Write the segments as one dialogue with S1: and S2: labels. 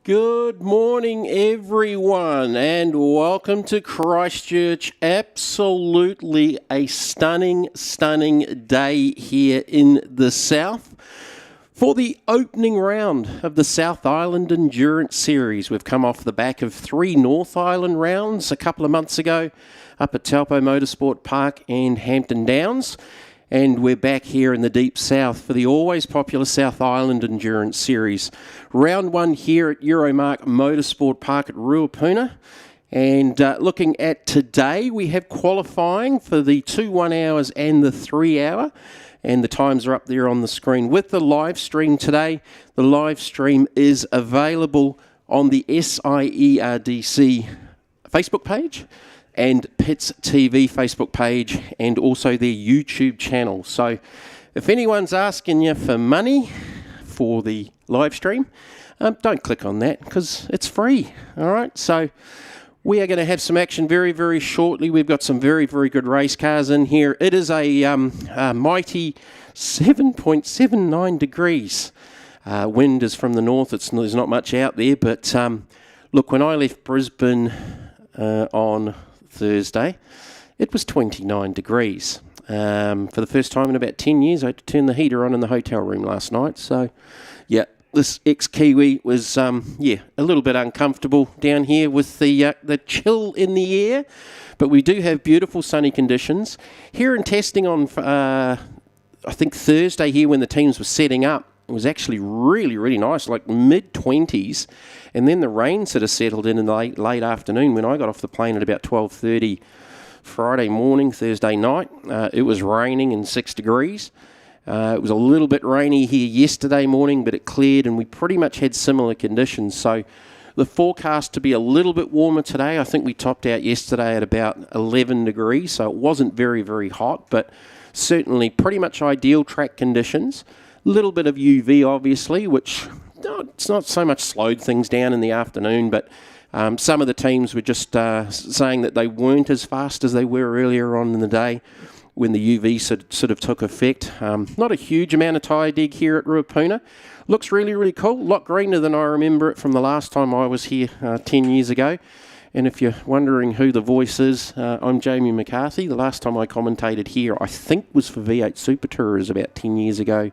S1: Good morning, everyone, and welcome to Christchurch. Absolutely a stunning day here in the south for the opening round of the South Island Endurance Series. We've come off the back of 3 North Island rounds a couple of months ago up at Taupo Motorsport Park and Hampton Downs. And we're back here in the deep south for the always popular South Island Endurance Series. Round 1 here at Euromarque Motorsport Park at Ruapuna. And looking at today, we have qualifying for the 2 1 hours and the 3 hour. And the times are up there on the screen. With the live stream today, the live stream is available on the SIERDC Facebook page and Pits TV Facebook page, and also their YouTube channel. So if anyone's asking you for money for the live stream, don't click on that because it's free. All right, so we are going to have some action very shortly. We've got some very good race cars in here. It is a mighty 7.79 degrees. Wind is from the north. There's not much out there, but look, when I left Brisbane on Thursday, it was 29 degrees. For the first time in about 10 years, I had to turn the heater on in the hotel room last night. So, yeah, this ex-Kiwi was, a little bit uncomfortable down here with the chill in the air. But we do have beautiful sunny conditions. Here in testing on, I think Thursday here when the teams were setting up, it was actually really nice, like mid-20s. And then the rain sort of settled in the late afternoon when I got off the plane at about 12:30 Friday morning, Thursday night. It was raining and 6 degrees. It was a little bit rainy here yesterday morning, but it cleared and we pretty much had similar conditions. So the forecast to be a little bit warmer today. I think we topped out yesterday at about 11 degrees, so it wasn't very hot, but certainly pretty much ideal track conditions. Little bit of UV, obviously, which it's not so much slowed things down in the afternoon, but some of the teams were just saying that they weren't as fast as they were earlier on in the day when the UV sort of took effect. Not a huge amount of tyre dig here at Ruapuna. Looks really cool. A lot greener than I remember it from the last time I was here 10 years ago. And if you're wondering who the voice is, I'm Jamie McCarthy. The last time I commentated here, I think, was for V8 Super Tourers about 10 years ago.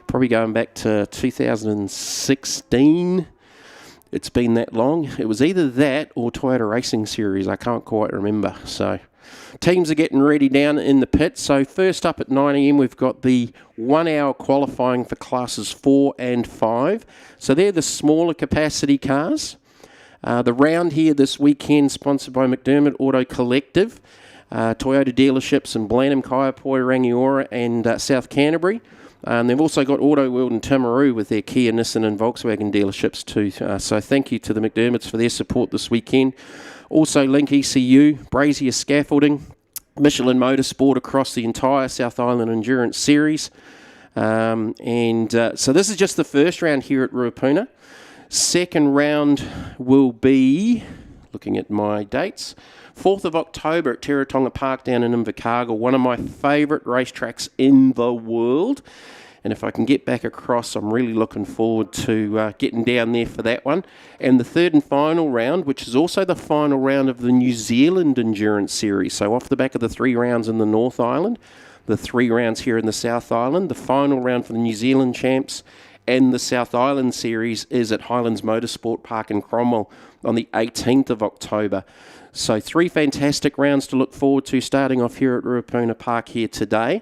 S1: Probably going back to 2016. It's been that long. It was either that or Toyota Racing Series. I can't quite remember. So teams are getting ready down in the pit. So first up at 9 a.m. we've got the 1 hour qualifying for classes 4 and 5. So they're the smaller capacity cars. The round here this weekend sponsored by McDermid Auto Collective, Toyota dealerships in Blenheim, Kaiapoi, Rangiora and South Canterbury. They've also got Auto World in Timaru with their Kia, Nissan and Volkswagen dealerships too. So thank you to the McDermidds for their support this weekend. Also Link ECU, Brazier Scaffolding, Michelin Motorsport across the entire South Island Endurance Series. So this is just the first round here at Ruapuna. Second round will be, looking at my dates, 4th of October at Teretonga Park down in Invercargill, one of my favourite racetracks in the world. And if I can get back across, I'm really looking forward to getting down there for that one. And the third and final round, which is also the final round of the New Zealand Endurance Series. So off the back of the 3 rounds in the North Island, the 3 rounds here in the South Island, the final round for the New Zealand champs and the South Island Series is at Highlands Motorsport Park in Cromwell on the 18th of October. So 3 fantastic rounds to look forward to starting off here at Ruapuna Park here today.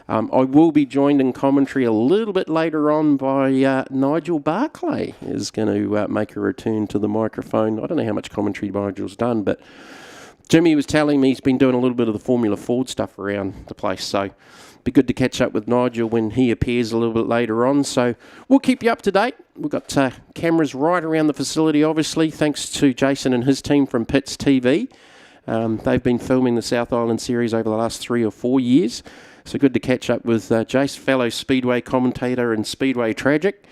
S1: I will be joined in commentary a little bit later on by Nigel Barclay is going to make a return to the microphone. I don't know how much commentary Nigel's done, but Jimmy was telling me he's been doing a little bit of the Formula Ford stuff around the place. So be good to catch up with Nigel when he appears a little bit later on. So we'll keep you up to date. We've got cameras right around the facility, obviously, thanks to Jason and his team from Pits TV. They've been filming the South Island Series over the last 3 or 4 years. So good to catch up with Jace, fellow Speedway commentator and Speedway Tragic.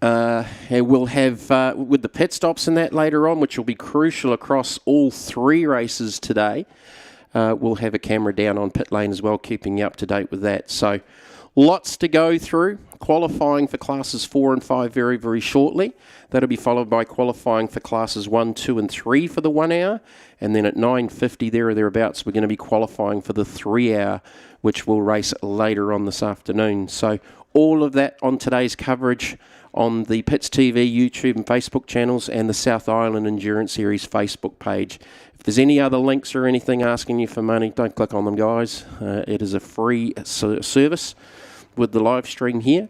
S1: We'll have, with the pit stops and that later on, which will be crucial across all 3 races today, we'll have a camera down on pit lane as well, keeping you up to date with that. So lots to go through. qualifying for classes 4 and 5 very, very shortly. That'll be followed by qualifying for classes 1, 2 and 3 for the 1 hour. And then at 9:50 there or thereabouts, we're going to be qualifying for the 3 hour, which we'll race later on this afternoon. So all of that on today's coverage on the Pits TV, YouTube and Facebook channels and the South Island Endurance Series Facebook page. If there's any other links or anything asking you for money, don't click on them, guys. It is a free service with the live stream here.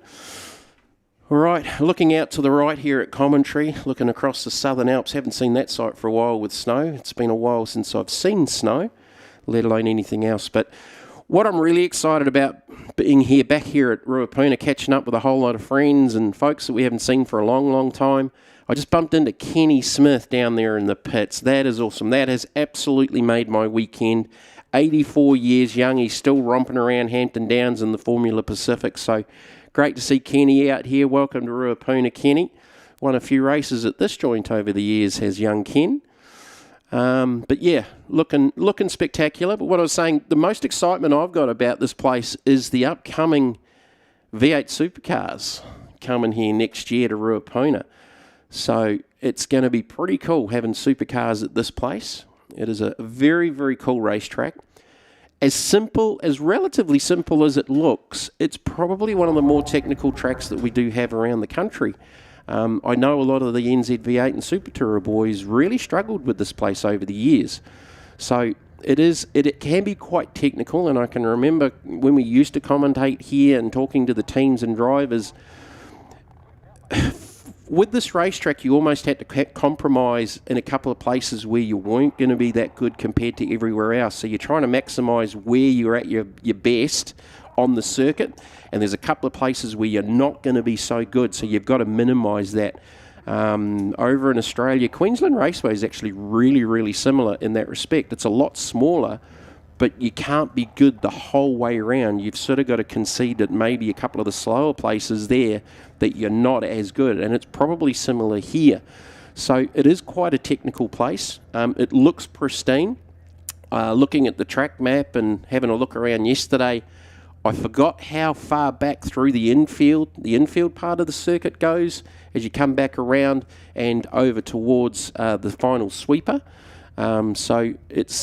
S1: All right, looking out to the right here at commentary, looking across the Southern Alps. Haven't seen that site for a while with snow. It's been a while since I've seen snow, let alone anything else. But what I'm really excited about being here, back here at Ruapuna, catching up with a whole lot of friends and folks that we haven't seen for a long, long time. I just bumped into Kenny Smith down there in the pits. That is awesome. That has absolutely made my weekend. 84 years young. He's still romping around Hampton Downs in the Formula Pacific. So great to see Kenny out here. Welcome to Ruapuna, Kenny. Won a few races at this joint over the years, has young Ken. But yeah, looking spectacular. But what I was saying, the most excitement I've got about this place is the upcoming V8 supercars coming here next year to Ruapuna. So it's going to be pretty cool having supercars at this place. It is a very, very cool racetrack. As relatively simple as it looks, it's probably one of the more technical tracks that we do have around the country. I know a lot of the NZV8 and Super Tourer boys really struggled with this place over the years. So it can be quite technical, and I can remember when we used to commentate here and talking to the teams and drivers, with this racetrack you almost had to compromise in a couple of places where you weren't going to be that good compared to everywhere else. So you're trying to maximise where you're at your best on the circuit, and there's a couple of places where you're not going to be so good, so you've got to minimise that. Over in Australia, Queensland Raceway is actually really, really similar in that respect. It's a lot smaller, but you can't be good the whole way around. You've sort of got to concede that maybe a couple of the slower places there that you're not as good, and it's probably similar here. So it is quite a technical place. It looks pristine. Looking at the track map and having a look around yesterday, I forgot how far back through the infield part of the circuit goes as you come back around and over towards the final sweeper. So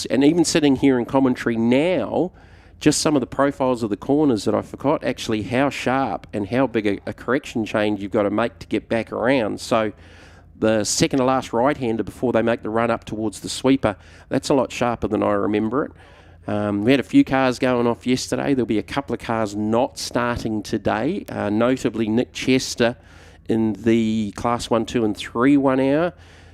S1: and even sitting here in commentary now, just some of the profiles of the corners that I forgot actually how sharp and how big a correction change you've got to make to get back around. So the second to last right-hander before they make the run up towards the sweeper, that's a lot sharper than I remember it. We had a few cars going off yesterday. There'll be a couple of cars not starting today, notably Nick Chester in the Class 1, 2 and 3 1 hour.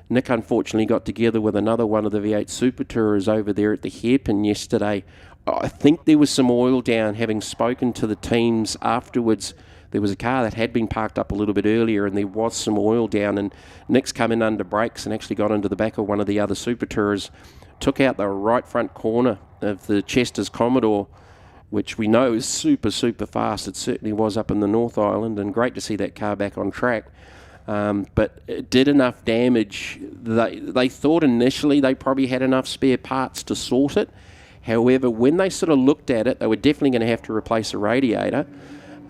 S1: Nick unfortunately got together with another one of the V8 Super Tourers over there at the hairpin yesterday. I think there was some oil down. Having spoken to the teams afterwards, there was a car that had been parked up a little bit earlier and there was some oil down, and Nick's come in under brakes and actually got into the back of one of the other Super Tourers, took out the right front corner of the Chester's Commodore, which we know is super, super fast. It certainly was up in the North Island, and great to see that car back on track. But it did enough damage. They thought initially they probably had enough spare parts to sort it. However, when they sort of looked at it, they were definitely going to have to replace a radiator.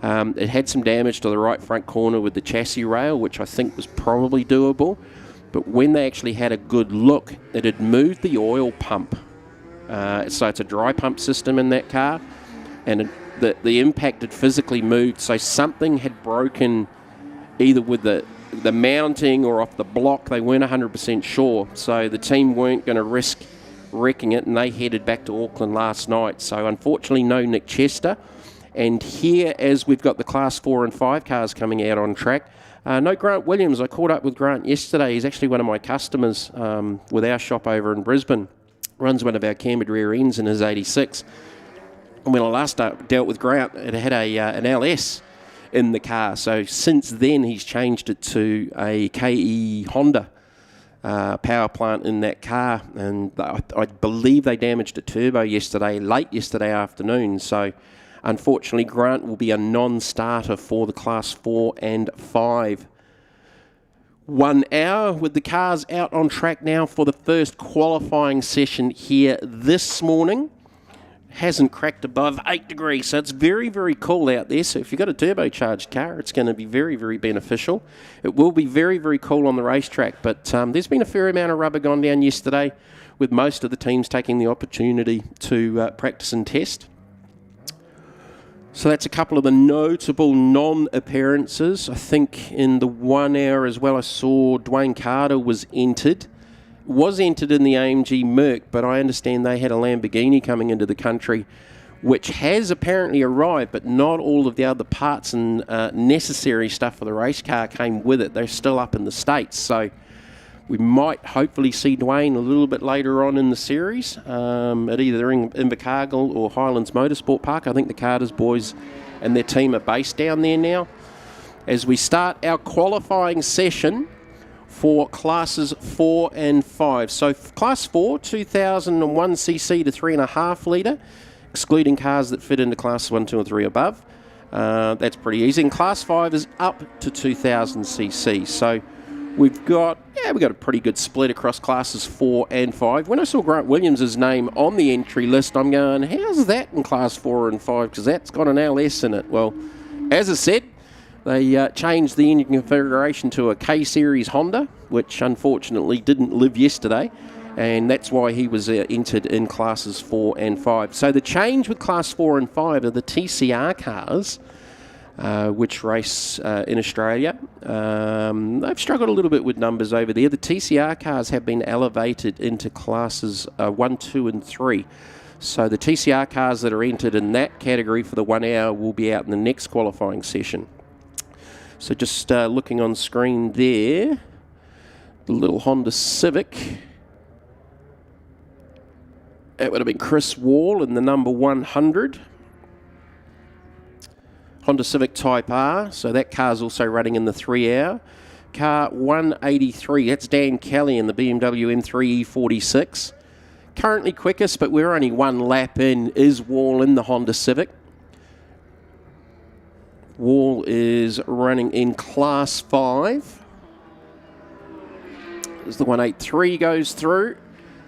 S1: It had some damage to the right front corner with the chassis rail, which I think was probably doable. But when they actually had a good look, it had moved the oil pump. So it's a dry pump system in that car, and the impact had physically moved. So something had broken either with the mounting or off the block. They weren't 100% sure. So the team weren't going to risk wrecking it, and they headed back to Auckland last night. So unfortunately no Nick Chester. And here, as we've got the Class 4 and 5 cars coming out on track, no Grant Williams. I caught up with Grant yesterday. He's actually one of my customers with our shop over in Brisbane. Runs one of our cambered rear ends in his 86. And when I last dealt with Grant, it had an LS in the car. So since then, he's changed it to a KE Honda power plant in that car. And I believe they damaged a turbo late yesterday afternoon. So unfortunately, Grant will be a non-starter for the Class 4 and 5 1 hour, with the cars out on track now for the first qualifying session here this morning. hasn't cracked above 8 degrees, so it's very, very cool out there. So if you've got a turbocharged car, it's going to be very, very beneficial. It will be very, very cool on the racetrack, but there's been a fair amount of rubber gone down yesterday, with most of the teams taking the opportunity to practice and test. So that's a couple of the notable non-appearances. I think in the 1 hour as well, I saw Dwayne Carter was entered in the AMG Merc, but I understand they had a Lamborghini coming into the country, which has apparently arrived, but not all of the other parts and necessary stuff for the race car came with it. They're still up in the States, so we might hopefully see Dwayne a little bit later on in the series at either Invercargill or Highlands Motorsport Park. I think the Carter's boys and their team are based down there now. As we start our qualifying session for classes 4 and 5. So class 4, 2001cc to 3.5 litre, excluding cars that fit into classes 1, 2 and 3 above. That's pretty easy. And class 5 is up to 2000cc. So we've got a pretty good split across classes 4 and 5. When I saw Grant Williams' name on the entry list, I'm going, how's that in class 4 and 5? Because that's got an LS in it. Well, as I said, they changed the engine configuration to a K-Series Honda, which unfortunately didn't live yesterday, and that's why he was entered in classes 4 and 5. So the change with class 4 and 5 are the TCR cars, which race in Australia. They've struggled a little bit with numbers over there. The TCR cars have been elevated into classes 1, 2 and 3. So the TCR cars that are entered in that category for the 1 hour will be out in the next qualifying session. So just looking on screen there, the little Honda Civic. That would have been Chris Wall in the number 100. Honda Civic Type R, so that car's also running in the 3 hour. Car 183, that's Dan Kelly in the BMW M3 E46. Currently quickest, but we're only 1 lap in, is Wall in the Honda Civic. Wall is running in class 5. As the 183 goes through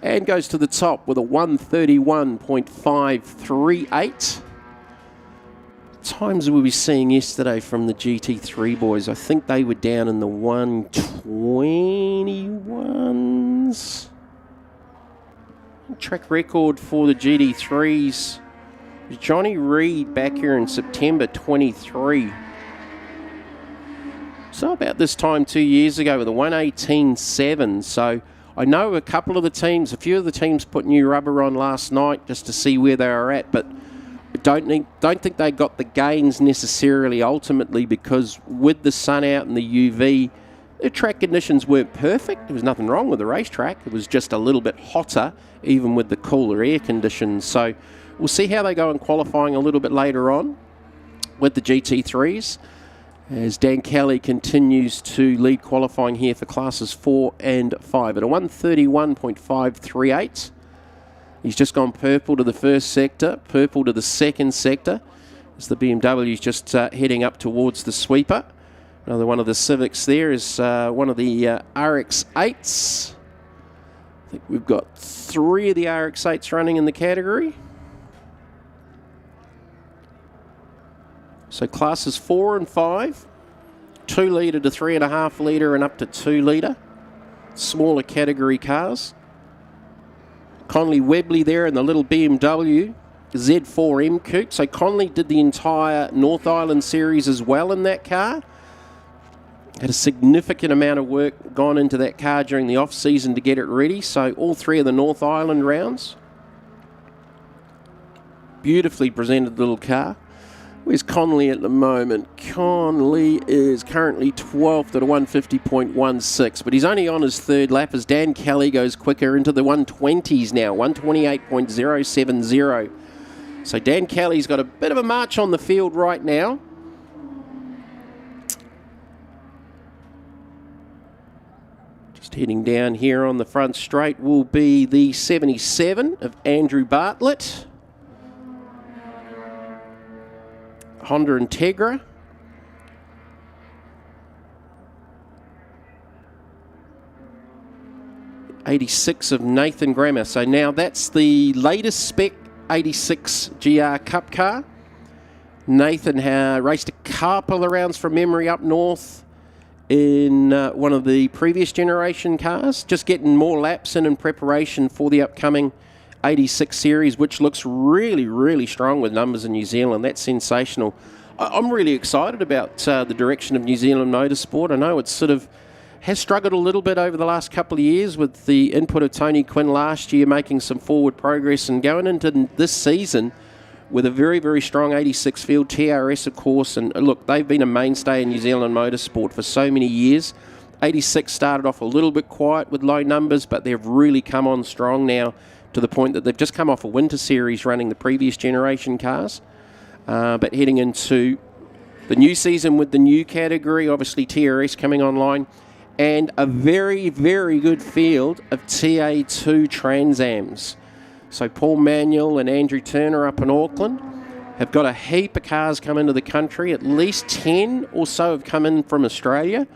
S1: and goes to the top with a 131.538. Times we were seeing yesterday from the GT3 boys, I think they were down in the 121s. Track record for the GT3s. Johnny Reed back here in September 23. So about this time 2 years ago with a 118.7. So I know a few of the teams put new rubber on last night just to see where they are at, but don't think they got the gains necessarily ultimately, because with the sun out and the UV, the track conditions weren't perfect. There was nothing wrong with the racetrack. It was just a little bit hotter, even with the cooler air conditions. So we'll see how they go in qualifying a little bit later on with the GT3s, as Dan Kelly continues to lead qualifying here for classes 4 and 5 at a 131.538. He's just gone purple to the first sector, purple to the second sector, as the BMW is just heading up towards the sweeper. Another one of the Civics there is one of the RX-8s. I think we've got 3 of the RX-8s running in the category. So classes 4 and 5, 2 litre to 3.5 litre and up to 2 litre. Smaller category cars. Conley Webley there in the little BMW Z4M Coupe. So Conley did the entire North Island series as well in that car. Had a significant amount of work gone into that car during the off-season to get it ready. So all 3 of the North Island rounds. Beautifully presented little car. Where's Conley at the moment? Conley is currently 12th at a 150.16, but he's only on his 3rd lap as Dan Kelly goes quicker into the 120s now, 128.070. So Dan Kelly's got a bit of a march on the field right now. Just heading down here on the front straight will be the 77 of Andrew Bartlett. Honda Integra. '86 of Nathan Grammer. So now that's the latest spec 86 GR Cup car. Nathan raced a couple of rounds from memory up north in one of the previous generation cars, just getting more laps in preparation for the upcoming 86 series, which looks really, really strong with numbers in New Zealand. That's sensational. I'm really excited about the direction of New Zealand motorsport. I know it's sort of has struggled a little bit over the last couple of years with the input of Tony Quinn last year, making some forward progress and going into this season with a very, very strong 86 field, TRS of course. And look, they've been a mainstay in New Zealand motorsport for so many years. 86 started off a little bit quiet with low numbers, but they've really come on strong now to the point that they've just come off a winter series running the previous generation cars. But heading into the new season with the new category, obviously TRS coming online, and a very, very good field of TA2 Transams. So Paul Manuel and Andrew Turner up in Auckland have got a heap of cars come into the country. At least 10 or so have come in from Australia.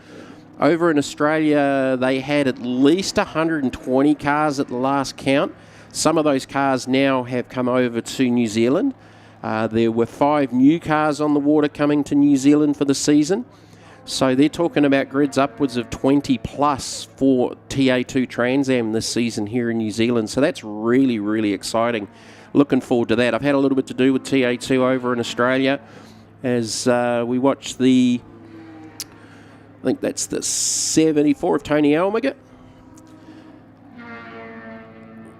S1: Over in Australia, they had at least 120 cars at the last count. Some of those cars now have come over to New Zealand. There were 5 new cars on the water coming to New Zealand for the season. So they're talking about grids upwards of 20 plus for TA2 Trans Am this season here in New Zealand. So that's really, really exciting. Looking forward to that. I've had a little bit to do with TA2 over in Australia as we watch I think that's the 74 of Tony Almager.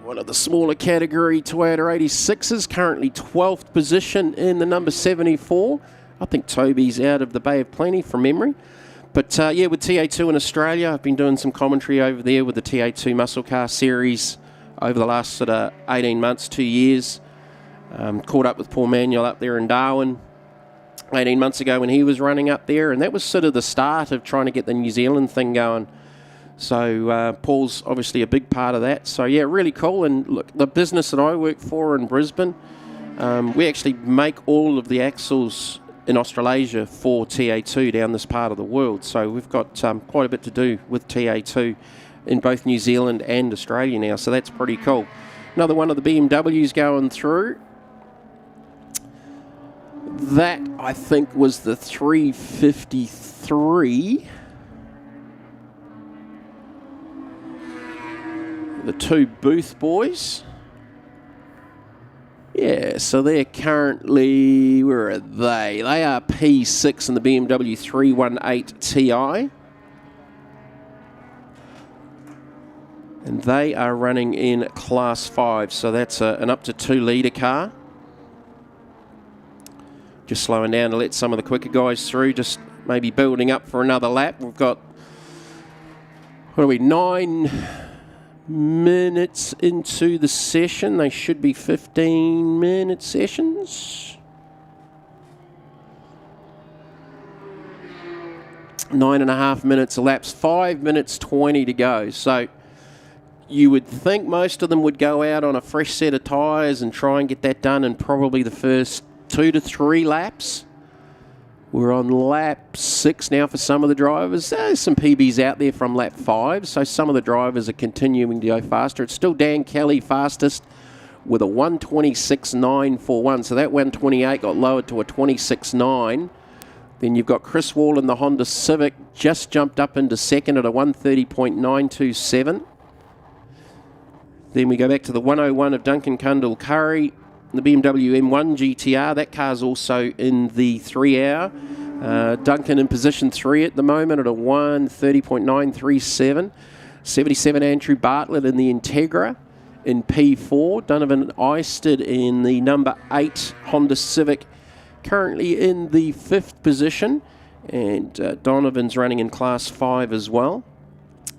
S1: One of the smaller category Toyota 86s, currently 12th position in the number 74. I think Toby's out of the Bay of Plenty from memory. But yeah, with TA2 in Australia, I've been doing some commentary over there with the TA2 Muscle Car Series over the last sort of 18 months, 2 years. Caught up with Paul Manuel up there in Darwin 18 months ago when he was running up there. And that was sort of the start of trying to get the New Zealand thing going. So Paul's obviously a big part of that. So yeah, really cool. And look, the business that I work for in Brisbane, we actually make all of the axles in Australasia for TA2 down this part of the world. So we've got quite a bit to do with TA2 in both New Zealand and Australia now. So that's pretty cool. Another one of the BMWs going through. That, I think, was the 353. The 2 Booth boys. Yeah, so they're currently, where are they? They are P6 in the BMW 318 Ti. And they are running in Class 5, so that's an up to 2 litre car. Just slowing down to let some of the quicker guys through, just maybe building up for another lap. We've got, 9 minutes into the session. They should be 15-minute sessions. 9.5 minutes elapsed, 5 minutes 20 to go. So you would think most of them would go out on a fresh set of tyres and try and get that done in probably the first 2 to 3 laps. We're on lap 6 now for some of the drivers. There's some PBs out there from lap 5, so some of the drivers are continuing to go faster. It's still Dan Kelly fastest with a 1:26.941. So that 1:28 got lowered to a 26.9. Then you've got Chris Wall in the Honda Civic, just jumped up into second at a 1:30.927. Then we go back to the 101 of Duncan Cundall-Curry. The BMW M1 GTR, that car's also in the 3 hour. Duncan in position 3 at the moment at a 1:30.937. 77 Andrew Bartlett in the Integra in P4. Donovan Eisted in the number 8 Honda Civic, currently in the 5th position. And Donovan's running in Class 5 as well.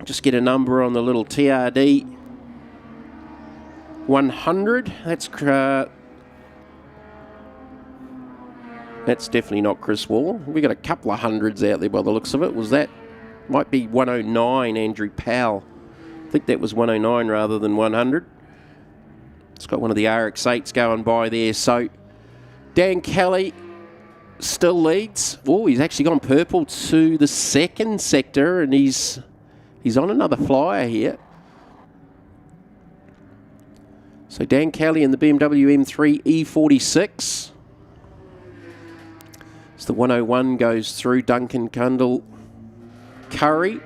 S1: Just get a number on the little TRD 100. That's definitely not Chris Wall. We got a couple of hundreds out there by the looks of it. Might be 109, Andrew Powell. I think that was 109 rather than 100. It's got one of the RX-8s going by there. So Dan Kelly still leads. Oh, he's actually gone purple to the 2nd sector, and he's on another flyer here. So Dan Kelly in the BMW M3 E46. As the 101 goes through, Duncan Cundall Curry.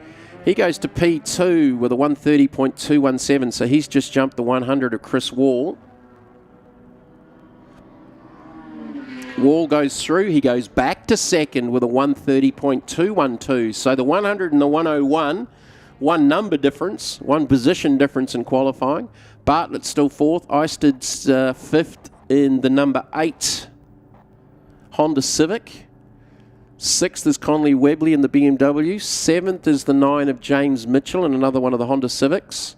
S1: He goes to P2 with a 130.217, so he's just jumped the 100 of Chris Wall. Wall goes through, he goes back to second with a 130.212. So the 100 and the 101, one number difference, one position difference in qualifying. Bartlett's still fourth, Eisted's fifth in the number 8 Honda Civic. Sixth is Conley Webley in the BMW. Seventh is the 9 of James Mitchell in another one of the Honda Civics.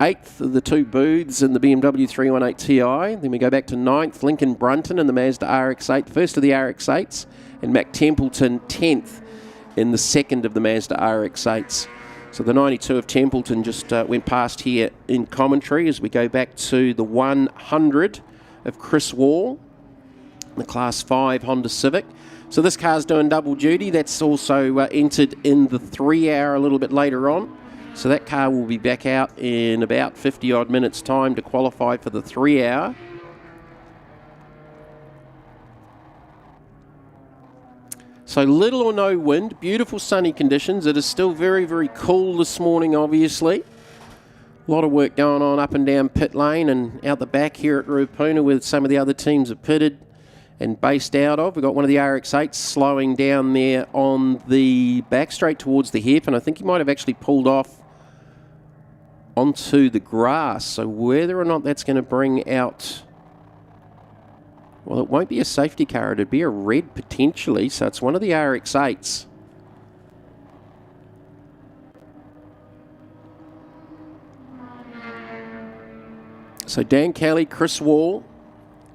S1: Eighth are the 2 Booths in the BMW 318 Ti. Then we go back to ninth, Lincoln Brunton in the Mazda RX-8, first of the RX-8s. And Mac Templeton 10th in the second of the Mazda RX-8s. So the 92 of Templeton just went past here in commentary as we go back to the 100 of Chris Wall, the Class 5 Honda Civic. So this car's doing double duty. That's also entered in the 3 hour a little bit later on. So that car will be back out in about 50 odd minutes time to qualify for the 3 hour. So little or no wind, beautiful sunny conditions. It is still very, very cool this morning, obviously. A lot of work going on up and down pit lane and out the back here at Ruapuna where some of the other teams are pitted and based out of. We've got one of the RX-8s slowing down there on the back straight towards the hairpin. I think he might have actually pulled off onto the grass. So whether or not that's going to bring out... Well, it won't be a safety car. It'd be a red potentially. So it's one of the RX-8s. So Dan Kelly, Chris Wall,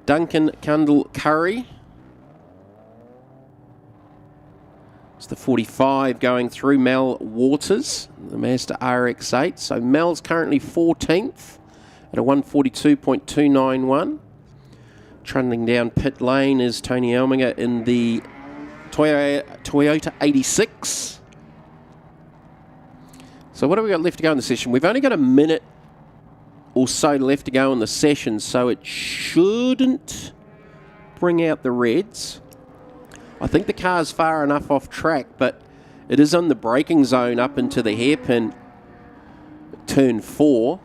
S1: Duncan Cundall Curry. It's the 45 going through Mel Waters, the Mazda RX-8. So Mel's currently 14th at a 142.291. Trundling down pit lane is Tony Elminger in the Toyota 86. So what have we got left to go in the session? We've only got a minute or so left to go in the session, so it shouldn't bring out the reds. I think the car's far enough off track, but it is on the braking zone up into the hairpin, turn 4.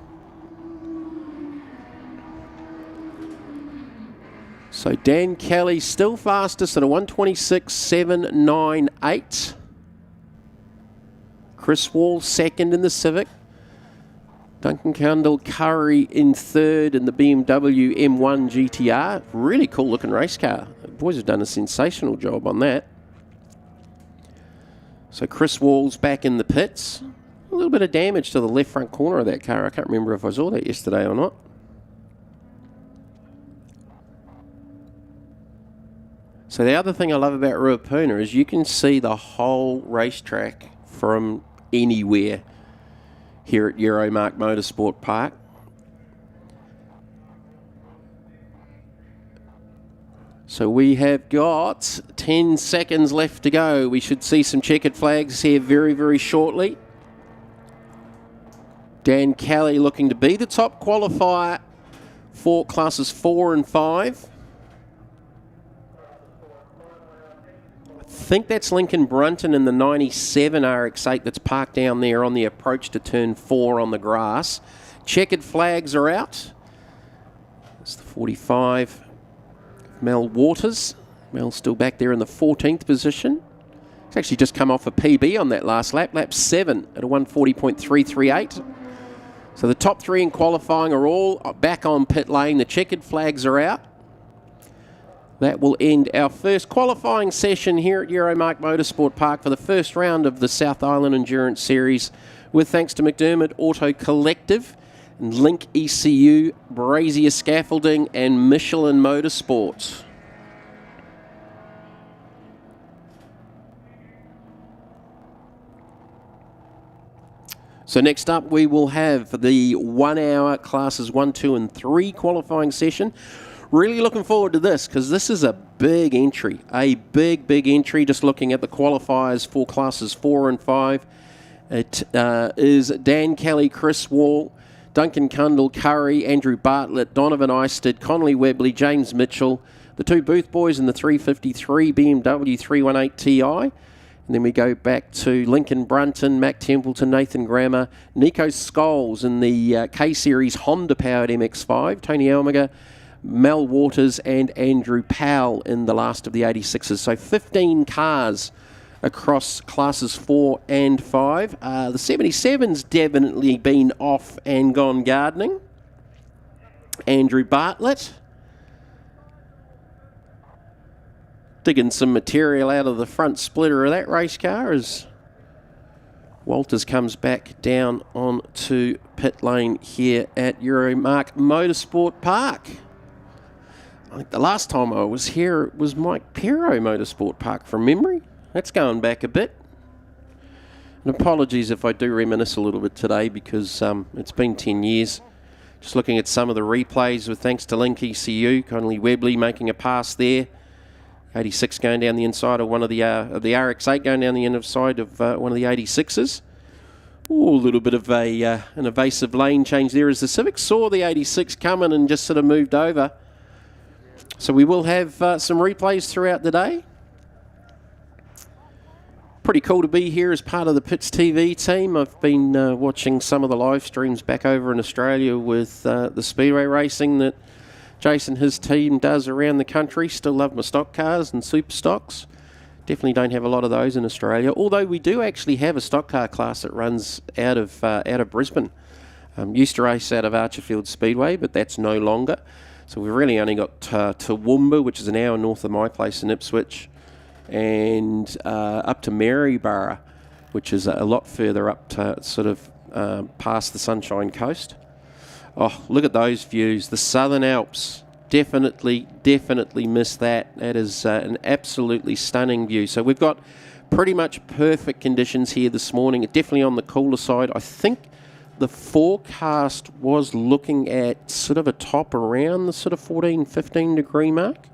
S1: So Dan Kelly still fastest at a 126.798. Chris Wall second in the Civic. Duncan Cundall Curry in third in the BMW M1 GTR. Really cool looking race car. The boys have done a sensational job on that. So Chris Wall's back in the pits. A little bit of damage to the left front corner of that car. I can't remember if I saw that yesterday or not. So the other thing I love about Ruapuna is you can see the whole racetrack from anywhere here at Euromarque Motorsport Park. So we have got 10 seconds left to go. We should see some checkered flags here very, very shortly. Dan Kelly looking to be the top qualifier for classes 4 and 5. I think that's Lincoln Brunton in the 97 RX-8 that's parked down there on the approach to turn 4 on the grass. Checkered flags are out. It's the 45, Mel Waters. Mel's still back there in the 14th position. He's actually just come off a PB on that last lap, lap 7 at a 140.338. So the top 3 in qualifying are all back on pit lane. The checkered flags are out. That will end our first qualifying session here at Euromarque Motorsport Park for the first round of the South Island Endurance Series, with thanks to McDermid Auto Collective, and Link ECU, Brazier Scaffolding, and Michelin Motorsports. So next up we will have the 1 hour classes 1, 2 and 3 qualifying session. Really looking forward to this because this is a big entry, big entry. Just looking at the qualifiers for classes 4 and 5. It is Dan Kelly, Chris Wall, Duncan Cundall, Curry, Andrew Bartlett, Donovan Eisted, Connolly Webley, James Mitchell, the two Booth boys in the 353 BMW 318 Ti. And then we go back to Lincoln Brunton, Mac Templeton, Nathan Grammer, Nico Scholes in the K-Series Honda-powered MX-5, Tony Almager, Mel Waters and Andrew Powell in the last of the 86s. So 15 cars across classes 4 and 5. The 77's definitely been off and gone gardening. Andrew Bartlett digging some material out of the front splitter of that race car as Walters comes back down onto pit lane here at Euromarque Motorsport Park. I think the last time I was here it was Mike Perro Motorsport Park from memory. That's going back a bit. And apologies if I do reminisce a little bit today because it's been 10 years. Just looking at some of the replays with thanks to Link ECU, Connolly Webley making a pass there. 86 going down the inside of one of the RX-8 going down the inside of one of the 86s. Ooh, a little bit of an evasive lane change there as the Civic saw the 86 coming and just sort of moved over. So we will have some replays throughout the day. Pretty cool to be here as part of the Pits TV team. I've been watching some of the live streams back over in Australia with the Speedway racing that Jason, his team does around the country. Still love my stock cars and super stocks. Definitely don't have a lot of those in Australia. Although we do actually have a stock car class that runs out of Brisbane. Used to race out of Archerfield Speedway, but that's no longer. So we've really only got Toowoomba, which is an hour north of my place in Ipswich, and up to Maryborough, which is a lot further up to sort of past the Sunshine Coast. Oh, look at those views. The Southern Alps. Definitely missed that. That is an absolutely stunning view. So we've got pretty much perfect conditions here this morning. Definitely on the cooler side. I think the forecast was looking at sort of a top around the sort of 14, 15 degree mark.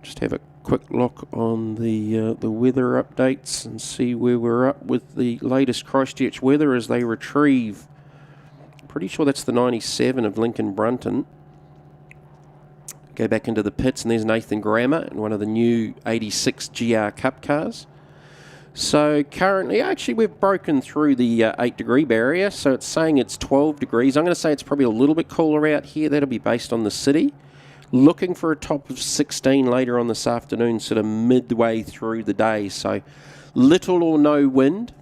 S1: Just have a quick look on the weather updates and see where we're up with the latest Christchurch weather as they retrieve. Pretty sure that's the 97 of Lincoln Brunton. Go back into the pits and there's Nathan Grammer in one of the new 86 GR Cup cars. So currently, actually we've broken through the 8 degree barrier, so it's saying it's 12 degrees. I'm going to say it's probably a little bit cooler out here. That'll be based on the city. Looking for a top of 16 later on this afternoon, sort of midway through the day. So little or no wind.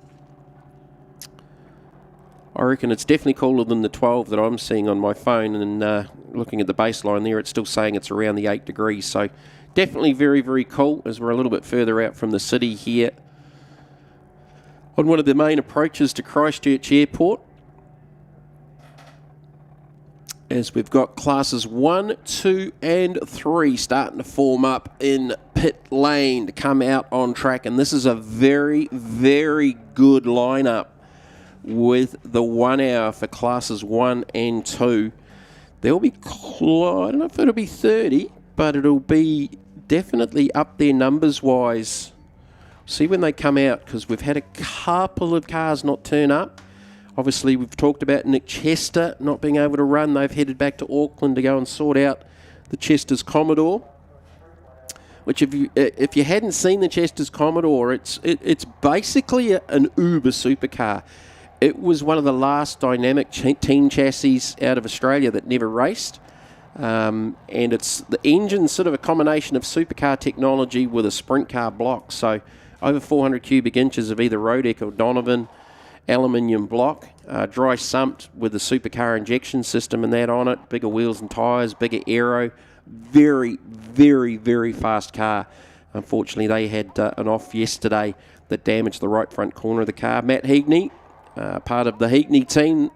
S1: I reckon it's definitely cooler than the 12 that I'm seeing on my phone, and looking at the baseline there, it's still saying it's around the 8 degrees. So definitely very, very cool as we're a little bit further out from the city here on one of the main approaches to Christchurch Airport. As we've got classes 1, 2 and 3 starting to form up in pit lane to come out on track. And this is a very, very good lineup with the 1 hour for classes 1 and 2. There'll be, I don't know if it'll be 30, but it'll be definitely up there numbers-wise. See when they come out, because we've had a couple of cars not turn up. Obviously, we've talked about Nick Chester not being able to run. They've headed back to Auckland to go and sort out the Chester's Commodore. Which, if you hadn't seen the Chester's Commodore, it's basically an Uber supercar. It was one of the last dynamic team chassis out of Australia that never raced. And it's the engine's sort of a combination of supercar technology with a sprint car block. So over 400 cubic inches of either Rodec or Donovan aluminium block, dry sumped with the supercar injection system and that on it, bigger wheels and tyres, bigger aero, very, very, very fast car. Unfortunately, they had an off yesterday that damaged the right front corner of the car. Matt Heagney, part of the Heagney team.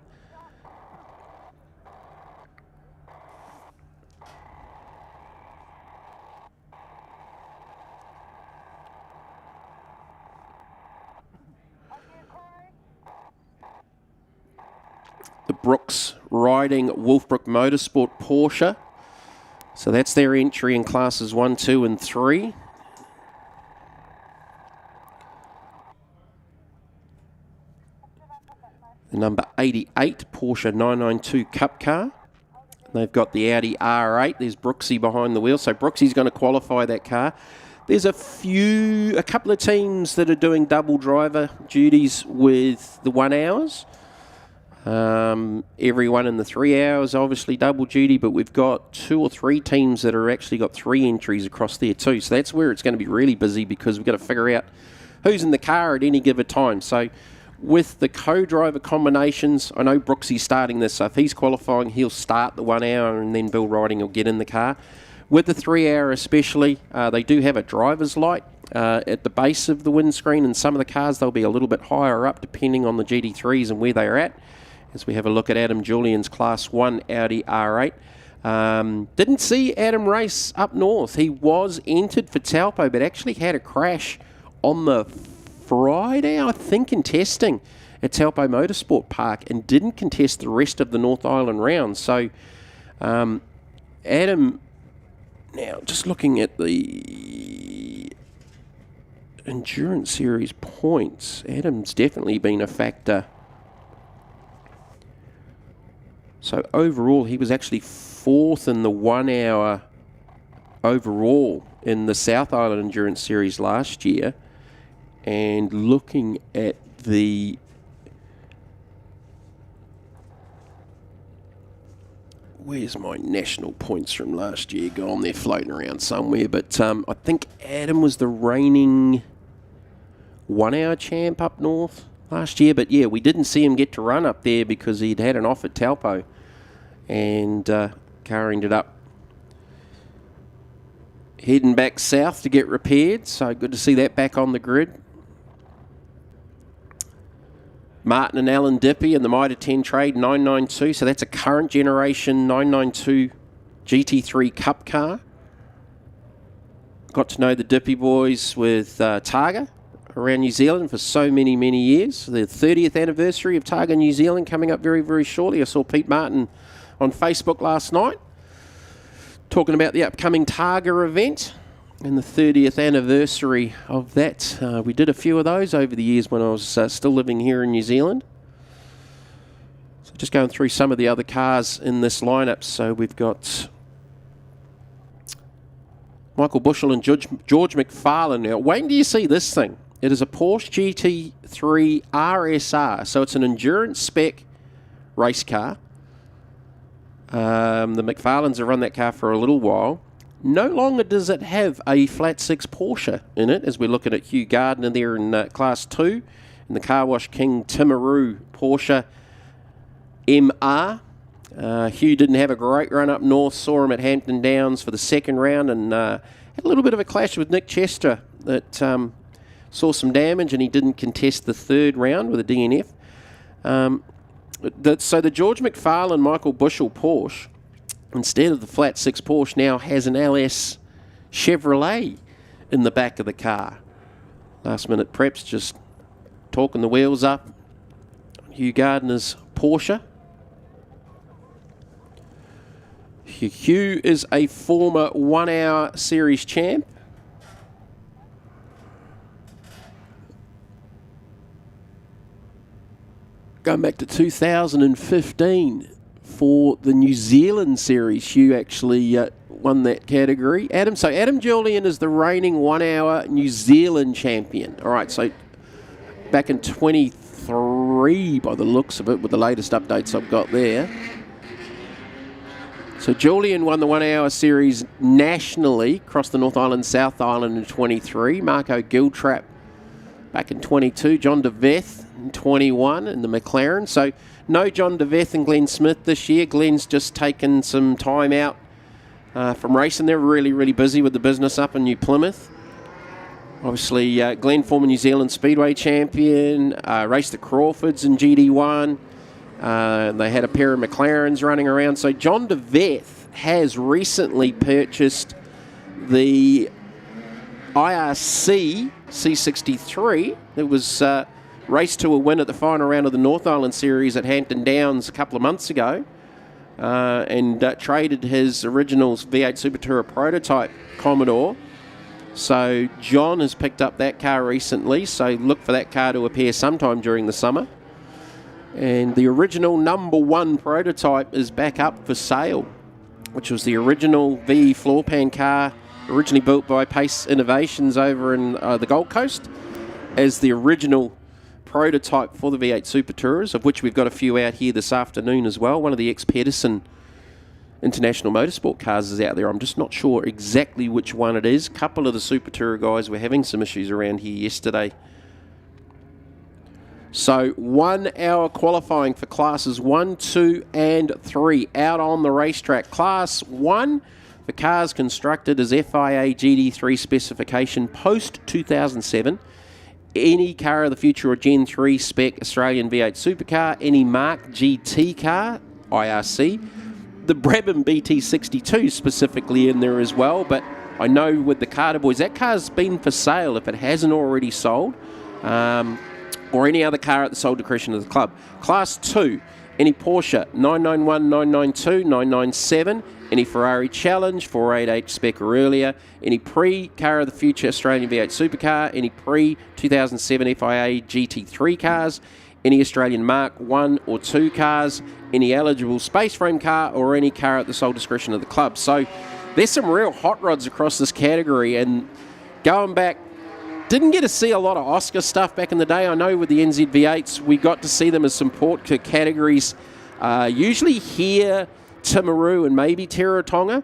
S1: The Brooks riding Wolfbrook Motorsport Porsche. So that's their entry in classes 1, 2 and 3. the number 88 Porsche 992 Cup car. They've got the Audi R8. There's Brooksy behind the wheel. So Brooksy's going to qualify that car. There's a couple of teams that are doing double driver duties with the 1 hours. Everyone in the 3 hours, obviously double duty, but we've got 2 or 3 teams that are actually got 3 entries across there too. So that's where it's going to be really busy, because we've got to figure out who's in the car at any given time. So with the co-driver combinations, I know Brooksy's starting this, so if he's qualifying, he'll start the 1 hour and then Bill Riding will get in the car. With the 3 hour especially, they do have a driver's light at the base of the windscreen. In some of the cars, they'll be a little bit higher up depending on the GT3s and where they're at. As we have a look at Adam Julian's Class 1 Audi R8. Didn't see Adam race up north. He was entered for Taupo, but actually had a crash on the Friday, I think, in testing at Taupo Motorsport Park, and didn't contest the rest of the North Island round. So Adam, now just looking at the Endurance Series points, Adam's definitely been a factor. So overall, he was actually 4th in the 1 hour overall in the South Island Endurance Series last year. And looking at the where's my national points from last year gone? They're floating around somewhere. But I think Adam was the reigning 1 hour champ up north last year. But yeah, we didn't see him get to run up there because he'd had an off at Taupo. And car ended up heading back south to get repaired. So good to see that back on the grid. Martin and Alan Dippy in the Mitre 10 Trade 992. So that's a current generation 992 GT3 Cup car. Got to know the Dippy boys with Targa around New Zealand for so many, many years. The 30th anniversary of Targa New Zealand coming up very, very shortly. I saw Pete Martin on Facebook last night talking about the upcoming Targa event and the 30th anniversary of that. We did a few of those over the years when I was still living here in New Zealand. So just going through some of the other cars in this lineup. So we've got Michael Bushell and George McFarlane. Now, wait until you see this thing. It is a Porsche GT3 RSR. So it's an endurance spec race car. The McFarlanes have run that car for a little while. No longer does it have a flat 6 Porsche in it, as we're looking at Hugh Gardner there in Class 2, in the Car Wash King Timaru Porsche MR. Hugh didn't have a great run up north, saw him at Hampton Downs for the second round, and had a little bit of a clash with Nick Chester that saw some damage, and he didn't contest the third round with a DNF. So the George McFarlane Michael Bushell Porsche, instead of the flat 6 Porsche, now has an LS Chevrolet in the back of the car. Last minute preps, just talking the wheels up. Hugh Gardner's Porsche. Hugh is a former 1 hour series champ. Going back to 2015. For the New Zealand series, Hugh actually won that category. Adam Julian is the reigning 1 hour New Zealand champion. All right, so back in 23 by the looks of it, with the latest updates I've got there. So Julian won the 1 hour series nationally across the North Island, South Island in 23. Marco Giltrap back in 22. John DeVeth in 21 in the McLaren. So no John DeVeth and Glenn Smith this year. Glenn's just taken some time out from racing. They're really, really busy with the business up in New Plymouth. Obviously, Glenn, former New Zealand Speedway champion, raced the Crawfords in GD1. They had a pair of McLarens running around. So John DeVeth has recently purchased the IRC C63. It was raced to a win at the final round of the North Island Series at Hampton Downs a couple of months ago, and traded his original V8 Super Tourer prototype Commodore. So John has picked up that car recently, so look for that car to appear sometime during the summer. And the original number 1 prototype is back up for sale, which was the original VE floor pan car, originally built by Pace Innovations over in the Gold Coast, as the original prototype for the V8 Super Tourers, of which we've got a few out here this afternoon as well. One of the ex-Pedersen International Motorsport cars is out there. I'm just not sure exactly which one it is. A couple of the Super Tourer guys were having some issues around here yesterday. So 1 hour qualifying for classes 1, 2 and 3 out on the racetrack. Class 1 for cars constructed as FIA GT3 specification post 2007. Any car of the future or Gen 3 spec Australian V8 supercar, any Mark GT car, IRC, the Brabham BT62 specifically in there as well, but I know with the Carter Boys, that car's been for sale if it hasn't already sold. Or any other car at the sole discretion of the club. Class 2, any Porsche 991, 992, 997, any Ferrari Challenge 488 spec or earlier, any pre-car of the future Australian V8 supercar, any pre-2007 FIA GT3 cars, any Australian Mark 1 or 2 cars, any eligible space frame car, or any car at the sole discretion of the club. So there's some real hot rods across this category, and going back, didn't get to see a lot of Oscar stuff back in the day. I know with the NZV8s, we got to see them as support categories, usually here, Timaru and maybe Teretonga.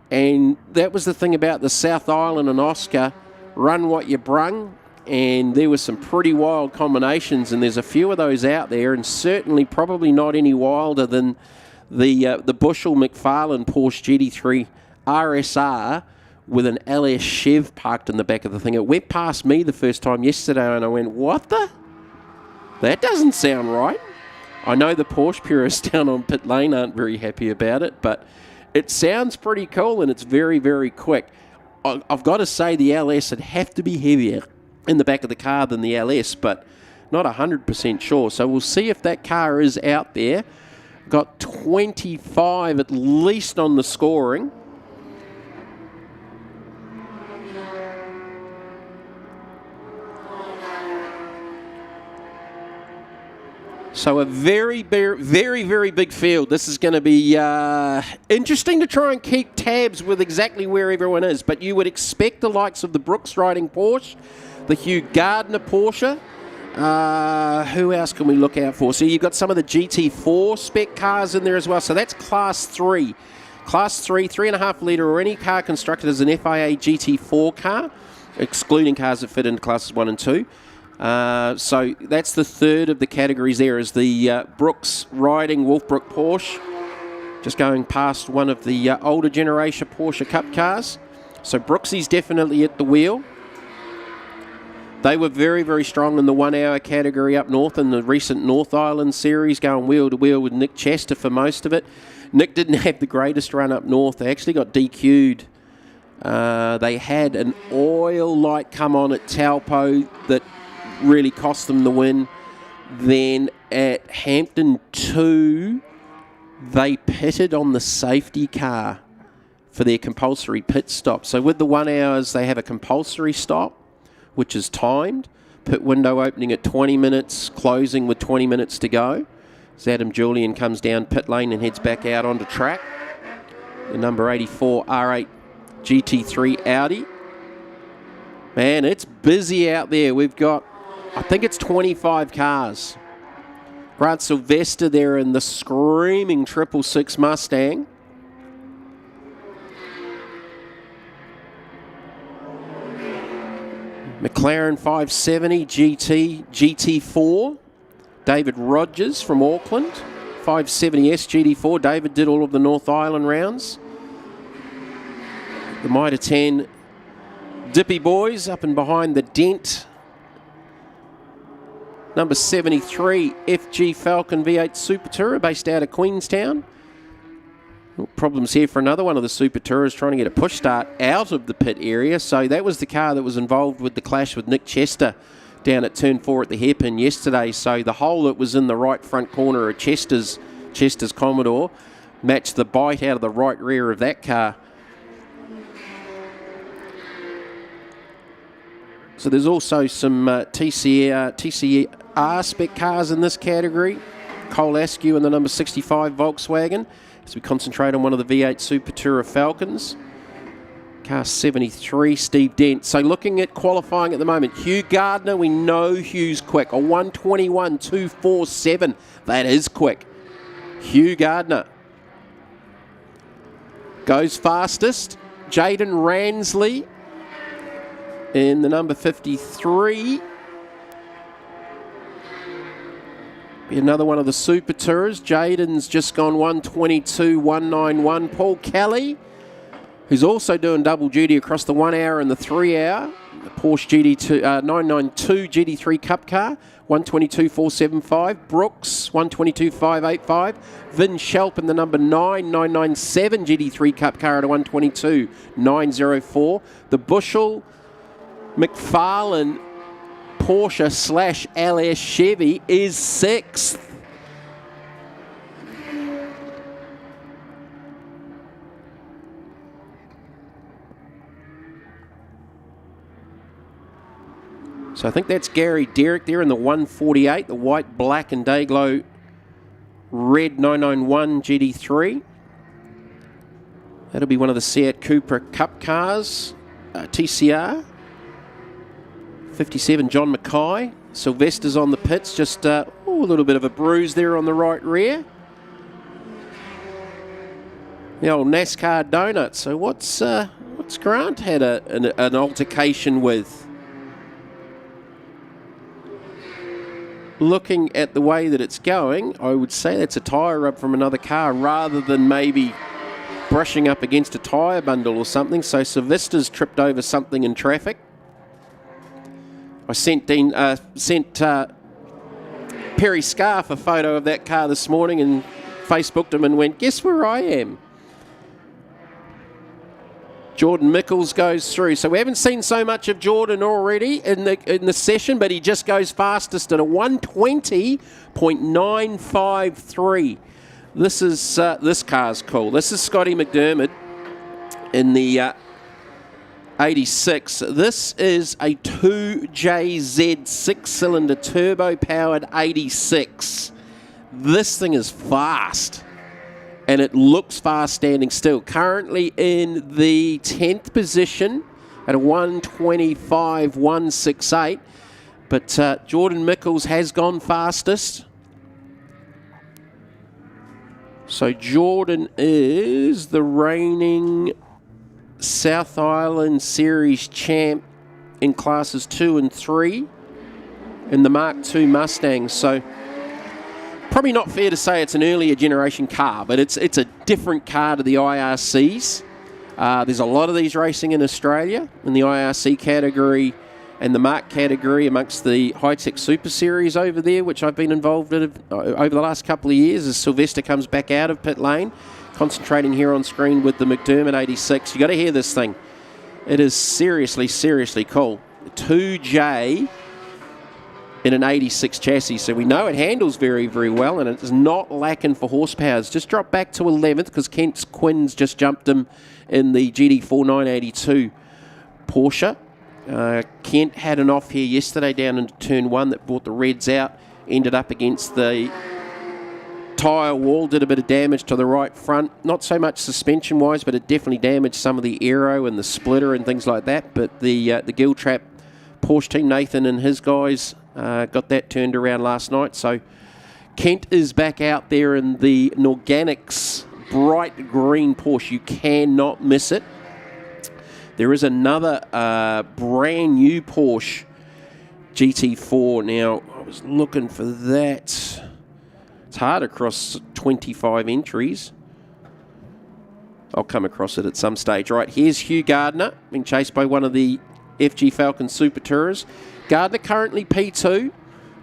S1: And that was the thing about the South Island and Oscar, run what you brung. And there were some pretty wild combinations, and there's a few of those out there, and certainly probably not any wilder than the Bushell McFarlane Porsche GT3 RSR, with an LS Chev parked in the back of the thing. It went past me the first time yesterday, and I went, what the? That doesn't sound right. I know the Porsche purists down on pit lane aren't very happy about it, but it sounds pretty cool, and it's very, very quick. I've got to say the LS would have to be heavier in the back of the car than the LS, but not 100% sure. So we'll see if that car is out there. Got 25 at least on the scoring. So a very, very big field. This is going to be interesting to try and keep tabs with exactly where everyone is. But you would expect the likes of the Brooks Riding Porsche, the Hugh Gardner Porsche. Who else can we look out for? So you've got some of the GT4 spec cars in there as well. So that's Class 3. Class 3, 3.5 litre, or any car constructed as an FIA GT4 car, excluding cars that fit into Classes 1 and 2. So that's the third of the categories there, is the Brooks Riding Wolfbrook Porsche, just going past one of the older generation Porsche Cup cars. So Brooksy's definitely at the wheel. They were very, very strong in the 1 hour category up north in the recent North Island series, going wheel to wheel with Nick Chester for most of it. Nick didn't have the greatest run up north. They actually got DQ'd. They had an oil light come on at Taupo that really cost them the win. Then at Hampton 2, they pitted on the safety car for their compulsory pit stop. So with the 1 hours, they have a compulsory stop, which is timed. Pit window opening at 20 minutes, closing with 20 minutes to go. As Adam Julian comes down pit lane and heads back out onto track. The number 84 R8 GT3 Audi. Man, it's busy out there. We've got, I think it's 25 cars. Grant Sylvester there in the screaming 666 Mustang. McLaren 570 GT, GT4. David Rogers from Auckland. 570S GT4. David did all of the North Island rounds. The Mitre 10 Dippy Boys up and behind the Dent. Number 73 FG Falcon V8 Super Tourer based out of Queenstown. Problems here for another one of the Super Tourers trying to get a push start out of the pit area. So that was the car that was involved with the clash with Nick Chester down at turn 4 at the hairpin yesterday. So the hole that was in the right front corner of Chester's Commodore matched the bite out of the right rear of that car. So there's also some TCR spec cars in this category. Cole Askew in the number 65 Volkswagen as we concentrate on one of the V8 Super Tourer Falcons. Car 73, Steve Dent. So looking at qualifying at the moment, Hugh Gardner, we know Hugh's quick. A 1:21.247. That is quick. Hugh Gardner goes fastest. Jaden Ransley in the number 53. Another one of the Super Tourers. Jaden's just gone 1:22.191. Paul Kelly, who's also doing double duty across the 1 hour and the 3 hour. The Porsche GT2, 992 GT3 Cup car, 1:22.475. Brooks, 1:22.585. Vin Shelp in the number 997 GT3 Cup car at a 1:22.904. The Bushel McFarlane Porsche / LS Chevy is 6th. So I think that's Gary Derrick there in the 148, the white, black and Dayglow red 991 GT3. That'll be one of the Seat Cupra Cup cars. TCR. 57, John Mackay. Sylvester's on the pits, just a little bit of a bruise there on the right rear. The old NASCAR donut. So what's Grant had an altercation with? Looking at the way that it's going, I would say that's a tyre rub from another car rather than maybe brushing up against a tyre bundle or something. So Sylvester's tripped over something in traffic. I sent Perry Scarf a photo of that car this morning and Facebooked him and went, guess where I am? Jordan Mickles goes through. So we haven't seen so much of Jordan already in the session, but he just goes fastest at a 1:20.953. This car's cool. This is Scotty McDermid in the 86. This is a 2JZ 6-cylinder turbo-powered 86. This thing is fast. And it looks fast standing still. Currently in the 10th position at a 1:25.168. But Jordan Mickles has gone fastest. So Jordan is the reigning South Island Series champ in classes 2 and 3 in the Mark II Mustang. So probably not fair to say it's an earlier generation car, but it's a different car to the IRCs. There's a lot of these racing in Australia in the IRC category and the Mark category amongst the high-tech Super Series over there, which I've been involved in over the last couple of years as Sylvester comes back out of pit lane. Concentrating here on screen with the McDermid 86. You got to hear this thing. It is seriously, seriously cool. 2J in an 86 chassis, so we know it handles very, very well, and it is not lacking for horsepower. It's just dropped back to 11th because Kent Quinn's just jumped him in the GT4 982 Porsche. Kent had an off here yesterday down into turn 1 that brought the reds out, ended up against the tyre wall, did a bit of damage to the right front. Not so much suspension-wise, but it definitely damaged some of the aero and the splitter and things like that. But the Giltrap Porsche team, Nathan and his guys, got that turned around last night. So Kent is back out there in the Norganics bright green Porsche. You cannot miss it. There is another brand new Porsche GT4. Now, I was looking for that. It's hard across 25 entries. I'll come across it at some stage. Right, here's Hugh Gardner being chased by one of the FG Falcon Super Tourers. Gardner currently P2.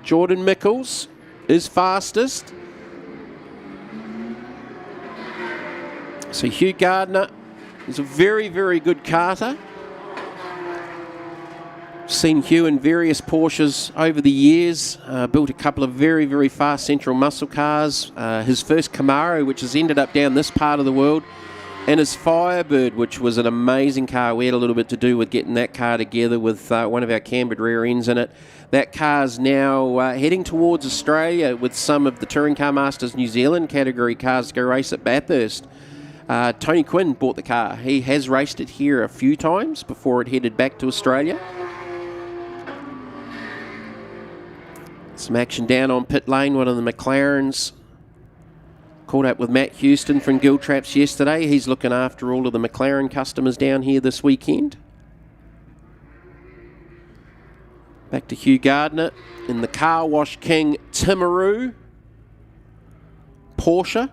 S1: Jordan Mickles is fastest. So Hugh Gardner is a very, very good karter. Seen Hugh in various Porsches over the years. Built a couple of very, very fast central muscle cars. His first Camaro, which has ended up down this part of the world, And his Firebird, which was an amazing car. We had a little bit to do with getting that car together with one of our cambered rear ends in it. That car's now heading towards Australia with some of the Touring Car Masters New Zealand category cars to go race at Bathurst. Tony Quinn bought the car. He has raced it here a few times before it headed back to Australia. Some action down on pit lane. One of the McLarens caught up with Matt Houston from Gill Traps yesterday. He's looking after all of the McLaren customers down here this weekend. Back to Hugh Gardner in the Car Wash King Timaru Porsche.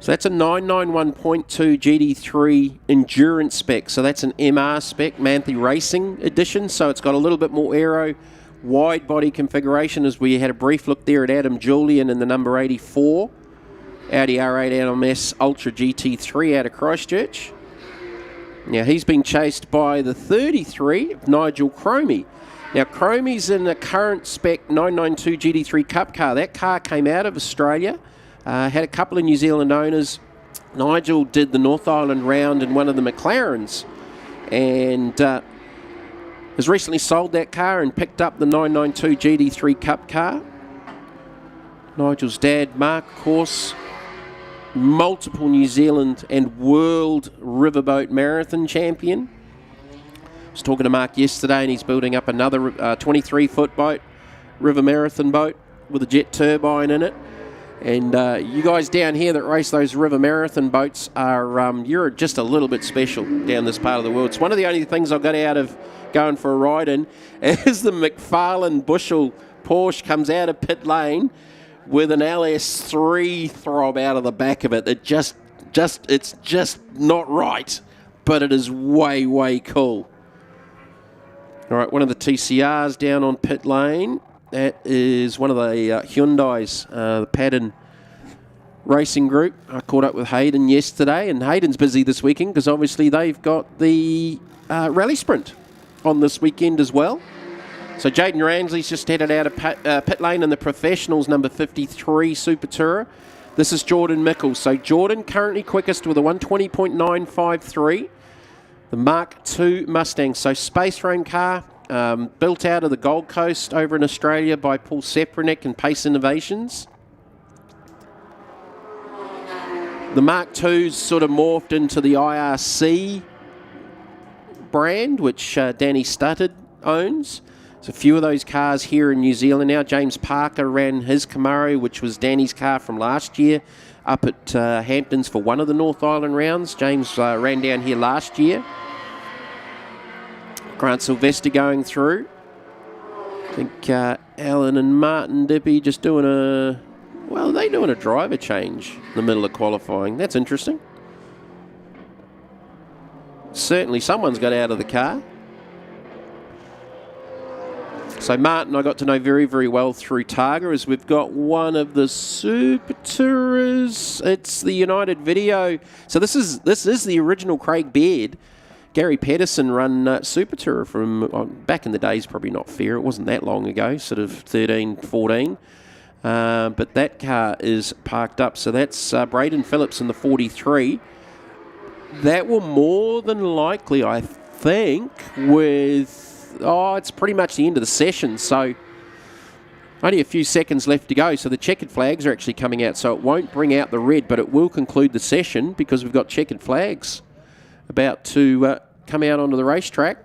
S1: So that's a 991.2 GT3 endurance spec. So that's an MR spec, Manthe Racing edition. So it's got a little bit more aero, wide body configuration, as we had a brief look there at Adam Julian in the number 84 Audi R8 LMS Ultra GT3 out of Christchurch. Now he's been chased by the 33 Nigel Cromie. Now Cromie's in the current spec 992 GT3 Cup car. That car came out of Australia, had a couple of New Zealand owners. Nigel did the North Island round in one of the McLarens, and has recently sold that car and picked up the 992 GT3 Cup car. Nigel's dad, Mark, of course, multiple New Zealand and world riverboat marathon champion. I was talking to Mark yesterday, and he's building up another 23-foot boat, river marathon boat with a jet turbine in it. And you guys down here that race those river marathon boats are, you're just a little bit special down this part of the world. It's one of the only things I got out of going for a ride in as the McFarlane Bushel Porsche comes out of pit lane with an LS3 throb out of the back of it. It's just not right, but it is way, way cool. All right, one of the TCRs down on pit lane. That is one of the Hyundais, the Paddon Racing Group. I caught up with Hayden yesterday, and Hayden's busy this weekend because obviously they've got the Rally Sprint on this weekend as well. So Jaden Ransley's just headed out of pit lane in the Professionals number 53 Super Tourer. This is Jordan Mickles. So Jordan currently quickest with a 120.953. The Mark II Mustang. So space frame car, built out of the Gold Coast over in Australia by Paul Seprenick and Pace Innovations. The Mark II's sort of morphed into the IRC brand, which Danny Stuttard owns. There's a few of those cars here in New Zealand now. James Parker ran his Camaro, which was Danny's car from last year, up at Hamptons for one of the North Island rounds. James ran down here last year. Grant Sylvester going through. I think Alan and Martin Dippy just doing a... Well, they're doing a driver change in the middle of qualifying. That's interesting. Certainly someone's got out of the car. So Martin I got to know very, very well through Targa, as we've got one of the Super Tourers. It's the United Video. So this is the original Craig Baird. Gary Pedersen run Super Tourer from back in the days, probably not fair. It wasn't that long ago, sort of 13, 14. But that car is parked up. So that's Braden Phillips in the 43. That will more than likely, I think, with... Oh, it's pretty much the end of the session. So only a few seconds left to go. So the checkered flags are actually coming out. So it won't bring out the red, but it will conclude the session because we've got checkered flags about to come out onto the racetrack.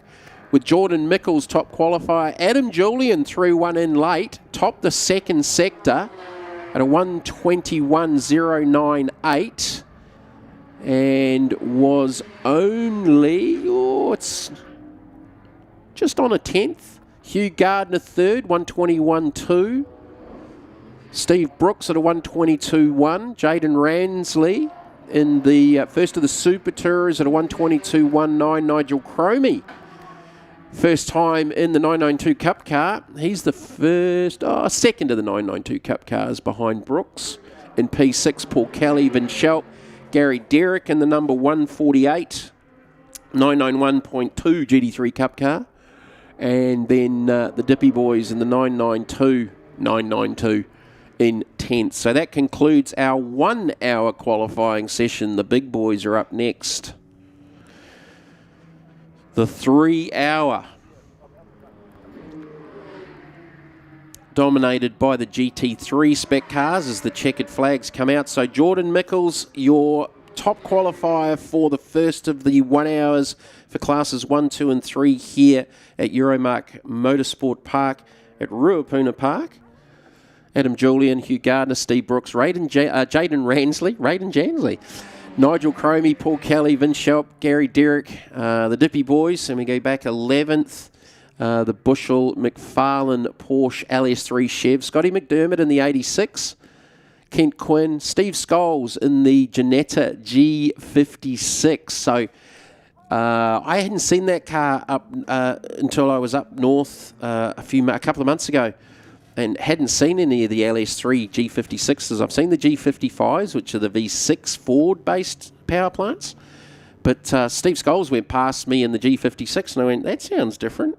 S1: With Jordan Mickles top qualifier. Adam Julian threw one in late, topped the second sector at a 121.098 and was only, it's just on a 10th. Hugh Gardner third, 121.2. Steve Brooks at a 122.1. Jaden Ransley in the first of the Super Tours at a 122.19. Nigel Cromie, first time in the 992 Cup car. He's the second of the 992 Cup cars behind Brooks. In P6, Paul Kelly, Vinchelt, Gary Derrick in the number 148, 991.2 GT3 Cup car. And then the Dippy Boys in the 992 in 10th. So that concludes our 1 hour qualifying session. The big boys are up next. The 3 hour, dominated by the GT3 spec cars as the checkered flags come out. So Jordan Mickles, your top qualifier for the first of the 1 hours for classes 1, 2 and 3 here at Euromarque Motorsport Park at Ruapuna Park. Adam Julian, Hugh Gardner, Steve Brooks, Jaden Jansley, Nigel Cromie, Paul Kelly, Vince Shelp, Gary Derrick, the Dippy Boys, and we go back 11th, the Bushell, McFarlane, Porsche, LS3 Chev, Scotty McDermid in the 86, Kent Quinn, Steve Scholes in the Ginetta G56. So I hadn't seen that car up until I was up north a couple of months ago, and hadn't seen any of the LS3 G56s. I've seen the G55s, which are the V6 Ford-based power plants. But Steve Scholes went past me in the G56, and I went, that sounds different.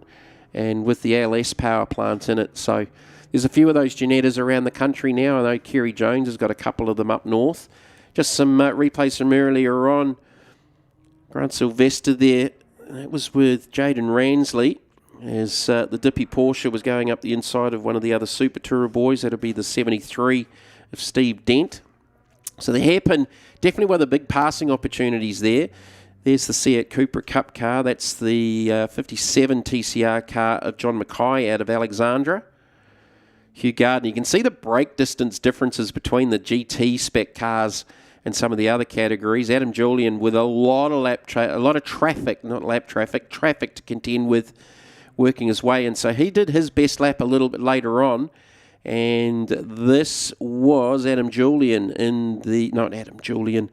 S1: And with the LS power plant in it. So there's a few of those Ginettas around the country now. I know Kerry Jones has got a couple of them up north. Just some replays from earlier on. Grant Sylvester there. That was with Jaden Ransley. As the Dippy Porsche was going up the inside of one of the other Super Tourer boys. That'll be the 73 of Steve Dent. So the hairpin, definitely one of the big passing opportunities there. There's the Seat Cupra Cup car. That's the 57 TCR car of John Mackay out of Alexandra. Hugh Gardner. You can see the brake distance differences between the GT spec cars and some of the other categories. Adam Julian with a lot of traffic to contend with, working his way in. So he did his best lap a little bit later on, and this was Adam Julian in the, not Adam Julian,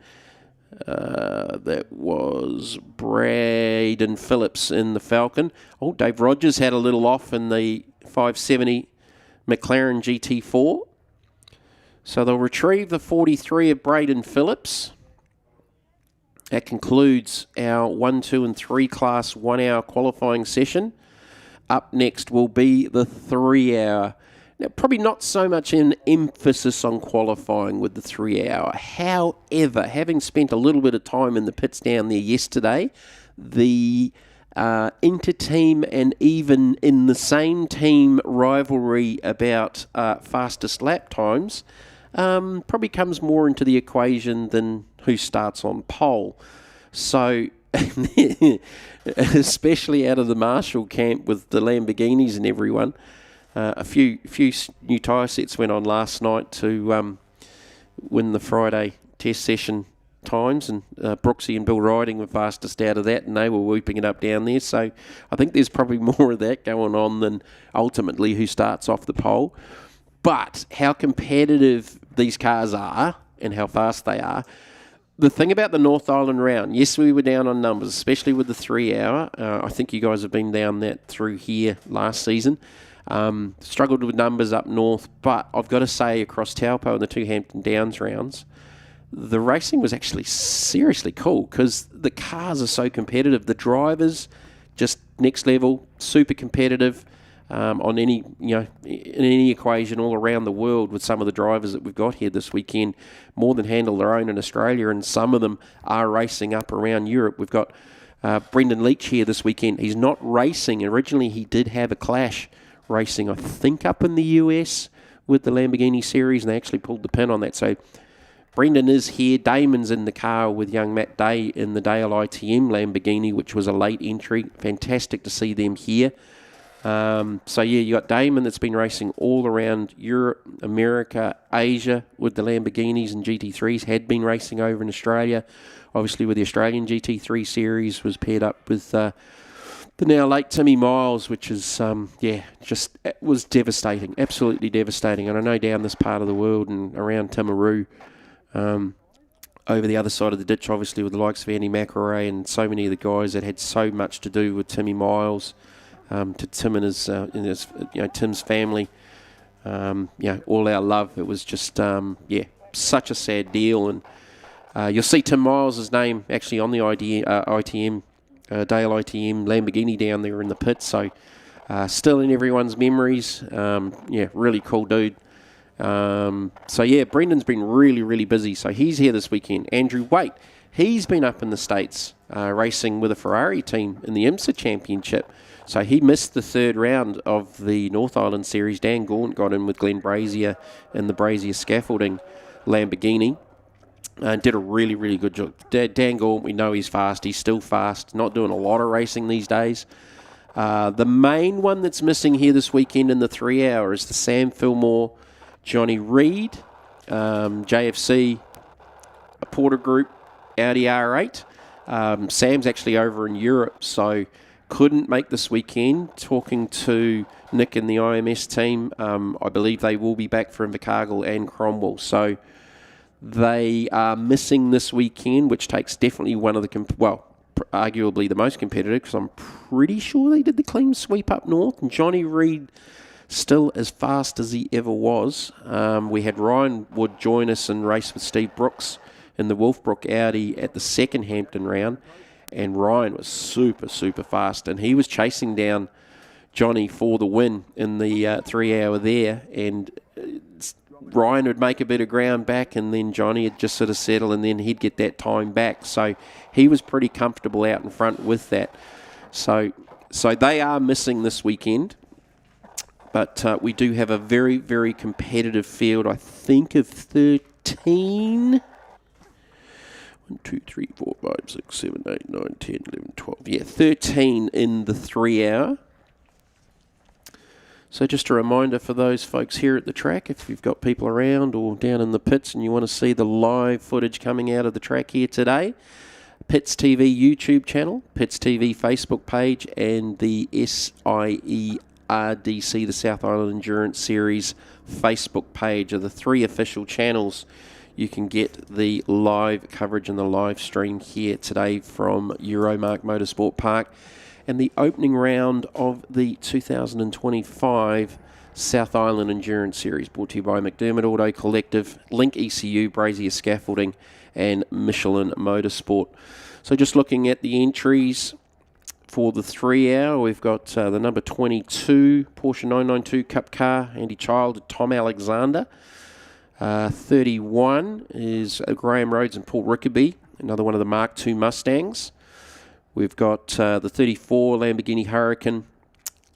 S1: that was Braden Phillips in the Falcon. Oh, Dave Rogers had a little off in the 570 McLaren GT4. So they'll retrieve the 43 of Braden Phillips. That concludes our 1, 2 and 3 class 1 hour qualifying session. Up next will be the 3 hour. Now, probably not so much an emphasis on qualifying with the 3 hour. However, having spent a little bit of time in the pits down there yesterday, the inter-team and even in the same team rivalry about fastest lap times probably comes more into the equation than who starts on pole. So especially out of the Marshall camp with the Lamborghinis and everyone. A few new tyre sets went on last night to win the Friday test session times, and Brooksy and Bill Riding were fastest out of that, and they were whooping it up down there. So I think there's probably more of that going on than ultimately who starts off the pole. But how competitive these cars are and how fast they are. The thing about the North Island round, yes, we were down on numbers, especially with the 3 hour. I think you guys have been down that through here last season. Struggled with numbers up north, but I've got to say across Taupo and the two Hampton Downs rounds, the racing was actually seriously cool because the cars are so competitive. The drivers, just next level, super competitive. On any, in any equation all around the world with some of the drivers that we've got here this weekend, more than handle their own in Australia, and some of them are racing up around Europe. We've got Brendan Leach here this weekend. He's not racing. Originally, he did have a clash racing, I think, up in the US with the Lamborghini series, and they actually pulled the pin on that. So Brendan is here. Damon's in the car with young Matt Day in the Dale ITM Lamborghini, which was a late entry. Fantastic to see them here. So yeah, you got Damon that's been racing all around Europe, America, Asia with the Lamborghinis and GT3s, had been racing over in Australia, obviously with the Australian GT3 series, was paired up with the now late Timmy Miles, which is, just it was devastating, absolutely devastating. And I know down this part of the world and around Timaru, over the other side of the ditch, obviously with the likes of Andy McElroy and so many of the guys that had so much to do with Timmy Miles, to Tim and his Tim's family, all our love. It was just, such a sad deal. And you'll see Tim Miles' name actually on the ITM, Dale ITM Lamborghini down there in the pit. So still in everyone's memories. Really cool dude. So, yeah, Brendan's been really, really busy. So he's here this weekend. Andrew Waite, he's been up in the States racing with a Ferrari team in the IMSA Championship. So he missed the third round of the North Island Series. Dan Gaunt got in with Glenn Brazier in the Brazier Scaffolding Lamborghini. And did a really, really good job. Dan Gaunt, we know he's fast. He's still fast. Not doing a lot of racing these days. The main one that's missing here this weekend in the 3 hour is the Sam Fillmore, Johnny Reid, JFC, a Porter Group, Audi R8. Sam's actually over in Europe, so couldn't make this weekend. Talking to Nick and the IMS team, I believe they will be back for Invercargill and Cromwell. So they are missing this weekend, which takes definitely one of the, arguably the most competitive, because I'm pretty sure they did the clean sweep up north. And Johnny Reid still as fast as he ever was. We had Ryan Wood join us and race with Steve Brooks in the Wolfbrook Audi at the second Hampton round. And Ryan was super, super fast. And he was chasing down Johnny for the win in the 3 hour there. And Ryan would make a bit of ground back, and then Johnny would just sort of settle, and then he'd get that time back. So he was pretty comfortable out in front with that. So they are missing this weekend. But we do have a very, very competitive field, I think, of 13. 1, 2, 3, 4, 5, 6, 7, 8, 9, 10, 11, 12. Yeah, 13 in the 3 hour. So just a reminder for those folks here at the track, if you've got people around or down in the pits and you want to see the live footage coming out of the track here today, Pits TV YouTube channel, Pits TV Facebook page, and the SIERDC, the South Island Endurance Series Facebook page are the 3 official channels you can get the live coverage and the live stream here today from Euromarque Motorsport Park. And the opening round of the 2025 South Island Endurance Series, brought to you by McDermid Auto Collective, Link ECU, Brazier Scaffolding, and Michelin Motorsport. So just looking at the entries for the 3 hour, we've got the number 22 Porsche 992 Cup car, Andy Child, Tom Alexander. 31 is Graham Rhodes and Paul Rickaby, another one of the Mark II Mustangs. We've got the 34 Lamborghini Huracan,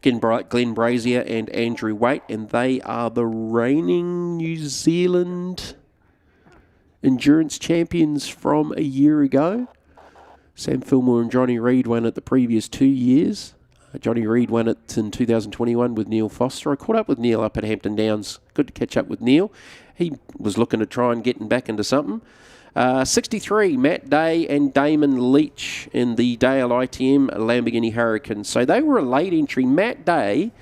S1: Glenn Brazier and Andrew Waite, and they are the reigning New Zealand endurance champions from a year ago. Sam Fillmore and Johnny Reid won it the previous 2 years. Johnny Reid won it in 2021 with Neil Foster. I caught up with Neil up at Hampton Downs. Good to catch up with Neil. He was looking to try and get back into something. 63, Matt Day and Damon Leach in the Dale ITM Lamborghini Huracan. So they were a late entry. Matt Day,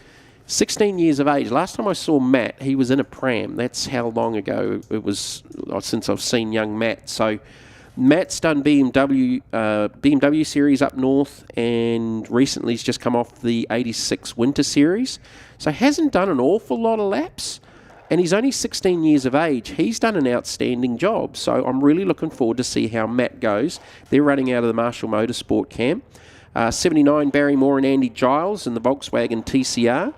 S1: 16 years of age. Last time I saw Matt, he was in a pram. That's how long ago it was since I've seen young Matt. So Matt's done BMW Series up north, and recently he's just come off the 86 Winter Series. So hasn't done an awful lot of laps. And he's only 16 years of age. He's done an outstanding job. So I'm really looking forward to see how Matt goes. They're running out of the Marshall Motorsport camp. 79, Barry Moore and Andy Giles in the Volkswagen TCR.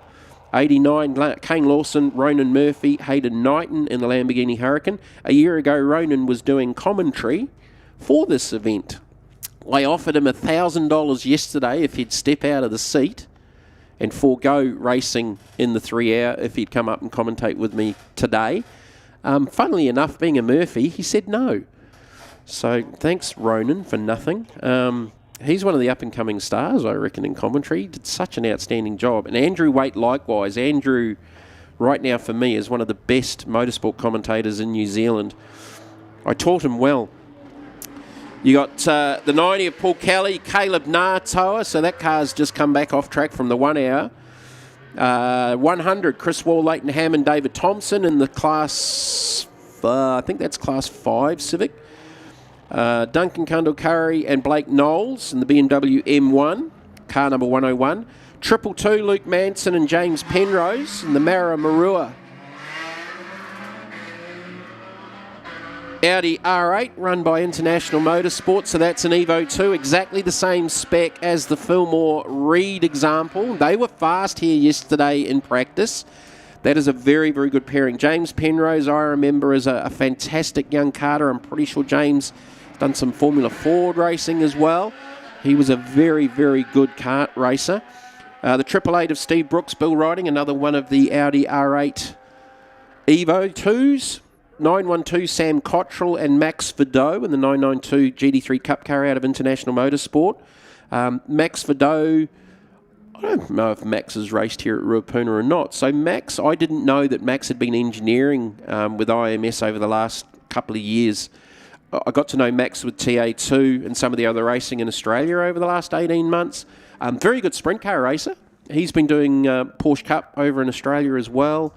S1: 89, Kane Lawson, Ronan Murphy, Hayden Knighton in the Lamborghini Huracan. A year ago, Ronan was doing commentary for this event. I offered him $1,000 yesterday if he'd step out of the seat and forego racing in the 3 hour if he'd come up and commentate with me today. Funnily enough, being a Murphy, he said no. So thanks, Ronan, for nothing. He's one of the up-and-coming stars, I reckon, in commentary. He did such an outstanding job. And Andrew Waite, likewise. Andrew, right now for me, is one of the best motorsport commentators in New Zealand. I taught him well. You got the 90 of Paul Kelly, Caleb Natoa, so that car's just come back off track from the 1 hour. 100, Chris Wall, Leighton Hammond, David Thompson in the class, I think that's class 5 Civic. Duncan Cundall Curry and Blake Knowles in the BMW M1, car number 101. 222, Luke Manson and James Penrose in the Mara Marua. Audi R8 run by International Motorsport, so that's an Evo 2, exactly the same spec as the Fillmore Reid example. They were fast here yesterday in practice. That is a very, very good pairing. James Penrose, I remember, is a fantastic young karter. I'm pretty sure James done some Formula Ford racing as well. He was a very, very good kart racer. The 888 of Steve Brooks, Bill riding, another one of the Audi R8 Evo 2s. 912 Sam Cottrell and Max Vidot in the 992 GT3 Cup car out of International Motorsport. Max Vidot, I don't know if Max has raced here at Ruapuna or not. So Max, I didn't know that Max had been engineering with IMS over the last couple of years. I got to know Max with TA2 and some of the other racing in Australia over the last 18 months. Very good sprint car racer. He's been doing Porsche Cup over in Australia as well.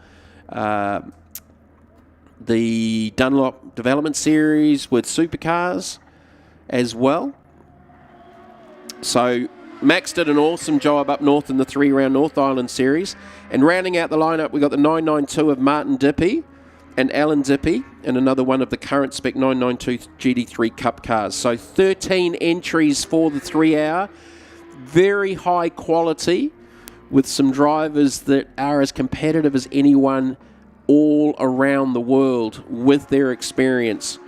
S1: The Dunlop Development Series with supercars as well. So Max did an awesome job up north in the 3-round North Island Series. And rounding out the lineup, we got the 992 of Martin Dippy and Alan Dippy, and another one of the current spec 992 GT3 Cup cars. So 13 entries for the 3-hour. Very high quality, with some drivers that are as competitive as anyone all around the world with their experience.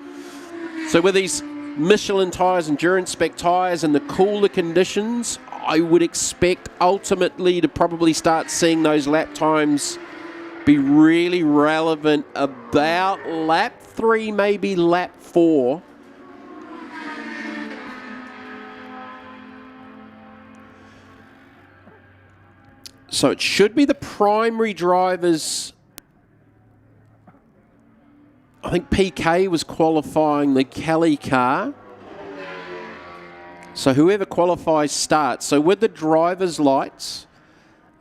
S1: So with these Michelin tyres, endurance spec tyres, and the cooler conditions, I would expect ultimately to probably start seeing those lap times be really relevant about lap 3, maybe lap 4. So it should be the primary drivers. I think PK was qualifying the Kelly car. So whoever qualifies starts. So with the driver's lights,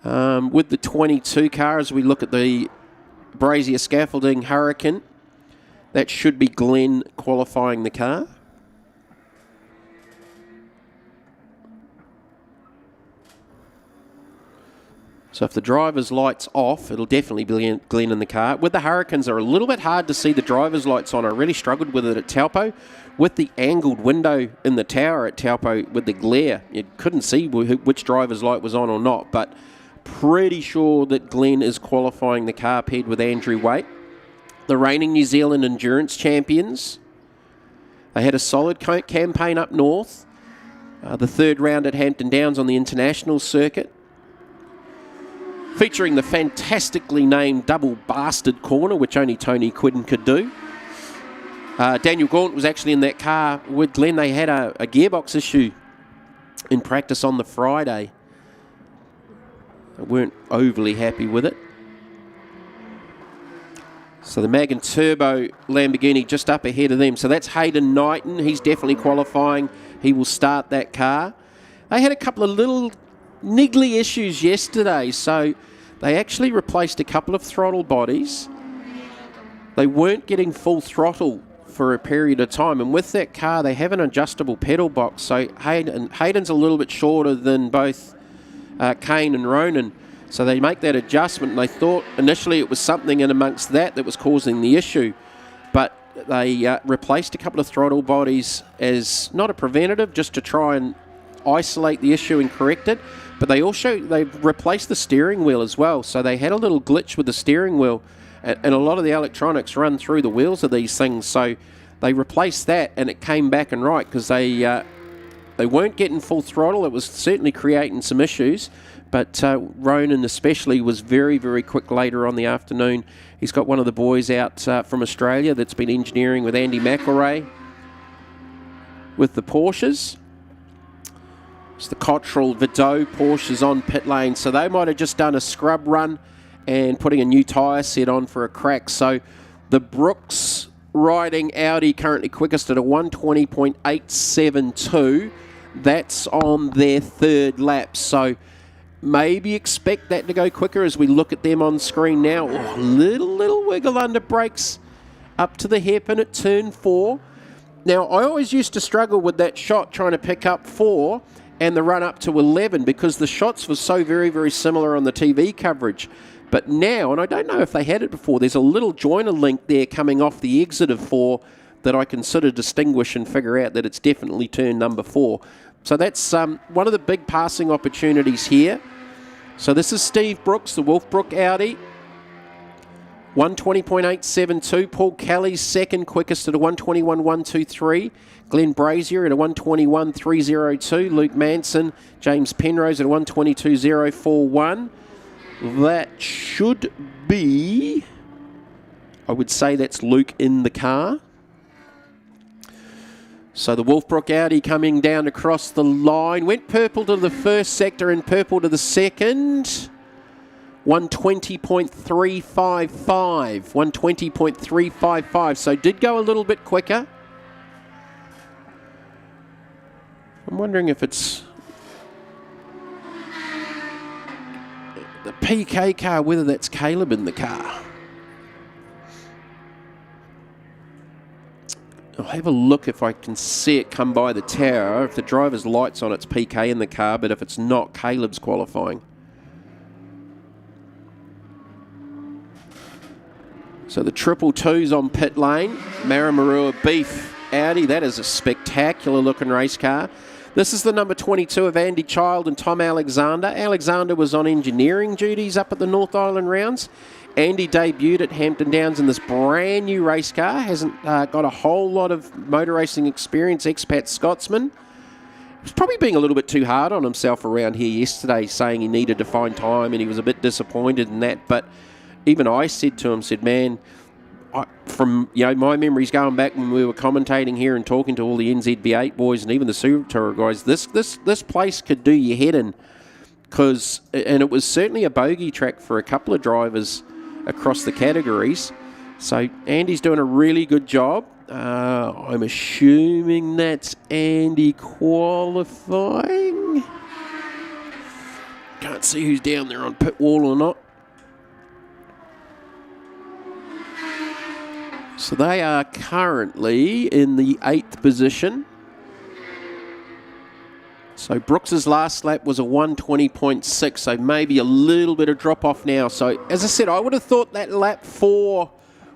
S1: with the 22 car, as we look at the Brazier Scaffolding Hurricane, that should be Glenn qualifying the car. So if the driver's light's off, it'll definitely be Glenn in the car. With the Hurricanes, they're a little bit hard to see the driver's lights on. I really struggled with it at Taupo. With the angled window in the tower at Taupo with the glare, you couldn't see which driver's light was on or not. But pretty sure that Glenn is qualifying the car paired with Andrew Waite. The reigning New Zealand Endurance Champions. They had a solid campaign up north. The third round at Hampton Downs on the international circuit, featuring the fantastically named double bastard corner, which only Tony Quidden could do. Daniel Gaunt was actually in that car with Glenn. They had a gearbox issue in practice on the Friday. They weren't overly happy with it. So the Mag and Turbo Lamborghini just up ahead of them. So that's Hayden Knighton. He's definitely qualifying. He will start that car. They had a couple of little niggly issues yesterday, so they actually replaced a couple of throttle bodies. They weren't getting full throttle for a period of time, and with that car they have an adjustable pedal box, so Hayden's a little bit shorter than both Kane and Ronan, so they make that adjustment, and they thought initially it was something in amongst that was causing the issue, but they replaced a couple of throttle bodies as not a preventative, just to try and isolate the issue and correct it. But they replaced the steering wheel as well. So they had a little glitch with the steering wheel, and a lot of the electronics run through the wheels of these things. So they replaced that, and it came back and right, because they weren't getting full throttle. It was certainly creating some issues. But Ronan especially was very, very quick later on the afternoon. He's got one of the boys out from Australia that's been engineering with Andy McElray with the Porsches. It's the Cottrell Vidot Porsches on pit lane. So they might have just done a scrub run and putting a new tyre set on for a crack. So the Brooks riding Audi currently quickest at a 120.872. That's on their third lap. So maybe expect that to go quicker as we look at them on screen now. Oh, little wiggle under brakes up to the hairpin at turn 4. Now, I always used to struggle with that shot trying to pick up 4 and the run up to 11, because the shots were so very, very similar on the TV coverage. But now, and I don't know if they had it before, there's a little joiner link there coming off the exit of 4 that I can sort of distinguish and figure out that it's definitely turn number 4. So that's one of the big passing opportunities here. So this is Steve Brooks, the Wolfbrook Audi. 120.872. Paul Kelly's second quickest at a 121.123. Glenn Brazier at a 121.302. Luke Manson, James Penrose at a 122.041. That should be, I would say that's Luke in the car. So the Wolfbrook Audi coming down across the line. Went purple to the first sector and purple to the second. 120.355. 120.355. So did go a little bit quicker. I'm wondering if it's the PK car, whether that's Caleb in the car. I'll have a look if I can see it come by the tower. If the driver's light's on, it's PK in the car, but if it's not, Caleb's qualifying. So the 222's on pit lane. Maramarua Beef Audi. That is a spectacular looking race car. This is the number 22 of Andy Child and Tom Alexander. Alexander was on engineering duties up at the North Island rounds. Andy debuted at Hampton Downs in this brand new race car. Hasn't got a whole lot of motor racing experience, expat Scotsman. He's probably being a little bit too hard on himself around here yesterday, saying he needed to find time and he was a bit disappointed in that. But even I said to him, man, from my memories going back when we were commentating here and talking to all the NZB8 boys and even the Super Tour guys, this place could do your head in, and it was certainly a bogey track for a couple of drivers across the categories. So Andy's doing a really good job. I'm assuming that's Andy qualifying. Can't see who's down there on pit wall or not. So they are currently in the 8th position. So Brooks's last lap was a 120.6, so maybe a little bit of drop off now. So as I said, I would have thought that lap 4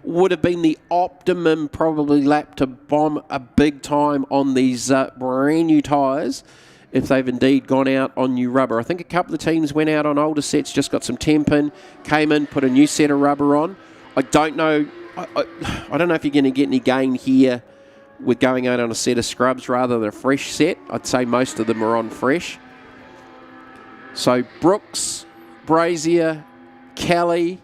S1: would have been the optimum probably lap to bomb a big time on these brand new tyres if they've indeed gone out on new rubber. I think a couple of teams went out on older sets, just got some temp in, came in, put a new set of rubber on. I don't know. I don't know if you're going to get any gain here with going out on a set of scrubs rather than a fresh set. I'd say most of them are on fresh. So Brooks, Brazier, Kelly,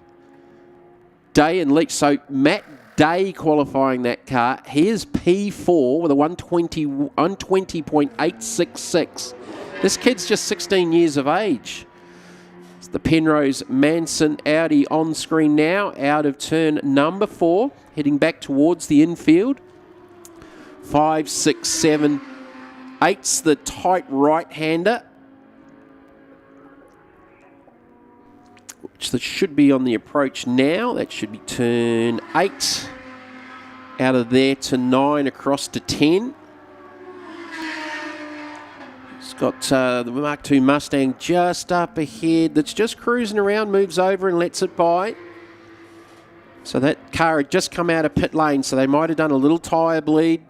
S1: Day and Leach. So Matt Day qualifying that car. He is P4 with a 120.866. This kid's just 16 years of age. The Penrose Manson Audi on screen now, out of turn number 4, heading back towards the infield. 5, 6, 7, 8's the tight right-hander, which that should be on the approach now. That should be turn 8. Out of there to 9, across to 10. Got the Mark II Mustang just up ahead that's just cruising around, moves over and lets it by. So that car had just come out of pit lane, so they might have done a little tyre bleed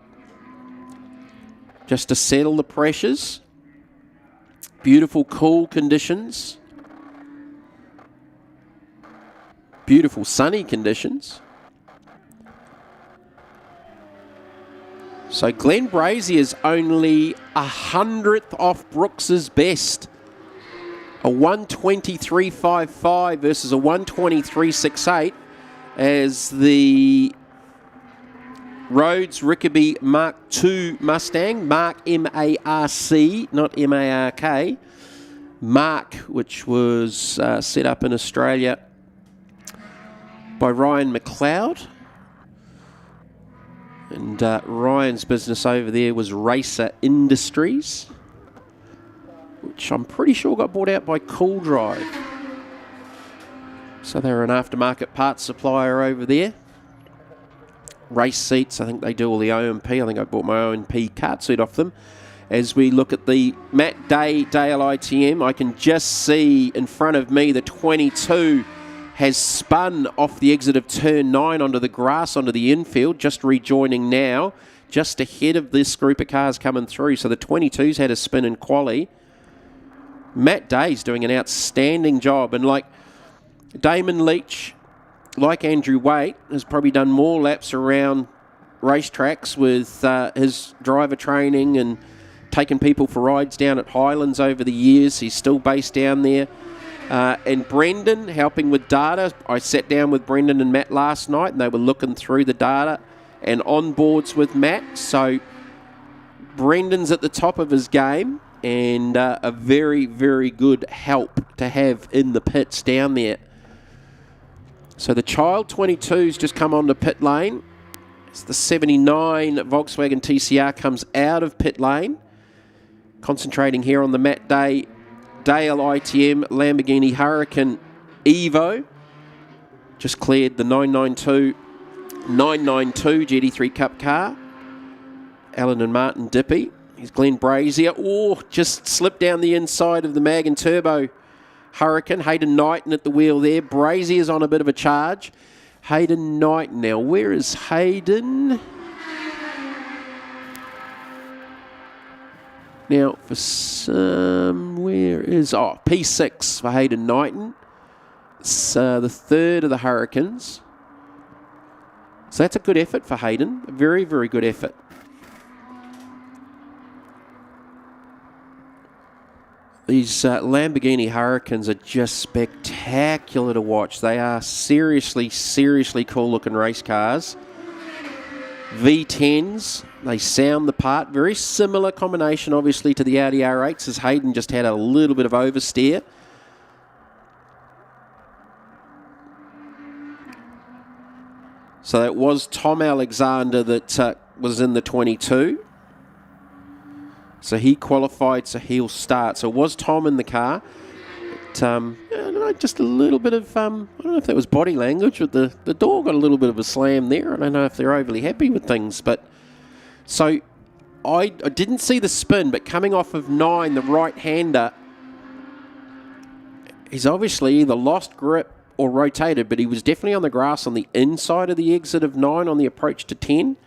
S1: just to settle the pressures. Beautiful, cool conditions. Beautiful, sunny conditions. So Glenn Brazier's only 100th off Brooks's best. A 123.55 versus a 123.68 as the Rhodes Rickaby Mark II Mustang, Mark M-A-R-C, not M-A-R-K, Mark, which was set up in Australia by Ryan McLeod. And Ryan's business over there was Racer Industries, which I'm pretty sure got bought out by Cool Drive. So they're an aftermarket parts supplier over there. Race seats, I think they do all the OMP. I think I bought my OMP kart seat off them. As we look at the Matt Day Dale ITM, I can just see in front of me the 22 has spun off the exit of turn 9 onto the grass, onto the infield, just rejoining now, just ahead of this group of cars coming through. So the 22's had a spin in quali. Matt Day's doing an outstanding job. And like Damon Leach, like Andrew Waite, has probably done more laps around racetracks with his driver training and taken people for rides down at Highlands over the years. He's still based down there. And Brendan helping with data. I sat down with Brendan and Matt last night and they were looking through the data and on boards with Matt. So Brendan's at the top of his game and a very, very good help to have in the pits down there. So the Child 22's just come onto pit lane. It's the 79 Volkswagen TCR comes out of pit lane. Concentrating here on the Matt Day Dale ITM Lamborghini Huracan Evo. Just cleared the 992 GT3 Cup car. Alan and Martin Dippy. Here's Glenn Brazier. Oh, just slipped down the inside of the Mag and Turbo Huracan. Hayden Knighton at the wheel there. Brazier's on a bit of a charge. Hayden Knighton now. Where is Hayden? Now, for some, where is... Oh, P6 for Hayden Knighton. It's the third of the Hurricanes. So that's a good effort for Hayden. A very, very good effort. These Lamborghini Hurricanes are just spectacular to watch. They are seriously, seriously cool-looking race cars. V10s, they sound the part. Very similar combination, obviously, to the Audi R8s, as Hayden just had a little bit of oversteer. So that was Tom Alexander that was in the 22. So he qualified, so he'll start. So it was Tom in the car. But, I don't know, just a little bit of, I don't know if that was body language, but the door got a little bit of a slam there. I don't know if they're overly happy with things. But so I didn't see the spin, but coming off of 9, the right-hander, he's obviously either lost grip or rotated, but he was definitely on the grass on the inside of the exit of 9 on the approach to 10.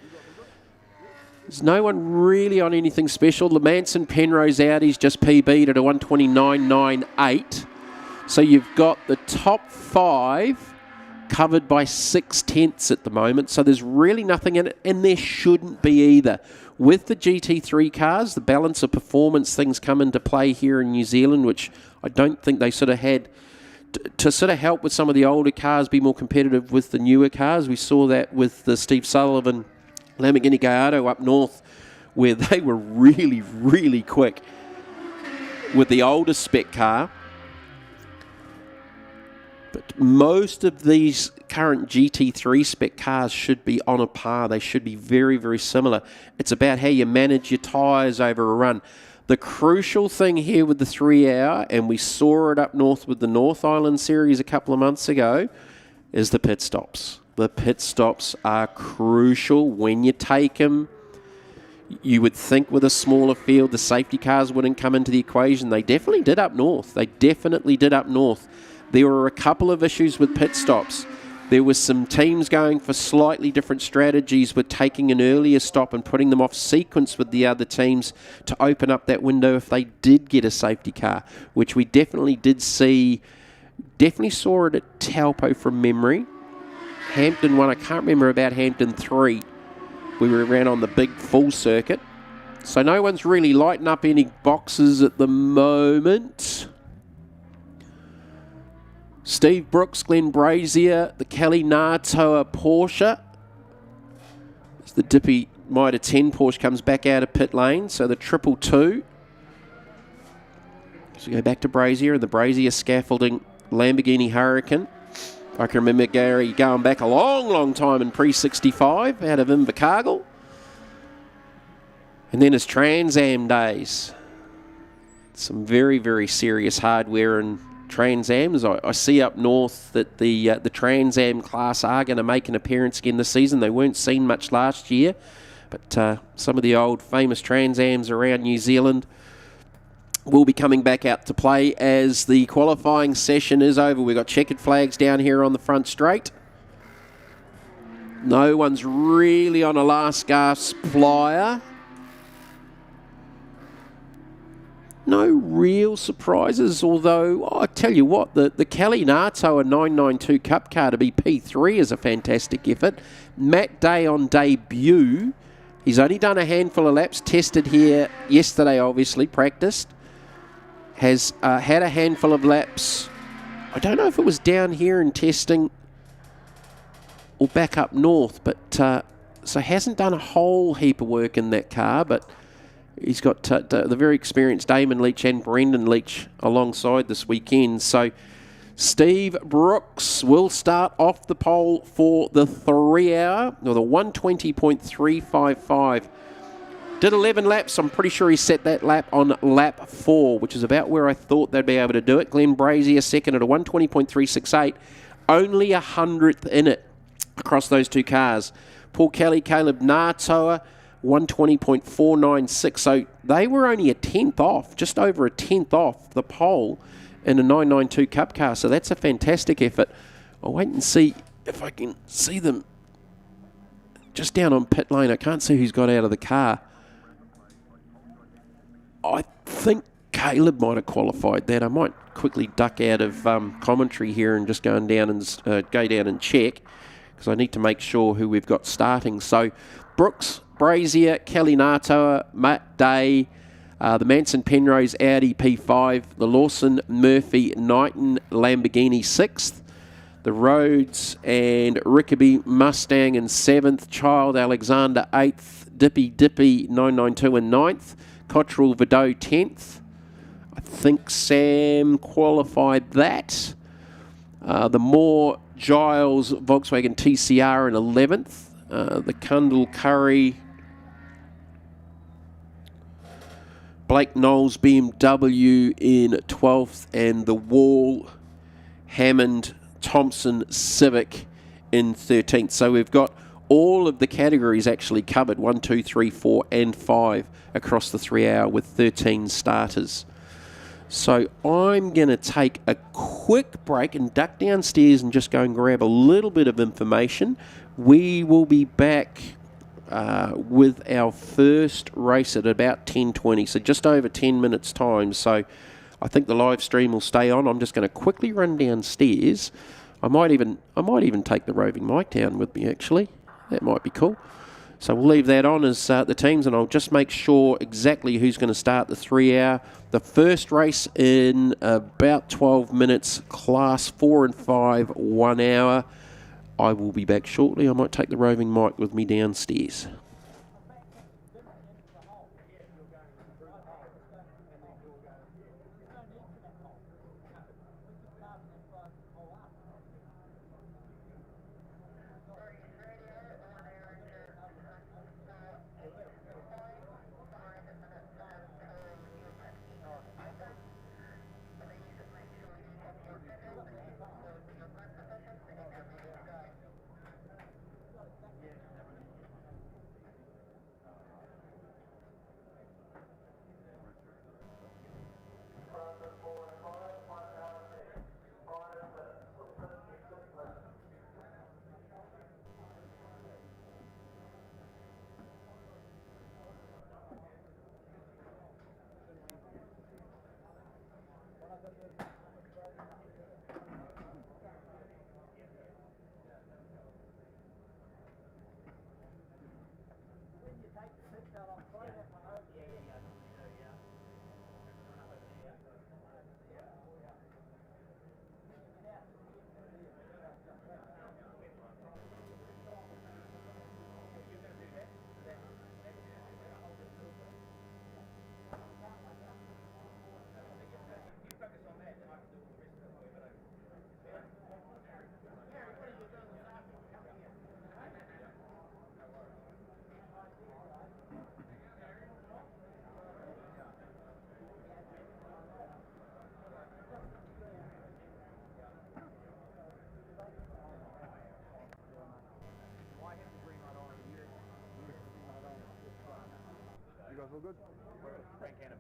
S1: There's no one really on anything special. The Manson Penrose Audi's just PB'd at a 129.98. So you've got the top 5 covered by 6/10 at the moment. So there's really nothing in it, and there shouldn't be either. With the GT3 cars, the balance of performance things come into play here in New Zealand, which I don't think they sort of had to sort of help with some of the older cars be more competitive with the newer cars. We saw that with the Steve Sullivan Lamborghini Gallardo up north, where they were really, really quick with the older spec car. But most of these current GT3 spec cars should be on a par. They should be very, very similar. It's about how you manage your tyres over a run. The crucial thing here with the 3-hour, and we saw it up north with the North Island Series a couple of months ago, is the pit stops. The pit stops are crucial when you take them. You would think with a smaller field, the safety cars wouldn't come into the equation. They definitely did up north. They definitely did up north. There were a couple of issues with pit stops. There was some teams going for slightly different strategies with taking an earlier stop and putting them off sequence with the other teams to open up that window if they did get a safety car, which we definitely did see. Definitely saw it at Taupo from memory. Hampton 1, I can't remember about Hampton 3. We were around on the big full circuit. So no one's really lighting up any boxes at the moment. Steve Brooks, Glenn Brazier, the Kelly Natoa Porsche. As the Dippy Mitre 10 Porsche comes back out of pit lane. So the 222. So we go back to Brazier and the Brazier scaffolding Lamborghini Huracan. I can remember Gary going back a long, long time in pre-65 out of Invercargill. And then his Trans Am days. Some very, very serious hardware and Trans Ams. I see up north that the Trans Am class are going to make an appearance again this season. They weren't seen much last year, but some of the old famous Trans Ams around New Zealand will be coming back out to play as the qualifying session is over. We've got checkered flags down here on the front straight. No one's really on a last gasp flyer. no real surprises, although I tell you what, the Kalinato 992 Cup car to be P3 is a fantastic effort. Matt Day on debut. He's only done a handful of laps, tested here yesterday, obviously, practiced. Has had a handful of laps. I don't know if it was down here in testing or back up north, but so hasn't done a whole heap of work in that car, but he's got the very experienced Damon Leach and Brendan Leach alongside this weekend. So Steve Brooks will start off the pole for the 3 hour, or the 120.355. Did 11 laps. I'm pretty sure he set that lap on lap 4, which is about where I thought they'd be able to do it. Glenn Brazier second at a 120.368. Only 100th in it across those two cars. Paul Kelly, Caleb Natoa, 120.496. So they were only a tenth off, just over a tenth off the pole in a 992 Cup car. So that's a fantastic effort. I'll wait and see if I can see them just down on pit lane. I can't see who's got out of the car. I think Caleb might have qualified that. I might quickly duck out of commentary here and just go down and check, because I need to make sure who we've got starting. So Brooks, Brazier, Kelly Natoa, Matt Day, the Manson Penrose Audi P5, the Lawson Murphy Knighton Lamborghini 6th, the Rhodes and Rickaby Mustang in 7th, Child Alexander 8th, Dippy 992 in 9th, Cottrell Vidot 10th. I think Sam qualified that. The Moore Giles Volkswagen TCR in 11th. The Cundall Curry Blake Knowles BMW in 12th, and the Wall Hammond Thompson Civic in 13th. So we've got all of the categories actually covered, 1, 2, 3, 4 and 5 across the 3 hour with 13 starters. So I'm going to take a quick break and duck downstairs and just go and grab a little bit of information. We will be back with our first race at about 10:20, so just over 10 minutes time. So I think the live stream will stay on. I'm just going to quickly run downstairs. I might even take the roving mic down with me, actually. That might be cool. So we'll leave that on as the teams, and I'll just make sure exactly who's going to start the 3 hour. The first race in about 12 minutes, class 4 and 5, 1 hour. I will be back shortly. I might take the roving mic with me downstairs.
S2: All good? Frank Amateur.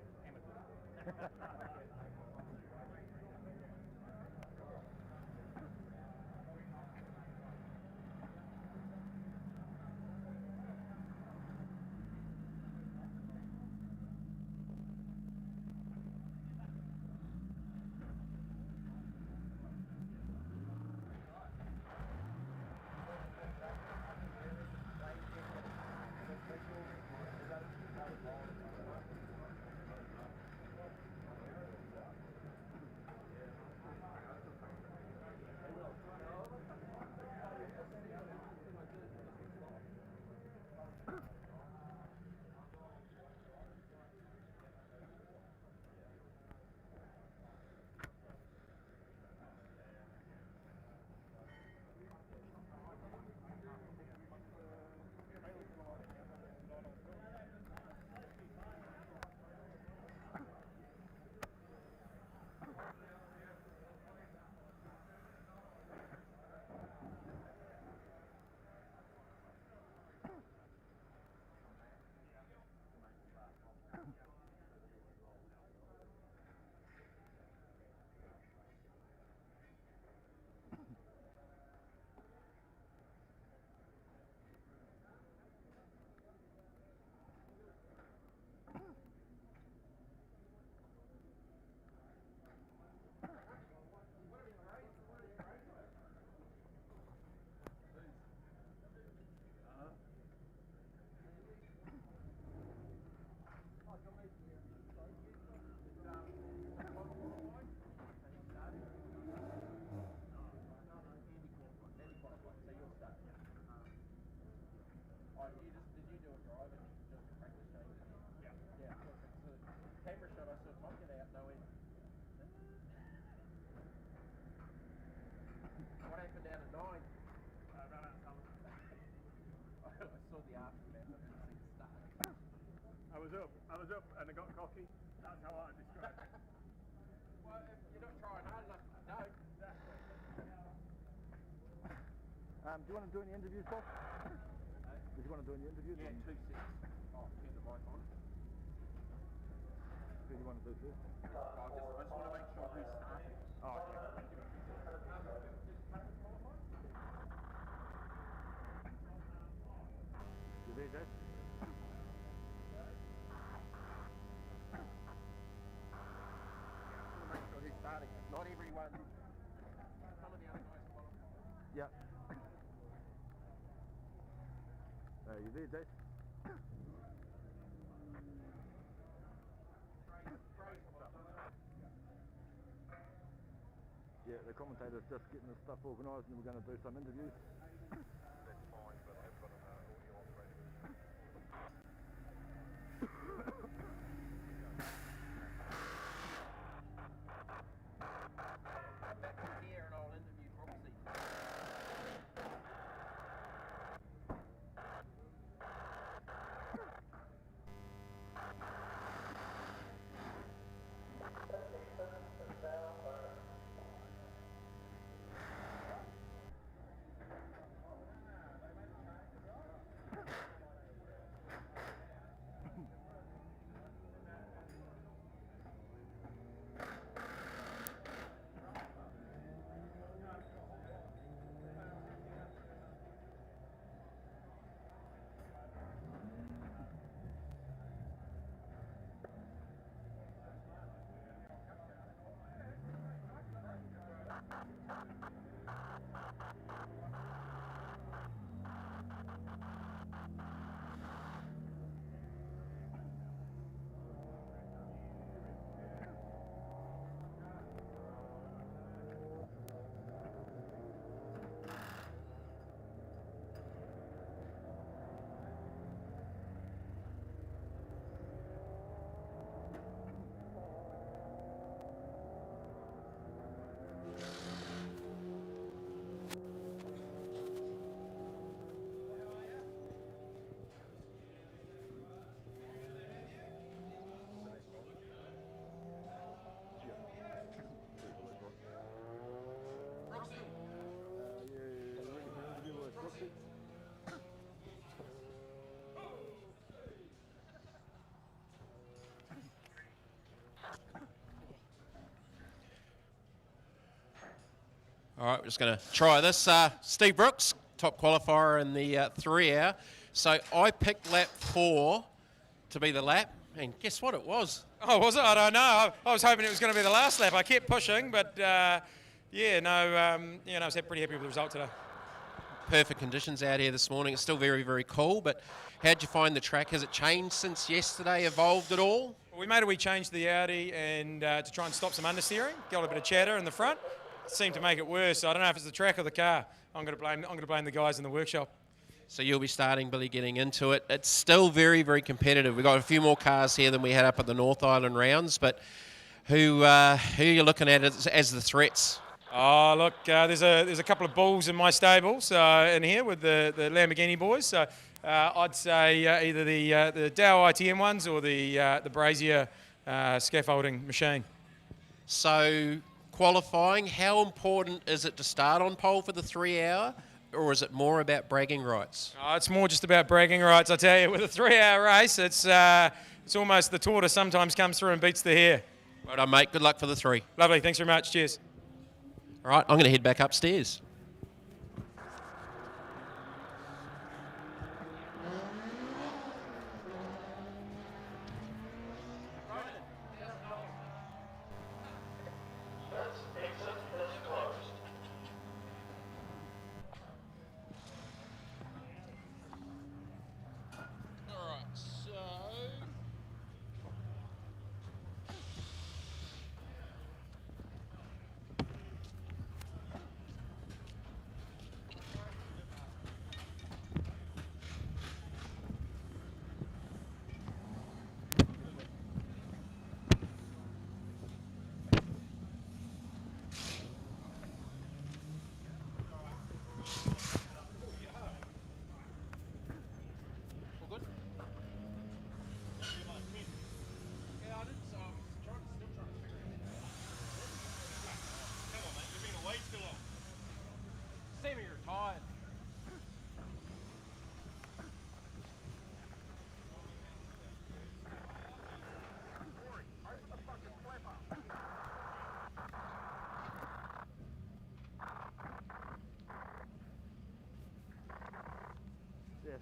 S2: I was up and I got cocky. That's how I describe it.
S1: Well, if you're not trying hard enough, no.
S2: Exactly. Do you want to do any interviews, Bob? Did you want to do any interviews?
S1: Yeah, 2 seconds. Oh, turn the mic on.
S2: Who do you want to do first?
S1: I just want to make sure who's starting.
S2: Oh, okay. You there, Jay?
S1: Make sure who's starting. Not everyone. Some of the other guys qualify.
S2: Yeah. You there, Jay? Yeah, the commentator's just getting the stuff organised and we're going to do some interviews. That's fine, but I've got an audio operator.
S1: Come back from here and I'll interview Roxy. All right, we're just going to try this. Steve Brooks, top qualifier in the 3 hour. So I picked lap 4 to be the lap, and guess what it was?
S3: Oh, was it? I don't know. I was hoping it was going to be the last lap. I kept pushing, but I was pretty happy with the result today.
S1: Perfect conditions out here this morning. It's still very, very cool, but how'd you find the track? Has it changed since yesterday, evolved at all?
S3: We made a wee change to the Audi and to try and stop some understeering, got a bit of chatter in the front. It seemed to make it worse. I don't know if it's the track or the car. I'm going to blame the guys in the workshop.
S1: So you'll be starting, Billy, getting into it. It's still very, very competitive. We've got a few more cars here than we had up at the North Island rounds, but who are you looking at as the threats?
S3: Oh, look, there's a couple of bulls in my stables in here with the Lamborghini boys. So I'd say either the Dow ITM ones or the Brazier scaffolding machine.
S1: So qualifying, how important is it to start on pole for the 3 hour, or is it more about bragging rights?
S3: Oh, it's more just about bragging rights, I tell you. With a 3 hour race, it's almost the tortoise sometimes comes through and beats the hare.
S1: Right on, mate. Good luck for the 3.
S3: Lovely. Thanks very much. Cheers.
S1: All right, I'm going to head back upstairs.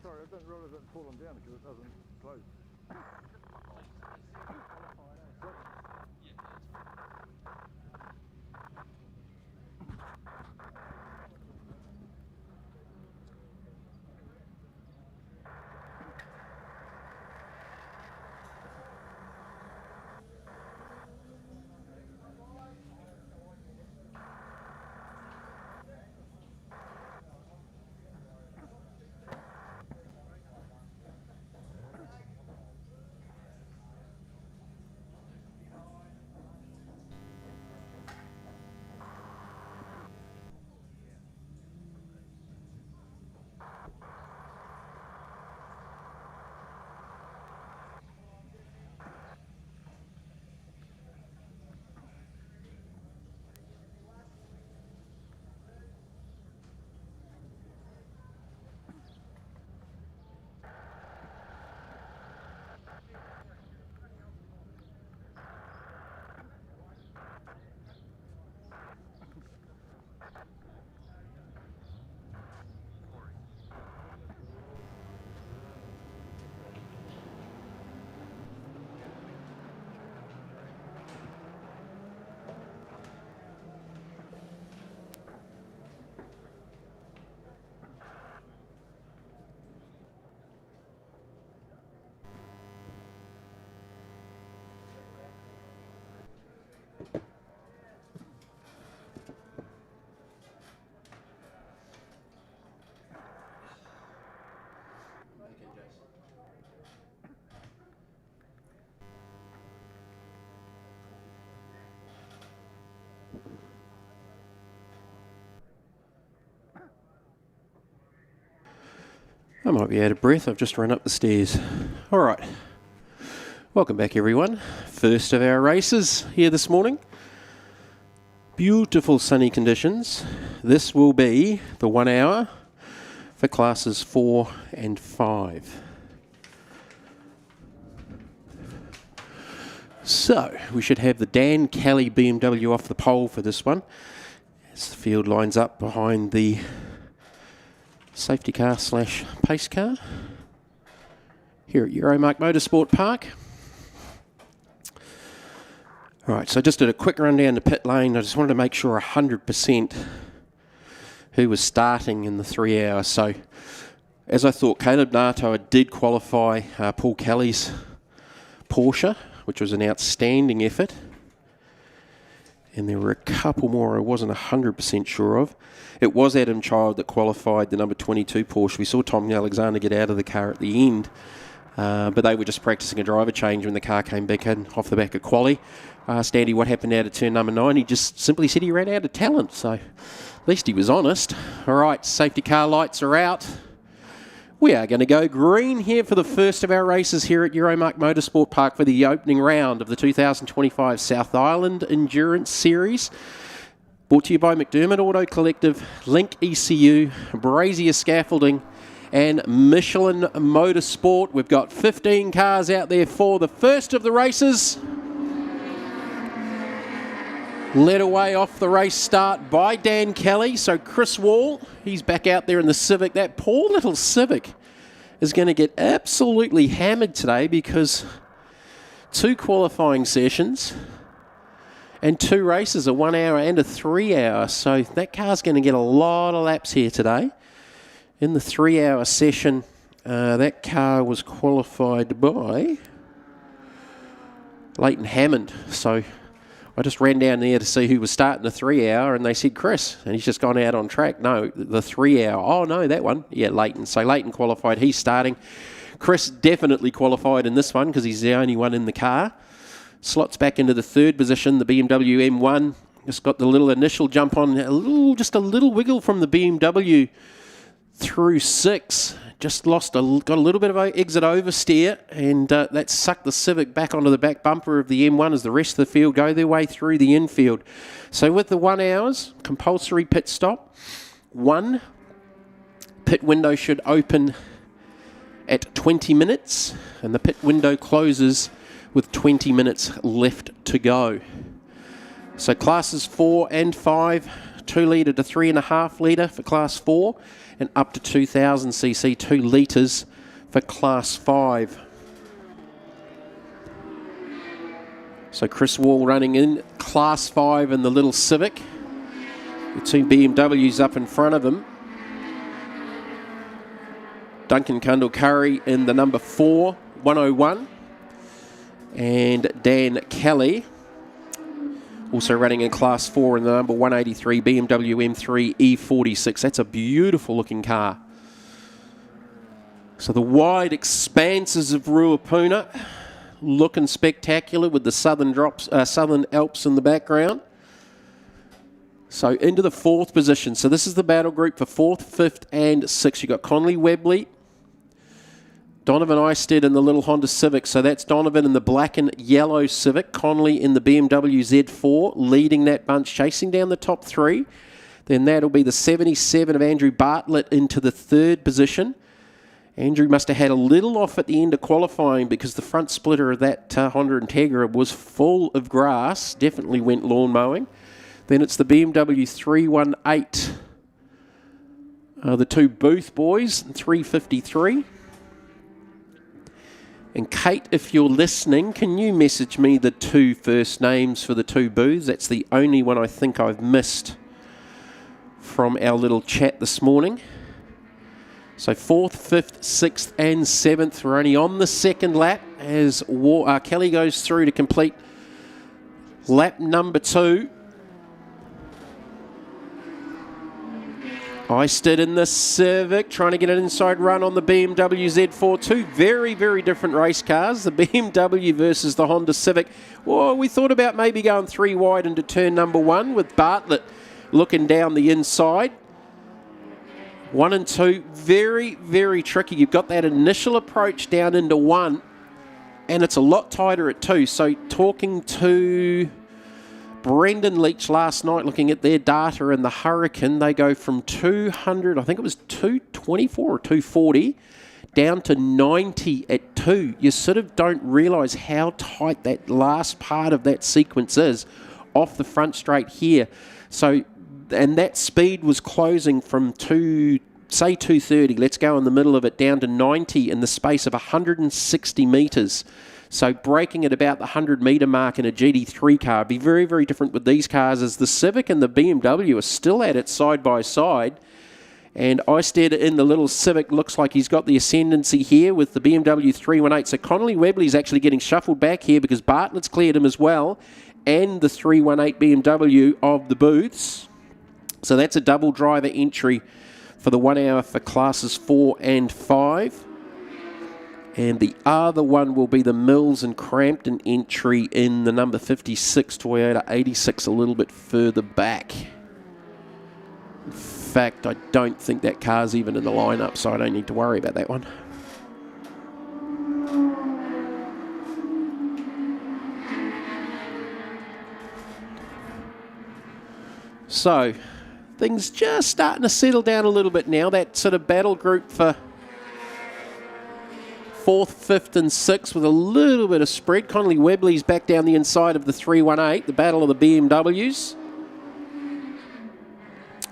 S2: sorry, I didn't realise it had fallen down because it doesn't close.
S1: I might be out of breath. I've just run up the stairs. All right. Welcome back, everyone. First of our races here this morning. Beautiful sunny conditions. This will be the 1 hour for classes 4 and 5. So, we should have the Dan Kelly BMW off the pole for this one, as the field lines up behind the safety car / pace car here at Euromarque Motorsport Park. Right, so just did a quick run down the pit lane. I just wanted to make sure 100% who was starting in the 3 hours. So, as I thought, Caleb Nato did qualify Paul Kelly's Porsche, which was an outstanding effort. And there were a couple more I wasn't 100% sure of. It was Adam Child that qualified the number 22 Porsche. We saw Tom Alexander get out of the car at the end, but they were just practicing a driver change when the car came back in off the back of quali. Asked Andy what happened out of turn number 9. He just simply said he ran out of talent, so at least he was honest. All right, safety car lights are out. We are going to go green here for the first of our races here at Euromarque Motorsport Park for the opening round of the 2025 South Island Endurance Series. Brought to you by McDermid Auto Collective, Link ECU, Brazier Scaffolding and Michelin Motorsport. We've got 15 cars out there for the first of the races. Led away off the race start by Dan Kelly. So Chris Wall, he's back out there in the Civic. That poor little Civic is going to get absolutely hammered today because 2 qualifying sessions and 2 races, a 1 hour and a 3 hour. So that car's going to get a lot of laps here today. In the 3 hour session, that car was qualified by Leighton Hammond. So I just ran down there to see who was starting the 3 hour, and they said Chris, and he's just gone out on track. No, the 3 hour. Oh, no, that one. Yeah, Leighton. So Leighton qualified. He's starting. Chris definitely qualified in this one because he's the only one in the car. Slots back into the 3rd position, the BMW M1. Just got the little initial jump on, just a little wiggle from the BMW through 6. Just got a little bit of exit oversteer, and that sucked the Civic back onto the back bumper of the M1 as the rest of the field go their way through the infield. So with the 1 hours, compulsory pit stop. 1 pit window should open at 20 minutes, and the pit window closes with 20 minutes left to go. So classes 4 and 5, 2 litre to 3.5 litre for Class 4, and up to 2,000cc, 2 litres for Class 5. So Chris Wall running in Class 5 in the little Civic. The 2 BMWs up in front of him. Duncan Cundall-Curry in the number 4, 101. And Dan Kelly also running in Class 4 in the number 183 BMW M3 E46. That's a beautiful looking car. So the wide expanses of Ruapuna looking spectacular with the Southern Alps in the background. So into the 4th position. So this is the battle group for 4th, 5th and 6th. You've got Conley Webley, Donovan Eisted in the little Honda Civic. So that's Donovan in the black and yellow Civic. Conley in the BMW Z4, leading that bunch, chasing down the top 3. Then that'll be the 77 of Andrew Bartlett into the 3rd position. Andrew must have had a little off at the end of qualifying because the front splitter of that Honda Integra was full of grass. Definitely went lawn mowing. Then it's the BMW 318. The 2 Booth boys, 353. And Kate, if you're listening, can you message me the 2 first names for the 2 Booths? That's the only one I think I've missed from our little chat this morning. So 4th, 5th, 6th and 7th. We're only on the 2nd lap as Kelly goes through to complete lap number 2. Eisted in the Civic, trying to get an inside run on the BMW Z4. 2 very, very different race cars. The BMW versus the Honda Civic. Well, we thought about maybe going 3 wide into turn number 1 with Bartlett looking down the inside. 1 and 2, very, very tricky. You've got that initial approach down into 1, and it's a lot tighter at 2. So talking to Brendan Leach last night, looking at their data in the Hurricane, they go from 200, I think it was 224 or 240, down to 90 at 2. You sort of don't realise how tight that last part of that sequence is off the front straight here. So, and that speed was closing from 230, let's go in the middle of it, down to 90 in the space of 160 metres. So braking at about the 100-metre mark in a GT3 car would be very, very different with these cars, as the Civic and the BMW are still at it side by side. And Eisted in the little Civic looks like he's got the ascendancy here with the BMW 318. So Conley Webley's actually getting shuffled back here because Bartlett's cleared him as well, and the 318 BMW of the Booths. So that's a double driver entry for the 1 hour for classes 4 and 5. And the other one will be the Mills and Crampton entry in the number 56 Toyota 86, a little bit further back. In fact, I don't think that car's even in the lineup, so I don't need to worry about that one. So, things just starting to settle down a little bit now. That sort of battle group for 4th, 5th and 6th with a little bit of spread. Conley Webley's back down the inside of the 318, the battle of the BMWs.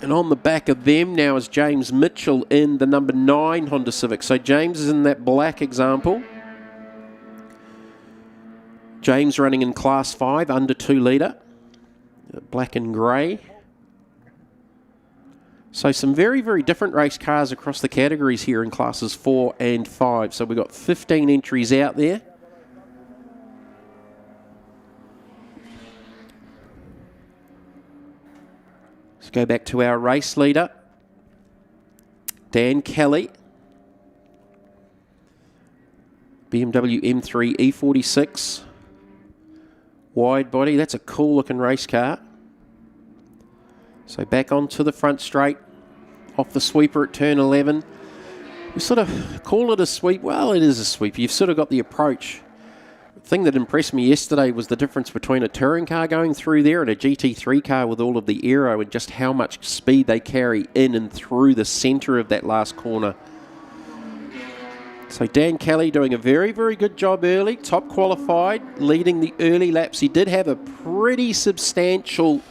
S1: And on the back of them now is James Mitchell in the number 9 Honda Civic. So James is in that black example. James running in Class 5, under 2 litre. Black and grey. So some very, very different race cars across the categories here in classes 4 and 5. So we've got 15 entries out there. Let's go back to our race leader, Dan Kelly. BMW M3 E46. Wide body, that's a cool looking race car. So back onto the front straight, off the sweeper at turn 11. We sort of call it a sweep. Well, it is a sweep. You've sort of got the approach. The thing that impressed me yesterday was the difference between a touring car going through there and a GT3 car with all of the aero and just how much speed they carry in and through the centre of that last corner. So Dan Kelly doing a very, very good job early. Top qualified, leading the early laps. He did have a pretty substantial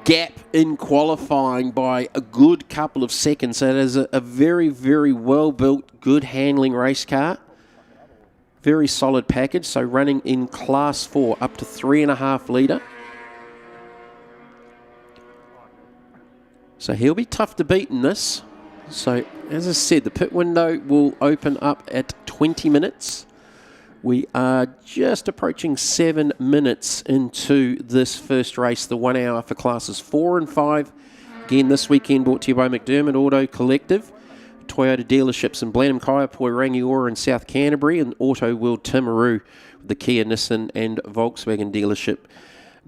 S1: gap in qualifying by a good couple of seconds. So it is a very, very well-built, good handling race car. Very solid package. So running in Class 4 up to 3.5 litre. So he'll be tough to beat in this. So as I said, the pit window will open up at 20 minutes. We are just approaching 7 minutes into this first race, the 1 hour for classes 4 and 5. Again, this weekend brought to you by McDermid Auto Collective, Toyota dealerships in Blenheim, Kaiapoi, Rangiora and South Canterbury, and Auto World Timaru, the Kia, Nissan and Volkswagen dealership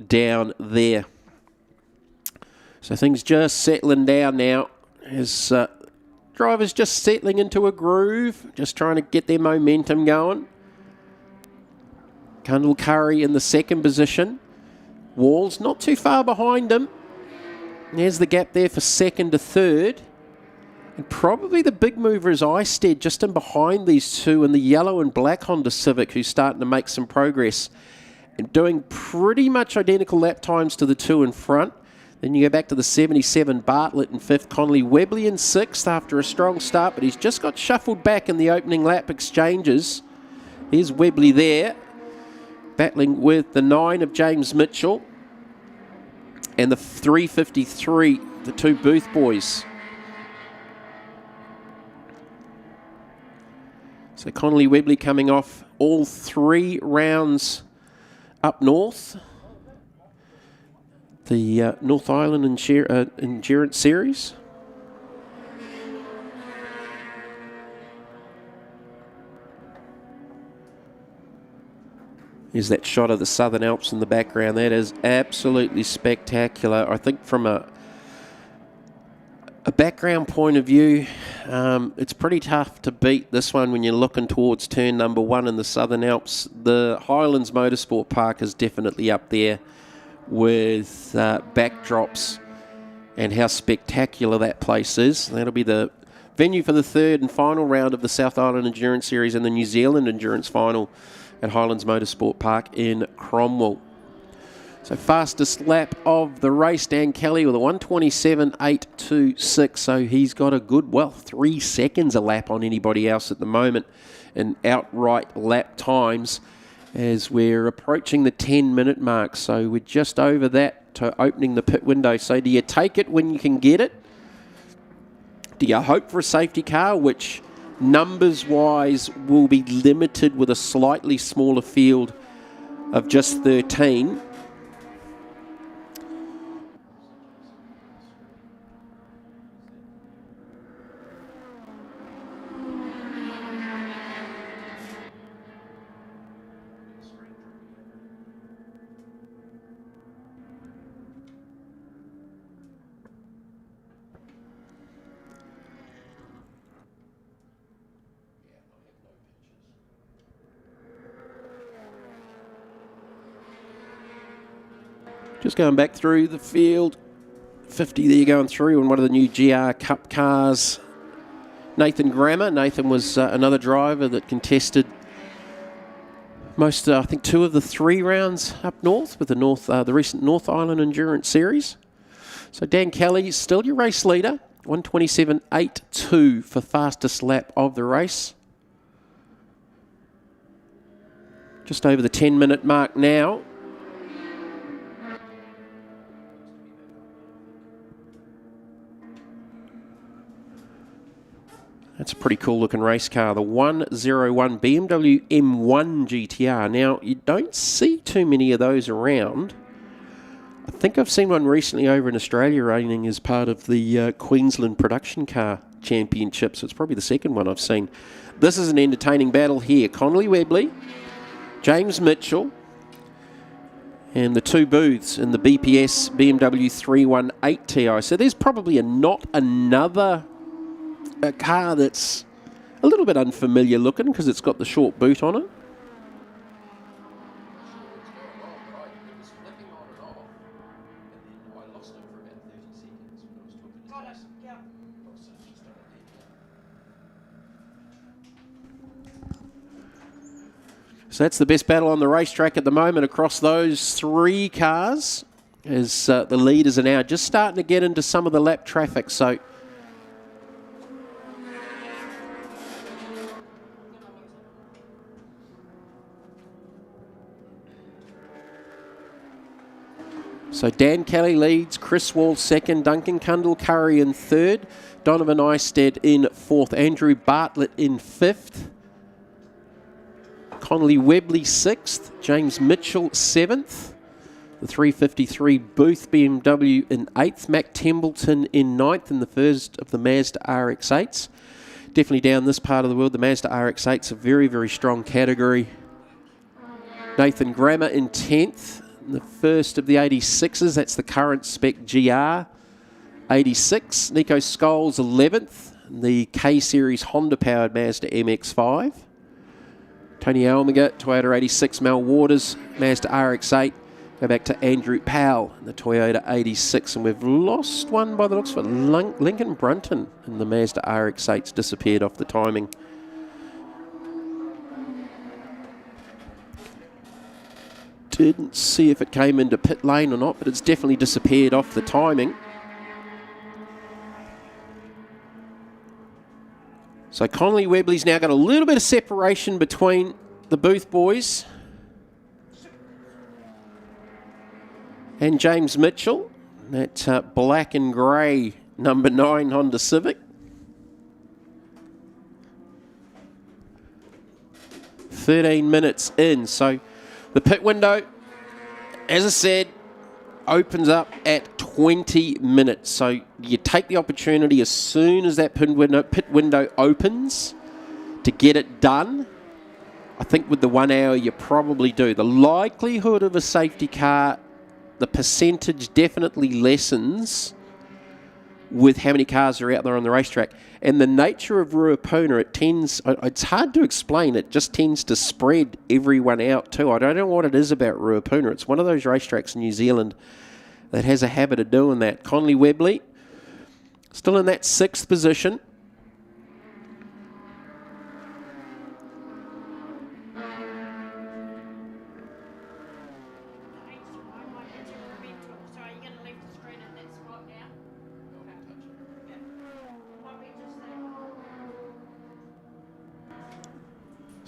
S1: down there. So things just settling down now as drivers just settling into a groove, just trying to get their momentum going. Cundall Curry in the second position. Walls not too far behind him. There's the gap there for second to third. And probably the big mover is Eistead just in behind these two in the yellow and black Honda Civic, who's starting to make some progress and doing pretty much identical lap times to the two in front. Then you go back to the 77 Bartlett in fifth, Connolly Webley in sixth after a strong start, but he's just got shuffled back in the opening lap exchanges. Here's Webley there, battling with the 9 of James Mitchell and the 353, the two Booth boys. So Connolly Webley coming off all 3 rounds up north. The North Island Endurance Series. Here's that shot of the Southern Alps in the background. That is absolutely spectacular. I think from a background point of view, it's pretty tough to beat this one when you're looking towards turn number 1 in the Southern Alps. The Highlands Motorsport Park is definitely up there with backdrops and how spectacular that place is. That'll be the venue for the third and final round of the South Island Endurance Series and the New Zealand Endurance Final at Highlands Motorsport Park in Cromwell. So fastest lap of the race, Dan Kelly with a 1:27.826. So he's got a good, 3 seconds a lap on anybody else at the moment in outright lap times, as we're approaching the 10-minute mark. So we're just over that to opening the pit window. So do you take it when you can get it? Do you hope for a safety car, which numbers-wise will be limited with a slightly smaller field of just 13? Just going back through the field, 50 there going through on one of the new GR Cup cars. Nathan Grammer. Nathan was another driver that contested most, I think, 2 of the 3 rounds up north with the recent North Island Endurance Series. So Dan Kelly, still your race leader, 1:27.82 for fastest lap of the race. Just over the 10-minute mark now. That's a pretty cool looking race car, the 101 BMW M1 GTR. Now, you don't see too many of those around. I think I've seen one recently over in Australia running as part of the Queensland Production Car Championship, so it's probably the second one I've seen. This is an entertaining battle here. Connolly Webley, James Mitchell, and the 2 Booths in the BPS BMW 318 Ti. So there's probably not another a car that's a little bit unfamiliar looking because it's got the short boot on it. So that's the best battle on the racetrack at the moment across those 3 cars. as the leaders are now just starting to get into some of the lap traffic. So Dan Kelly leads, Chris Wall second, Duncan Cundall-Curry in third, Donovan Eisted in fourth, Andrew Bartlett in fifth, Connolly Webley sixth, James Mitchell seventh, the 353 Booth BMW in eighth, Mac Templeton in ninth in the first of the Mazda RX-8s. Definitely down this part of the world, the Mazda RX-8's a very, very strong category. Nathan Grammer in 10th. The first of the 86s, that's the current spec GR 86. Nico Scholes 11th, the K-Series Honda-powered Mazda MX-5. Tony Almiga, Toyota 86, Mel Waters, Mazda RX-8. Go back to Andrew Powell, the Toyota 86. And we've lost one by the looks of it. Lincoln Brunton in the Mazda RX-8's disappeared off the timing. Didn't see if it came into pit lane or not, but it's definitely disappeared off the timing. So Connolly Webley's now got a little bit of separation between the Booth boys and James Mitchell. That black and grey number 9 Honda Civic. 13 minutes in, so the pit window, as I said, opens up at 20 minutes. So you take the opportunity as soon as that pit window opens to get it done. I think with the 1 hour you probably do. The likelihood of a safety car, the percentage definitely lessens with how many cars are out there on the racetrack. And the nature of Ruapuna, it's hard to explain, it just tends to spread everyone out too. I don't know what it is about Ruapuna. It's one of those racetracks in New Zealand that has a habit of doing that. Connolly Webley, still in that 6th position.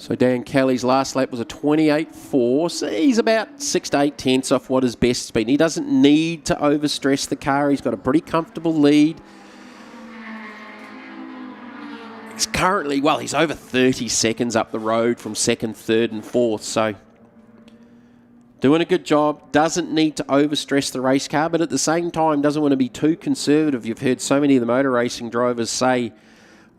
S1: So Dan Kelly's last lap was a 28.4, so he's about 6 to 8 tenths off what his best been. He doesn't need to overstress the car. He's got a pretty comfortable lead. He's currently, well, he's over 30 seconds up the road from 2nd, 3rd and 4th, so doing a good job. Doesn't need to overstress the race car, but at the same time doesn't want to be too conservative. You've heard so many of the motor racing drivers say,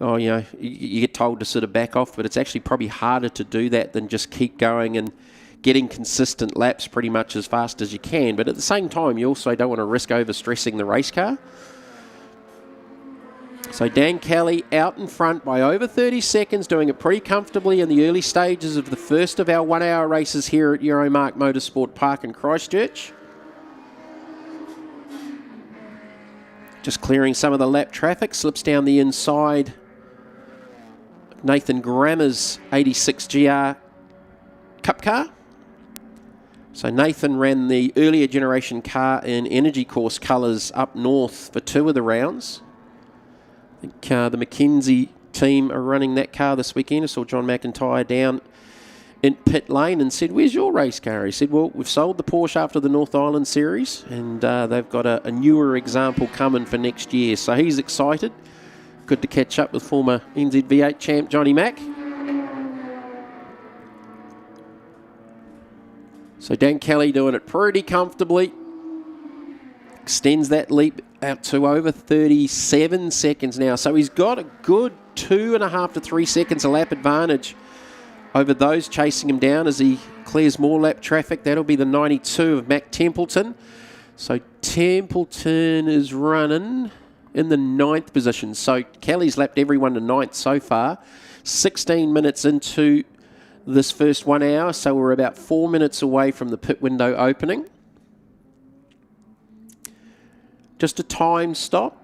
S1: oh, you know, you get told to sort of back off, but it's actually probably harder to do that than just keep going and getting consistent laps pretty much as fast as you can. But at the same time, you also don't want to risk overstressing the race car. So Dan Kelly out in front by over 30 seconds, doing it pretty comfortably in the early stages of the first of our 1 hour races here at Euromarque Motorsport Park in Christchurch. Just clearing some of the lap traffic, slips down the inside. Nathan Grammer's 86 GR Cup car. So Nathan ran the earlier generation car in Energy Course colours up north for 2 of the rounds. I think the McKenzie team are running that car this weekend. I saw John McIntyre down in pit lane and said, where's your race car? He said, well, we've sold the Porsche after the North Island series and they've got a newer example coming for next year. So he's excited. Good to catch up with former NZV8 champ Johnny Mack. So Dan Kelly doing it pretty comfortably. Extends that leap out to over 37 seconds now. So he's got a good 2.5 to 3 seconds a lap advantage over those chasing him down as he clears more lap traffic. That'll be the 92 of Mac Templeton. So Templeton is running in the 9th position. So Kelly's lapped everyone to 9th so far. 16 minutes into this first 1 hour, so we're about 4 minutes away from the pit window opening. Just a time stop.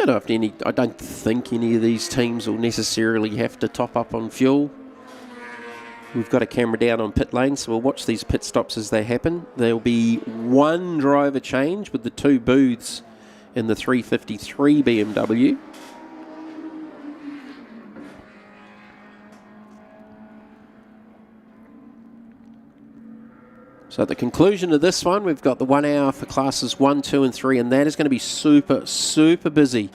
S1: I don't think any of these teams will necessarily have to top up on fuel. We've got a camera down on pit lane, so we'll watch these pit stops as they happen. There'll be one driver change with the 2 booths in the 353 BMW. So at the conclusion of this one, we've got the 1 hour for classes 1, 2 and 3, and that is going to be super, super busy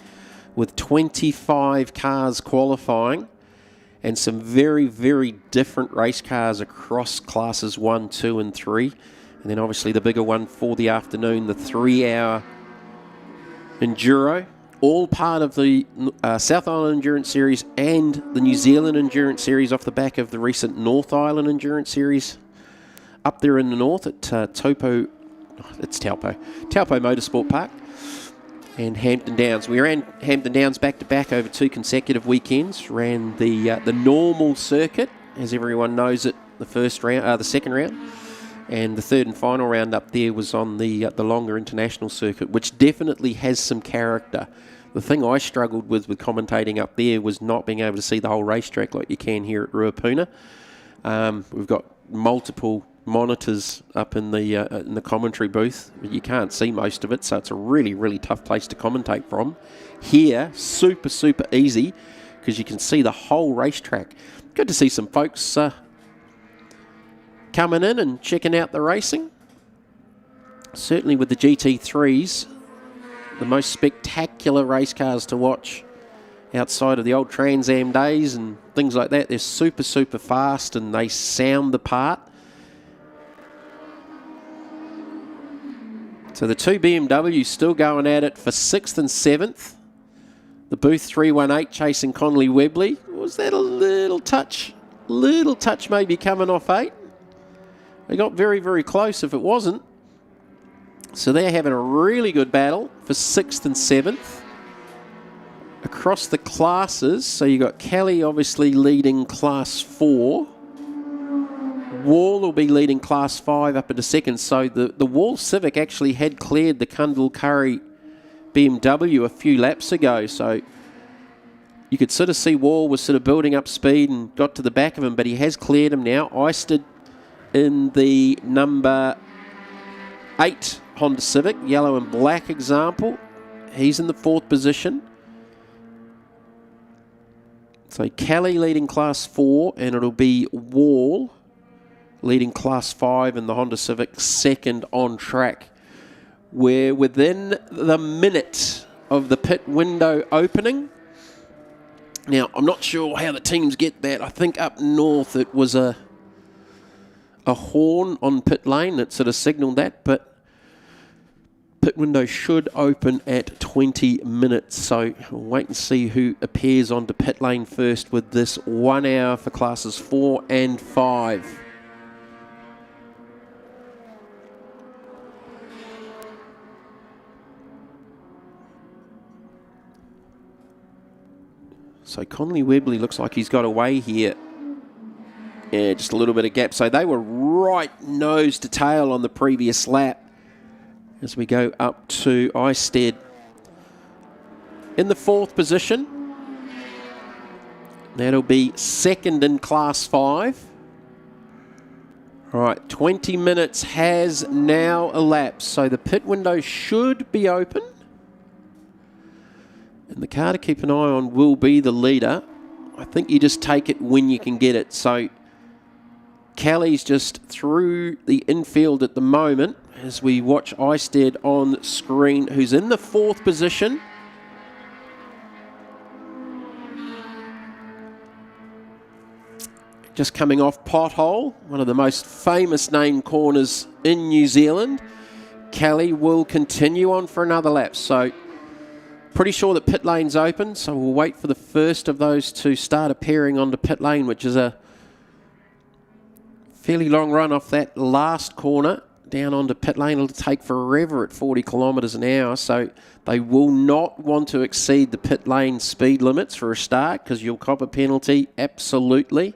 S1: with 25 cars qualifying and some very, very different race cars across classes 1, 2 and 3. And then obviously the bigger one for the afternoon, the 3 hour Enduro, all part of the South Island Endurance Series and the New Zealand Endurance Series off the back of the recent North Island Endurance Series up there in the north at Taupo Motorsport Park and Hampton Downs. We ran Hampton Downs back-to-back over 2 consecutive weekends. Ran the normal circuit, as everyone knows it, the second round, and the third and final round up there was on the longer international circuit, which definitely has some character. The thing I struggled with commentating up there was not being able to see the whole racetrack like you can here at Ruapuna. We've got multiple monitors up in the commentary booth, but you can't see most of it, so it's a really, really tough place to commentate from. Here, super, super easy, because you can see the whole racetrack. Good to see some folks coming in and checking out the racing. Certainly with the GT3s, the most spectacular race cars to watch outside of the old Trans Am days and things like that. They're super, super fast and they sound the part. So the 2 BMWs still going at it for 6th and 7th. The Booth 318 chasing Connolly Webley. Was that a little touch? Little touch maybe coming off 8. They got very, very close if it wasn't. So they're having a really good battle for 6th and 7th. Across the classes, so you got Kelly obviously leading Class 4. Wall will be leading Class 5 up into 2nd. So the Wall Civic actually had cleared the Cundall Curry BMW a few laps ago. So you could sort of see Wall was sort of building up speed and got to the back of him, but he has cleared him now. Eisted in the number 8 Honda Civic, yellow and black example. He's in the 4th position. So Kelly leading Class 4, and it'll be Wall leading Class 5 in the Honda Civic 2nd on track. We're within the minute of the pit window opening. Now, I'm not sure how the teams get that. I think up north it was a horn on pit lane that sort of signalled that, but pit window should open at 20 minutes. So we'll wait and see who appears onto pit lane first with this 1 hour for classes 4 and 5. So Connolly Webley looks like he's got away here. Yeah, just a little bit of gap. So they were right nose to tail on the previous lap as we go up to Eisted. In the 4th position, that'll be 2nd in Class 5. All right, 20 minutes has now elapsed. So the pit window should be open. And the car to keep an eye on will be the leader. I think you just take it when you can get it. So Kelly's just through the infield at the moment as we watch Eisted on screen, who's in the 4th position. Just coming off Pothole, one of the most famous named corners in New Zealand. Kelly will continue on for another lap. So pretty sure that pit lane's open, so we'll wait for the first of those to start appearing onto pit lane, which is a fairly long run off that last corner down onto pit lane. It'll take forever at 40 kilometres an hour, so they will not want to exceed the pit lane speed limits for a start because you'll cop a penalty, absolutely.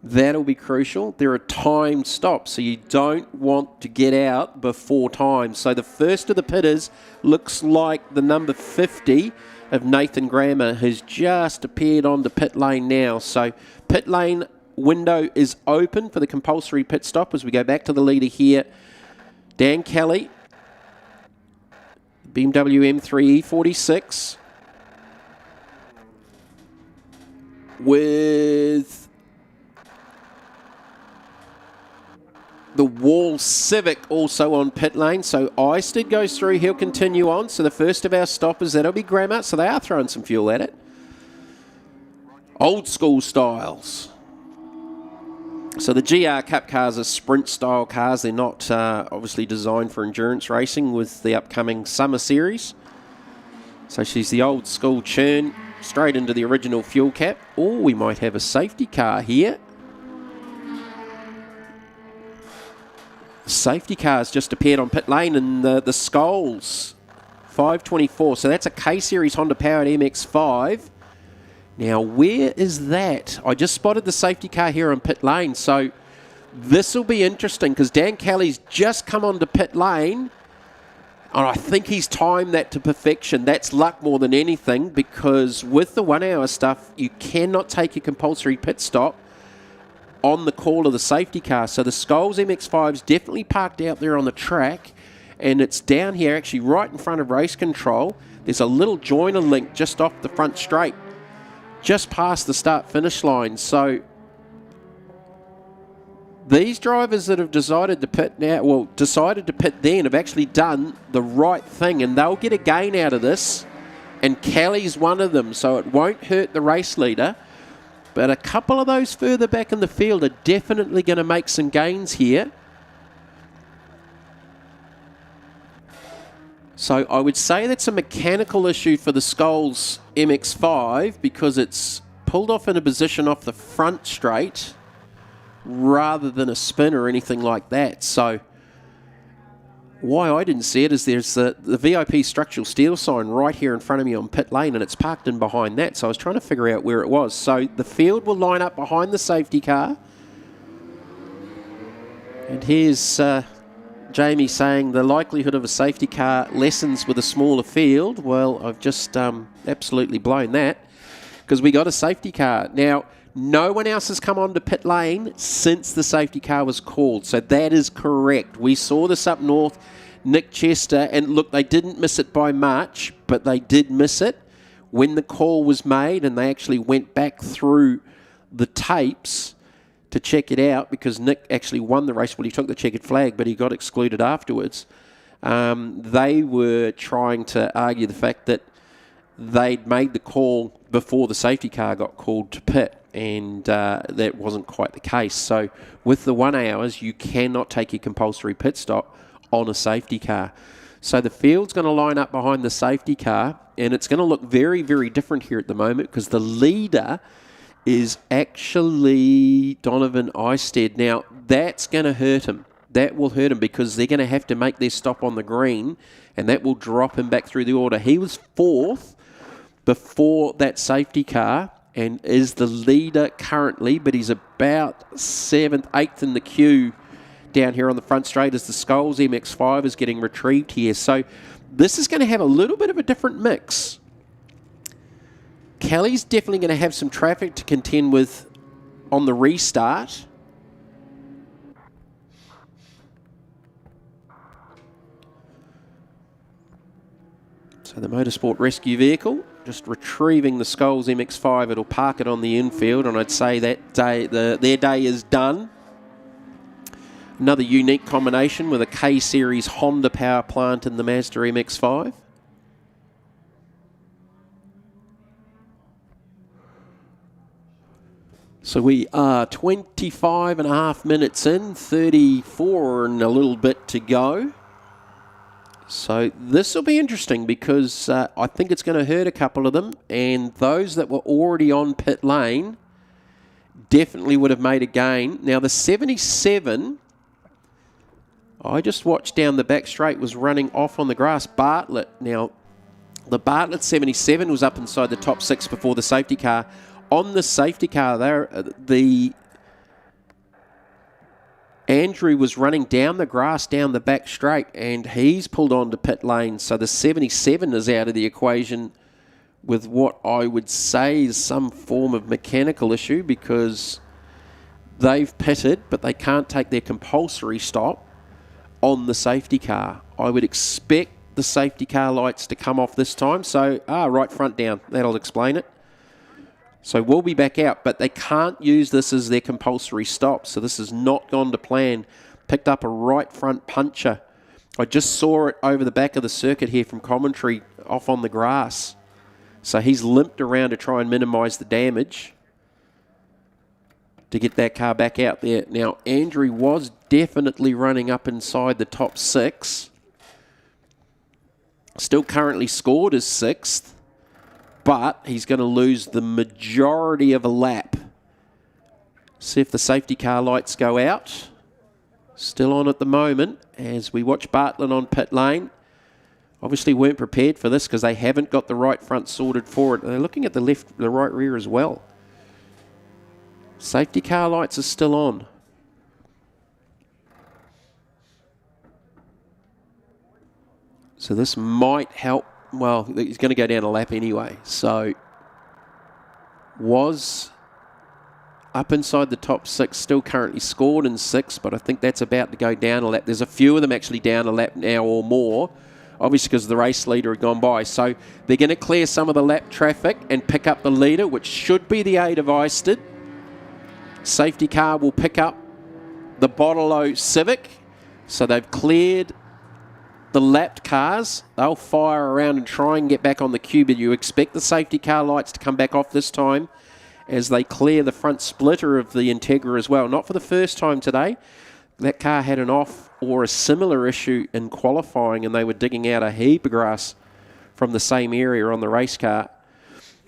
S1: That'll be crucial. There are timed stops, so you don't want to get out before time. So the first of the pitters looks like the number 50 of Nathan Grammer has just appeared onto pit lane now. So pit lane window is open for the compulsory pit stop as we go back to the leader here. Dan Kelly, BMW M3 E46, with the Wall Civic also on pit lane. So Eisted goes through, he'll continue on. So the first of our stoppers, that'll be Grammar. So they are throwing some fuel at it. Old school styles. So the GR Cup cars are sprint style cars. They're not obviously designed for endurance racing with the upcoming summer series. So she's the old school churn straight into the original fuel cap. Or we might have a safety car here. Safety cars just appeared on pit lane in the Skulls 524. So that's a K-Series Honda-powered MX-5. Now, where is that? I just spotted the safety car here on pit lane. So this will be interesting because Dan Kelly's just come onto pit lane. And I think he's timed that to perfection. That's luck more than anything because with the 1 hour stuff, you cannot take a compulsory pit stop on the call of the safety car. So the Skulls MX-5's definitely parked out there on the track, and it's down here actually right in front of race control. There's a little joiner link just off the front straight, just past the start-finish line. So these drivers that have decided to pit now, well, decided to pit then, have actually done the right thing, and they'll get a gain out of this, and Kelly's one of them, so it won't hurt the race leader. But a couple of those further back in the field are definitely going to make some gains here. So I would say that's a mechanical issue for the Skulls MX-5 because it's pulled off in a position off the front straight rather than a spin or anything like that. So why I didn't see it is there's the VIP structural steel sign right here in front of me on pit lane, and it's parked in behind that. So I was trying to figure out where it was. So the field will line up behind the safety car. And here's Jamie saying the likelihood of a safety car lessens with a smaller field. Well, I've just absolutely blown that because we got a safety car. Now, no one else has come onto pit lane since the safety car was called. So that is correct. We saw this up north, Nick Chester, and look, they didn't miss it by much, but they did miss it when the call was made, and they actually went back through the tapes to check it out because Nick actually won the race. Well, he took the checkered flag, but he got excluded afterwards. They were trying to argue the fact that they'd made the call before the safety car got called to pit, and that wasn't quite the case. So with the 1 hours, you cannot take your compulsory pit stop on a safety car. So the field's going to line up behind the safety car, and it's going to look very, very different here at the moment because the leader is actually Donovan Eisted. Now, that's going to hurt him. That will hurt him because they're going to have to make their stop on the green, and that will drop him back through the order. He was fourth before that safety car and is the leader currently, but he's about 7th, 8th in the queue down here on the front straight as the Skulls MX-5 is getting retrieved here. So this is going to have a little bit of a different mix. Kelly's definitely going to have some traffic to contend with on the restart. So the Motorsport rescue vehicle just retrieving the Skulls MX-5. It'll park it on the infield, and I'd say that day, their day is done. Another unique combination with a K-Series Honda power plant in the Mazda MX-5. So we are 25 and a half minutes in, 34 and a little bit to go. So this will be interesting because I think it's going to hurt a couple of them, and those that were already on pit lane definitely would have made a gain. Now the 77, I just watched down the back straight, was running off on the grass. Bartlett, now the Bartlett 77 was up inside the top 6 before the safety car. On the safety car there, Andrew was running down the grass down the back straight, and he's pulled on to pit lane. So the 77 is out of the equation with what I would say is some form of mechanical issue because they've pitted, but they can't take their compulsory stop on the safety car. I would expect the safety car lights to come off this time. So, right front down. That'll explain it. So we'll be back out, but they can't use this as their compulsory stop. So this has not gone to plan. Picked up a right front puncher. I just saw it over the back of the circuit here from commentary off on the grass. So he's limped around to try and minimise the damage to get that car back out there. Now, Andrew was definitely running up inside the top 6. Still currently scored as 6th, but he's going to lose the majority of a lap. See if the safety car lights go out. Still on at the moment as we watch Bartlett on pit lane. Obviously weren't prepared for this because they haven't got the right front sorted for it. They're looking at the right rear as well. Safety car lights are still on. So this might help. Well, he's going to go down a lap anyway. So was up inside the top 6, still currently scored in 6th, but I think that's about to go down a lap. There's a few of them actually down a lap now or more, obviously because the race leader had gone by. So they're going to clear some of the lap traffic and pick up the leader, which should be the 8 of Eisted. Safety car will pick up the Bottle Civic. So they've cleared the lapped cars. They'll fire around and try and get back on the queue, but you expect the safety car lights to come back off this time as they clear the front splitter of the Integra as well. Not for the first time today. That car had an off or a similar issue in qualifying, and they were digging out a heap of grass from the same area on the race car.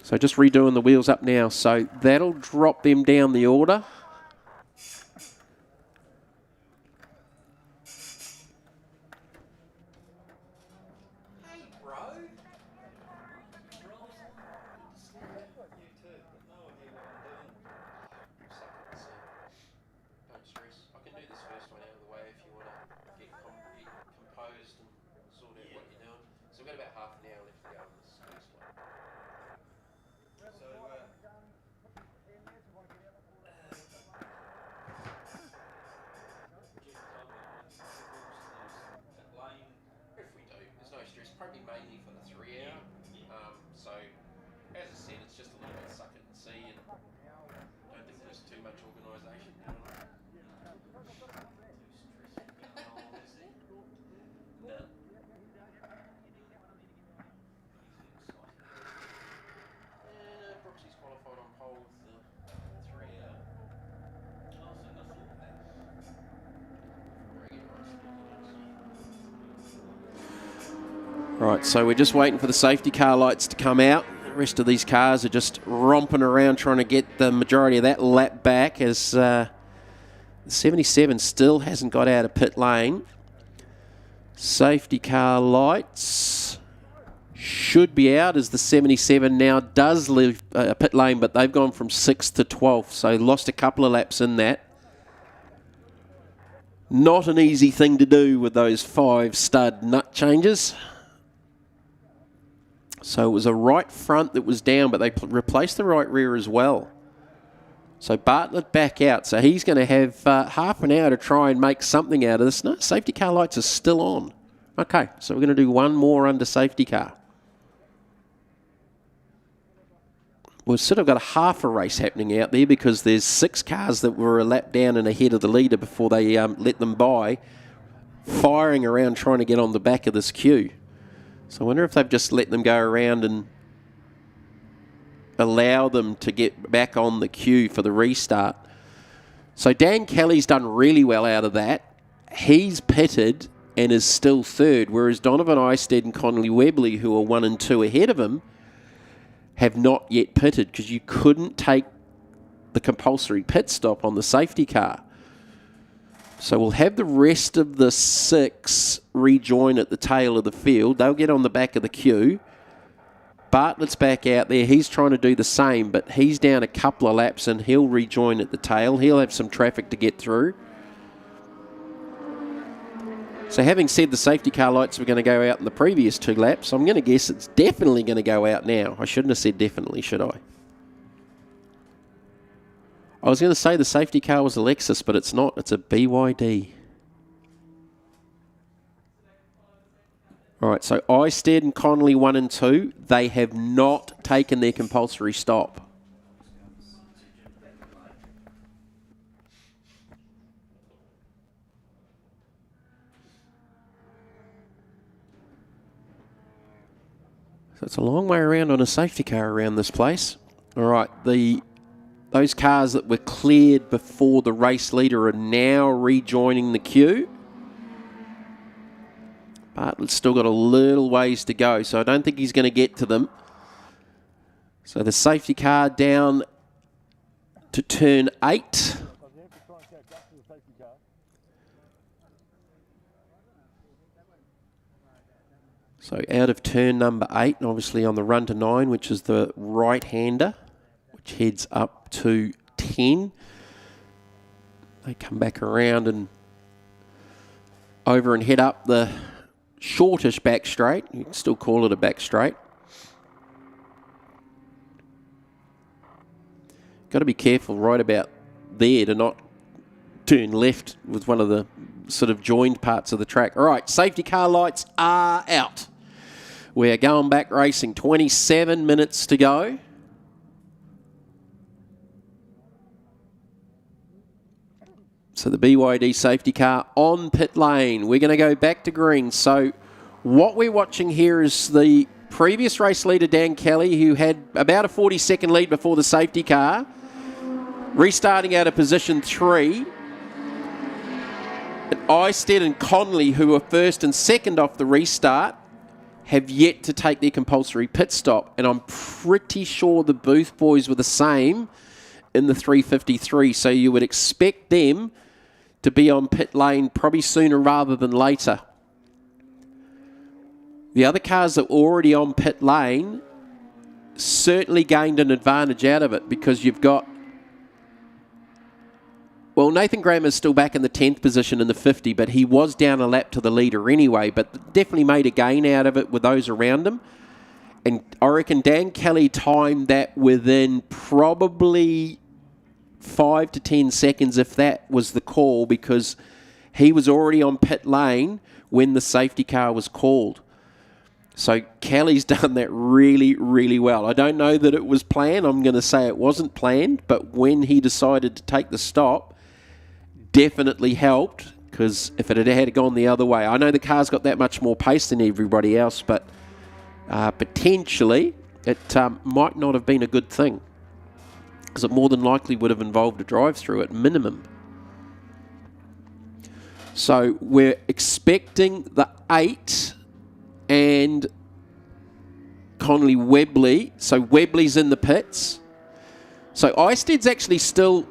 S1: So just redoing the wheels up now. So that'll drop them down the order. Right, so we're just waiting for the safety car lights to come out. The rest of these cars are just romping around trying to get the majority of that lap back as the 77 still hasn't got out of pit lane. Safety car lights should be out as the 77 now does leave pit lane, but they've gone from 6th to 12th, so lost a couple of laps in that. Not an easy thing to do with those 5 stud nut changes. So it was a right front that was down, but they replaced the right rear as well. So Bartlett back out. So he's going to have half an hour to try and make something out of this. No, safety car lights are still on. Okay, so we're going to do one more under safety car. We've sort of got a half a race happening out there because there's 6 cars that were a lap down and ahead of the leader before they let them by, firing around trying to get on the back of this queue. So I wonder if they've just let them go around and allow them to get back on the queue for the restart. So Dan Kelly's done really well out of that. He's pitted and is still 3rd, whereas Donovan Eisted and Connolly Webley, who are 1 and 2 ahead of him, have not yet pitted because you couldn't take the compulsory pit stop on the safety car. So we'll have the rest of the 6 rejoin at the tail of the field. They'll get on the back of the queue. Bartlett's back out there. He's trying to do the same, but he's down a couple of laps and he'll rejoin at the tail. He'll have some traffic to get through. So having said the safety car lights were going to go out in the previous 2 laps, I'm going to guess it's definitely going to go out now. I shouldn't have said definitely, should I? I was going to say the safety car was a Lexus, but it's not. It's a BYD. All right, so Eistead and Connolly 1 and 2, they have not taken their compulsory stop. So it's a long way around on a safety car around this place. All right, those cars that were cleared before the race leader are now rejoining the queue. Bartlett's still got a little ways to go, so I don't think he's going to get to them. So the safety car down to turn 8. So out of turn number 8, and obviously on the run to 9, which is the right-hander, which heads up to 10. They come back around and over and head up the shortish back straight. You can still call it a back straight. Got to be careful right about there to not turn left with one of the sort of joined parts of the track. All right, safety car lights are out. We're going back racing, 27 minutes to go. So the BYD safety car on pit lane. We're going to go back to green. So what we're watching here is the previous race leader, Dan Kelly, who had about a 40-second lead before the safety car, restarting out of position 3. And Eistead and Connolly, who were first and second off the restart, have yet to take their compulsory pit stop. And I'm pretty sure the Booth boys were the same in the 353. So you would expect them to be on pit lane probably sooner rather than later. The other cars that were already on pit lane certainly gained an advantage out of it because you've got... Well, Nathan Graham is still back in the 10th position in the 50, but he was down a lap to the leader anyway, but definitely made a gain out of it with those around him. And I reckon Dan Kelly timed that within probably 5 to 10 seconds, if that was the call, because he was already on pit lane when the safety car was called. So Kelly's done that really, really well. I don't know that it was planned. I'm going to say it wasn't planned, but when he decided to take the stop, definitely helped, because if it had gone the other way, I know the car's got that much more pace than everybody else, but potentially it might not have been a good thing, because it more than likely would have involved a drive-through at minimum. So we're expecting the 8 and Connolly Webley. So Webley's in the pits. So Eistead's actually still...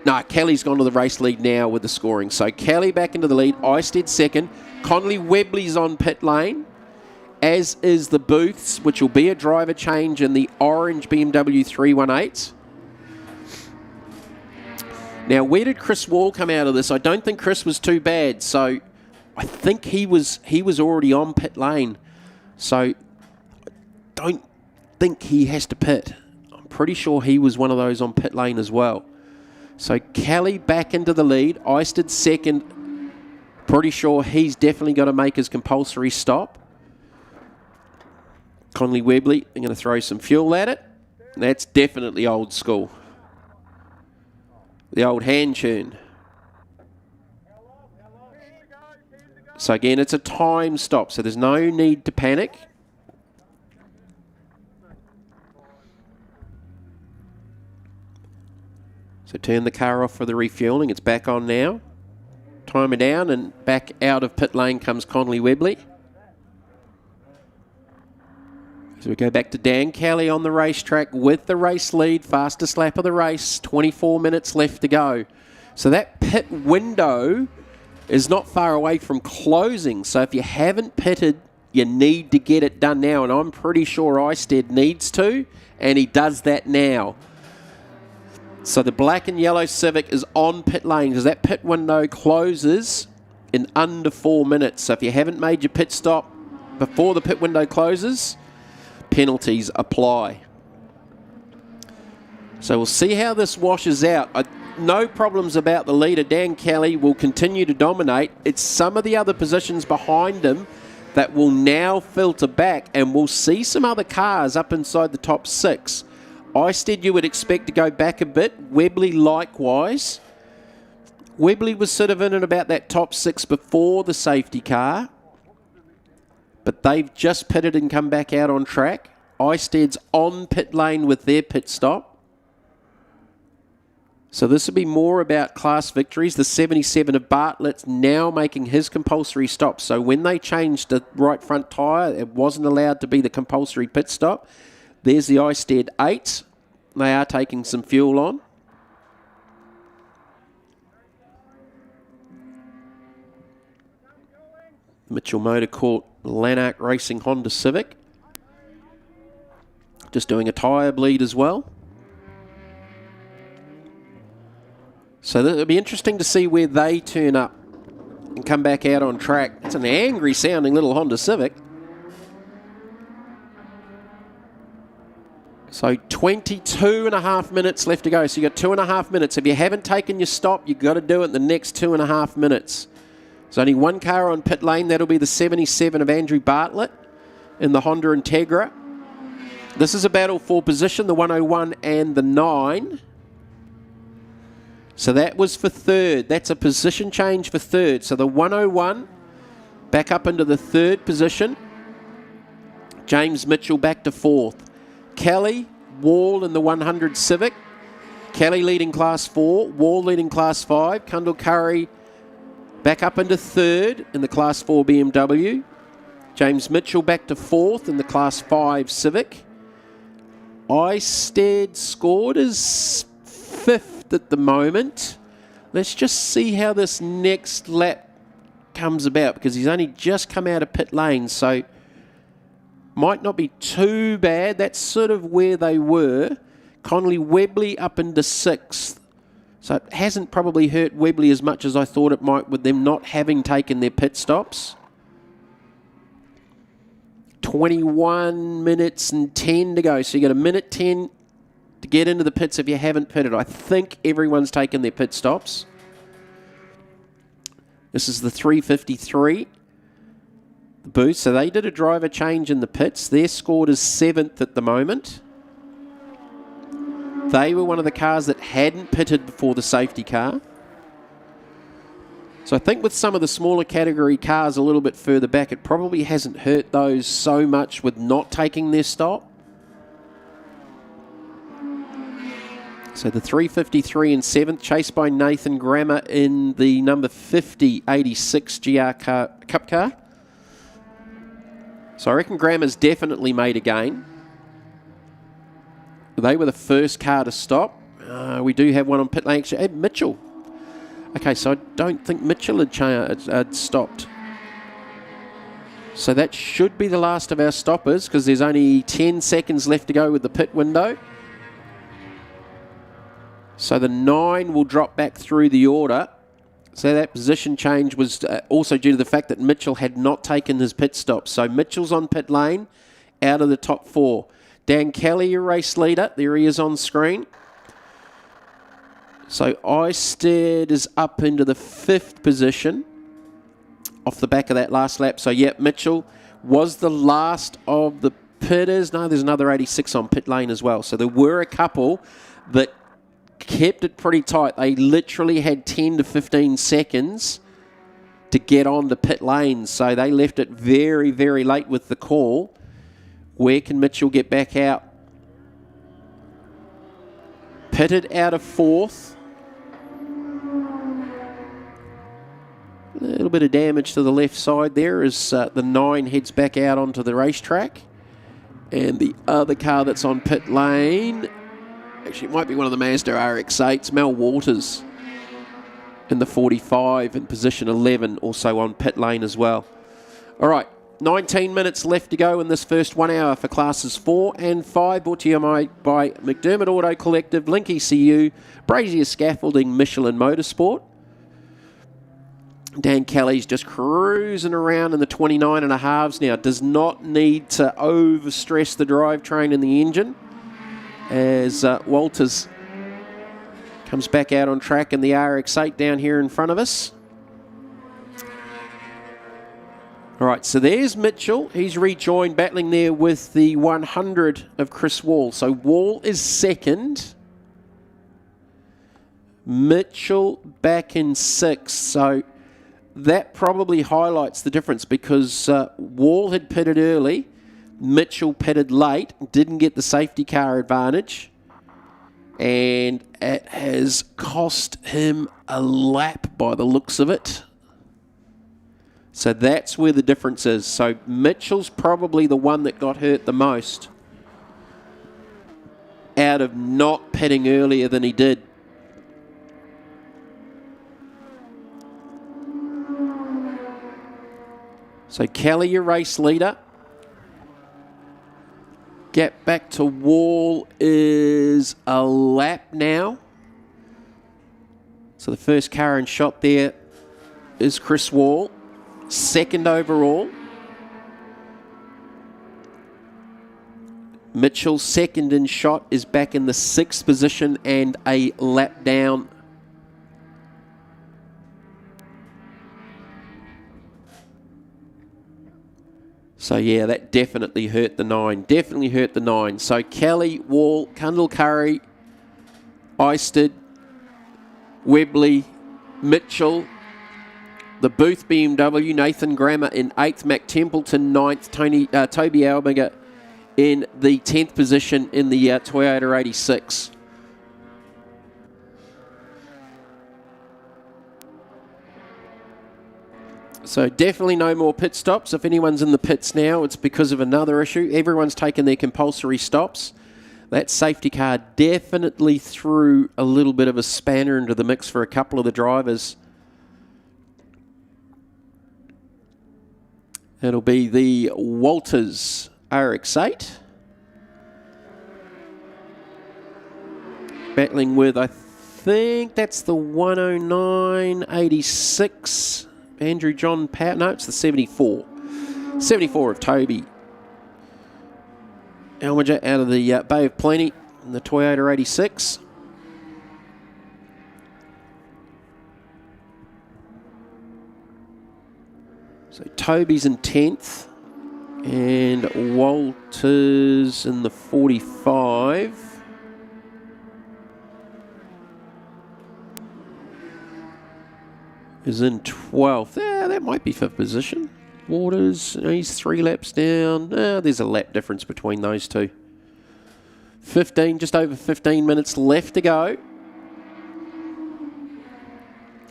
S1: No, Kelly's gone to the race lead now with the scoring. So Kelly back into the lead, Eistead second. Connolly Webley's on pit lane, as is the Booths, which will be a driver change in the orange BMW 318. Now, where did Chris Wall come out of this? I don't think Chris was too bad. So I think he was already on pit lane. So I don't think he has to pit. I'm pretty sure he was one of those on pit lane as well. So Kelly back into the lead. Eistead second. Pretty sure he's definitely got to make his compulsory stop. Connolly Webley, they're going to throw some fuel at it. That's definitely old school. The old hand tune. So again, it's a time stop, so there's no need to panic. So turn the car off for the refueling. It's back on now. Timer down, and back out of pit lane comes Connolly Webley. So we go back to Dan Kelly on the racetrack with the race lead, fastest lap of the race, 24 minutes left to go. So that pit window is not far away from closing. So if you haven't pitted, you need to get it done now. And I'm pretty sure Eistead needs to, and he does that now. So the black and yellow Civic is on pit lane because that pit window closes in under 4 minutes. So if you haven't made your pit stop before the pit window closes, penalties apply. So we'll see how this washes out. No problems about the leader. Dan Kelly will continue to dominate. It's some of the other positions behind him that will now filter back, and we'll see some other cars up inside the top 6. Eisted you would expect to go back a bit. Webley likewise. Webley was sort of in and about that top 6 before the safety car, but they've just pitted and come back out on track. Eisted's on pit lane with their pit stop. So this will be more about class victories. The 77 of Bartlett's now making his compulsory stop. So when they changed the right front tyre, it wasn't allowed to be the compulsory pit stop. There's the Eisted 8. They are taking some fuel on. Mitchell Motor Court, Lanark Racing Honda Civic. Just doing a tyre bleed as well. So it'll be interesting to see where they turn up and come back out on track. It's an angry sounding little Honda Civic. So 22.5 minutes left to go. So you've got 2.5 minutes. If you haven't taken your stop, you've got to do it in the next 2.5 minutes. There's only one car on pit lane. That'll be the 77 of Andrew Bartlett in the Honda Integra. This is a battle for position, the 101 and the 9. So that was for third. That's a position change for third. So the 101 back up into the third position. James Mitchell back to fourth. Kelly, Wall in the 100 Civic. Kelly leading class 4. Wall leading class 5. Kundal Curry back up into third in the class 4 BMW. James Mitchell back to fourth in the class 5 Civic. Eisted scored as fifth at the moment. Let's just see how this next lap comes about, because he's only just come out of pit lane, so might not be too bad. That's sort of where they were. Connolly Webley up into sixth. So it hasn't probably hurt Webley as much as I thought it might with them not having taken their pit stops. 21 minutes and 10 to go. So you got a minute 10 to get into the pits if you haven't pitted. I think everyone's taken their pit stops. This is the 353. The boost. So they did a driver change in the pits. They're scored as 7th at the moment. They were one of the cars that hadn't pitted before the safety car. So I think with some of the smaller category cars a little bit further back, it probably hasn't hurt those so much with not taking their stop. So the 353 in 7th, chased by Nathan Grammer in the number 5086 GR Cup car. So I reckon Grammer's definitely made a gain. They were the first car to stop. We do have one on pit lane. Actually, Mitchell. Okay, so I don't think Mitchell had stopped. So that should be the last of our stoppers, because there's only 10 seconds left to go with the pit window. So the 9 will drop back through the order. So that position change was also due to the fact that Mitchell had not taken his pit stop. So Mitchell's on pit lane, out of the top 4. Dan Kelly, your race leader. There he is on screen. So Eisted is up into the 5th position off the back of that last lap. So, yep, Mitchell was the last of the pitters. No, there's another 86 on pit lane as well. So there were a couple that kept it pretty tight. They literally had 10 to 15 seconds to get on the pit lane. So they left it very, very late with the call. Where can Mitchell get back out? Pitted out of 4th. A little bit of damage to the left side there as the 9 heads back out onto the racetrack. And the other car that's on pit lane, actually it might be one of the Mazda RX-8s, Mel Waters in the 45 in position 11, also on pit lane as well. All right, 19 minutes left to go in this first 1 hour for classes 4 and 5, brought to you by McDermid Auto Collective, Link ECU, Brazier Scaffolding, Michelin Motorsport. Dan Kelly's just cruising around in the 29.5s now. Does not need to overstress the drivetrain and the engine, as Walters Comes back out on track in the RX-8 down here in front of us. All right, so there's Mitchell. He's rejoined, battling there with the 100 of Chris Wall. So Wall is second. Mitchell back in sixth. So that probably highlights the difference because Wall had pitted early. Mitchell pitted late, didn't get the safety car advantage. And it has cost him a lap by the looks of it. So that's where the difference is. So Mitchell's probably the one that got hurt the most out of not pitting earlier than he did. So Kelly, your race leader. Gap back to Wall is a lap now. So the first car in shot there is Chris Wall. Second overall. Mitchell, second in shot, is back in the sixth position and a lap down. So yeah, that definitely hurt the 9. Definitely hurt the 9. So Kelly, Wall, Cundall Curry, Eisted, Webley, Mitchell, the Booth BMW, Nathan Grammer in 8th, Mac Templeton 9th, Toby Albinger in the 10th position in the Toyota 86. So definitely no more pit stops. If anyone's in the pits now, it's because of another issue. Everyone's taken their compulsory stops. That safety car definitely threw a little bit of a spanner into the mix for a couple of the drivers. It'll be the Walters RX-8. Battling with, I think that's the 109.86. Andrew John Powell. No, it's the 74. 74 of Toby Almager out of the Bay of Plenty in the Toyota 86. So Toby's in 10th and Walters in the 45. Is in 12th. Yeah, that might be 5th position. Waters, he's 3 laps down. There's a lap difference between those two. 15, just over 15 minutes left to go.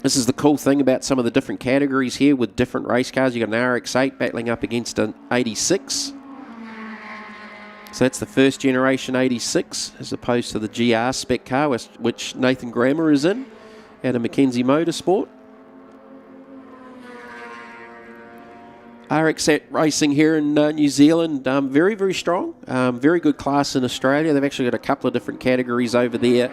S1: This is the cool thing about some of the different categories here with different race cars. You've got an RX-8 battling up against an 86. So that's the first generation 86 as opposed to the GR spec car, which Nathan Grammer is in out of Mackenzie Motorsport. RX-8 racing here in New Zealand, very, very strong. Very good class in Australia. They've actually got a couple of different categories over there.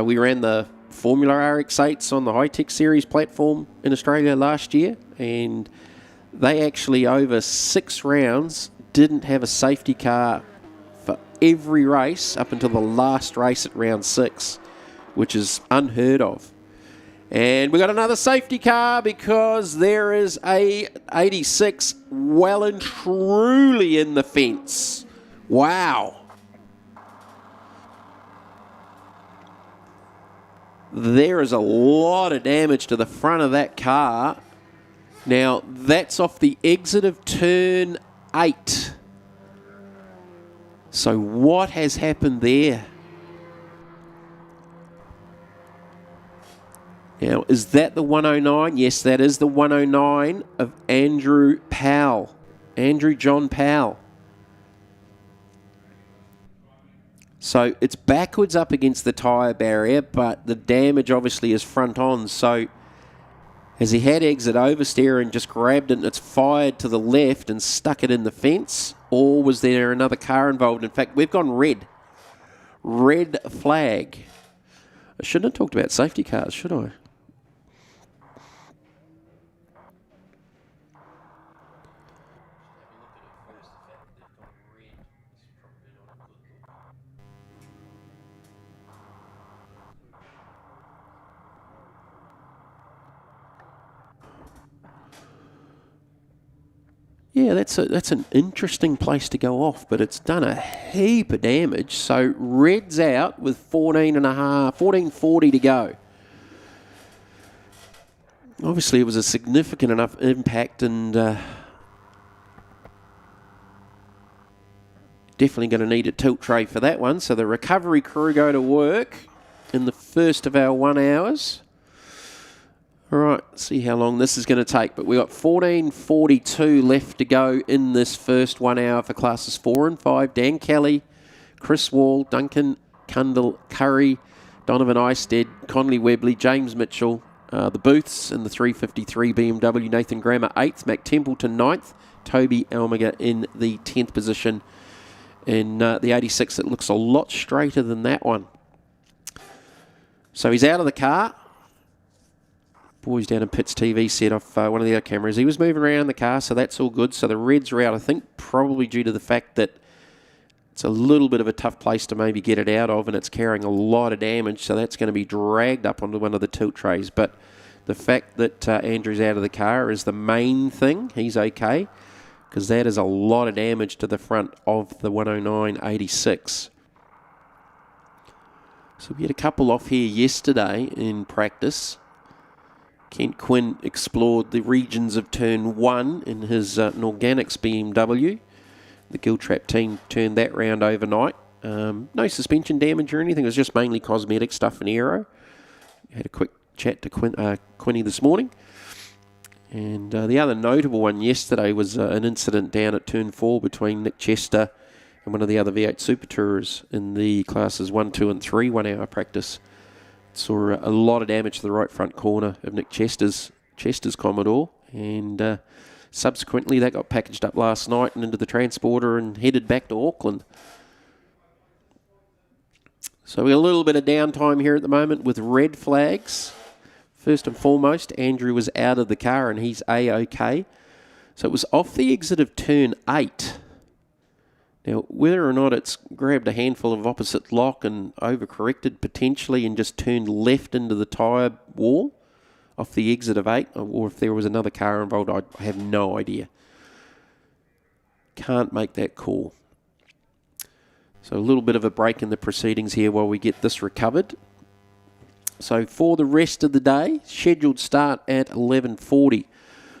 S1: We ran the Formula RX-8s on the High-Tech Series platform in Australia last year, and they actually, over 6 rounds, didn't have a safety car for every race up until the last race at round 6, which is unheard of. And we got another safety car because there is a 86 well and truly in the fence. Wow. There is a lot of damage to the front of that car. Now, that's off the exit of turn 8. So what has happened there? Now, is that the 109? Yes, that is the 109 of Andrew Powell. Andrew John Powell. So it's backwards up against the tyre barrier, but the damage obviously is front on. So has he had exit oversteer and just grabbed it and it's fired to the left and stuck it in the fence? Or was there another car involved? In fact, we've gone red. Red flag. I shouldn't have talked about safety cars, should I? Yeah, that's an interesting place to go off, but it's done a heap of damage. So red's out with 14.40 to go. Obviously, it was a significant enough impact, and definitely going to need a tilt tray for that one. So the recovery crew go to work in the first of our 1 hours. All right, see how long this is going to take. But we've got 14.42 left to go in this first 1 hour for classes 4 and 5. Dan Kelly, Chris Wall, Duncan Cundall, Curry, Donovan Eisted, Conley Webley, James Mitchell, the Booths in the 353 BMW, Nathan Grammer 8th, Mac Templeton 9th, Toby Almaga in the 10th position. In the 86, it looks a lot straighter than that one. So he's out of the car. Boys down in Pitt's TV set off one of the other cameras. He was moving around the car, so that's all good. So the reds are out, I think, probably due to the fact that it's a little bit of a tough place to maybe get it out of, and it's carrying a lot of damage, so that's going to be dragged up onto one of the tilt trays. But the fact that Andrew's out of the car is the main thing. He's okay, because that is a lot of damage to the front of the 109.86. So we had a couple off here yesterday in practice. Kent Quinn explored the regions of turn 1 in his Norganics BMW. The Giltrap team turned that round overnight. No suspension damage or anything. It was just mainly cosmetic stuff and aero. Had a quick chat to Quinny this morning. And the other notable one yesterday was an incident down at turn 4 between Nick Chester and one of the other V8 Super Tourers in the classes 1, 2 and 3 1 hour practice. Saw a lot of damage to the right front corner of Nick Chester's Commodore, and subsequently that got packaged up last night and into the transporter and headed back to Auckland. So we got a little bit of downtime here at the moment with red flags. First and foremost, Andrew was out of the car and he's A-OK. So it was off the exit of turn 8. Now, whether or not it's grabbed a handful of opposite lock and overcorrected potentially and just turned left into the tyre wall off the exit of 8, or if there was another car involved, I have no idea. Can't make that call. So a little bit of a break in the proceedings here while we get this recovered. So for the rest of the day, scheduled start at 11:40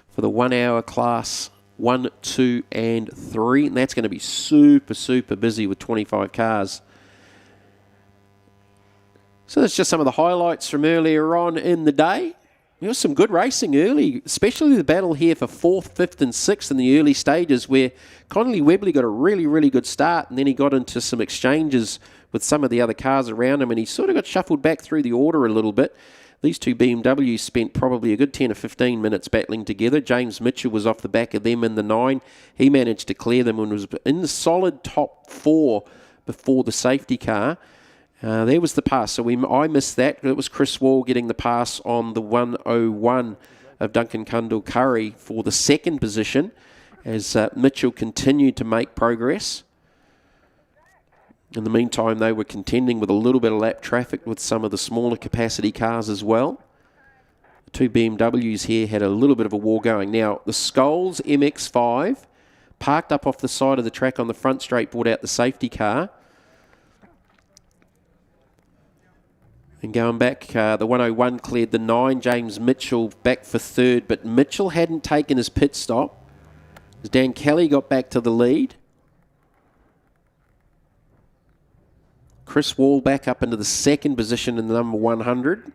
S1: for the 1 hour class 1, 2 and 3, and that's going to be super, super busy with 25 cars. So that's just some of the highlights from earlier on in the day. There was some good racing early, especially the battle here for 4th, 5th and 6th in the early stages, where Conley Webley got a really, really good start, and then he got into some exchanges with some of the other cars around him, and he sort of got shuffled back through the order a little bit. These two BMWs spent probably a good 10 or 15 minutes battling together. James Mitchell was off the back of them in the 9. He managed to clear them and was in the solid top 4 before the safety car. There was the pass. So I missed that. It was Chris Wall getting the pass on the 101 of Duncan Cundall Curry for the second position as Mitchell continued to make progress. In the meantime, they were contending with a little bit of lap traffic with some of the smaller capacity cars as well. The two BMWs here had a little bit of a war going. Now, the Scholes MX-5 parked up off the side of the track on the front straight, brought out the safety car. And going back, the 101 cleared the 9. James Mitchell back for 3rd, but Mitchell hadn't taken his pit stop as Dan Kelly got back to the lead. Chris Wall back up into the 2nd position in the number 100.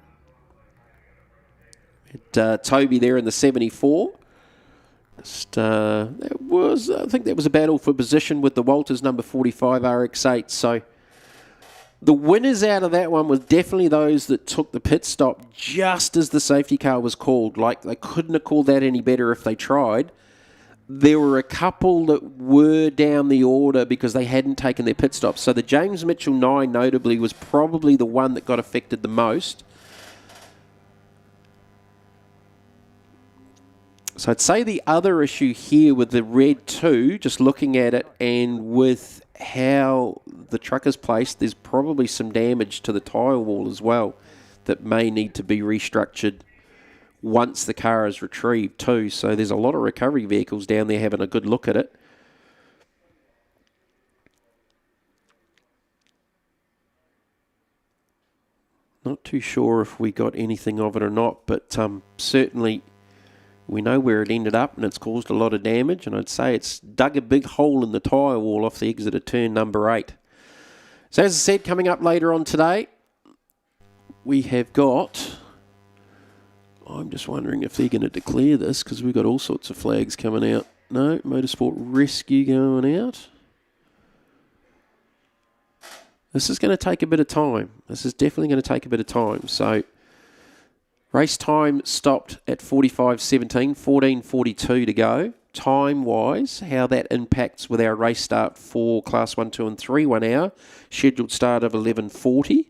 S1: Toby there in the 74. I think that was a battle for position with the Walters number 45 RX-8. So the winners out of that one was definitely those that took the pit stop just as the safety car was called. Like, they couldn't have called that any better if they tried. There were a couple that were down the order because they hadn't taken their pit stops. So the James Mitchell 9 notably was probably the one that got affected the most. So I'd say the other issue here with the red 2, just looking at it and with how the truck is placed, there's probably some damage to the tyre wall as well that may need to be restructured once the car is retrieved too. So there's a lot of recovery vehicles down there having a good look at it. Not too sure if we got anything of it or not, but certainly we know where it ended up and it's caused a lot of damage, and I'd say it's dug a big hole in the tyre wall off the exit of turn number 8. So as I said, coming up later on today, we have got, I'm just wondering if they're going to declare this because we've got all sorts of flags coming out. No, Motorsport Rescue going out. This is going to take a bit of time. This is definitely going to take a bit of time. So race time stopped at 45:17, 14:42 to go. Time-wise, how that impacts with our race start for Class 1, 2 and 3, 1 hour. Scheduled start of 11:40.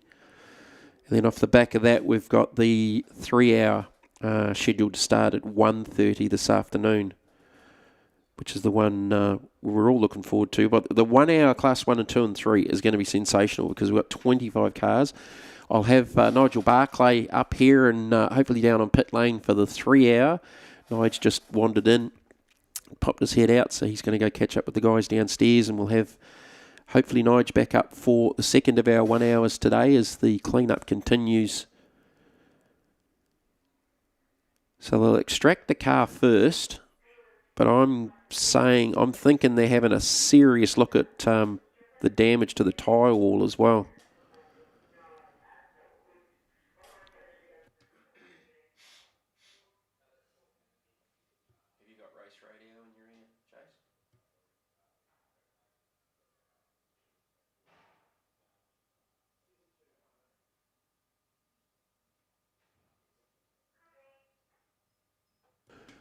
S1: And then off the back of that, we've got the 3 hour scheduled to start at 1:30 this afternoon, which is the one we're all looking forward to. But the 1 hour Class 1 and 2 and 3 is going to be sensational because we've got 25 cars. I'll have Nigel Barclay up here and hopefully down on pit lane for the 3 hour. Nigel just wandered in, popped his head out, so he's going to go catch up with the guys downstairs, and we'll have hopefully Nigel back up for the second of our 1 hours today as the cleanup continues. So they'll extract the car first, but I'm thinking they're having a serious look at the damage to the tyre wall as well. Have you got race radio in your ear, Chase?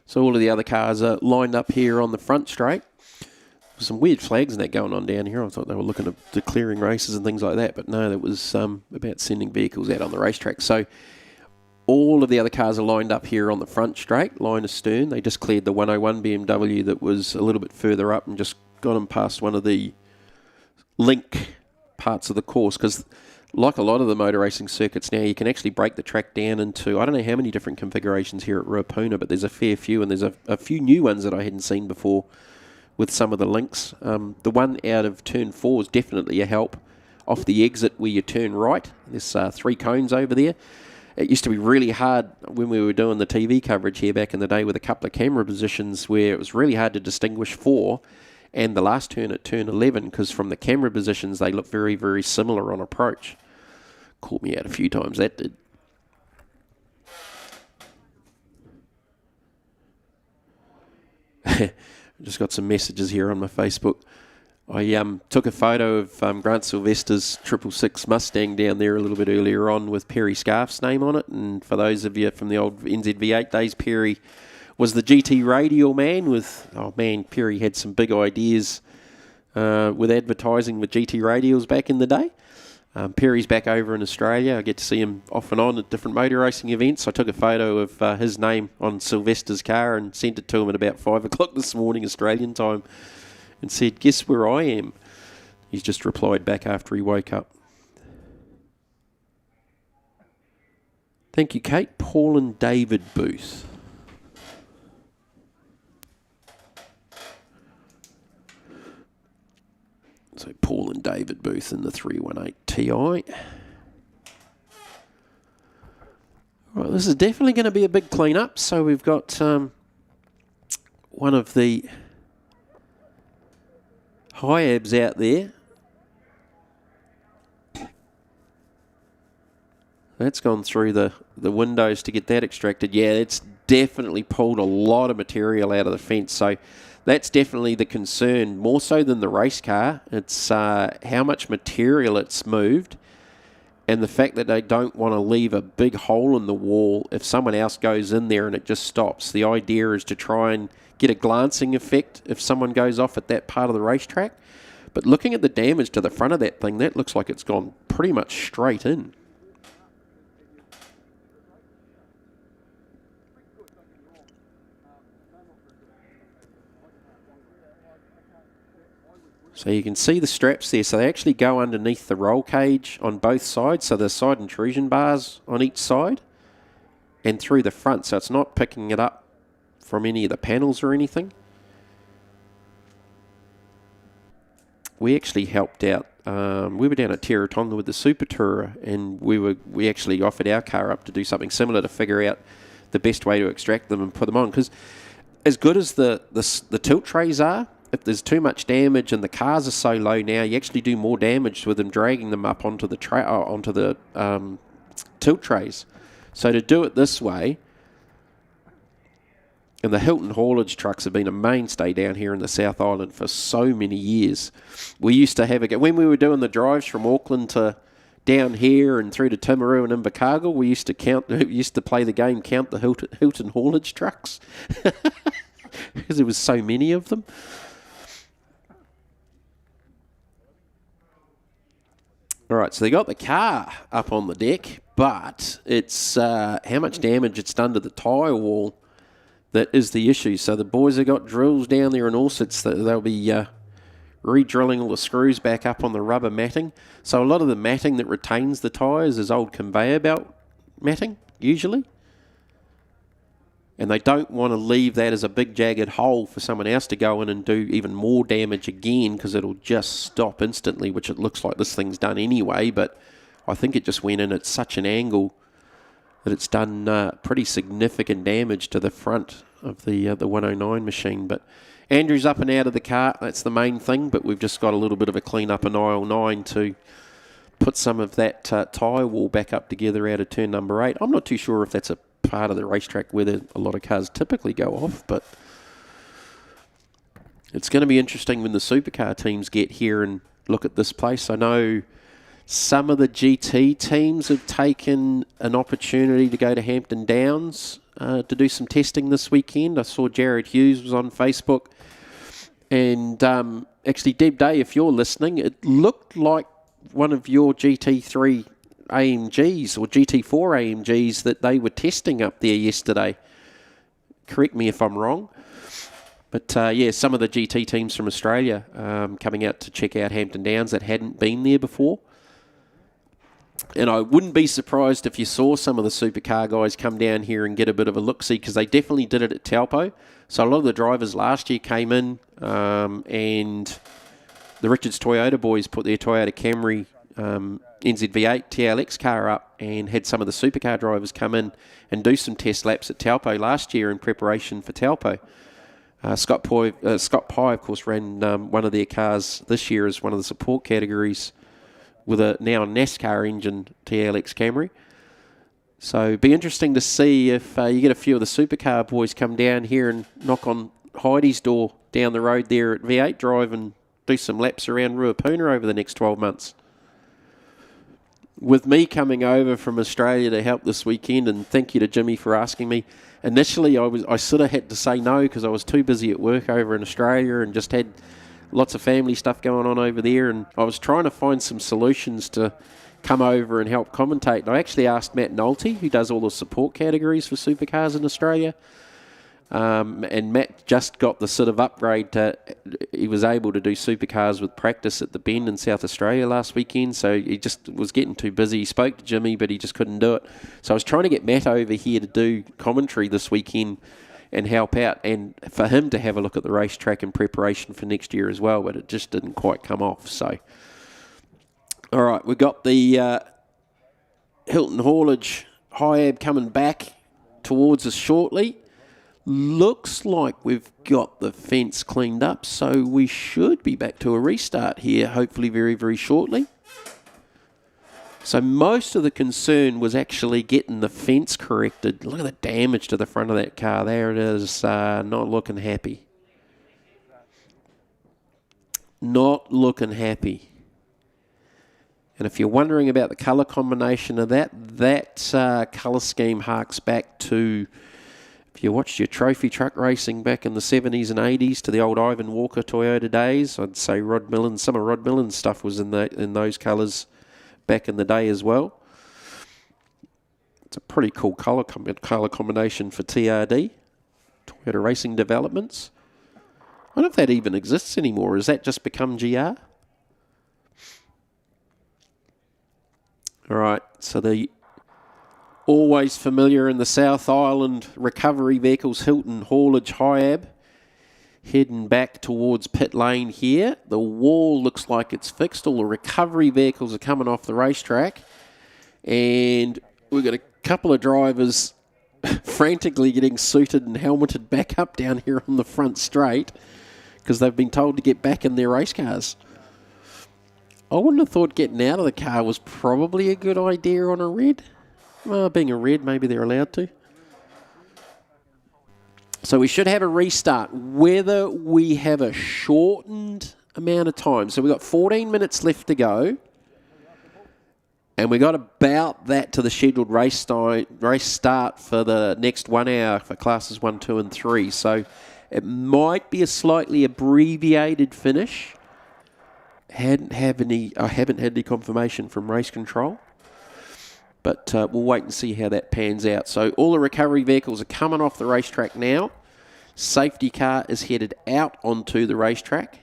S1: So all of the other cars are lined up here on the front straight. There's some weird flags and that going on down here. I thought they were looking at declaring races and things like that, but no, that was about sending vehicles out on the racetrack. So all of the other cars are lined up here on the front straight, line astern. They just cleared the 101 BMW that was a little bit further up and just got them past one of the link parts of the course, because like a lot of the motor racing circuits now, you can actually break the track down into, I don't know how many different configurations here at Ruapuna, but there's a fair few, and there's a few new ones that I hadn't seen before with some of the links. The one out of turn 4 is definitely a help. Off the exit where you turn right, there's 3 cones over there. It used to be really hard when we were doing the TV coverage here back in the day with a couple of camera positions where it was really hard to distinguish 4 and the last turn at turn 11, because from the camera positions they look very, very similar on approach. Caught me out a few times, that did. Just got some messages here on my Facebook. I took a photo of Grant Sylvester's 666 Mustang down there a little bit earlier on with Perry Scarf's name on it. And for those of you from the old NZV8 days, Perry was the GT radial man with, oh man, Perry had some big ideas with advertising with GT radials back in the day. Perry's back over in Australia. I get to see him off and on at different motor racing events. I took a photo of his name on Sylvester's car and sent it to him at about 5 o'clock this morning Australian time and said, guess where I am? He's just replied back after he woke up. Thank you, Kate. Paul and David Booth. So Paul and David Booth in the 318 Ti. Right, this is definitely going to be a big clean-up. So we've got one of the Hiabs out there. That's gone through the windows to get that extracted. Yeah, it's definitely pulled a lot of material out of the fence. So that's definitely the concern, more so than the race car. It's how much material it's moved and the fact that they don't want to leave a big hole in the wall if someone else goes in there and it just stops. The idea is to try and get a glancing effect if someone goes off at that part of the racetrack. But looking at the damage to the front of that thing, that looks like it's gone pretty much straight in. So you can see the straps there. So they actually go underneath the roll cage on both sides. So the side intrusion bars on each side. and through the front, so it's not picking it up from any of the panels or anything. We actually helped out. We were down at Teretonga with the Super Tourer, and we actually offered our car up to do something similar to figure out the best way to extract them and put them on. Because as good as the tilt trays are, if there's too much damage and the cars are so low now, you actually do more damage with them dragging them up onto the tilt trays. So to do it this way, and the Hilton haulage trucks have been a mainstay down here in the South Island for so many years. We used to have when we were doing the drives from Auckland to down here and through to Timaru and Invercargill, we used to play the game Count the Hilton haulage trucks because there was so many of them. All right, so they got the car up on the deck, but it's how much damage it's done to the tyre wall that is the issue. So the boys have got drills down there and all sorts. They'll be re-drilling all the screws back up on the rubber matting. So a lot of the matting that retains the tyres is old conveyor belt matting, usually. And they don't want to leave that as a big jagged hole for someone else to go in and do even more damage again, because it'll just stop instantly, which it looks like this thing's done anyway. But I think it just went in at such an angle that it's done pretty significant damage to the front of the 109 machine. But Andrew's up and out of the car. That's the main thing. But we've just got a little bit of a clean up in aisle 9 to put some of that tyre wall back up together out of turn number 8. I'm not too sure if that's a part of the racetrack where a lot of cars typically go off, but it's going to be interesting when the supercar teams get here and look at this place. I know some of the GT teams have taken an opportunity to go to Hampton Downs to do some testing this weekend. I saw Jared Hughes was on Facebook. And actually, Deb Day, if you're listening, it looked like one of your GT3 AMGs or GT4 AMGs that they were testing up there yesterday. Correct me if I'm wrong. But yeah, some of the GT teams from Australia coming out to check out Hampton Downs that hadn't been there before. And I wouldn't be surprised if you saw some of the supercar guys come down here and get a bit of a look-see, because they definitely did it at Taupo. So a lot of the drivers last year came in and the Richards Toyota boys put their Toyota Camry NZV8 TLX car up and had some of the supercar drivers come in and do some test laps at Taupo last year in preparation for Taupo. Scott Pye, of course, ran one of their cars this year as one of the support categories with a now NASCAR engine TLX Camry. So it'd be interesting to see if you get a few of the supercar boys come down here and knock on Heidi's door down the road there at V8 Drive and do some laps around Ruapuna over the next 12 months. With me coming over from Australia to help this weekend, and thank you to Jimmy for asking me. Initially, I sort of had to say no because I was too busy at work over in Australia and just had lots of family stuff going on over there, and I was trying to find some solutions to come over and help commentate. And I actually asked Matt Nolte, who does all the support categories for supercars in Australia, and Matt just got the sort of upgrade to, he was able to do supercars with practice at the Bend in South Australia last weekend, so he just was getting too busy. He spoke to Jimmy, but he just couldn't do it. So I was trying to get Matt over here to do commentary this weekend and help out, and for him to have a look at the racetrack in preparation for next year as well, but it just didn't quite come off. So, all right, we've got the Hilton haulage Hiab coming back towards us shortly. Looks like we've got the fence cleaned up, so we should be back to a restart here, hopefully very, very shortly. So most of the concern was actually getting the fence corrected. Look at the damage to the front of that car. There it is, not looking happy. Not looking happy. And if you're wondering about the colour combination of that colour scheme harks back to, if you watched your trophy truck racing back in the 70s and 80s, to the old Ivan Walker Toyota days. I'd say Rod Millen, some of Rod Millen's stuff was in those colours back in the day as well. It's a pretty cool colour combination for TRD, Toyota Racing Developments. I wonder if that even exists anymore. Has that just become GR? All right, so the always familiar in the South Island recovery vehicles, Hilton Haulage Hiab. Heading back towards pit lane here. The wall looks like it's fixed. All the recovery vehicles are coming off the racetrack. And we've got a couple of drivers frantically getting suited and helmeted back up down here on the front straight because they've been told to get back in their race cars. I wouldn't have thought getting out of the car was probably a good idea on a red. Well, being a red, maybe they're allowed to. So we should have a restart. Whether we have a shortened amount of time. So we've got 14 minutes left to go. And we got about that to the scheduled race start for the next 1 hour for classes 1, 2 and 3. So it might be a slightly abbreviated finish. I haven't had any confirmation from race control. But we'll wait and see how that pans out. So all the recovery vehicles are coming off the racetrack now. Safety car is headed out onto the racetrack.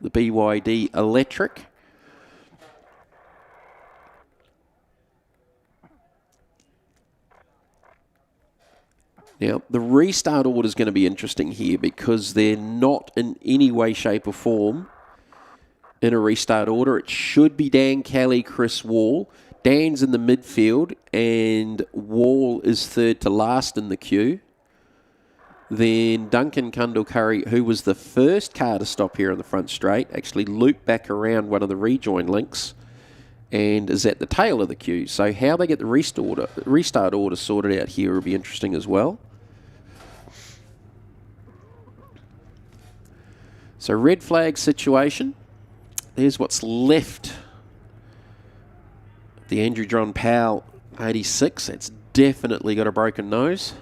S1: The BYD electric. Now, the restart order is going to be interesting here because they're not in any way, shape or form in a restart order. It should be Dan Kelly, Chris Wall. Dan's in the midfield and Wall is third to last in the queue. Then Duncan Kundalcurry, who was the first car to stop here on the front straight, actually looped back around one of the rejoin links and is at the tail of the queue. So how they get the restart order sorted out here will be interesting as well. So red flag situation. There's what's left. The Andrew John Powell 86, it's definitely got a broken nose.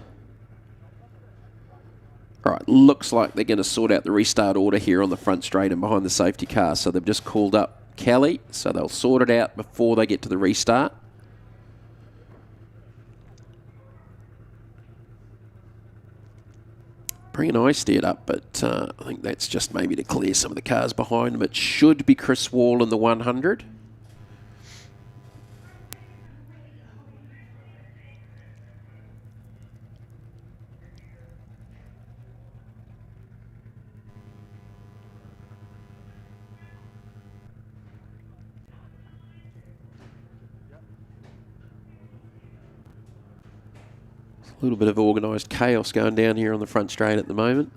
S1: All right, looks like they're going to sort out the restart order here on the front straight and behind the safety car. So they've just called up Kelly, so they'll sort it out before they get to the restart. Bring an eye steered up, but I think that's just maybe to clear some of the cars behind them. It should be Chris Wall in the 100. A little bit of organised chaos going down here on the front straight at the moment.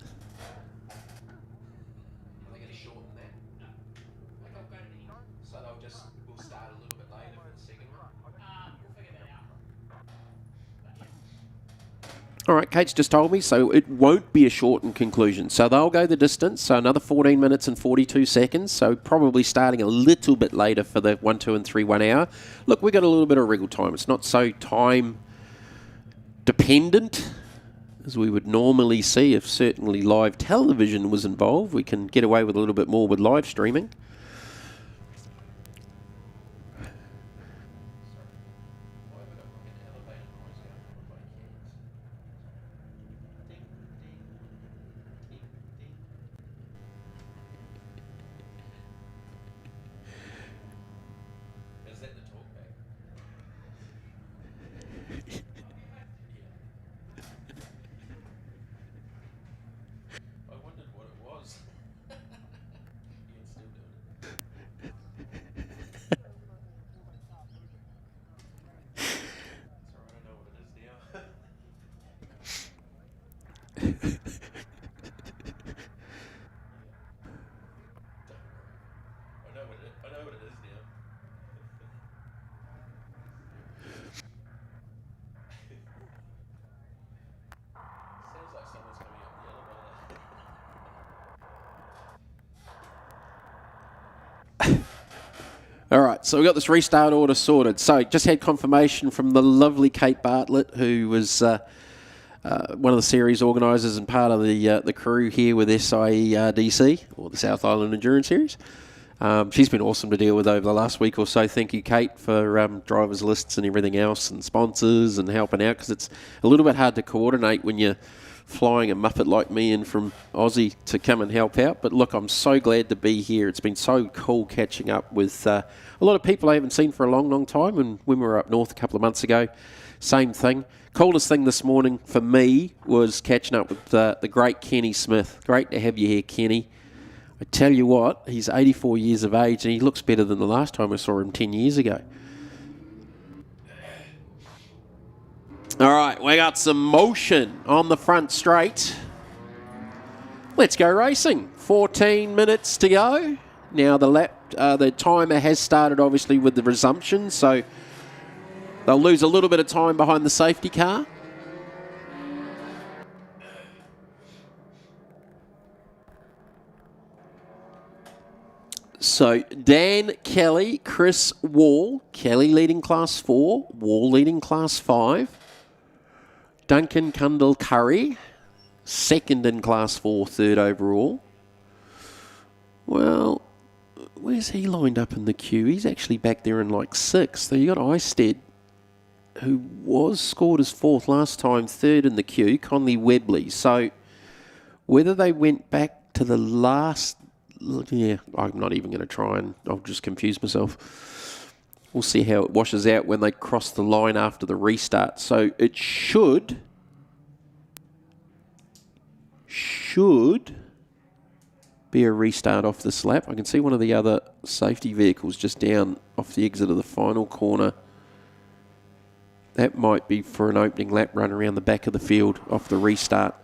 S1: All right, Kate's just told me, so it won't be a shortened conclusion. So they'll go the distance, so another 14 minutes and 42 seconds, so probably starting a little bit later for the 1, 2 and 3 1 hour. Look, we've got a little bit of wriggle time. It's not so time dependent as we would normally see if certainly live television was involved. We can get away with a little bit more with live streaming. All right, so we've got this restart order sorted. So just had confirmation from the lovely Kate Bartlett, who was one of the series organisers and part of the crew here with SIDC, or the South Island Endurance Series. She's been awesome to deal with over the last week or so. Thank you, Kate, for drivers lists and everything else and sponsors and helping out, because it's a little bit hard to coordinate when you're flying a muppet like me in from Aussie to come and help out. But look, I'm so glad to be here. It's been so cool catching up with a lot of people I haven't seen for a long, long time. And when we were up north a couple of months ago, same thing. Coolest thing this morning for me was catching up with the great Kenny Smith. Great to have you here, Kenny. I tell you what, he's 84 years of age and he looks better than the last time I saw him 10 years ago. All right, we got some motion on the front straight. Let's go racing. 14 minutes to go. Now the timer has started obviously with the resumption, so they'll lose a little bit of time behind the safety car. So Dan Kelly, Chris Wall. Kelly leading Class 4, Wall leading Class 5. Duncan Cundall Curry, second in Class 4, third overall. Well, where's he lined up in the queue? He's actually back there in like 6th. So you got Eistead, who was scored as 4th last time, third in the queue, Conley Webley. So whether they went back to the last... Yeah, I'm not even going to try and I'll just confuse myself. We'll see how it washes out when they cross the line after the restart. So it should be a restart off this lap. I can see one of the other safety vehicles just down off the exit of the final corner. That might be for an opening lap run around the back of the field off the restart.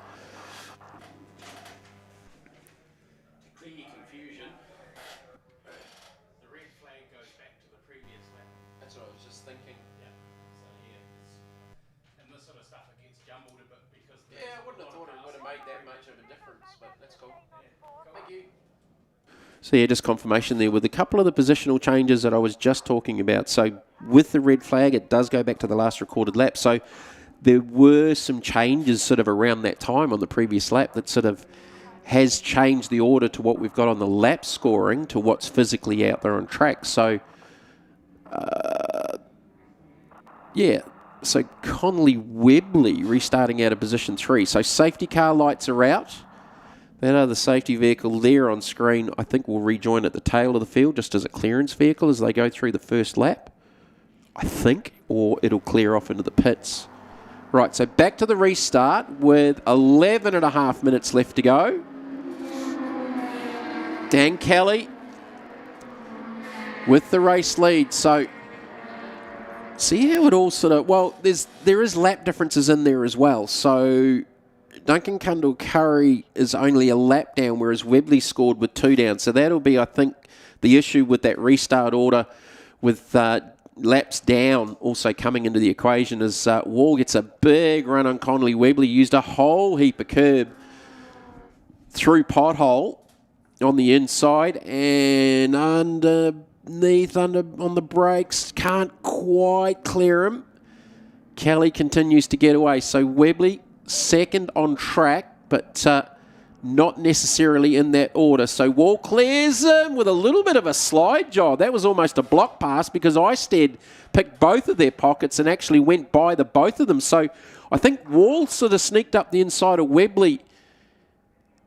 S1: So yeah, just confirmation there with a couple of the positional changes that I was just talking about. So with the red flag, it does go back to the last recorded lap. So there were some changes sort of around that time on the previous lap that sort of has changed the order to what we've got on the lap scoring to what's physically out there on track. So, yeah. So Conley Webley restarting out of position 3. So safety car lights are out. That other safety vehicle there on screen, I think, will rejoin at the tail of the field just as a clearance vehicle as they go through the first lap, I think, or it'll clear off into the pits. Right, so back to the restart with 11 and a half minutes left to go. Dan Kelly with the race lead. So see how it all sort of, well, there is lap differences in there as well. So Duncan Cundall Curry is only a lap down, whereas Webley scored with 2 down. So that'll be, I think, the issue with that restart order with laps down also coming into the equation as Wall gets a big run on Conley Webley, used a whole heap of curb through pothole on the inside and underneath on the brakes, can't quite clear him. Kelly continues to get away. So Webley second on track, but not necessarily in that order. So Wall clears him with a little bit of a slide job. That was almost a block pass because Eistead picked both of their pockets and actually went by the both of them. So I think Wall sort of sneaked up the inside of Webley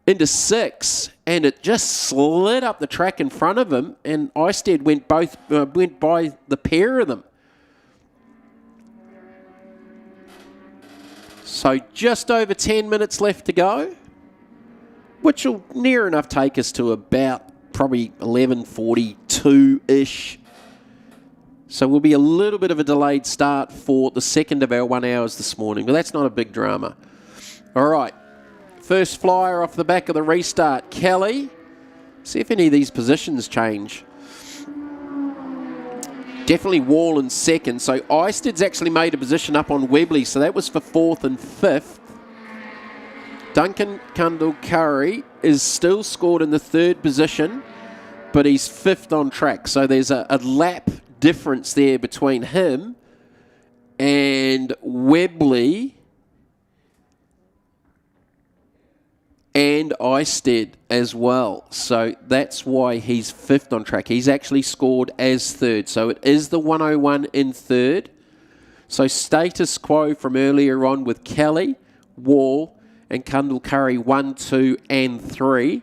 S1: into 6, and it just slid up the track in front of him, and Eistead went by the pair of them. So just over 10 minutes left to go, which will near enough take us to about probably 11:42-ish. So we'll be a little bit of a delayed start for the second of our 1 hours this morning, but that's not a big drama. All right, first flyer off the back of the restart. Kelly, see if any of these positions change. Definitely Wall in second. So Eistead's actually made a position up on Webley. So that was for 4th and 5th. Duncan Cundall Curry is still scored in the 3rd position, but he's 5th on track. So there's a lap difference there between him and Webley and Eistead as well. So that's why he's 5th on track. He's actually scored as 3rd. So it is the 101 in 3rd. So status quo from earlier on with Kelly, Wall, and Cundall Curry 1, 2 and 3.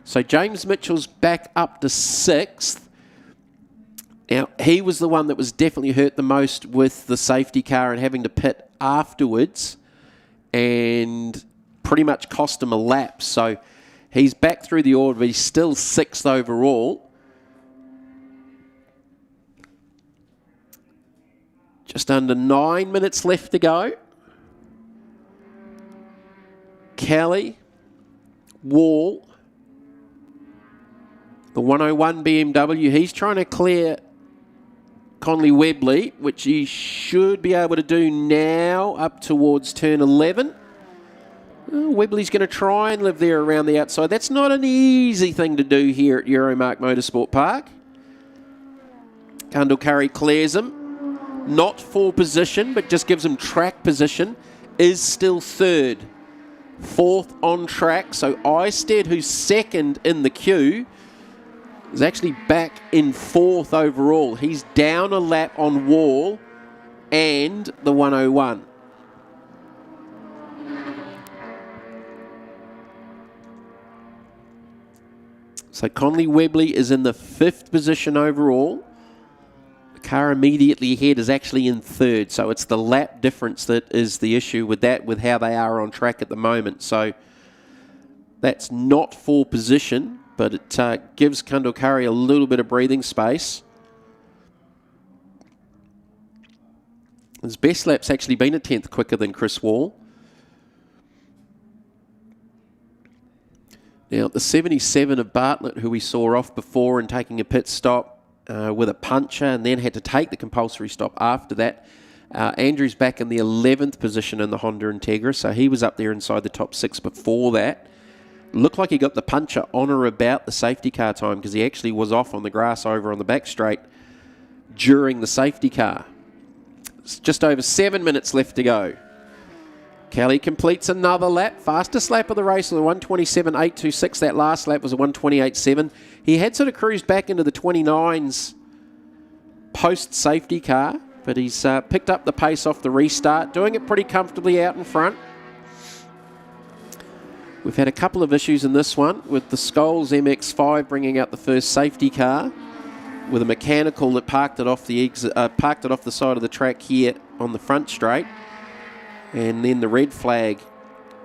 S1: So James Mitchell's back up to 6th. Now, he was the one that was definitely hurt the most with the safety car and having to pit afterwards, and pretty much cost him a lap. So he's back through the order, but he's still 6th overall. Just under 9 minutes left to go. Kelly, Wall, the 101 BMW, he's trying to clear Conley Webley, which he should be able to do now up towards turn 11. Webley's going to try and live there around the outside. That's not an easy thing to do here at Euromarque Motorsport Park. Cundall Curry clears him. Not for position, but just gives him track position. Is still 3rd. 4th on track. So Eistead, who's 2nd in the queue, is actually back in 4th overall. He's down a lap on Wall and the 101. So Conley Webley is in the 5th position overall. The car immediately ahead is actually in 3rd. So it's the lap difference that is the issue with that, with how they are on track at the moment. So that's not for position, but it gives Cundall Curry a little bit of breathing space. His best lap's actually been a 10th quicker than Chris Wall. Now, the 77 of Bartlett, who we saw off before and taking a pit stop with a puncher and then had to take the compulsory stop after that. Andrew's back in the 11th position in the Honda Integra, so he was up there inside the top 6 before that. Looked like he got the puncher on or about the safety car time because he actually was off on the grass over on the back straight during the safety car. It's just over 7 minutes left to go. Kelly completes another lap. Fastest lap of the race was a 127.826. That last lap was a 128.7. He had sort of cruised back into the 29s post-safety car, but he's picked up the pace off the restart, doing it pretty comfortably out in front. We've had a couple of issues in this one with the Scholes MX-5 bringing out the first safety car with a mechanical that parked it off the side of the track here on the front straight. And then the red flag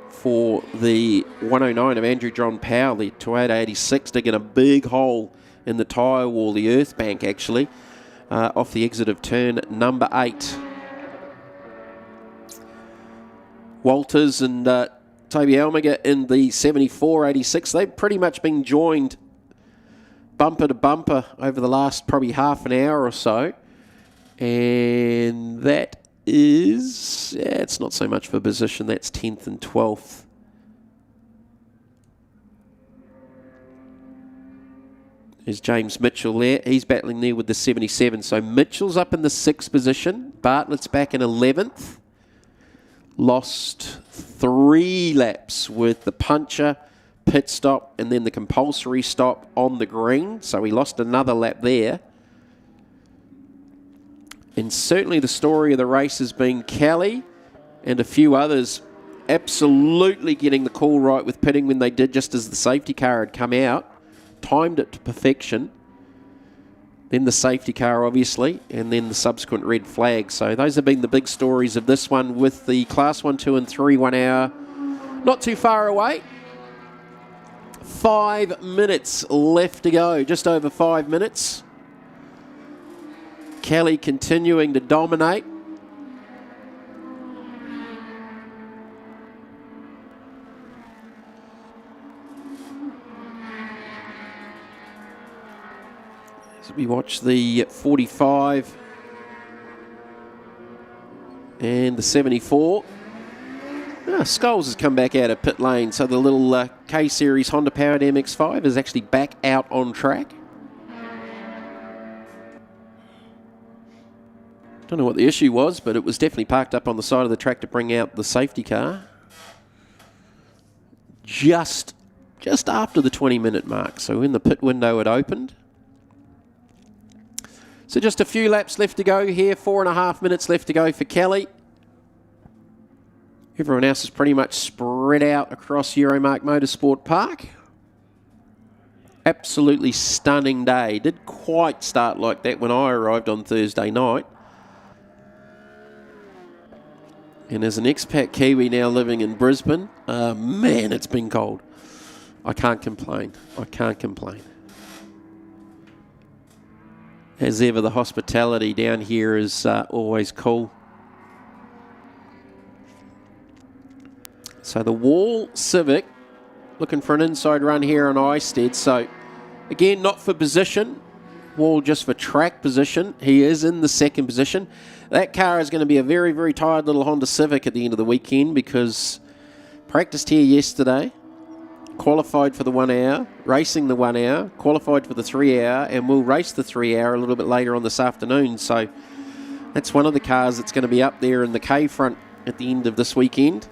S1: for the 109 of Andrew John Powell, the Toyota 86, digging a big hole in the tyre wall, the earth bank actually, off the exit of turn number 8. Walters and Toby Almager in the 74-86, they've pretty much been joined bumper to bumper over the last probably half an hour or so. And that is, it's not so much for position, that's 10th and 12th. There's James Mitchell there, he's battling there with the 77, so Mitchell's up in the 6th position, Bartlett's back in 11th, lost 3 laps with the puncher, pit stop, and then the compulsory stop on the green, so he lost another lap there. And certainly the story of the race has been Kelly and a few others absolutely getting the call right with pitting when they did, just as the safety car had come out. Timed it to perfection. Then the safety car, obviously, and then the subsequent red flag. So those have been the big stories of this one, with the Class 1, 2 and 3 1 hour not too far away. 5 minutes left to go, just over 5 minutes. Kelly continuing to dominate. As we watch the 45 and the 74. Scholes has come back out of pit lane, so the little K-Series Honda-powered MX-5 is actually back out on track. Don't know what the issue was, but it was definitely parked up on the side of the track to bring out the safety car. Just after the 20-minute mark, so when the pit window had opened. So just a few laps left to go here, 4.5 minutes left to go for Kelly. Everyone else is pretty much spread out across Euromarque Motorsport Park. Absolutely stunning day. Didn't quite start like that when I arrived on Thursday night. And as an expat Kiwi now living in Brisbane, man, it's been cold. I can't complain. I can't complain. As ever, the hospitality down here is always cool. So the Wall Civic looking for an inside run here on Eistead. So again, not for position. Wall just for track position. He is in the second position. That car is going to be a very, very tired little Honda Civic at the end of the weekend because practiced here yesterday, qualified for the 1 hour, racing the 1 hour, qualified for the 3 hour, and will race the 3 hour a little bit later on this afternoon. So that's one of the cars that's going to be up there in the K front at the end of this weekend.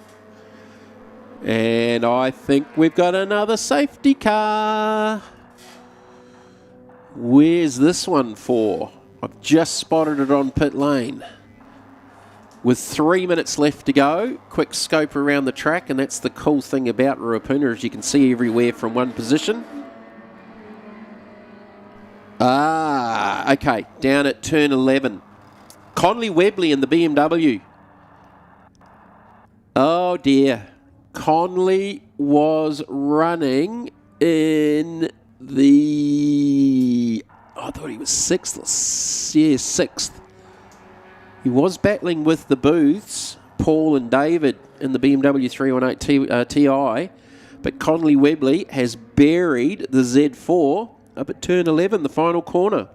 S1: And I think we've got another safety car. Where's this one for? I've just spotted it on pit lane. With 3 minutes left to go, quick scope around the track, and that's the cool thing about Ruapuna, as you can see everywhere from one position. Okay, down at turn 11. Conley Webley in the BMW. Oh dear. Conley was running in the... I thought he was sixth. Yeah, sixth. He was battling with the Booths, Paul and David, in the BMW 318 Ti. But Conley Webley has buried the Z4 up at turn 11, the final corner.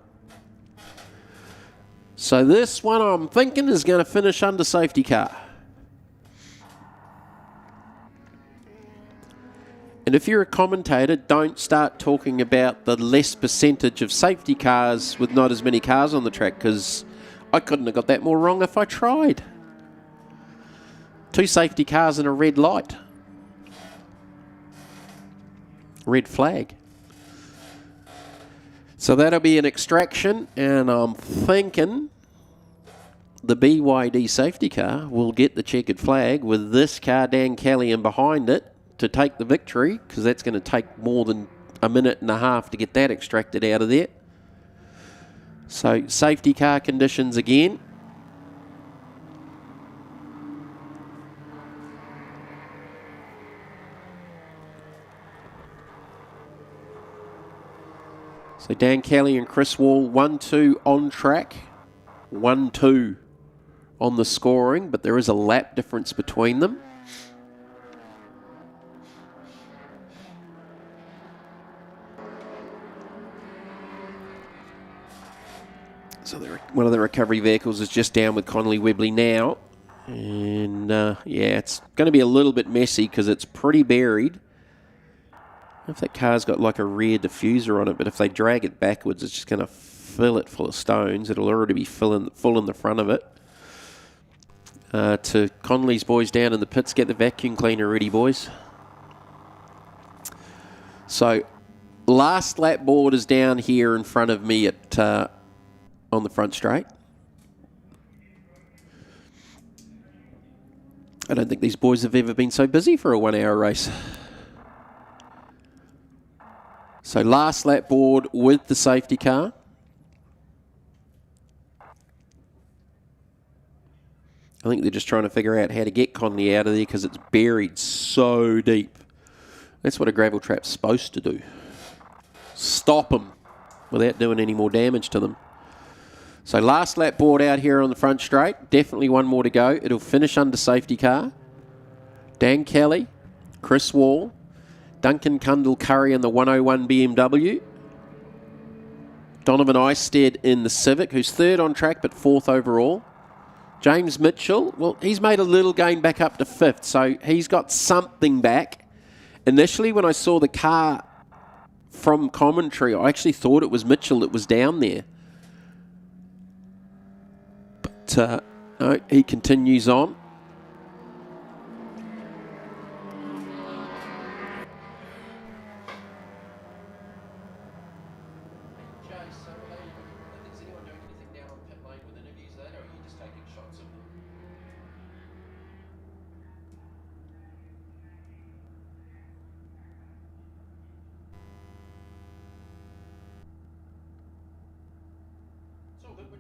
S1: So this one I'm thinking is going to finish under safety car. And if you're a commentator, don't start talking about the less percentage of safety cars with not as many cars on the track, because I couldn't have got that more wrong if I tried. 2 safety cars and a red light. Red flag. So that'll be an extraction, and I'm thinking the BYD safety car will get the checkered flag with this car, Dan Kelly, in behind it, to take the victory, because that's going to take more than a minute and a half to get that extracted out of there. So safety car conditions again. So Dan Kelly and Chris Wall, 1-2 on track, 1-2 on the scoring, but there is a lap difference between them. So one of the recovery vehicles is just down with Conley Webley now. And yeah, it's going to be a little bit messy because it's pretty buried. I don't know if that car's got like a rear diffuser on it, but if they drag it backwards, it's just going to fill it full of stones. It'll already be full in the front of it. To Conley's boys down in the pits, get the vacuum cleaner ready, boys. So last lap board is down here in front of me at... on the front straight. I don't think these boys have ever been so busy for a 1 hour race. So last lap board with the safety car. I think they're just trying to figure out how to get Conley out of there because it's buried so deep. That's what a gravel trap's supposed to do. Stop them without doing any more damage to them. So last lap board out here on the front straight. Definitely one more to go. It'll finish under safety car. Dan Kelly, Chris Wall, Duncan Cundall-Curry in the 101 BMW. Donovan Eistead in the Civic, who's third on track but 4th overall. James Mitchell, well, he's made a little gain back up to 5th, so he's got something back. Initially, when I saw the car from commentary, I actually thought it was Mitchell that was down there. No, he continues on.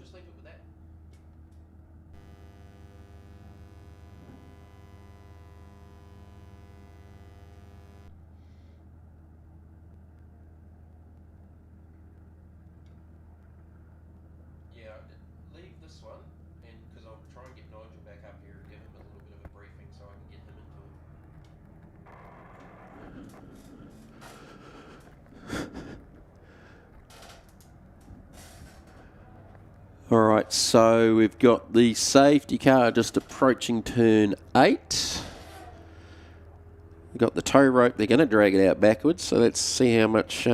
S1: just leave it with that. Yeah, leave this one, and because I'll try and get Nigel back up here and give him a little bit of a briefing so I can get him into it. All right, so we've got the safety car just approaching turn 8. We've got the tow rope. They're going to drag it out backwards, so let's see how much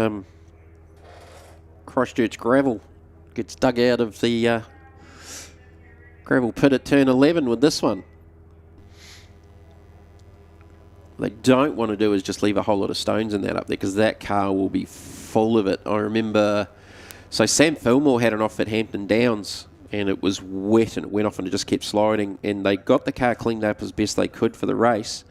S1: Christchurch gravel gets dug out of the gravel pit at turn 11 with this one. What they don't want to do is just leave a whole lot of stones in that up there, because that car will be full of it. I remember... So Sam Fillmore had an off at Hampton Downs, and it was wet, and it went off and it just kept sliding, and they got the car cleaned up as best they could for the race,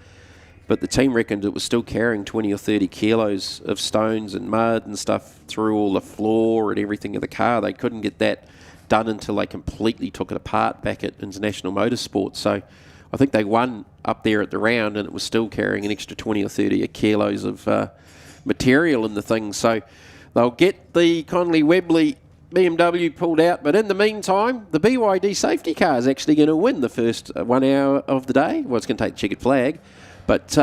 S1: but the team reckoned it was still carrying 20 or 30 kilos of stones and mud and stuff through all the floor and everything of the car. They couldn't get that done until they completely took it apart back at International Motorsport. So I think they won up there at the round, and it was still carrying an extra 20 or 30 kilos of material in the thing. So they'll get the Conley Webley BMW pulled out, but in the meantime, the BYD safety car is actually going to win the first 1 hour of the day. Well, it's going to take the checkered flag. But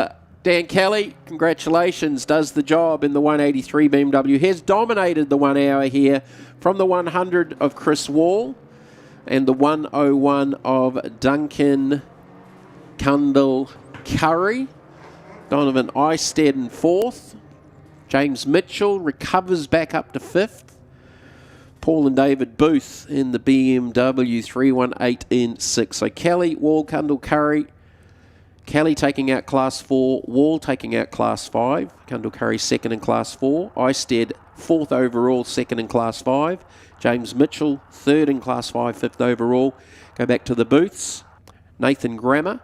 S1: Dan Kelly, congratulations, does the job in the 183 BMW. Has dominated the 1 hour here from the 100 of Chris Wall and the 101 of Duncan Cundall Curry. Donovan Eisted in 4th. James Mitchell recovers back up to 5th. Paul and David Booth in the BMW 318 in 6th. So Kelly, Wall, Cundall, Curry. Kelly taking out Class 4. Wall taking out Class 5. Cundall Curry 2nd in Class 4. Eisted 4th overall, 2nd in Class 5. James Mitchell 3rd in Class 5, 5th overall. Go back to the booths. Nathan Grammer.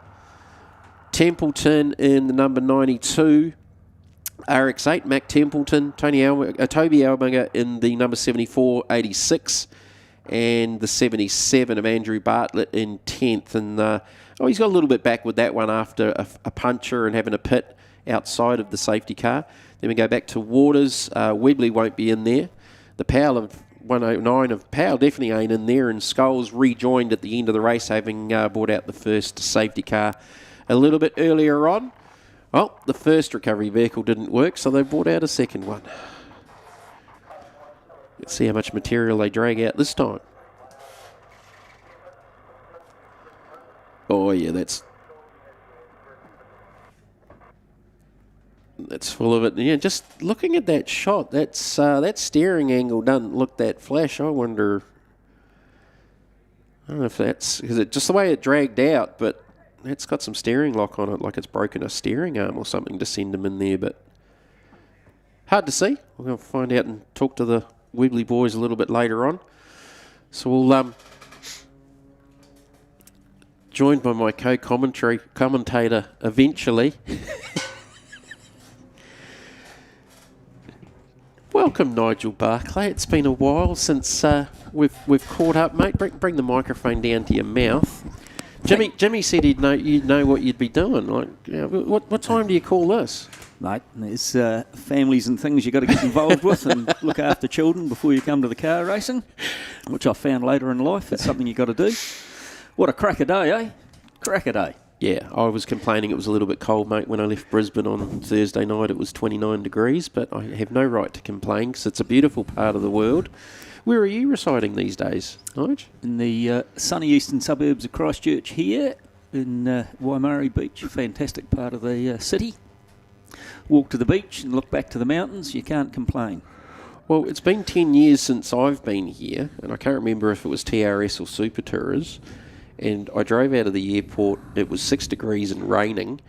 S1: Templeton in the number 92. RX8, Mac Templeton, Toby Albinger in the number 74, 86, and the 77 of Andrew Bartlett in 10th. And he's got a little bit back with that one after a puncture and having a pit outside of the safety car. Then we go back to Waters. Webley won't be in there. The Powell of 109 of Powell definitely ain't in there, and Scholes rejoined at the end of the race, having brought out the first safety car a little bit earlier on. Well, the first recovery vehicle didn't work, so they brought out a second one. Let's see how much material they drag out this time. Oh, yeah, that's full of it. Yeah, just looking at that shot, that steering angle doesn't look that flash. I wonder... I don't know if that's... Because just the way it dragged out, but... It's got some steering lock on it, like it's broken a steering arm or something to send them in there, but hard to see. We're going to find out and talk to the Webley boys a little bit later on. So we'll joined by my commentator eventually. Welcome, Nigel Barclay. It's been a while since we've caught up, mate. Bring the microphone down to your mouth. Jimmy said you'd know what you'd be doing. Like, what time do you call this?
S4: Mate, there's families and things you've got to get involved with and look after children before you come to the car racing, which I found later in life. It's something you've got to do. What a cracker day, eh? Cracker day.
S1: Yeah, I was complaining it was a little bit cold, mate, when I left Brisbane on Thursday night. It was 29 degrees, but I have no right to complain because it's a beautiful part of the world. Where are you residing these days, Nige?
S4: In the sunny eastern suburbs of Christchurch here in Waimari Beach, a fantastic part of the city. Walk to the beach and look back to the mountains, you can't complain.
S1: Well, it's been 10 years since I've been here, and I can't remember if it was TRS or Super Tours, and I drove out of the airport, it was 6 degrees and raining,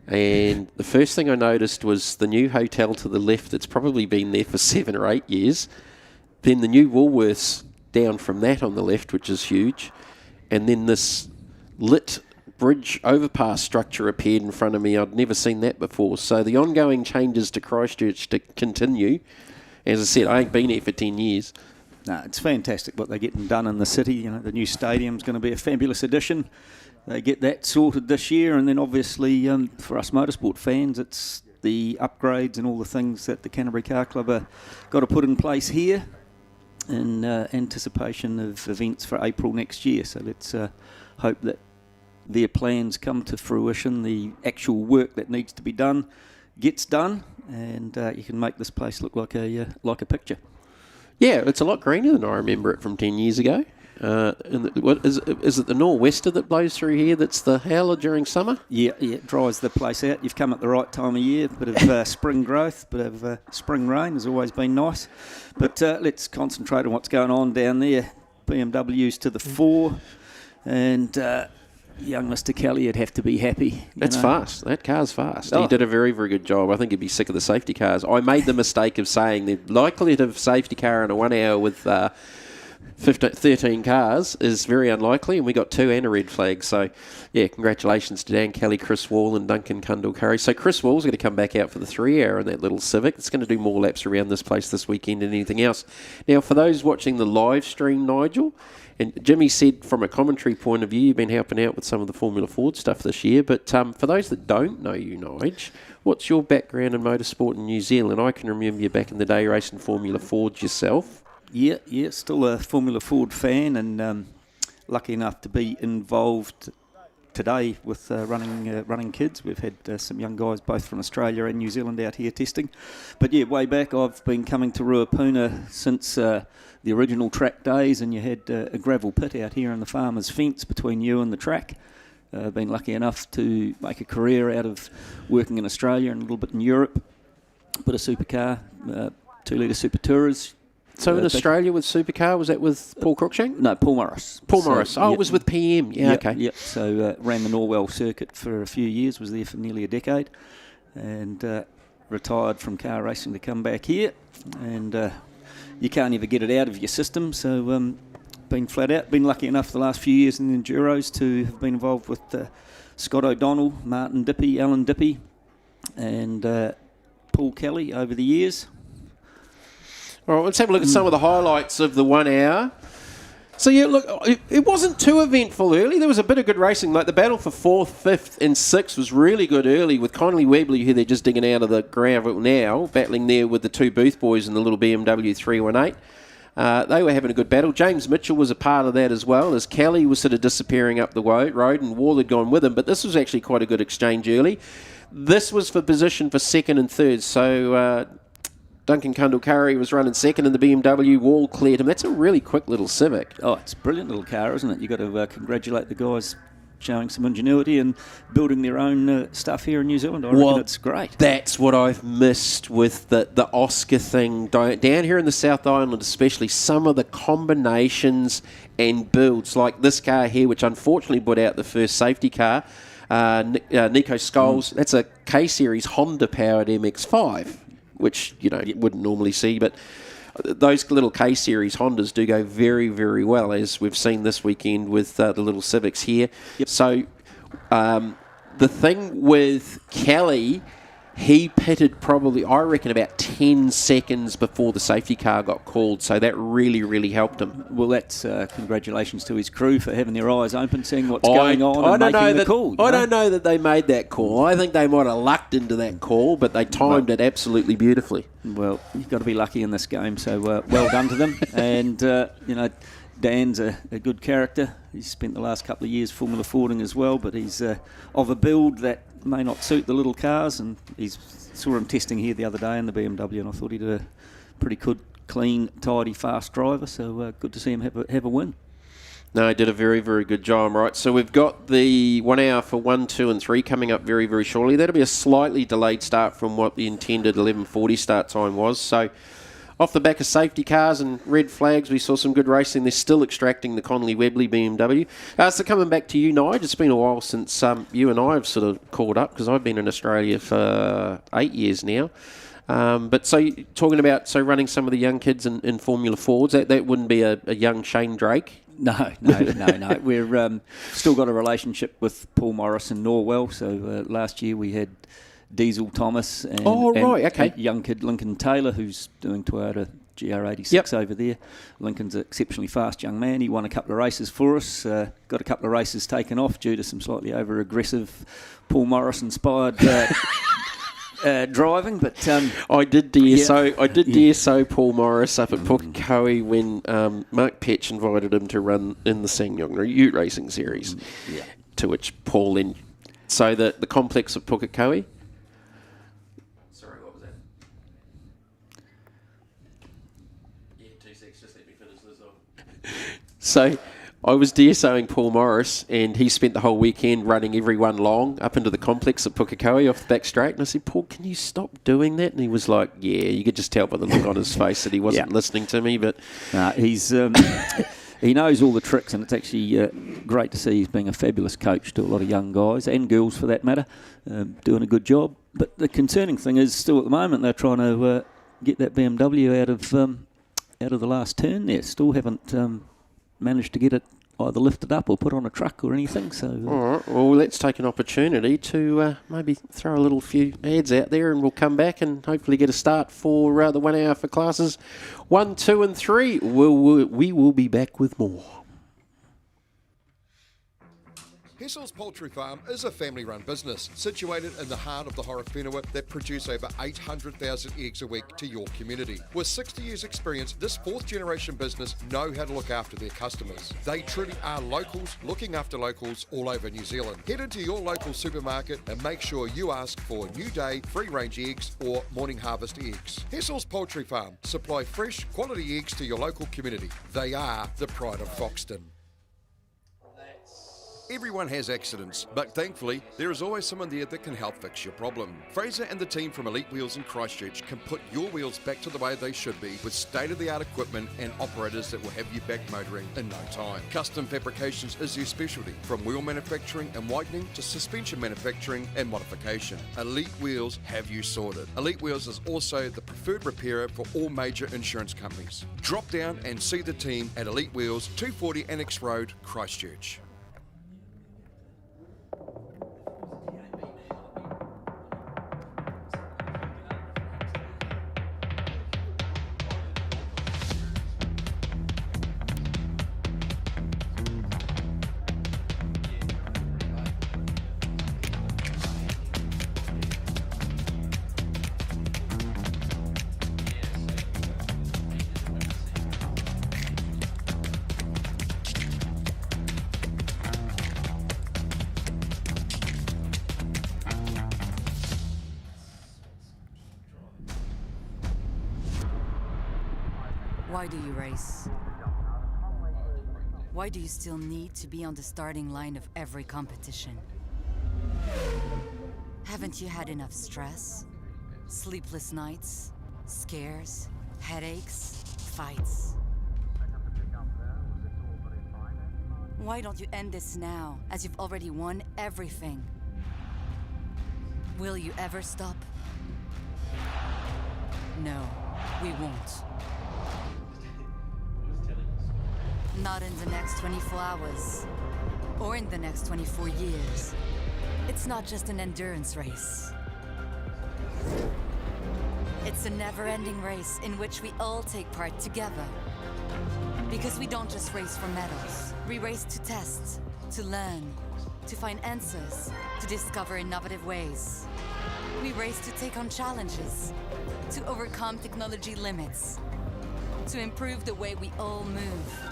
S1: and the first thing I noticed was the new hotel to the left that's probably been there for 7 or 8 years. Then the new Woolworths down from that on the left, which is huge. And then this lit bridge overpass structure appeared in front of me. I'd never seen that before. So the ongoing changes to Christchurch to continue. As I said, I ain't been here for 10 years.
S4: No, it's fantastic what they're getting done in the city. You know, the new stadium's going to be a fabulous addition. They get that sorted this year, and then obviously for us motorsport fans, it's the upgrades and all the things that the Canterbury Car Club have got to put in place here in anticipation of events for April next year. So let's hope that their plans come to fruition, the actual work that needs to be done gets done, and you can make this place look like a picture.
S1: Yeah, it's a lot greener than I remember it from 10 years ago. What is it the nor'wester that blows through here that's the howler during summer?
S4: Yeah, it dries the place out. You've come at the right time of year. Bit of spring growth, bit of spring rain has always been nice. But let's concentrate on what's going on down there. BMW's to the fore, and young Mr. Kelly would have to be happy.
S1: That's fast. That car's fast. He did a very, very good job. I think he'd be sick of the safety cars. I made the mistake of saying the likelihood of safety car in a 1 hour with 13 cars is very unlikely, and we got 2 and a red flag. So, yeah, congratulations to Dan Kelly, Chris Wall and Duncan Cundall-Curry. So Chris Wall's going to come back out for the 3 hour in that little Civic. It's going to do more laps around this place this weekend than anything else. Now, for those watching the live stream, Nigel, and Jimmy said from a commentary point of view, you've been helping out with some of the Formula Ford stuff this year, but for those that don't know you, Nige, what's your background in motorsport in New Zealand? I can remember you back in the day racing Formula Fords yourself.
S4: Yeah, still a Formula Ford fan, and lucky enough to be involved today with running kids. We've had some young guys both from Australia and New Zealand out here testing. But yeah, way back I've been coming to Ruapuna since the original track days, and you had a gravel pit out here in the farmer's fence between you and the track. Been lucky enough to make a career out of working in Australia and a little bit in Europe. Bit of supercar, 2-litre Super Tourers.
S1: So in Australia with Supercar, was that with Paul Cruikshank?
S4: No, Paul Morris.
S1: Morris. It was with PM. Yeah, okay.
S4: Yep. So ran the Norwell circuit for a few years, was there for nearly a decade, and retired from car racing to come back here. And you can't ever get it out of your system, so been flat out. Been lucky enough the last few years in the Enduros to have been involved with Scott O'Donnell, Martin Dippy, Alan Dippy, and Paul Kelly over the years.
S1: All right, let's have a look at some of the highlights of the 1 hour. So, yeah, look, it wasn't too eventful early. There was a bit of good racing. Like the battle for 4th, 5th and 6th was really good early with Connolly Webley, who they're just digging out of the gravel now, battling there with the 2 Booth boys in the little BMW 318. They were having a good battle. James Mitchell was a part of that as well, as Kelly was sort of disappearing up the road and Wall had gone with him. But this was actually quite a good exchange early. This was for position for 2nd and 3rd. So Duncan Cundall-Curry was running 2nd in the BMW. Wall cleared him. That's a really quick little Civic.
S4: Oh, it's a brilliant little car, isn't it? You've got to congratulate the guys showing some ingenuity and building their own stuff here in New Zealand. I reckon it's great.
S1: That's what I've missed with the Oscar thing. Down here in the South Island especially, some of the combinations and builds, like this car here, which unfortunately put out the first safety car, Nico Scholes, that's a K-Series Honda-powered MX-5, which, you wouldn't normally see, but those little K-Series Hondas do go very, very well, as we've seen this weekend with the little Civics here. Yep. So the thing with Kelly, he pitted probably, I reckon, about 10 seconds before the safety car got called, so that really, really helped him.
S4: Well, that's congratulations to his crew for having their eyes open, seeing what's going on and making the call.
S1: I don't know that they made that call. I think they might have lucked into that call, but they timed it absolutely beautifully.
S4: Well, you've got to be lucky in this game, so well done to them. And, Dan's a good character. He's spent the last couple of years Formula Fording as well, but he's of a build that may not suit the little cars, and saw him testing here the other day in the BMW, and I thought he did a pretty good, clean, tidy, fast driver, so good to see him have a win.
S1: No, he did a very, very good job, right? So we've got the 1 hour for 1, 2 and 3 coming up very, very shortly. That'll be a slightly delayed start from what the intended 11:40 start time was. So off the back of safety cars and red flags, we saw some good racing. They're still extracting the Connolly Webley BMW. So coming back to you, Nige, it's been a while since you and I have sort of caught up, because I've been in Australia for 8 years now. But so talking about running some of the young kids in Formula Fords, that wouldn't be a young Shane Drake.
S4: No. We're still got a relationship with Paul Morris and Norwell. So last year we had Diesel Thomas and,
S1: okay.
S4: and young kid Lincoln Taylor, who's doing Toyota GR86 over there. Lincoln's an exceptionally fast young man. He won a couple of races for us. Got a couple of races taken off due to some slightly over-aggressive Paul Morris-inspired driving, but
S1: I did dare so Paul Morris up at Pukekohe when Mark Petch invited him to run in the Sanyong Ute Racing Series. To which Paul then, so the complex of Pukekohe. Sorry, what was that? Yeah, 2 seconds. Just let me finish this off. So I was DSOing Paul Morris, and he spent the whole weekend running everyone long up into the complex at Pukekohe off the back straight. And I said, Paul, can you stop doing that? And he was like, yeah. You could just tell by the look on his face that he wasn't listening to me. But
S4: he's he knows all the tricks, and it's actually great to see he's being a fabulous coach to a lot of young guys and girls for that matter, doing a good job. But the concerning thing is still at the moment they're trying to get that BMW out of the last turn there. Still haven't managed to get it either lifted up or put on a truck or anything. So
S1: all right, well, let's take an opportunity to maybe throw a little few ads out there, and we'll come back and hopefully get a start for the 1 hour for classes 1, 2 and 3. We will be back with more.
S5: Hessel's Poultry Farm is a family-run business situated in the heart of the Ruapuna that produce over 800,000 eggs a week to your community. With 60 years experience, this fourth-generation business know how to look after their customers. They truly are locals looking after locals all over New Zealand. Head into your local supermarket and make sure you ask for New Day free-range eggs or morning harvest eggs. Hessel's Poultry Farm supply fresh, quality eggs to your local community. They are the pride of Foxton. Everyone has accidents, but thankfully, there is always someone there that can help fix your problem. Fraser and the team from Elite Wheels in Christchurch can put your wheels back to the way they should be with state-of-the-art equipment and operators that will have you back motoring in no time. Custom fabrications is their specialty, from wheel manufacturing and whitening to suspension manufacturing and modification. Elite Wheels have you sorted. Elite Wheels is also the preferred repairer for all major insurance companies. Drop down and see the team at Elite Wheels, 240 Annex Road, Christchurch.
S6: Why do you race? Why do you still need to be on the starting line of every competition? Haven't you had enough stress? Sleepless nights? Scares? Headaches? Fights? Why don't you end this now, as you've already won everything? Will you ever stop? No, we won't. Not in the next 24 hours, or in the next 24 years. It's not just an endurance race. It's a never-ending race in which we all take part together. Because we don't just race for medals. We race to test, to learn, to find answers, to discover innovative ways. We race to take on challenges, to overcome technology limits, to improve the way we all move,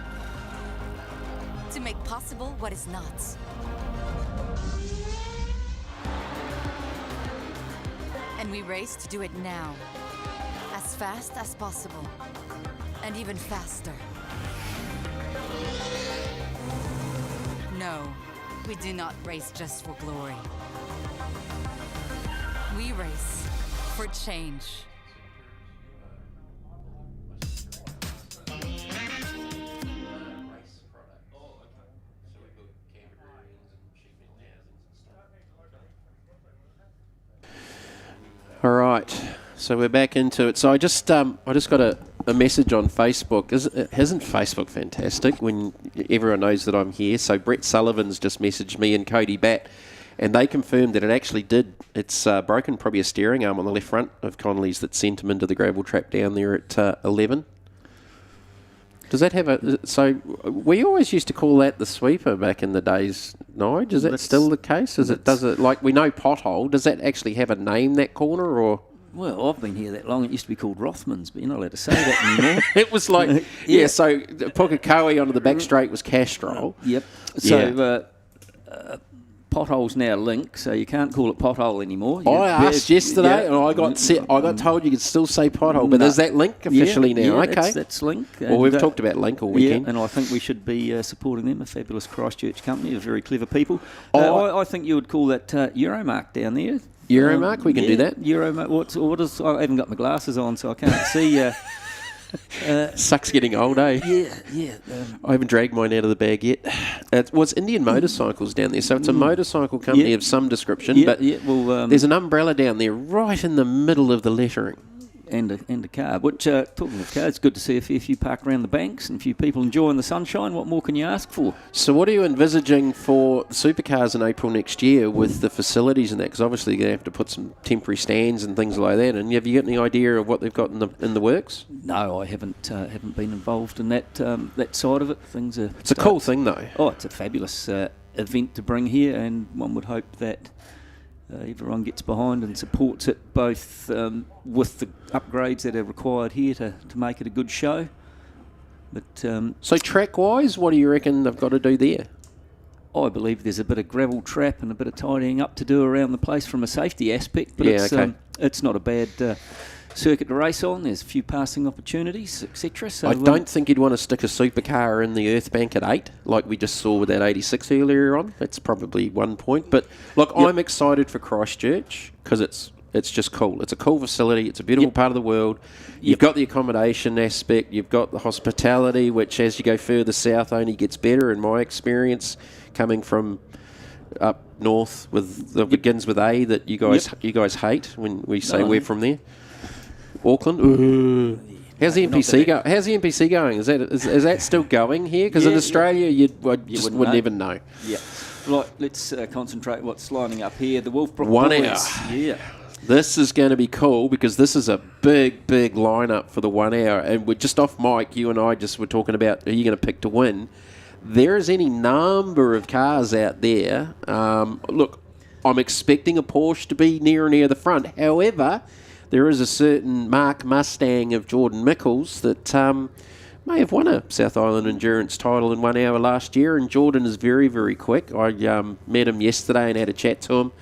S6: to make possible what is not. And we race to do it now, as fast as possible, and even faster. No, we do not race just for glory. We race for change.
S1: All right, so we're back into it. So I just got a message on Facebook. Isn't Facebook fantastic when everyone knows that I'm here? So Brett Sullivan's just messaged me and Cody Batt and they confirmed that it actually did. It's broken probably a steering arm on the left front of Connolly's that sent him into the gravel trap down there at 11. Does that have a... So we always used to call that the sweeper back in the days, Nige. Is that still the case? Does it, like, we know pothole. Does that actually have a name, that corner, or...
S4: Well, I've been here that long. It used to be called Rothman's, but you're not allowed to say that anymore.
S1: It was like... so Pukekohe onto the back straight was Castrol.
S4: Yep. So pothole's now Link, so you can't call it pothole anymore.
S1: I asked yesterday, and I got told you could still say pothole, but is that Link officially now? Okay.
S4: That's Link.
S1: Well, we've talked about Link all weekend.
S4: Yeah, and I think we should be supporting them, a fabulous Christchurch company, of very clever people. I think you would call that Euromarque down there.
S1: Euromarque, we can do that.
S4: Euromarque, what is... I haven't got my glasses on, so I can't see...
S1: Sucks getting old, eh?
S4: Yeah.
S1: I haven't dragged mine out of the bag yet. It's Indian Motorcycles down there, so it's a motorcycle company of some description, but there's an umbrella down there right in the middle of the lettering.
S4: And a car. Which, talking of cars, it's good to see a few parked around the banks and a few people enjoying the sunshine. What more can you ask for?
S1: So what are you envisaging for supercars in April next year with the facilities and that? Because obviously they're going to have to put some temporary stands and things like that. And have you got any idea of what they've got in the works?
S4: No, I haven't been involved in that side of it.
S1: It's a cool thing, though.
S4: Oh, it's a fabulous event to bring here, and one would hope that everyone gets behind and supports it, both with the upgrades that are required here to make it a good show. But
S1: so track-wise, what do you reckon they've got to do there?
S4: I believe there's a bit of gravel trap and a bit of tidying up to do around the place from a safety aspect, but it's not a bad circuit to race on. There's a few passing opportunities, etc. So
S1: I don't think you'd want to stick a supercar in the earth bank at 8, like we just saw with that 86 earlier on. That's probably one point. But look, I'm excited for Christchurch because it's just cool. It's a cool facility. It's a beautiful part of the world. You've got the accommodation aspect. You've got the hospitality, which as you go further south only gets better in my experience, coming from up north with the begins with A that you guys hate when we say we're from there. Auckland. How's the NPC going? How's the NPC going? Is that still going here? Because in Australia, you just would never know.
S4: Yeah. Right. Let's concentrate what's lining up here. The Wolfbrook
S1: 1
S4: boys.
S1: hour.
S4: Yeah.
S1: This is going to be cool because this is a big lineup for the 1 hour, and we're just off mic. You and I just were talking about who you're going to pick to win. There is any number of cars out there. Look, I'm expecting a Porsche to be near the front. However, there is a certain Mark Mustang of Jordan Mickles that may have won a South Island Endurance title in 1 hour last year, and Jordan is very, very quick. I met him yesterday and had a chat to him,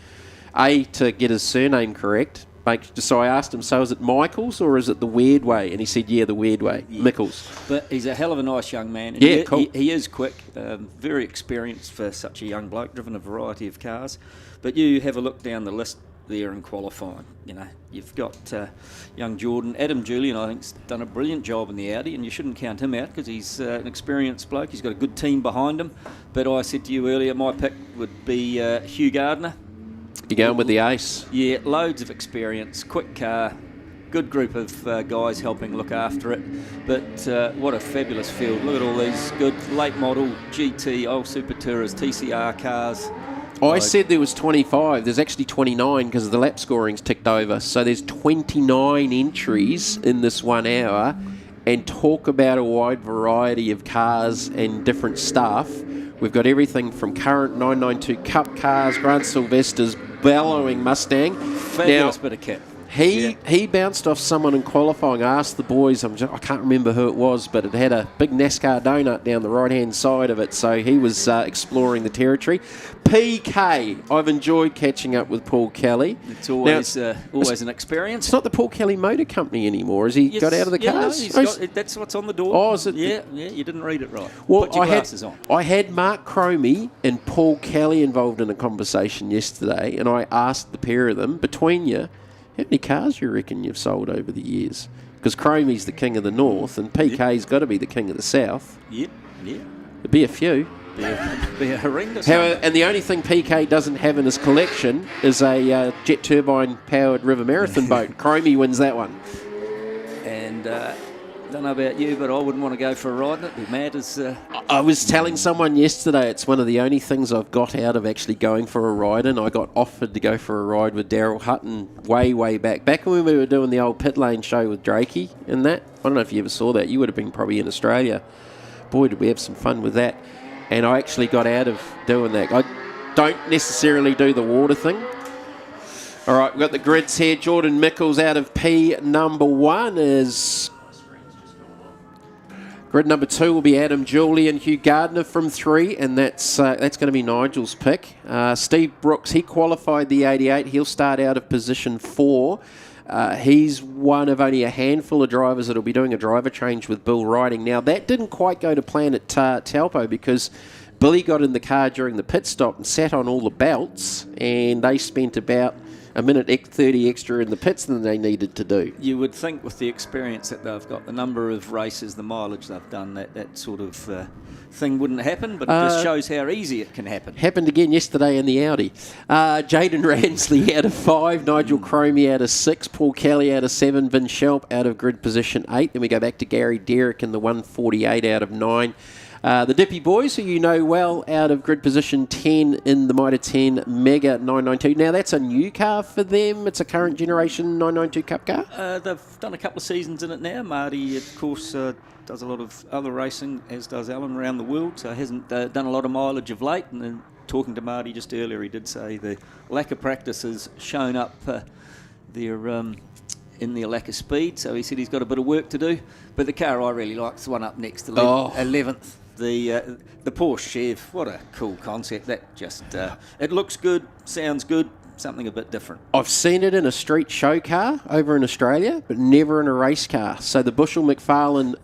S1: to get his surname correct. So I asked him, so is it Michaels or is it the Weird Way? And he said, the Weird Way, Mickles.
S4: But he's a hell of a nice young man.
S1: And cool.
S4: He is quick, very experienced for such a young bloke, driven a variety of cars. But you have a look down the list there in qualifying. You've got young Jordan. Adam Julian, I think, has done a brilliant job in the Audi, and you shouldn't count him out because he's an experienced bloke. He's got a good team behind him. But I said to you earlier, my pick would be Hugh Gardner.
S1: You're going with the ace?
S4: Yeah, loads of experience, quick car, good group of guys helping look after it. But what a fabulous field. Look at all these good late model GT, old Super Tourers, TCR cars.
S1: I said there was 25. There's actually 29 because of the lap scoring's ticked over. So there's 29 entries in this 1 hour, and talk about a wide variety of cars and different stuff. We've got everything from current 992 Cup cars, Grant Sylvester's bellowing Mustang.
S4: Fabulous bit of kit.
S1: He bounced off someone in qualifying. Asked the boys, I can't remember who it was, but it had a big NASCAR donut down the right-hand side of it, so he was exploring the territory. PK, I've enjoyed catching up with Paul Kelly.
S4: It's always an experience.
S1: It's not the Paul Kelly Motor Company anymore. Has he got out of the cars?
S4: No, that's what's on the door.
S1: Oh, is it?
S4: Yeah, you didn't read it right.
S1: Well,
S4: put your glasses on.
S1: I had Mark Cromie and Paul Kelly involved in a conversation yesterday, and I asked the pair of them, between you, how many cars do you reckon you've sold over the years? Because Cromie's the king of the north, and PK's got to be the king of the south.
S4: Yep.
S1: There'd be a few.
S4: Be a horrendous.
S1: And the only thing PK doesn't have in his collection is a jet turbine powered river marathon boat. Cromie wins that one.
S4: And don't know about you, but I wouldn't want to go for a ride in it. It'd be mad as...
S1: I was telling someone yesterday it's one of the only things I've got out of actually going for a ride, and I got offered to go for a ride with Daryl Hutton way back when we were doing the old pit lane show with Drakey and that. I don't know if you ever saw that. You would have been probably in Australia. Boy, did we have some fun with that. And I actually got out of doing that. I don't necessarily do the water thing. All right, we've got the grids here. Jordan Mickles out of P number 1 is... Grid number 2 will be Adam Julian, Hugh Gardner from 3, and that's going to be Nigel's pick. Steve Brooks, he qualified the 88. He'll start out of position 4. He's one of only a handful of drivers that will be doing a driver change with Bill riding. Now, that didn't quite go to plan at Taupo because Billy got in the car during the pit stop and sat on all the belts, and they spent about a minute 30 extra in the pits than they needed to do.
S4: You would think with the experience that they've got, the number of races, the mileage they've done, that sort of thing wouldn't happen, but it just shows how easy it can happen.
S1: Happened again yesterday in the Audi. Jaden Ransley out of 5, Nigel Cromie out of 6, Paul Kelly out of 7, Vin Shelp out of grid position 8. Then we go back to Gary Derrick in the 148 out of 9. The Dippy Boys, who you know well, out of grid position 10 in the Mitre 10 Mega 992. Now, that's a new car for them. It's a current generation 992 Cup car.
S4: They've done a couple of seasons in it now. Marty, of course, does a lot of other racing, as does Alan, around the world, so hasn't done a lot of mileage of late. And then talking to Marty just earlier, he did say the lack of practice has shown up in their lack of speed, so he said he's got a bit of work to do. But the car I really like is the one up next to 11th. The Porsche Chev, what a cool concept. That just, it looks good, sounds good, something a bit different.
S1: I've seen it in a street show car over in Australia, but never in a race car. So the Bushell McFarlane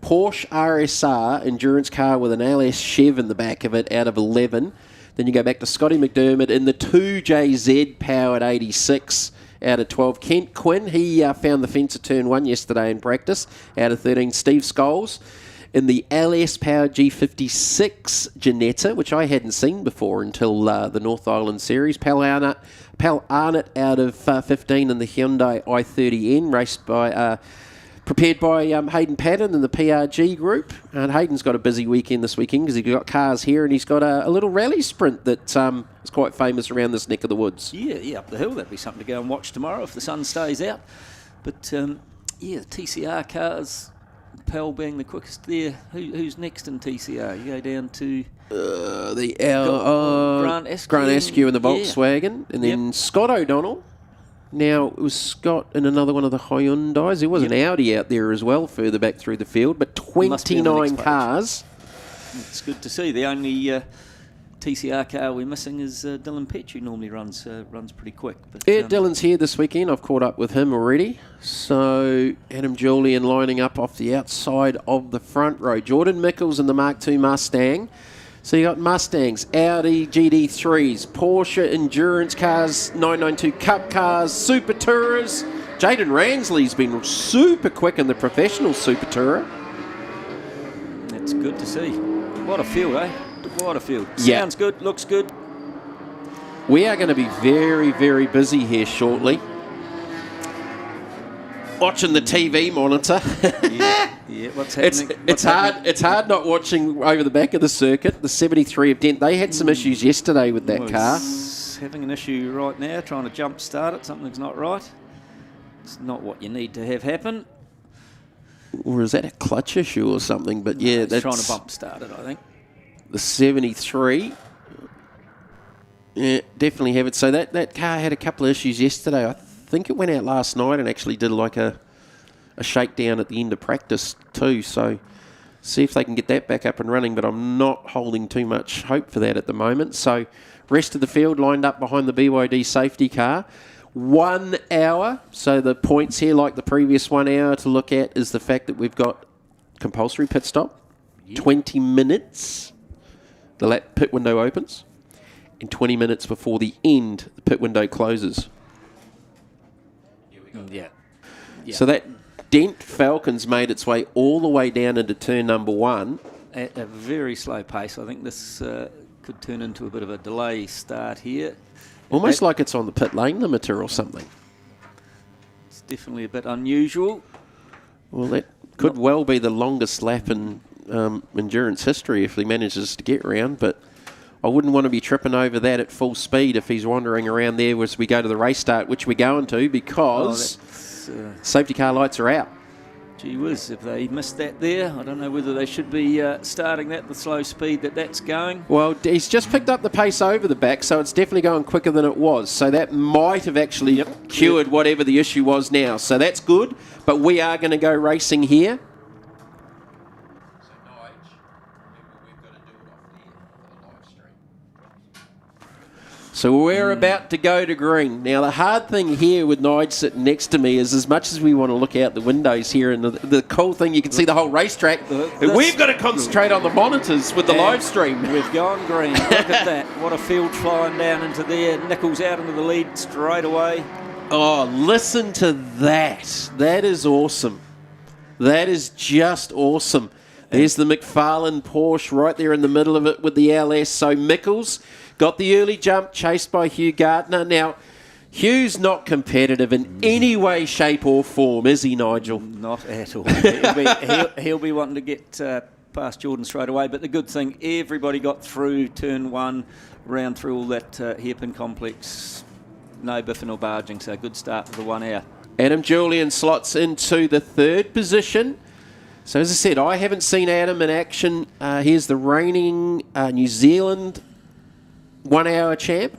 S1: Porsche RSR endurance car with an LS Chev in the back of it out of 11. Then you go back to Scotty McDermid in the 2JZ powered 86 out of 12. Kent Quinn, he found the fence at turn 1 yesterday in practice out of 13. Steve Scholes in the LS powered G56 Ginetta, which I hadn't seen before until the North Island Series. Pal Arnott out of 15 in the Hyundai i30N, raced by... prepared by Hayden Patton and the PRG group. And Hayden's got a busy weekend this weekend because he's got cars here and he's got a little rally sprint that is quite famous around this neck of the woods.
S4: Yeah, up the hill. That'd be something to go and watch tomorrow if the sun stays out. But, the TCR cars, Pal being the quickest there. Who's next in TCR? You go down to... Grant
S1: Askew in the Volkswagen. And then Scott O'Donnell. Now, it was Scott in another one of the Hyundais. There was an Audi out there as well, further back through the field, but 29 cars.
S4: It's good to see. The only TCR car we're missing is Dylan Petch, who normally runs pretty quick. But,
S1: Dylan's here this weekend. I've caught up with him already. So, Adam Julian lining up off the outside of the front row. Jordan Mickles in the Mark II Mustang. So you got Mustangs, Audi GD3s, Porsche endurance cars, 992 Cup cars, Super Tourers. Jaden Ransley's been super quick in the professional Super Tourer.
S4: That's good to see. What a field, eh? What a field.
S1: Yeah.
S4: Sounds good, looks good.
S1: We are going to be very, very busy here shortly. Watching the TV monitor.
S4: Yeah, what's happening?
S1: It's hard not watching over the back of the circuit. The 73 of Dent. They had some issues yesterday with that car.
S4: It's having an issue right now, trying to jump start it. Something's not right. It's not what you need to have happen.
S1: Or is that a clutch issue or something? But yeah, that's
S4: trying to bump start it, I think.
S1: The 73. Yeah, definitely have it. So that car had a couple of issues yesterday. I think it went out last night and actually did like a shakedown at the end of practice too. So see if they can get that back up and running, but I'm not holding too much hope for that at the moment. So rest of the field lined up behind the BYD safety car. 1 hour. So the points here, like the previous 1 hour to look at, is the fact that we've got compulsory pit stop, 20 minutes, the lap pit window opens, and 20 minutes before the end, the pit window closes.
S4: Yeah.
S1: So that Dent Falcon's made its way all the way down into turn number 1.
S4: At a very slow pace. I think this could turn into a bit of a delay start here.
S1: Almost like it's on the pit lane limiter or something.
S4: It's definitely a bit unusual.
S1: Well, that Could well be the longest lap in endurance history if he manages to get round, but I wouldn't want to be tripping over that at full speed if he's wandering around there as we go to the race start, which we're going to, because safety car lights are out.
S4: Gee whiz, if they missed that there, I don't know whether they should be starting that the slow speed that's going.
S1: Well, he's just picked up the pace over the back, so it's definitely going quicker than it was. So that might have actually cured whatever the issue was now. So that's good, but we are going to go racing here. So we're about to go to green. Now, the hard thing here with Nige sitting next to me is as much as we want to look out the windows here, and the cool thing, you can see the whole racetrack, we've got to concentrate on the monitors with the live stream.
S4: We've gone green. Look at that. What a field flying down into there. Nichols out into the lead straight away.
S1: Oh, listen to that. That is awesome. That is just awesome. There's the McFarlane Porsche right there in the middle of it with the LS. So Mickles got the early jump, chased by Hugh Gardner. Now, Hugh's not competitive in any way, shape or form, is he, Nigel?
S4: Not at all. He'll be wanting to get past Jordan straight away. But the good thing, everybody got through turn one, round through all that hairpin complex. No biffing or barging, so good start for the 1 hour.
S1: Adam Julian slots into the third position. So as I said, I haven't seen Adam in action. Here's the reigning New Zealand 1 hour champ.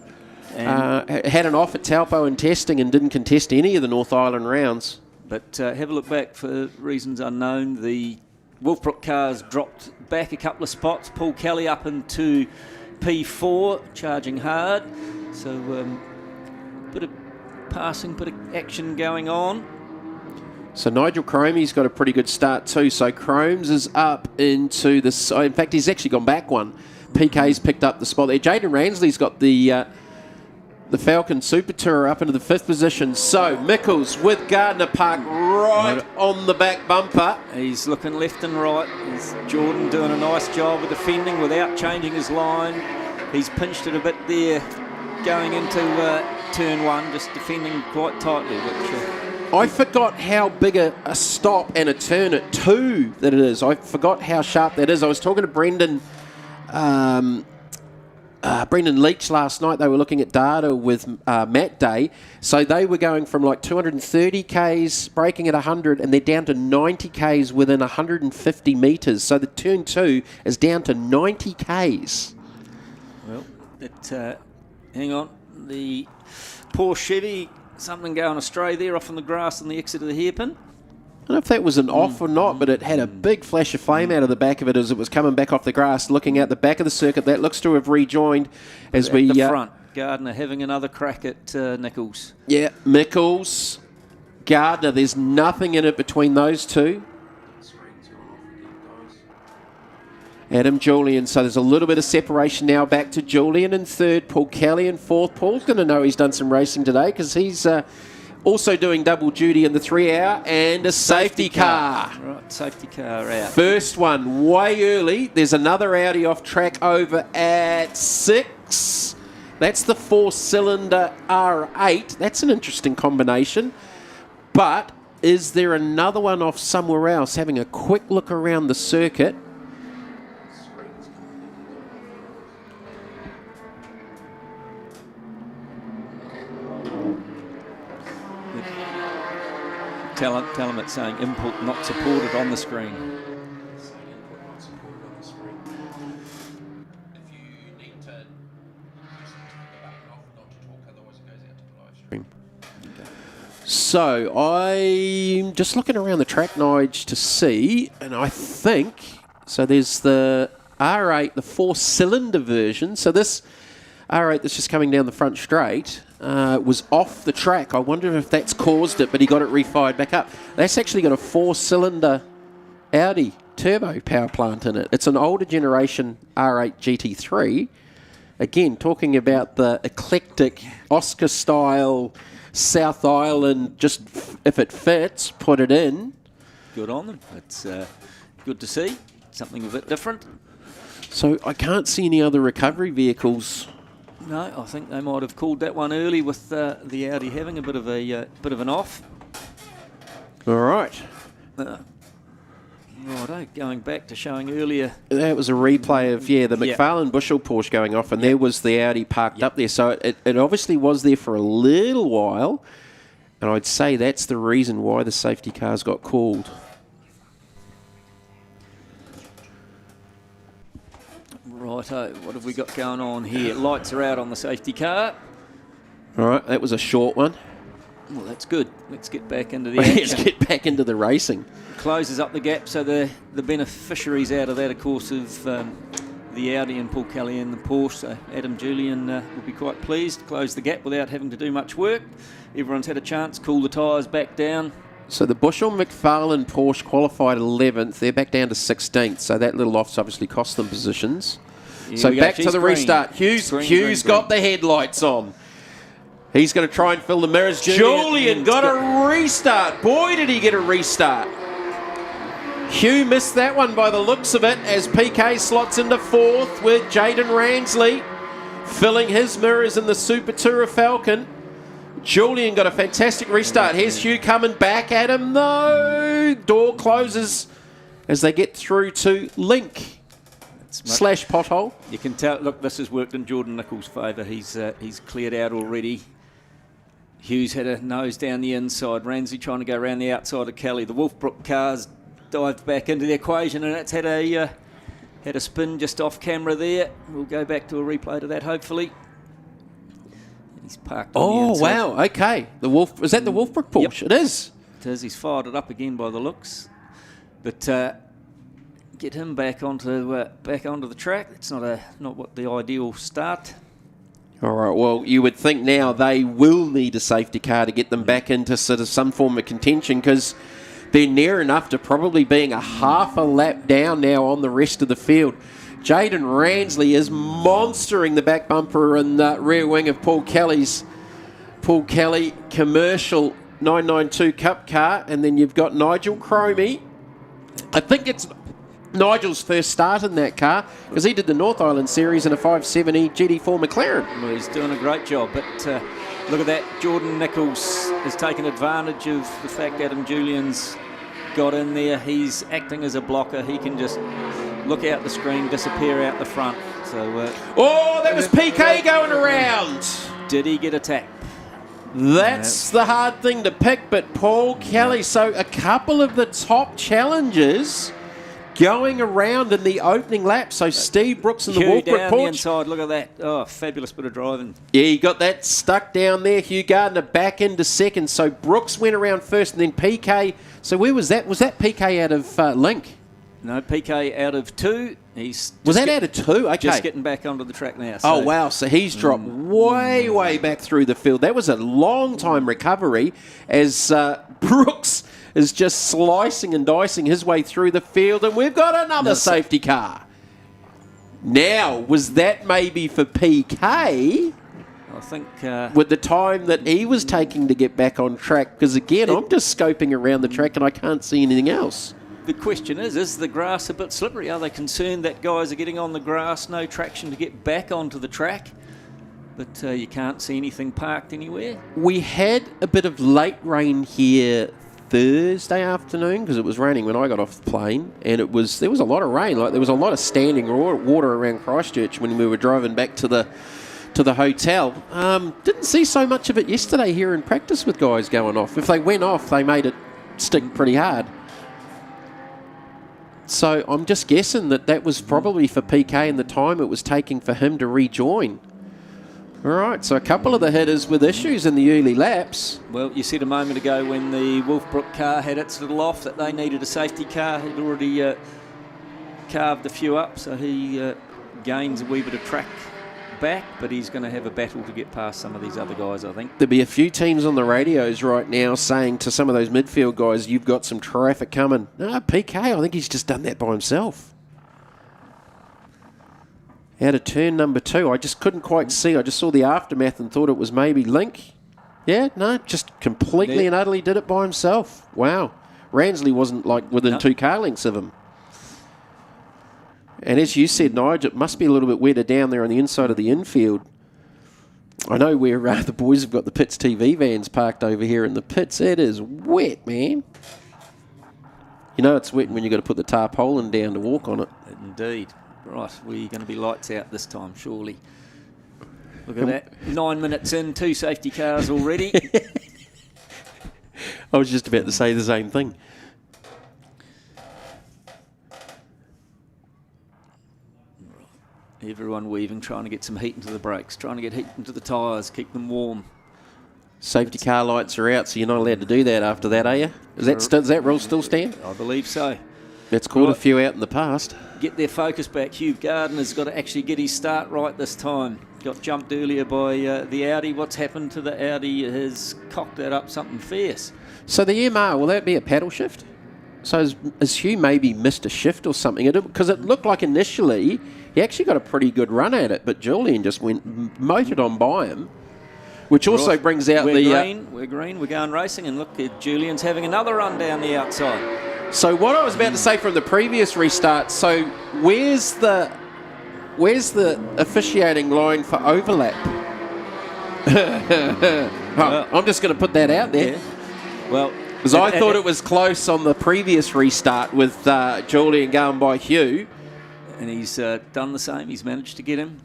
S1: Had an off at Taupo in testing and didn't contest any of the North Island rounds.
S4: But have a look back for reasons unknown. The Wolfbrook cars dropped back a couple of spots. Paul Kelly up into P4, charging hard. So bit of passing, bit of action going on.
S1: So Nigel Cromie's got a pretty good start too. So Chromes is up into the... In fact, he's actually gone back one. PK's picked up the spot there. Jaden Ransley's got the Falcon Super Tourer up into the 5th position. So Mickles with Gardner parked right on the back bumper.
S4: He's looking left and right. He's Jordan doing a nice job of defending without changing his line. He's pinched it a bit there going into turn one, just defending quite tightly, which...
S1: I forgot how big a stop and a turn at 2 that it is. I forgot how sharp that is. I was talking to Brendan Leach last night. They were looking at data with Matt Day. So they were going from like 230 Ks, braking at 100, and they're down to 90 Ks within 150 metres. So the turn 2 is down to 90 Ks.
S4: Well, hang on. The poor Chevy... Something going astray there off on the grass on the exit of the hairpin.
S1: I don't know if that was an off or not, but it had a big flash of flame out of the back of it as it was coming back off the grass, looking out the back of the circuit. That looks to have rejoined as
S4: at the front. Gardner having another crack at Nichols.
S1: Yeah, Mickles, Gardner. There's nothing in it between those two. Adam Julian, so there's a little bit of separation now back to Julian in 3rd, Paul Kelly in 4th. Paul's going to know he's done some racing today because he's also doing double duty in the 3 hour and a safety car.
S4: Right, safety car out.
S1: First one way early. There's another Audi off track over at 6. That's the 4-cylinder R8. That's an interesting combination. But is there another one off somewhere else? Having a quick look around the circuit.
S4: Tell him it's saying input not supported on the screen.
S1: So I'm just looking around the track, Nige, to see, and I think, so there's the R8, the 4-cylinder version. So this R8 that's just coming down the front straight was off the track. I wonder if that's caused it, but he got it refired back up. That's actually got a 4-cylinder Audi turbo power plant in it. It's an older generation R8 GT3. Again, talking about the eclectic Oscar-style South Island, just if it fits, put it in.
S4: Good on them. It's good to see. Something a bit different.
S1: So I can't see any other recovery vehicles.
S4: No, I think they might have called that one early with the Audi having a bit of an off.
S1: All right.
S4: going back to showing earlier.
S1: That was a replay of, the McFarlane Bushel Porsche going off, and there was the Audi parked up there. So it obviously was there for a little while, and I'd say that's the reason why the safety cars got called.
S4: Righto, what have we got going on here? Lights are out on the safety car.
S1: All right, that was a short one.
S4: Well, that's good. Let's get back into the action.
S1: Let's get back into the racing.
S4: Closes up the gap, so the beneficiaries out of that, of course, of the Audi and Paul Kelly and the Porsche. So Adam Julian will be quite pleased. Close the gap without having to do much work. Everyone's had a chance. Cool the tyres back down.
S1: So the Bushel McFarlane Porsche qualified 11th. They're back down to 16th. So that little off's obviously cost them positions.
S4: Here
S1: So
S4: we go.
S1: back to
S4: She's
S1: the
S4: green.
S1: restart. Hughes
S4: Green.
S1: got the headlights on. He's going to try and fill the mirrors. Julian got a restart. Boy, did he get a restart. Hugh missed that one by the looks of it as PK slots into 4th with Jaden Ransley filling his mirrors in the Super Tourer Falcon. Julian got a fantastic restart. Here's Hugh coming back at him though. Door closes as they get through to Link / pothole.
S4: You can tell, look, this has worked in Jordan Nichols' favour. He's cleared out already. Hughes had a nose down the inside. Ramsey trying to go around the outside of Kelly. The Wolfbrook cars dived back into the equation, and it's had a spin just off camera there. We'll go back to a replay to that, hopefully. He's parked on the inside.
S1: Wow, okay. Is that the Wolfbrook Porsche?
S4: Yep.
S1: It is.
S4: It is. He's fired it up again by the looks. But get him back onto the track. It's not what the ideal start.
S1: All right, well, you would think now they will need a safety car to get them back into sort of some form of contention because they're near enough to probably being a half a lap down now on the rest of the field. Jaden Ransley is monstering the back bumper and rear wing of Paul Kelly commercial 992 Cup car, and then you've got Nigel Cromie. I think it's Nigel's first start in that car because he did the North Island Series in a 570 GT4 McLaren.
S4: Well, he's doing a great job, but look at that. Jordan Nichols has taken advantage of the fact Adam Julian's got in there. He's acting as a blocker. He can just look out the screen, disappear out the front. So,
S1: that was PK going around.
S4: Did he get a tap?
S1: That's the hard thing to pick, but Paul Kelly. So a couple of the top challengers going around in the opening lap. So Steve Brooks and the
S4: Hugh
S1: Wolfbrook
S4: down the
S1: Porsche.
S4: inside. Look at that. Oh, fabulous bit of driving.
S1: Yeah, you got that stuck down there. Hugh Gardner back into second. So Brooks went around first and then PK. So where was that? Was that PK out of Link?
S4: No, PK out of 2.
S1: Was that out of 2? Okay.
S4: Just getting back onto the track now.
S1: Oh, wow. So he's dropped way back through the field. That was a long time recovery as Brooks is just slicing and dicing his way through the field. And we've got another safety car. Now, was that maybe for PK?
S4: I think
S1: with the time that he was taking to get back on track? Because, again, I'm just scoping around the track and I can't see anything else.
S4: The question is the grass a bit slippery? Are they concerned that guys are getting on the grass, no traction to get back onto the track? But you can't see anything parked anywhere.
S1: We had a bit of late rain here Thursday afternoon because it was raining when I got off the plane, and there was a lot of rain. Like there was a lot of standing water around Christchurch when we were driving back to the hotel. Didn't see so much of it yesterday here in practice with guys going off. If they went off, they made it stick pretty hard. So I'm just guessing that was probably for PK and the time it was taking for him to rejoin. All right, so a couple of the hitters with issues in the early laps.
S4: Well, you said a moment ago when the Wolfbrook car had its little off that they needed a safety car. He'd already carved a few up, so he gains a wee bit of track back, but he's going to have a battle to get past some of these other guys, I think.
S1: There'll be a few teams on the radios right now saying to some of those midfield guys, you've got some traffic coming. No, PK, I think he's just done that by himself. Out of turn number 2, I just couldn't quite see. I just saw the aftermath and thought it was maybe Link. Yeah, no, just completely and utterly did it by himself. Wow. Ransley wasn't like within 2 car lengths of him. And as you said, Nigel, it must be a little bit wetter down there on the inside of the infield. I know where the boys have got the pits TV vans parked over here in the pits. It is wet, man. You know it's wet when you've got to put the tarpaulin down to walk on it.
S4: Indeed. Right, we're going to be lights out this time, surely. Look at that. 9 minutes in, 2 safety cars already.
S1: I was just about to say the same thing.
S4: Everyone weaving, trying to get some heat into the brakes, trying to get heat into the tyres, keep them warm.
S1: Safety car lights are out, so you're not allowed to do that after that, are you? Does that rule still stand?
S4: I believe so.
S1: That's caught a few out in the past.
S4: Get their focus back. Hugh Gardner's got to actually get his start right this time. Got jumped earlier by the Audi. What's happened to the Audi has cocked that up something fierce.
S1: So the MR, will that be a paddle shift? So has Hugh maybe missed a shift or something? Because it looked like initially he actually got a pretty good run at it, but Julian just motored on by him, which also brings out
S4: we're green, we're going racing, and look, Julian's having another run down the outside.
S1: So what I was about to say from the previous restart, so where's the officiating line for overlap? I'm just going to put that out there.
S4: Yeah. Well,
S1: because I thought it was close on the previous restart with Julian going by Hugh.
S4: And he's done the same. He's managed to get him.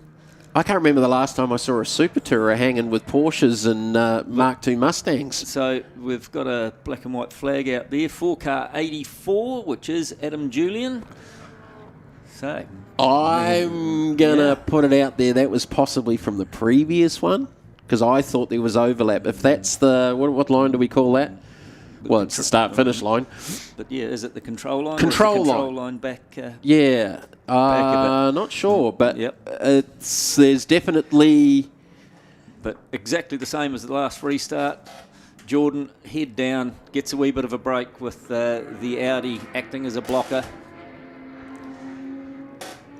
S1: I can't remember the last time I saw a Super Tourer hanging with Porsches and Mark II Mustangs.
S4: So we've got a black and white flag out there. 4-car 84, which is Adam Julian. So
S1: I'm going to put it out there. That was possibly from the previous one, because I thought there was overlap. If that's the... What line do we call that? Well, it's the start-finish line.
S4: But, yeah, is it the control line?
S1: Control
S4: line back...
S1: yeah. Not sure, but there's definitely...
S4: But exactly the same as the last restart. Jordan, head down, gets a wee bit of a break with the Audi acting as a blocker.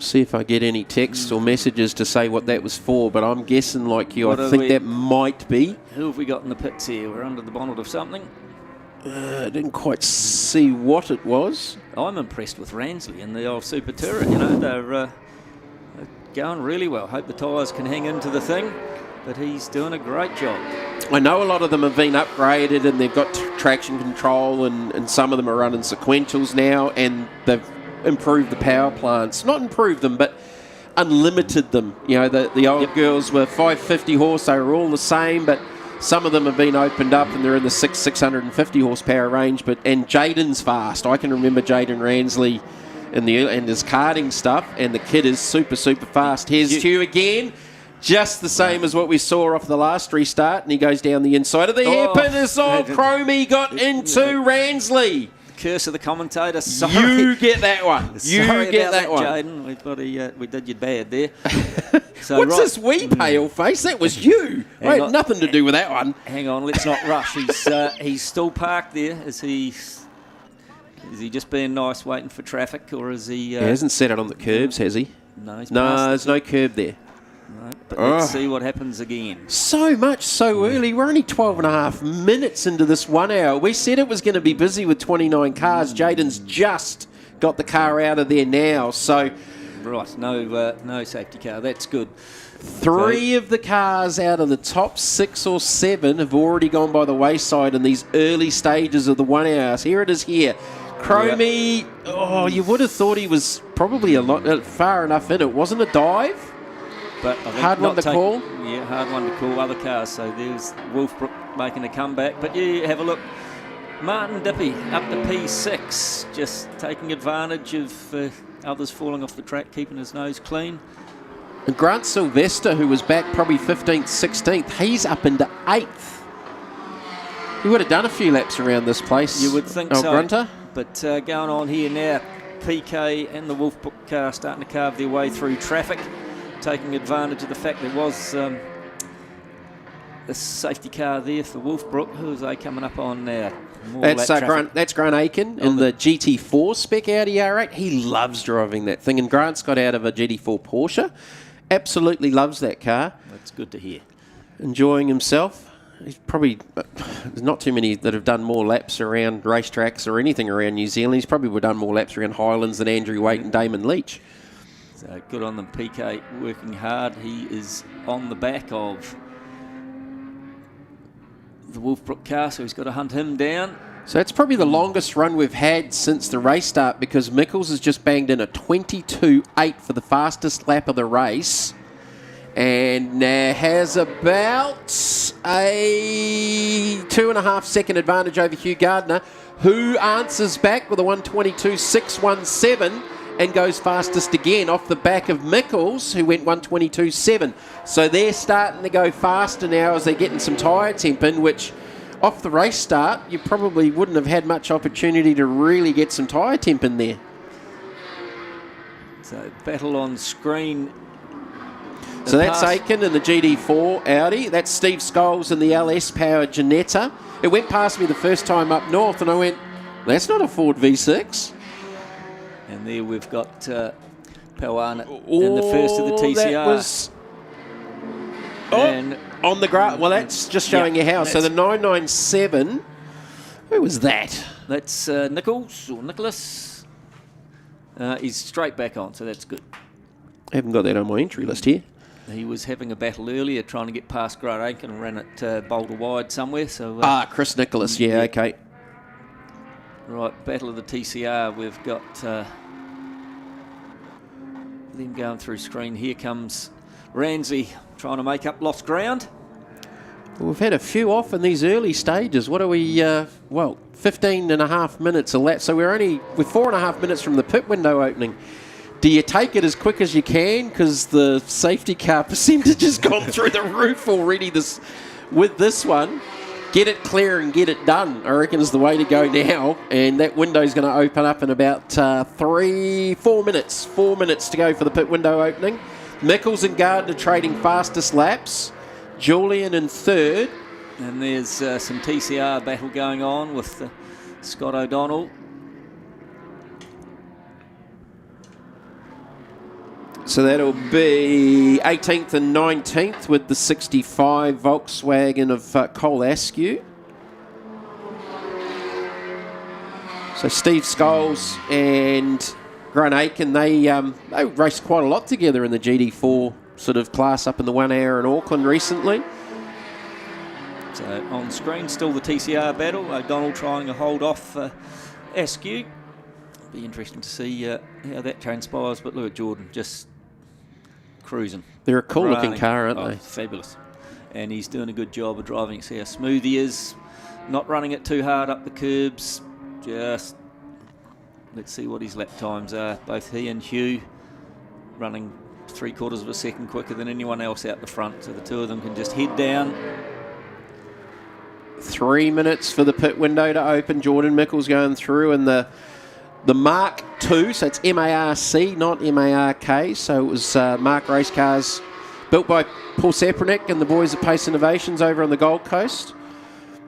S1: See if I get any texts or messages to say what that was for, but I'm guessing like you. I think that might be.
S4: Who have we got in the pits here? We're under the bonnet of something.
S1: I didn't quite see what it was.
S4: I'm impressed with Ransley and the old Super Tourer. You know, they're going really well. Hope the tyres can hang into the thing, but he's doing a great job.
S1: I know a lot of them have been upgraded and they've got traction control, and some of them are running sequentials now, and they've improved the power plants. Not improved them, but unlimited them. You know, the old girls were 550 horse. They were all the same, but some of them have been opened up and they're in the 650 horsepower range. And Jaden's fast. I can remember Jaden Ransley and his karting stuff, and the kid is super, super fast. Here's Hugh again. Just the same as what we saw off the last restart, and he goes down the inside of the hairpin. This old Chromie got into Ransley.
S4: Curse of the commentator.
S1: Sorry. You get that one.
S4: Sorry
S1: get
S4: about
S1: that one.
S4: Jaden. We did you bad there. So
S1: what's this wee pale face? That was you. I had nothing to do with that one.
S4: Hang on, let's not rush. He's still parked there. Is he just being nice, waiting for traffic, or is he? He
S1: hasn't set it on the curbs, has he?
S4: No,
S1: there's no curb there.
S4: No, but let's see what happens again.
S1: So much so early. We're only 12 and a half minutes into this 1 hour. We said it was going to be busy with 29 cars. Jaden's just got the car out of there now. So,
S4: right, no safety car. That's good.
S1: 3 of the cars out of the top 6 or 7 have already gone by the wayside in these early stages of the 1 hour. So here it is here. Chromie, you would have thought he was probably a lot far enough in. It wasn't a dive.
S4: But
S1: hard one to call.
S4: Yeah, hard one to call. Other cars. So there's Wolfbrook making a comeback. But you have a look. Martin Dippy up to P6, just taking advantage of others falling off the track, keeping his nose clean.
S1: And Grant Sylvester, who was back probably 15th, 16th, he's up into 8th. He would have done a few laps around this place.
S4: You would think so.
S1: Grunter.
S4: But going on here now, PK and the Wolfbrook car starting to carve their way through traffic, taking advantage of the fact there was a safety car there for Wolfbrook. Who is they coming up on now?
S1: That's Grant Aiken in the GT4 spec Audi R8. He loves driving that thing, and Grant's got out of a GT4 Porsche. Absolutely loves that car.
S4: That's good to hear.
S1: Enjoying himself. He's probably, there's not too many that have done more laps around racetracks or anything around New Zealand. He's probably done more laps around Highlands than Andrew Waite and Damon Leach.
S4: So good on them. PK working hard. He is on the back of the Wolfbrook car, so he's got to hunt him down.
S1: So that's probably the longest run we've had since the race start, because Mickles has just banged in a 22.8 for the fastest lap of the race, and has about a 2.5 second advantage over Hugh Gardner, who answers back with a 122.617 and goes fastest again off the back of Mickles, who went 122.7. So they're starting to go faster now as they're getting some tyre temp in, which off the race start, you probably wouldn't have had much opportunity to really get some tyre temp in there.
S4: So battle on screen.
S1: So that's Aiken in the GD4 Audi. That's Steve Scholes in the LS powered Ginetta. It went past me the first time up north and I went, that's not a Ford V6.
S4: And there we've got Pauana in the first of the TCR.
S1: That was on the grass. Well, that's just showing you how. So the 997, who was that?
S4: That's Nicholas. He's straight back on, so that's good.
S1: I haven't got that on my entry list here.
S4: He was having a battle earlier, trying to get past Great Aiken and ran it Boulder wide somewhere. So
S1: Chris Nicholas, yeah, okay.
S4: Right, battle of the TCR. We've got them going through screen. Here comes Ramsey trying to make up lost ground.
S1: Well, we've had a few off in these early stages. What are we, 15 and a half minutes a lap. So we're 4.5 minutes from the pit window opening. Do you take it as quick as you can? Because the safety car percentage has gone through the roof already with this one. Get it clear and get it done, I reckon, is the way to go now. And that window's going to open up in about 4 minutes. 4 minutes to go for the pit window opening. Mickles and Gardner trading fastest laps. Julian in third.
S4: And there's some TCR battle going on with Scott O'Donnell.
S1: So that'll be 18th and 19th with the 65 Volkswagen of Cole Askew. So Steve Scholes and Grant Aiken, they raced quite a lot together in the GD4 sort of class up in the 1 hour in Auckland recently.
S4: So on screen, still the TCR battle. O'Donnell trying to hold off Askew. Be interesting to see how that transpires. But look at Jordan, just cruising.
S1: They're a cool-looking car, aren't they?
S4: Fabulous. And he's doing a good job of driving. See how smooth he is. Not running it too hard up the curbs. Just let's see what his lap times are. Both he and Hugh running 3/4 of a second quicker than anyone else out the front. So the two of them can just head down.
S1: 3 minutes for the pit window to open. Jordan Mickles going through, and the Mark II, so it's MARC, not MARK. So it was Mark race cars built by Paul Sapranick and the boys at Pace Innovations over on the Gold Coast.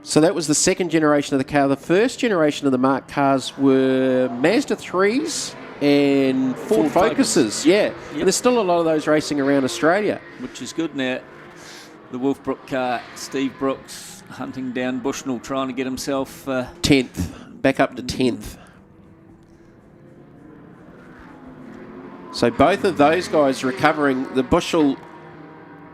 S1: So that was the second generation of the car. The first generation of the Mark cars were Mazda 3s and Ford Focuses. Yeah,
S4: Yep.
S1: And there's still a lot of those racing around Australia.
S4: Which is good now. The Wolfbrook car, Steve Brooks hunting down Bushnell, trying to get himself
S1: 10th, back up to 10th. So both of those guys recovering. The Bushell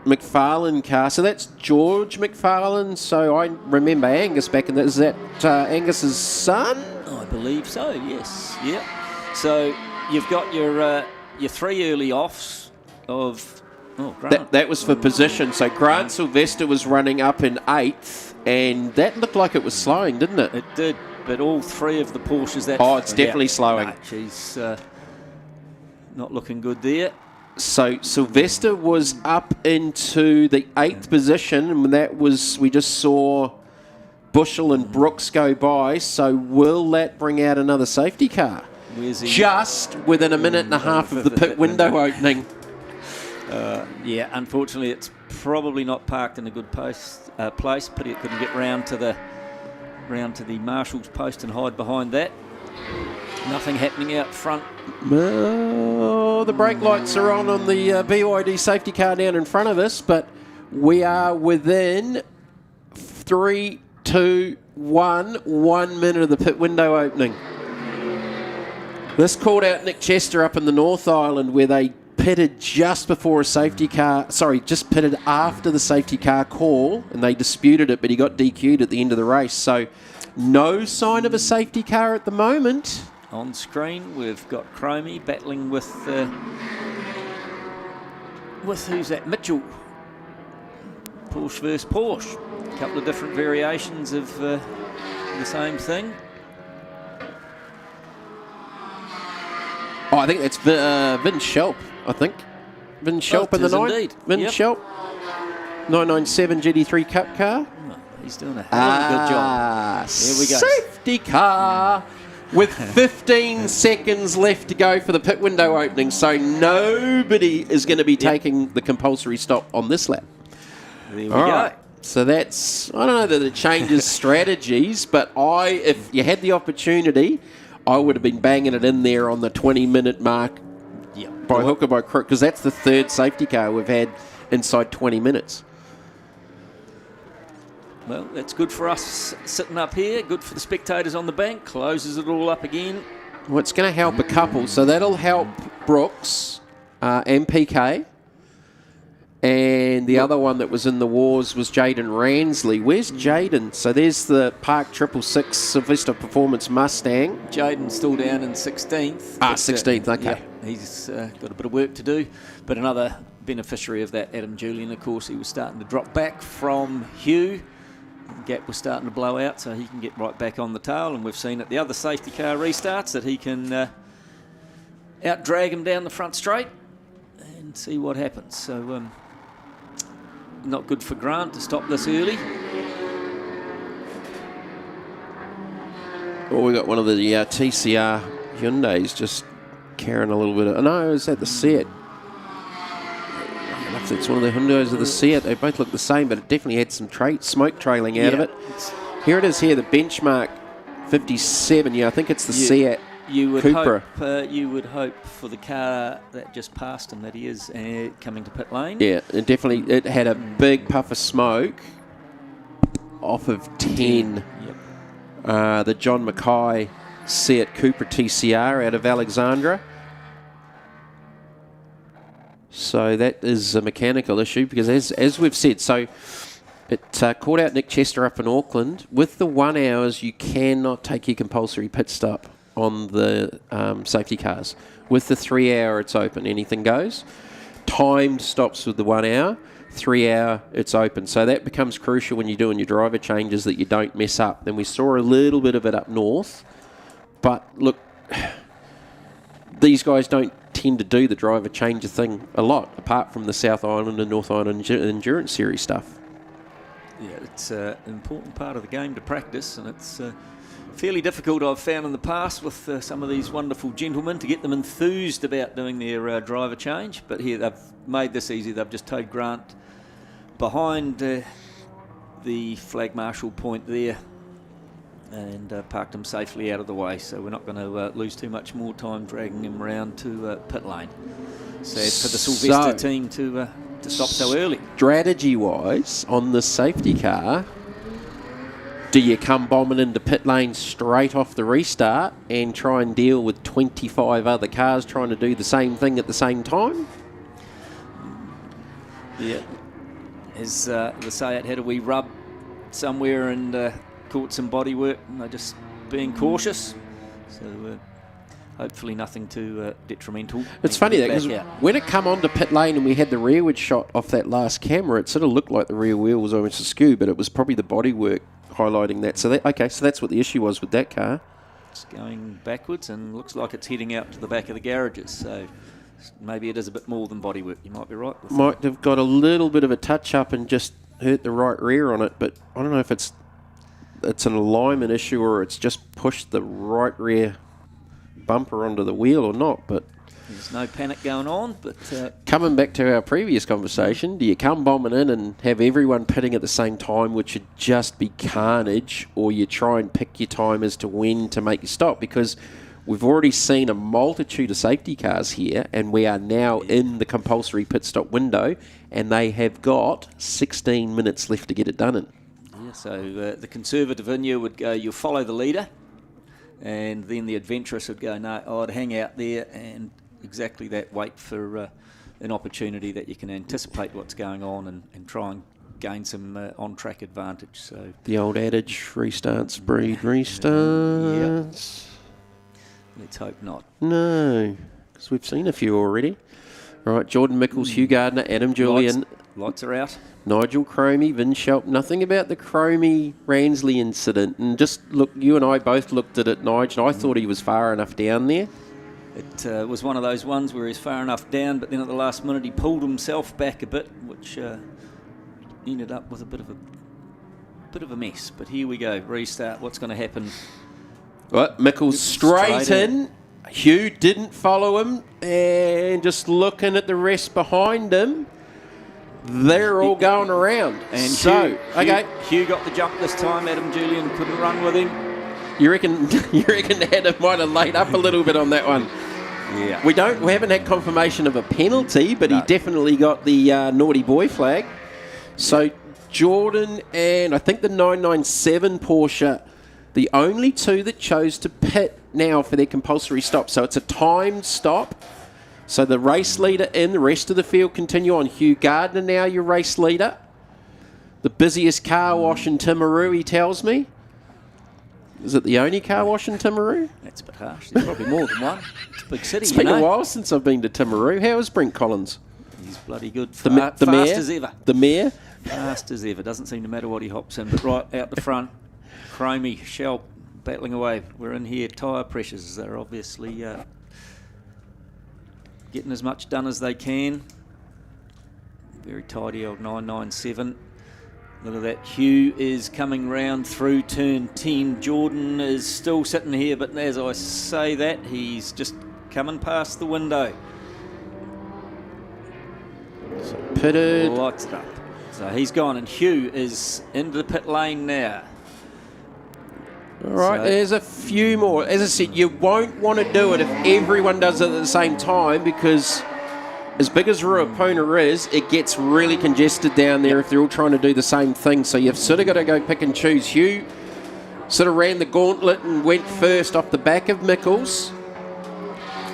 S1: McFarlane car. So that's George McFarlane. So I remember Angus back in that. Is that Angus's son?
S4: I believe so, yes. Yep. So you've got your 3 early offs of Grant.
S1: That was for position. So Grant Sylvester was running up in 8th, and that looked like it was slowing, didn't it?
S4: It did, but all 3 of the Porsches...
S1: it's definitely slowing.
S4: No, she's not looking good there.
S1: So Sylvester was up into the 8th position, and that was, we just saw Bushell and Brooks go by. So will that bring out another safety car?
S4: Where's he?
S1: Just within a minute and a half of the pit window opening.
S4: Yeah, unfortunately, it's probably not parked in a good place. Pity it couldn't get round to the marshal's post and hide behind that. Nothing happening out front.
S1: Oh, the brake lights are on the BYD safety car down in front of us, but we are within 3, 2, 1 minute of the pit window opening. This called out Nick Chester up in the North Island, where they pitted just before a safety car, just pitted after the safety car call, and they disputed it, but he got DQ'd at the end of the race. So No sign of a safety car at the moment.
S4: On screen, we've got Chromie battling with who's that? Mitchell. Porsche versus Porsche. A couple of different variations of the same thing.
S1: Oh, I think that's Vin Shelp, I think. Vin Shelp in the 9.
S4: Indeed.
S1: Vin Shelp. 997 GT3 Cup car.
S4: Oh, he's doing a hell of a good job. Here we go.
S1: Safety car with 15 seconds left to go for the pit window opening. So nobody is going to be taking the compulsory stop on this lap.
S4: There we
S1: All
S4: go.
S1: right. So that's, I don't know that it changes strategies, but if you had the opportunity, I would have been banging it in there on the 20-minute mark by hook or by crook, because that's the third safety car we've had inside 20 minutes.
S4: Well, that's good for us sitting up here, good for the spectators on the bank, closes it all up again.
S1: Well, it's going to help a couple, so that'll help Brooks and PK. And the other one that was in the wars was Jaden Ransley. Where's Jaden? So there's the Park 666 Sylvester Performance Mustang.
S4: Jaden's still down in 16th.
S1: 16th, okay.
S4: Yeah, he's got a bit of work to do. But another beneficiary of that, Adam Julian, of course, he was starting to drop back from Hugh. The gap was starting to blow out, so he can get right back on the tail. And we've seen at the other safety car restarts that he can out-drag him down the front straight and see what happens. So not good for Grant to stop this early.
S1: Well, we got one of the TCR Hyundais just carrying a little bit of... No, is that the Seat? It's one of the Hyundais of the Seat. They both look the same, but it definitely had some smoke trailing out of it. Here it is here, the benchmark 57. Yeah, I think it's the Seat Cupra.
S4: You would hope for the car that just passed him that he is coming to pit lane.
S1: Yeah, it had a big puff of smoke off of 10.
S4: Yep.
S1: The John Mackay Seat Cupra TCR out of Alexandra. So that is a mechanical issue because as we've said, so it caught out Nick Chester up in Auckland. With the 1 hours, you cannot take your compulsory pit stop on the safety cars. With the 3 hour, it's open. Anything goes. Timed stops with the 1 hour. 3 hour, it's open. So that becomes crucial when you're doing your driver changes that you don't mess up. Then we saw a little bit of it up north. But look, these guys don't tend to do the driver changer thing a lot, apart from the South Island and North Island Endurance Series stuff.
S4: Yeah, it's an important part of the game to practice, and it's fairly difficult, I've found in the past, with some of these wonderful gentlemen to get them enthused about doing their driver change. But here they've made this easy. They've just towed Grant behind the flag marshal point there and parked him safely out of the way. So we're not going to lose too much more time dragging him around to pit lane. Sad for the Sylvester team to stop so early.
S1: Strategy-wise, on the safety car, do you come bombing into pit lane straight off the restart and try and deal with 25 other cars trying to do the same thing at the same time? Yeah.
S4: As the Seat had a wee rub somewhere and caught some bodywork, and they're just being cautious. So hopefully nothing too detrimental.
S1: It's funny that because when it come onto pit lane and we had the rearward shot off that last camera, it sort of looked like the rear wheel was almost askew, but it was probably the bodywork highlighting that. So so that's what the issue was with that car.
S4: It's going backwards and looks like it's heading out to the back of the garages. So maybe it is a bit more than bodywork. You might be right with
S1: Might have got a little bit of a touch up and just hurt the right rear on it, but I don't know if it's an alignment issue or it's just pushed the right rear bumper onto the wheel or not. But
S4: there's no panic going on. But
S1: coming back to our previous conversation, do you come bombing in and have everyone pitting at the same time, which would just be carnage, or you try and pick your time as to when to make your stop? Because we've already seen a multitude of safety cars here, and we are now in the compulsory pit stop window, and they have got 16 minutes left to get it done in.
S4: Yeah, so the conservative in you would go, you'll follow the leader, and then the adventurous would go, no, I'd hang out there and exactly that, wait for an opportunity that you can anticipate what's going on and try and gain some on-track advantage. So
S1: The old adage, restarts breed restarts.
S4: let's hope not.
S1: No, because we've seen a few already. All right, Jordan Mickles, Hugh Gardner, Adam Julian,
S4: Lights are out.
S1: Nigel Cromie, Vin Shelp. Nothing about the Cromie-Ransley incident. And just look, you and I both looked at it, Nigel. I thought he was far enough down there.
S4: It was one of those ones where he's far enough down, but then at the last minute he pulled himself back a bit, which ended up with a bit of a mess. But here we go. Restart. What's going to happen?
S1: Well, Mickles straight in. Hugh didn't follow him, and just looking at the rest behind him, they're all going around.
S4: And
S1: so,
S4: Hugh got the jump this time. Adam Julian couldn't run with him.
S1: You reckon Adam might have laid up a little bit on that one?
S4: Yeah.
S1: We haven't had confirmation of a penalty, but he definitely got the naughty boy flag. So Jordan and I think the 997 Porsche, the only two that chose to pit now for their compulsory stop. So it's a timed stop. So the race leader in, the rest of the field continue on. Hugh Gardner now your race leader. The busiest car wash in Timaru, he tells me. Is it the only car wash in Timaru?
S4: That's a bit harsh. There's probably more than one. It's a big city,
S1: It's been a while since I've been to Timaru. How is Brent Collins?
S4: He's bloody good.
S1: The
S4: Fast
S1: mayor?
S4: as ever.
S1: The mayor?
S4: Fast as ever. Doesn't seem to matter what he hops in. But right out the front, Cromie, Shelp battling away. We're in here. Tyre pressures. They're obviously getting as much done as they can. Very tidy old 997. Look at that. Hugh is coming round through turn 10. Jordan is still sitting here, but as I say that, he's just coming past the window.
S1: So pitted.
S4: Lights it up. So he's gone, and Hugh is into the pit lane now.
S1: All right, there's a few more. As I said, you won't want to do it if everyone does it at the same time, because as big as Ruapuna is, it gets really congested down there if they're all trying to do the same thing. So you've sort of got to go pick and choose. Hugh sort of ran the gauntlet and went first off the back of Mickles.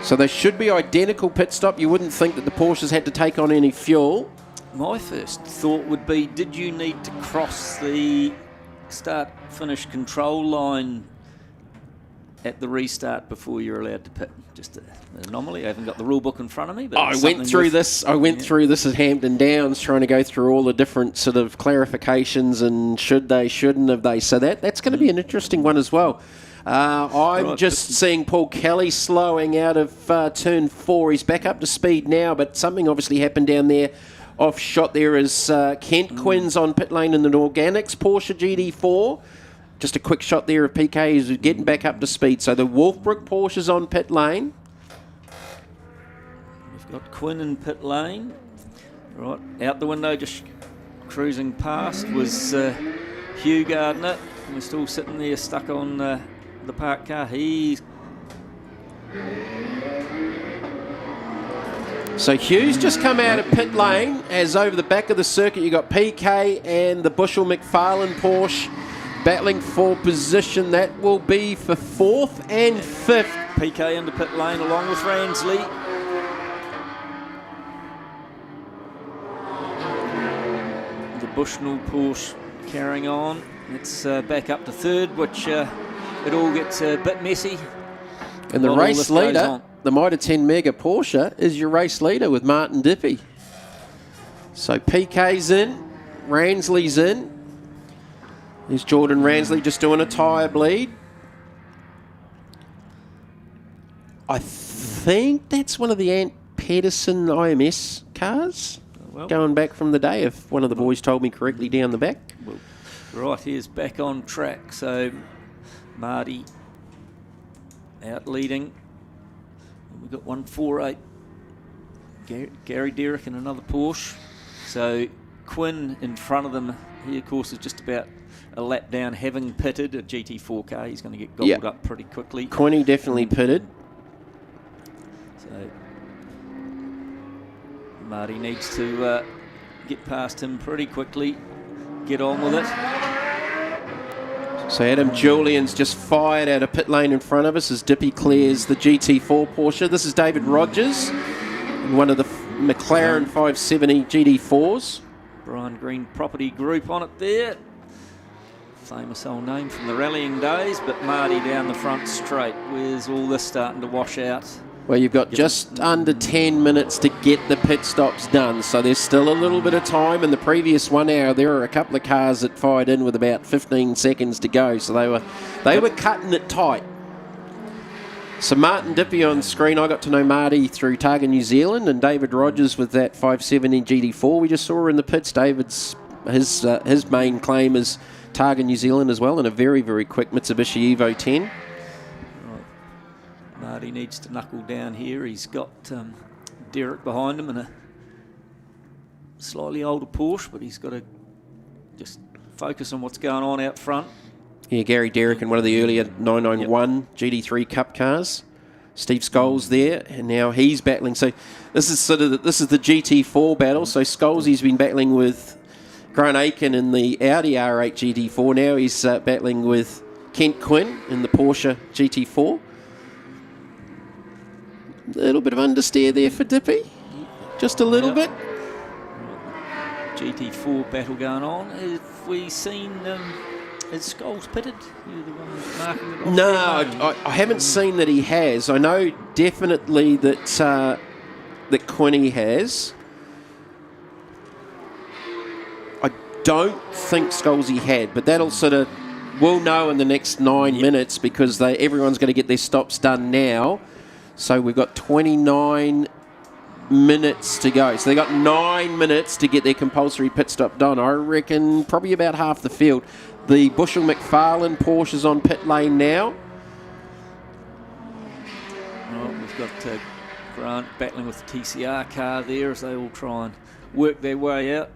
S1: So they should be identical pit stop. You wouldn't think that the Porsches had to take on any fuel.
S4: My first thought would be, did you need to cross the start-finish control line at the restart before you're allowed to pit? Just an anomaly. I haven't got the rule book in front of me. But
S1: I went through this at Hampton Downs, trying to go through all the different sort of clarifications and should they, shouldn't have they. So that's going to be an interesting one as well. I'm just seeing Paul Kelly slowing out of turn 4. He's back up to speed now, but something obviously happened down there. Off shot there is Kent Quinn's on pit lane in an Organics Porsche GT4. Just a quick shot there of PK who's getting back up to speed. So the Wolfbrook Porsche's on pit lane.
S4: We've got Quinn in pit lane. Right, out the window, just cruising past was Hugh Gardner. We're still sitting there stuck on the parked car.
S1: So Hugh's just come out of pit lane, as over the back of the circuit you've got PK and the Bushell McFarlane Porsche battling for position. That will be for 4th and 5th.
S4: PK into pit lane along with Ransley. The Bushnell Porsche carrying on. It's back up to 3rd, which it all gets a bit messy.
S1: And the race leader, the Mitre 10 Mega Porsche, is your race leader with Martin Dippy. So PK's in, Ransley's in. There's Jordan Ransley just doing a tyre bleed. I think that's one of the Ant Pedersen IMS cars. Going back from the day, if one of the boys told me correctly down the back.
S4: Well, right, here's back on track. So Marty out leading. We've got 148. Gary Derrick in another Porsche. So Quinn in front of them. He, of course, is just about a lap down, having pitted a GT4 car. He's going to get gobbled up pretty quickly.
S1: Quinny definitely pitted.
S4: So Marty needs to get past him pretty quickly. Get on with it.
S1: So Adam Julian's just fired out of pit lane in front of us as Dippy clears the GT4 Porsche. This is David Rogers in one of the McLaren 570 GT4s.
S4: Brian Green Property Group on it there. Famous old name from the rallying days, but Marty down the front straight. Where's all this starting to wash out?
S1: Well, you've got just under 10 minutes to get the pit stops done, so there's still a little bit of time. In the previous 1 hour, there were a couple of cars that fired in with about 15 seconds to go, so they were cutting it tight. So Martin Dippy on screen. I got to know Marty through Targa New Zealand, and David Rogers with that 570 GT4 we just saw in the pits. David's his main claim is Targa New Zealand as well, and a very, very quick Mitsubishi Evo 10.
S4: Marty needs to knuckle down here. He's got Derek behind him in a slightly older Porsche, but he's got to just focus on what's going on out front.
S1: Yeah, Gary Derrick in one of the earlier 991 GT3 Cup cars. Steve Scholes there, and now he's battling. So this is the GT4 battle. So Scholes's been battling with Grant Aiken in the Audi R8 GT4. Now he's battling with Kent Quinn in the Porsche GT4. A little bit of understeer there for Dippy. Just a little bit.
S4: GT4 battle going on. Have we seen... Is Scholes pitted? You're the one who's marking it off.
S1: No, I haven't seen that he has. I know definitely that that Quinny has. I don't think Scholesy had, but that'll sort of... We'll know in the next 9 minutes because everyone's going to get their stops done now. So we've got 29 minutes to go. So they got 9 minutes to get their compulsory pit stop done. I reckon probably about half the field. The Bushell McFarlane Porsche's on pit lane now.
S4: Well, we've got Grant battling with the TCR car there as they all try and work their way out.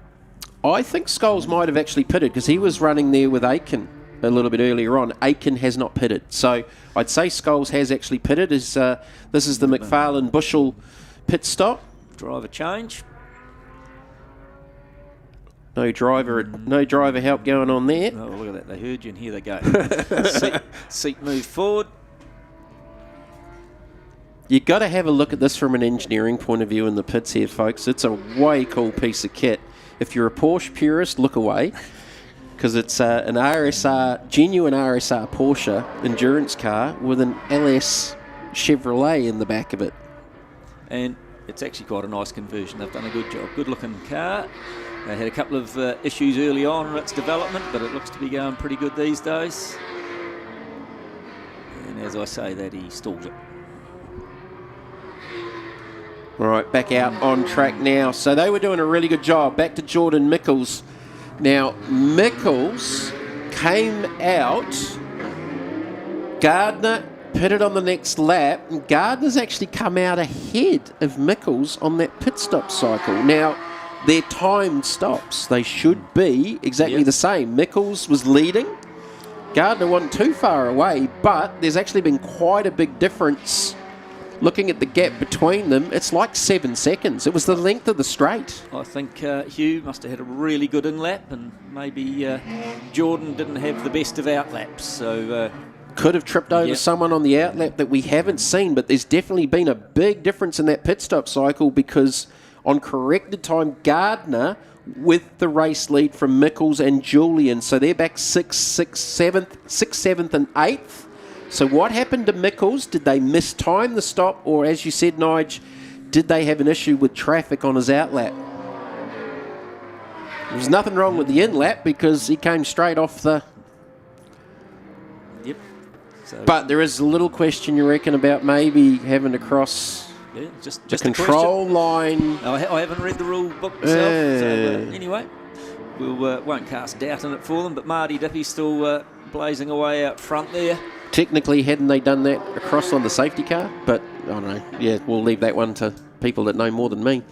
S1: I think Scholes might have actually pitted because he was running there with Aiken a little bit earlier on. Aiken has not pitted. So I'd say Scholes has actually pitted. This is the McFarlane Bushell pit stop.
S4: Driver change.
S1: No driver help going on there.
S4: Oh, look at that. They heard you, and here they go. seat move forward.
S1: You've got to have a look at this from an engineering point of view in the pits here, folks. It's a way cool piece of kit. If you're a Porsche purist, look away, because it's an RSR, genuine RSR Porsche endurance car with an LS Chevrolet in the back of it.
S4: And it's actually quite a nice conversion. They've done a good job. Good looking car. They had a couple of issues early on in its development, but it looks to be going pretty good these days. And as I say that, he stalls it.
S1: All right, back out on track now. So they were doing a really good job. Back to Jordan Mickles. Now, Mickles came out. Gardner pitted on the next lap, and Gardner's actually come out ahead of Mickles on that pit stop cycle. Now, they're timed stops. They should be exactly the same. Mickles was leading. Gardner wasn't too far away, but there's actually been quite a big difference. Looking at the gap between them, it's like 7 seconds. It was the length of the straight.
S4: I think Hugh must have had a really good in-lap, and maybe Jordan didn't have the best of outlaps. So
S1: could have tripped over someone on the outlap that we haven't seen, but there's definitely been a big difference in that pit stop cycle because on corrected time, Gardner with the race lead from Mickles and Julian. So they're back 6th, 7th and 8th. So what happened to Mickles? Did they mistime the stop? Or as you said, Nige, did they have an issue with traffic on his outlap? There was nothing wrong with the in-lap because he came straight off the...
S4: Yep. So
S1: but there is a little question, you reckon, about maybe having to cross...
S4: Yeah, just
S1: the control line.
S4: I haven't read the rule book myself. So, anyway, we won't cast doubt in it for them. But Marty Dippy's still blazing away out front there.
S1: Technically, hadn't they done that across on the safety car? But I don't know. Yeah, we'll leave that one to people that know more than me.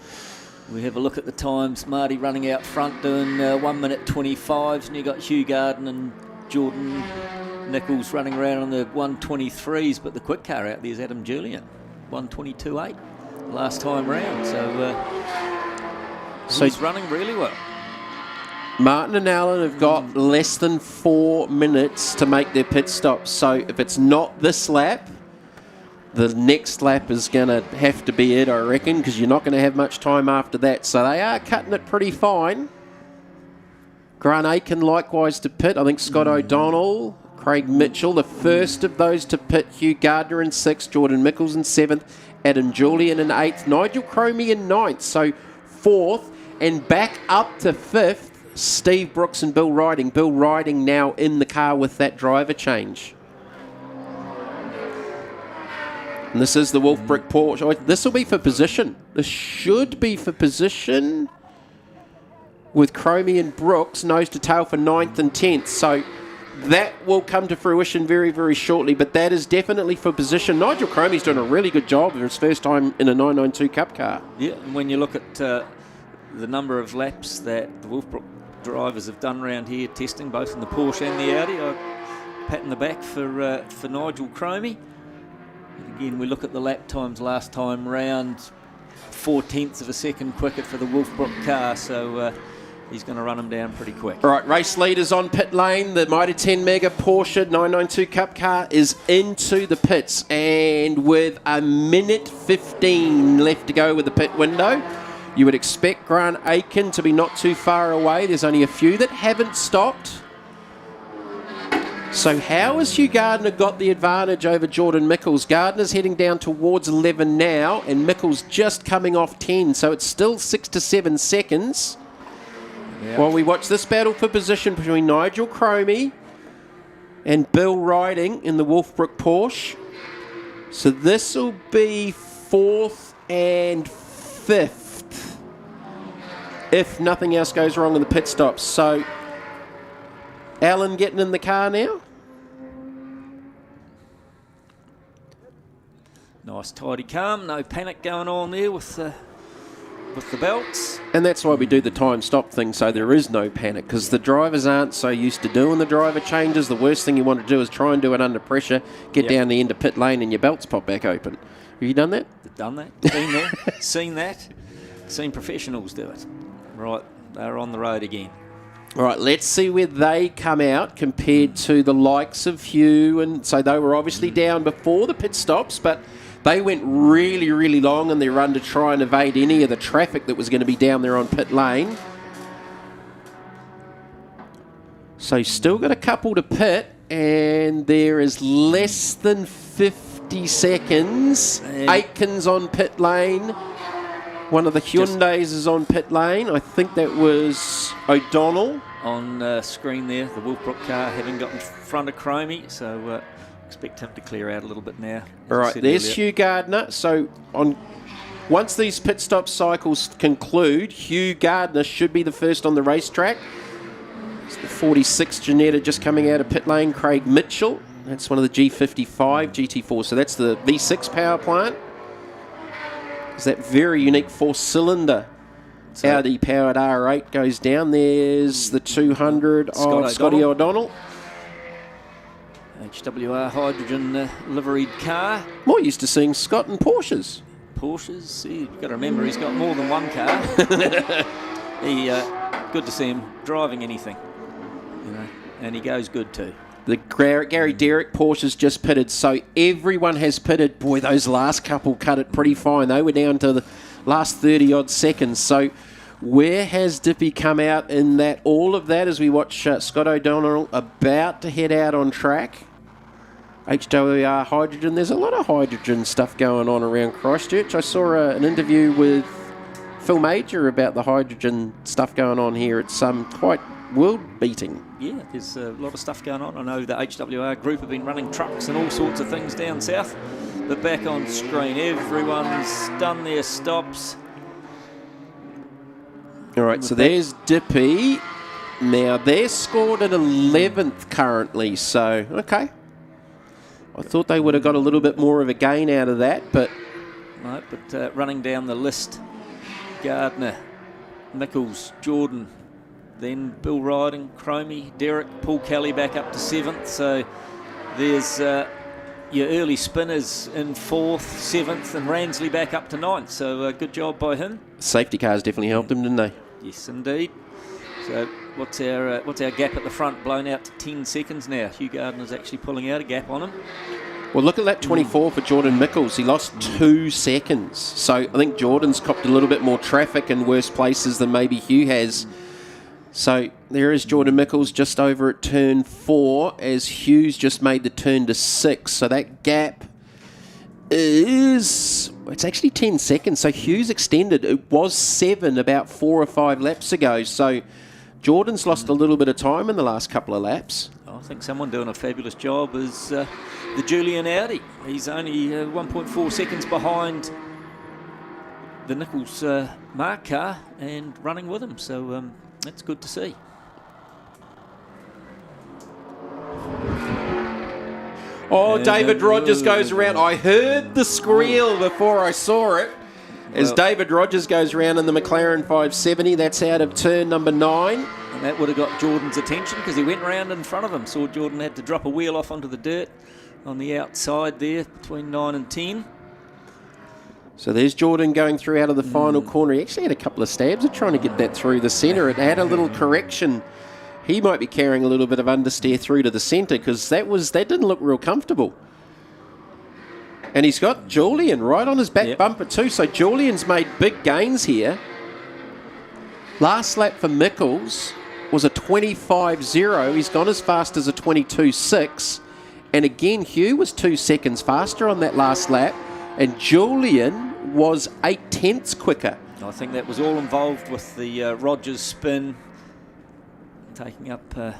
S4: We have a look at the times. Marty running out front doing 1 minute 25s, and you got Hugh Garden and Jordan Nichols running around on the 123s. But the quick car out there is Adam Julian. 122.8 last time round, so he's running really well.
S1: Martin and Allen have got less than 4 minutes to make their pit stops, so if it's not this lap, the next lap is going to have to be it, I reckon, because you're not going to have much time after that. So they are cutting it pretty fine. Grant Aiken likewise to pit. I think Scott O'Donnell, Craig Mitchell, the first of those to pit. Hugh Gardner in 6th, Jordan Mickles in 7th, Adam Julian in 8th, Nigel Cromie in 9th. So 4th, and back up to 5th, Steve Brooks and Bill Riding. Bill Riding now in the car with that driver change. And this is the Wolf Brick Porsche. This will be for position. This should be for position with Cromie and Brooks nose to tail for 9th and 10th. So that will come to fruition very, very shortly. But that is definitely for position. Nigel Cromie's doing a really good job for his first time in a 992 Cup car.
S4: Yeah, and when you look at the number of laps that the Wolfbrook drivers have done around here testing, both in the Porsche and the Audi, I pat in the back for Nigel Cromie. Again, we look at the lap times last time round, 0.4 of a second quicker for the Wolfbrook car, so he's going to run him down pretty quick.
S1: All right, race leaders on pit lane. The Mitre 10 Mega Porsche 992 Cup car is into the pits, and with a minute 15 left to go with the pit window, you would expect Grant Aiken to be not too far away. There's only a few that haven't stopped. So how has Hugh Gardner got the advantage over Jordan Mickles? Gardner's heading down towards 11 now, and Mickles just coming off 10. So it's still 6 to 7 seconds. Yep. While we watch this battle for position between Nigel Cromie and Bill Riding in the Wolfbrook Porsche. So this will be 4th and 5th if nothing else goes wrong in the pit stops. So Alan getting in the car now.
S4: Nice, tidy, calm, no panic going on there with the belts.
S1: And that's why we do the time stop thing, so there is no panic, because the drivers aren't so used to doing the driver changes. The worst thing you want to do is try and do it under pressure, get down the end of pit lane and your belts pop back open. Have you done that?
S4: Done that, been there, seen that, seen professionals do it. Right, they're on the road again.
S1: All right, let's see where they come out compared to the likes of Hugh. And so they were obviously down before the pit stops, but they went really, really long in their run to try and evade any of the traffic that was going to be down there on pit lane. So still got a couple to pit, and there is less than 50 seconds. Aitken's on pit lane. One of the Hyundais is on pit lane. I think that was O'Donnell.
S4: On screen there, the Wolfbrook car having got in front of Cromie, so expect him to clear out a little bit now.
S1: All right, there's Hugh Gardner. So once these pit stop cycles conclude, Hugh Gardner should be the first on the racetrack. It's the 46 Janetta just coming out of pit lane. Craig Mitchell, that's one of the G55 GT4, so that's the V6 power plant. It's that very unique 4-cylinder Audi powered R8 goes down. There's the 200 of Scotty O'Donnell.
S4: HWR hydrogen liveried car.
S1: More used to seeing Scott in Porsches.
S4: Porsches, you've got to remember he's got more than one car. Good to see him driving anything, and he goes good too.
S1: The Gary Derrick Porsche's just pitted, so everyone has pitted. Boy, those last couple cut it pretty fine. They were down to the last 30-odd seconds. So where has Dippy come out in that? All of that as we watch Scott O'Donnell about to head out on track. HWR hydrogen. There's a lot of hydrogen stuff going on around Christchurch. I saw an interview with Phil Major about the hydrogen stuff going on here. It's quite world-beating.
S4: Yeah, there's a lot of stuff going on. I know the HWR group have been running trucks and all sorts of things down south. But back on screen, everyone's done their stops.
S1: All right, so there's Dippy. Now, they're scored at 11th currently, so, okay. I thought they would have got a little bit more of a gain out of that, but...
S4: No, but running down the list, Gardner, Mickles, Jordan, then Bill Riding, Cromie, Derrick, Paul Kelly back up to 7th. So there's your early spinners in 4th, 7th, and Ransley back up to 9th. So good job by him.
S1: Safety cars definitely helped him, didn't they?
S4: Yes, indeed. So what's our gap at the front? Blown out to 10 seconds now. Hugh Gardner's actually pulling out a gap on him.
S1: Well, look at lap 24 for Jordan Mickles. He lost 2 seconds. So I think Jordan's copped a little bit more traffic in worse places than maybe Hugh has. So there is Jordan Mickles just over at turn 4 as Hughes just made the turn to 6. So that gap is, it's actually 10 seconds. So Hughes extended. It was 7 about 4 or 5 laps ago. So Jordan's lost a little bit of time in the last couple of laps.
S4: I think someone doing a fabulous job is the Julian Audi. He's only 1.4 seconds behind the Nichols Mark car and running with him. So that's good to see.
S1: Oh, David Rogers goes around. I heard the squeal before I saw it. As David Rogers goes around in the McLaren 570, that's out of turn number 9.
S4: And that would have got Jordan's attention because he went round in front of him. Saw Jordan had to drop a wheel off onto the dirt on the outside there between 9 and 10.
S1: So there's Jordan going through out of the final corner. He actually had a couple of stabs at trying to get that through the centre. It had a little correction. He might be carrying a little bit of understeer through to the centre because that didn't look real comfortable. And he's got Julian right on his back bumper too. So Julian's made big gains here. Last lap for Mickles was a 25.0. He's gone as fast as a 22.6. And again, Hugh was 2 seconds faster on that last lap. And Julian was 0.8 quicker.
S4: I think that was all involved with the Rogers spin, taking up the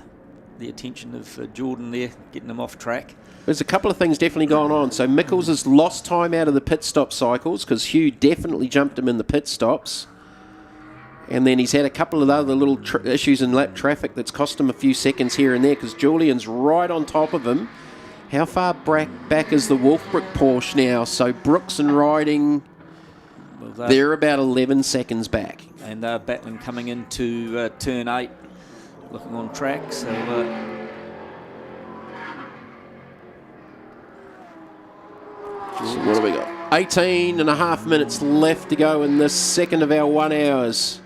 S4: attention of Jordan there, getting him off track.
S1: There's a couple of things definitely going on. So Mickles has lost time out of the pit stop cycles because Hugh definitely jumped him in the pit stops. And then he's had a couple of other little issues in lap traffic that's cost him a few seconds here and there because Julian's right on top of him. How far back is the Wolfbrook Porsche now? So Brooks and Riding, they're about 11 seconds back.
S4: And they're battling coming into turn 8, looking on track. So
S1: what do we got? 18 and a half minutes left to go in this second of our 1 hours.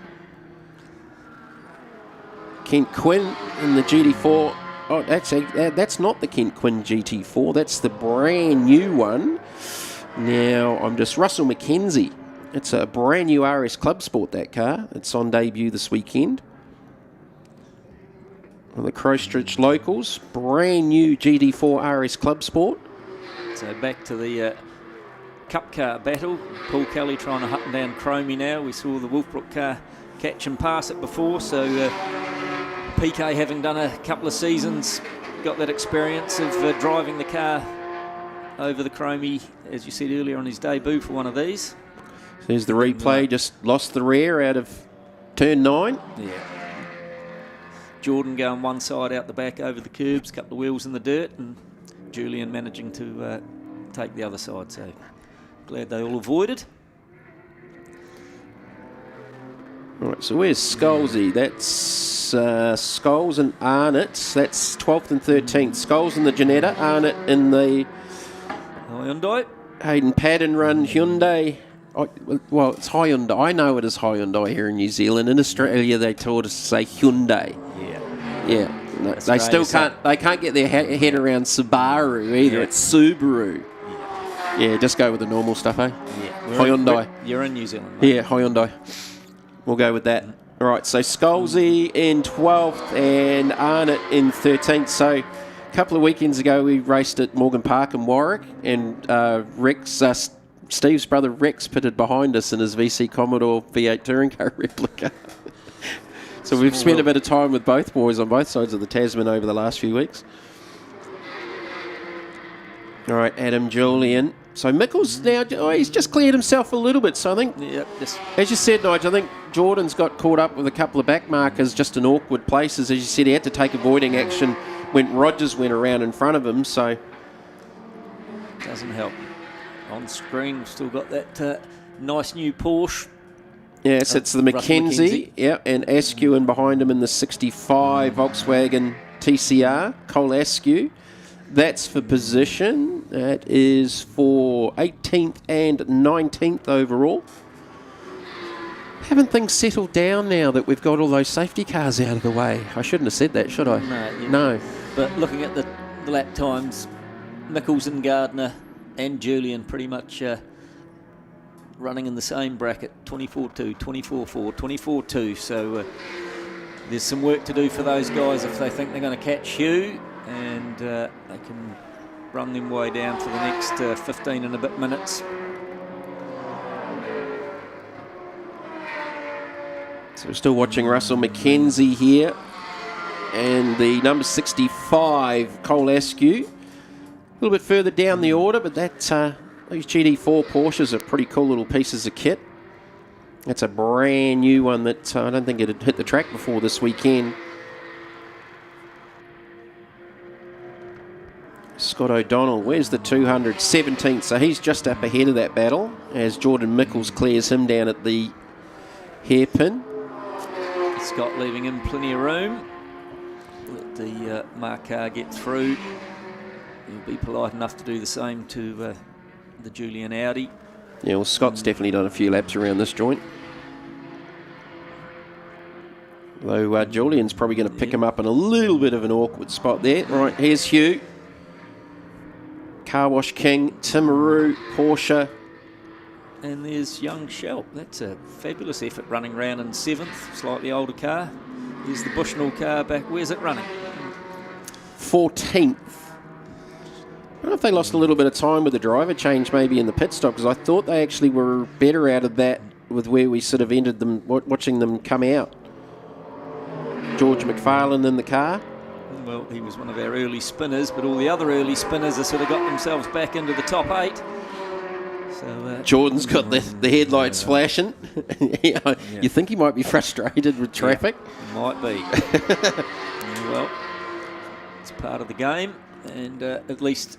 S1: Kent Quinn in the GT4. Oh, that's not the Kent Quinn GT4. That's the brand new one. Now, I'm just Russell McKenzie. It's a brand new RS Club Sport, that car. It's on debut this weekend. On the Christchurch locals. Brand new GT4 RS Club Sport.
S4: So back to the Cup car battle. Paul Kelly trying to hunt down Chromie now. We saw the Wolfbrook car catch and pass it before. So PK, having done a couple of seasons, got that experience of driving the car over the Chromie, as you said earlier, on his debut for one of these.
S1: There's the replay, just lost the rear out of turn 9.
S4: Yeah. Jordan going one side out the back over the curbs, couple of wheels in the dirt, and Julian managing to take the other side. So glad they all avoided.
S1: All right, so where's Scholesy? That's Scholes and Arnott. That's 12th and 13th. Scholes in the Janetta, Arnott in the
S4: Hyundai.
S1: Hayden Padden run Hyundai. Oh, well, it's Hyundai. I know it is Hyundai here in New Zealand. In Australia, they taught us to say Hyundai. Yeah. No, they still can't. They can't get their head around Subaru either. Yeah. It's Subaru. Yeah, just go with the normal stuff, eh?
S4: Yeah.
S1: Hyundai.
S4: You're in New Zealand, mate.
S1: Yeah, Hyundai. We'll go with that. All right, so Scholesy in 12th and Arnott in 13th. So a couple of weekends ago, we raced at Morgan Park in Warwick, and Rex, Steve's brother Rex, pitted behind us in his VC Commodore V8 touring car replica. So we've spent a bit of time with both boys on both sides of the Tasman over the last few weeks. All right, Adam Julian. So Mickles now, he's just cleared himself a little bit. So I think, as you said, Nigel, I think Jordan's got caught up with a couple of back markers just in awkward places. As you said, he had to take avoiding action when Rogers went around in front of him. So
S4: doesn't help. On screen, we've still got that nice new Porsche.
S1: Yes, it's the McKenzie. Yeah, and Askew in behind him in the 65 Volkswagen TCR, Cole Askew. That's for position. That is for 18th and 19th overall. Haven't things settled down now that we've got all those safety cars out of the way? I shouldn't have said that, should I? No.
S4: But looking at the lap times, Mickles and Gardner and Julian pretty much running in the same bracket, 24.2, 24.4, 24.2. So there's some work to do for those guys if they think they're going to catch Hugh, and they can run them way down for the next 15 and a bit minutes.
S1: So we're still watching Russell McKenzie here, and the number 65, Cole Askew. A little bit further down the order, but that these GT4 Porsches are pretty cool little pieces of kit. That's a brand new one that I don't think it had hit the track before this weekend. Scott O'Donnell, where's the 200? 17th, so he's just up ahead of that battle as Jordan Mickles clears him down at the hairpin.
S4: Scott leaving him plenty of room. Let the Mark car get through. He'll be polite enough to do the same to the Julian Audi.
S1: Yeah, well, Scott's definitely done a few laps around this joint. Though Julian's probably going to pick him up in a little bit of an awkward spot there. Right, here's Hugh. Car Wash King, Timaru, Porsche.
S4: And there's young Shelp. That's a fabulous effort running round in 7th. Slightly older car. There's the Bushnell car back. Where's it running?
S1: 14th. I don't know if they lost a little bit of time with the driver change maybe in the pit stop, because I thought they actually were better out of that with where we sort of ended them, watching them come out. George McFarlane in the car.
S4: Well, he was one of our early spinners, but all the other early spinners have sort of got themselves back into the top 8. So
S1: Jordan's got the headlights flashing. You think he might be frustrated with traffic?
S4: Yeah, might be. Yeah, well, it's part of the game, and at least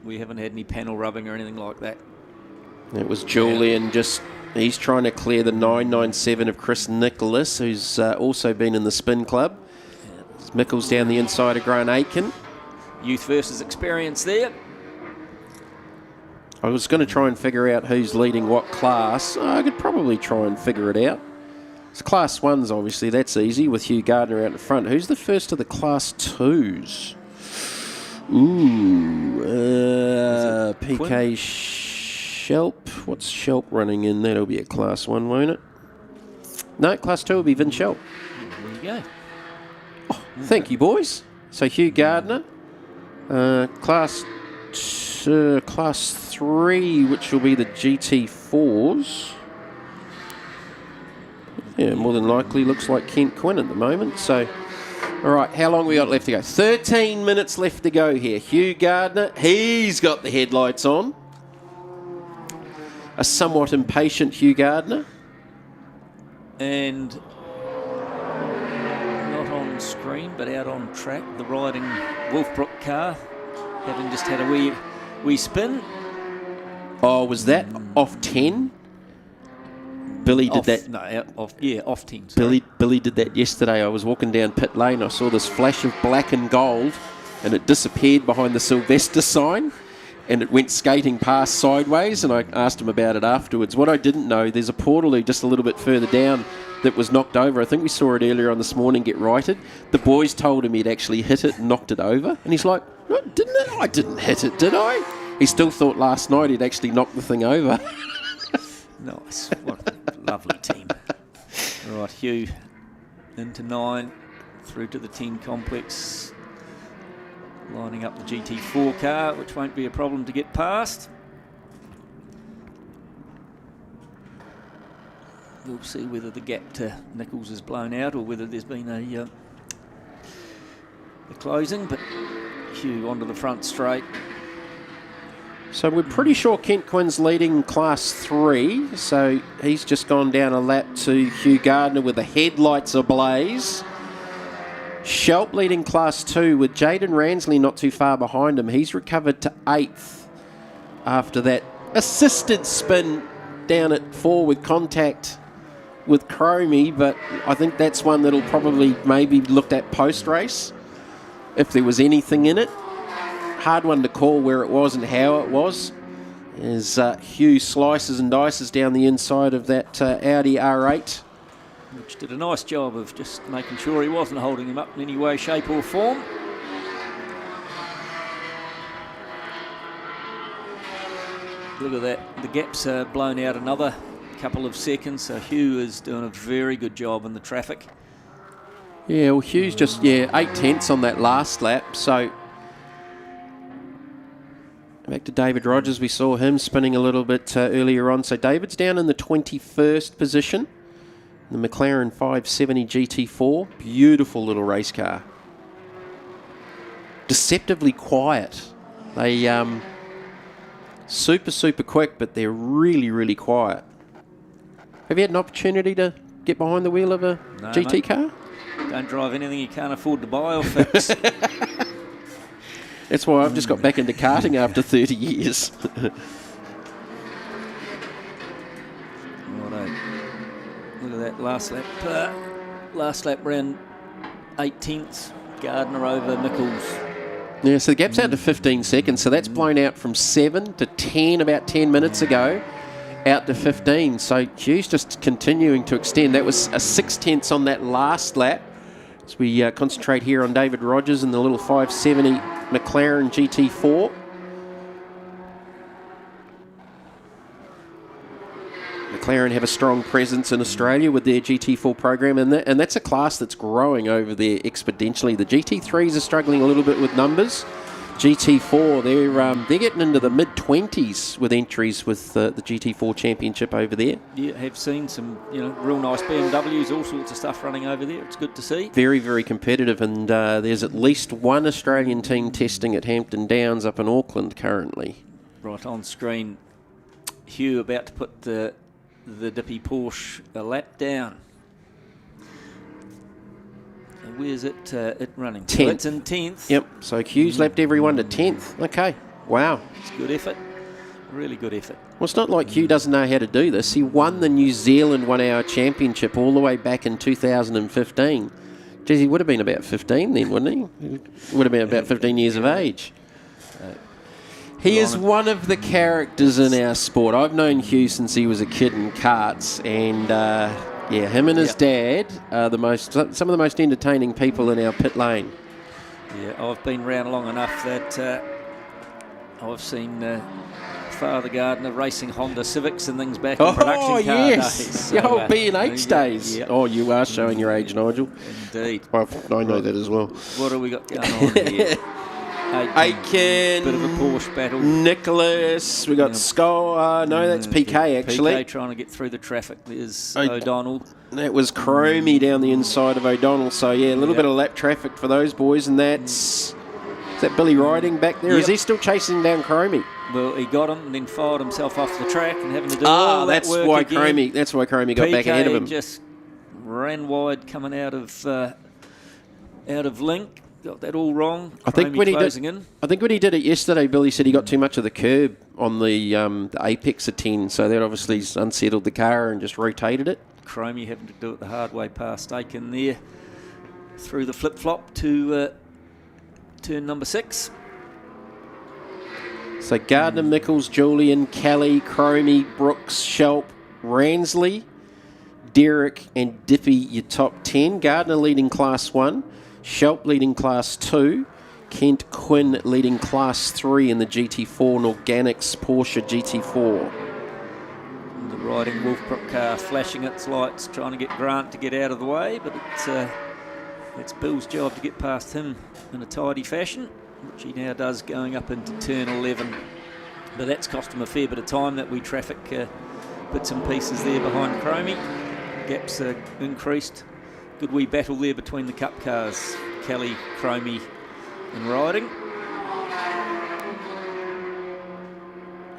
S4: we haven't had any panel rubbing or anything like that.
S1: It was Julian he's trying to clear the 997 of Chris Nicholas, who's also been in the spin club. Mickles down the inside of Grant Aitken.
S4: Youth versus experience there.
S1: I was going to try and figure out who's leading what class. I could probably try and figure it out. It's Class 1s, obviously. That's easy with Hugh Gardner out in front. Who's the first of the Class 2s? Ooh, PK Shelp. What's Shelp running in? That'll be a Class 1, won't it? No, Class 2 will be Vin Shelp.
S4: There you go.
S1: Oh, thank you, boys. So Hugh Gardner, Class 3, which will be the GT4s. Yeah, more than likely looks like Kent Quinn at the moment. So, all right, how long we got left to go? 13 minutes left to go here. Hugh Gardner, he's got the headlights on. A somewhat impatient Hugh Gardner.
S4: And not on screen, but out on track, the riding Wolfbrook car, having just had a wee spin.
S1: Oh, was that off 10? Billy did that.
S4: No, off 10. Sorry.
S1: Billy did that yesterday. I was walking down pit lane. I saw this flash of black and gold, and it disappeared behind the Sylvester sign, and it went skating past sideways. And I asked him about it afterwards. What I didn't know, there's a Portaloo just a little bit further down that was knocked over. I think we saw it earlier on this morning get righted. The boys told him he'd actually hit it and knocked it over, and he's like, "No, didn't it? I didn't hit it, did I?" He still thought last night he'd actually knocked the thing over.
S4: Nice. What a lovely team. All right, Hugh into 9, through to the 10 complex. Lining up the GT4 car, which won't be a problem to get past. We'll see whether the gap to Nichols is blown out or whether there's been a closing, but Hugh onto the front straight.
S1: So we're pretty sure Kent Quinn's leading Class 3. So he's just gone down a lap to Hugh Gardner with the headlights ablaze. Shelp leading Class 2 with Jaden Ransley not too far behind him. He's recovered to 8th after that assisted spin down at 4 with contact with Chromie, but I think that's one that'll probably maybe looked at post-race if there was anything in it. Hard one to call where it was and how it was, as Hugh slices and dices down the inside of that Audi R8.
S4: Which did a nice job of just making sure he wasn't holding him up in any way, shape or form. Look at that, the gap's blown out another couple of seconds, so Hugh is doing a very good job in the traffic.
S1: Yeah, well, Hughes just, 8/10 on that last lap. So back to David Rogers. We saw him spinning a little bit earlier on. So David's down in the 21st position. The McLaren 570 GT4. Beautiful little race car. Deceptively quiet. They super quick, but they're really, really quiet. Have you had an opportunity to get behind the wheel of a GT car?
S4: Don't drive anything you can't afford to buy or fix.
S1: That's why I've just got back into karting after 30 years.
S4: Look at that last lap. Last lap round 8/10. Gardner over Nichols.
S1: Yeah, so the gap's out to 15 seconds. So that's blown out from 7 to 10 about 10 minutes ago, out to 15. So Hughes just continuing to extend. That was a 6/10 on that last lap. As we concentrate here on David Rogers and the little 570 McLaren GT4. McLaren have a strong presence in Australia with their GT4 program, and that's a class that's growing over there exponentially. The GT3s are struggling a little bit with numbers. GT4, they're getting into the mid-20s with entries with the GT4 Championship over there.
S4: Yeah, have seen some real nice BMWs, all sorts of stuff running over there. It's good to see.
S1: Very, very competitive, and there's at least one Australian team testing at Hampton Downs up in Auckland currently.
S4: Right on screen, Hugh about to put the dippy Porsche a lap down. Where's it running?
S1: 10th.
S4: So it's in 10th.
S1: Yep, so Hughes lapped everyone to 10th. Okay, wow.
S4: It's good effort. Really good effort.
S1: Well, it's not like Hugh doesn't know how to do this. He won the New Zealand 1 hour championship all the way back in 2015. Geez, he would have been about 15 then, wouldn't he? He would have been about 15 years of age. He is one of the characters in our sport. I've known Hugh since he was a kid in karts, and him and his dad are some of the most entertaining people in our pit lane.
S4: Yeah, I've been round long enough that I've seen Father Gardner racing Honda Civics and things back in production car
S1: yes.
S4: days.
S1: So, the old B&H days.
S4: Yeah.
S1: Oh, you are showing your age, Nigel.
S4: Indeed.
S1: Well, I know that as well.
S4: What have we got going on here?
S1: Aiken,
S4: bit of a Porsche battle.
S1: Nicholas, we got Skull. No, that's PK actually.
S4: PK trying to get through the traffic. There's O'Donnell.
S1: That was Chromie down the inside of O'Donnell. So yeah, a little bit of lap traffic for those boys, and is that Billy Riding back there? Yep. Is he still chasing down Chromie?
S4: Well, he got him and then fired himself off the track and having to do all that work
S1: why
S4: again.
S1: Chromie. That's why Chromie got back ahead of him.
S4: Just ran wide coming out of link. Got that all wrong.
S1: I think when he did it yesterday, Billy said he got too much of the curb on the apex of 10, so that obviously unsettled the car and just rotated it.
S4: Chromie having to do it the hard way past Aiken there, through the flip-flop to turn number 6.
S1: So Gardner, Mickles, Julian, Kelly, Chromie, Brooks, Shelp, Ransley, Derek and Dippy, your top 10. Gardner leading Class 1. Shelp leading Class 2, Kent Quinn leading Class 3 in the GT4 and Organics Porsche GT4.
S4: The riding Wolfbrook car flashing its lights, trying to get Grant to get out of the way, but it's Bill's job to get past him in a tidy fashion, which he now does going up into turn 11. But that's cost him a fair bit of time, that wee traffic bits and pieces there behind Chromie. Gaps increased. Good wee battle there between the Cup cars, Kelly, Chromie and Riding.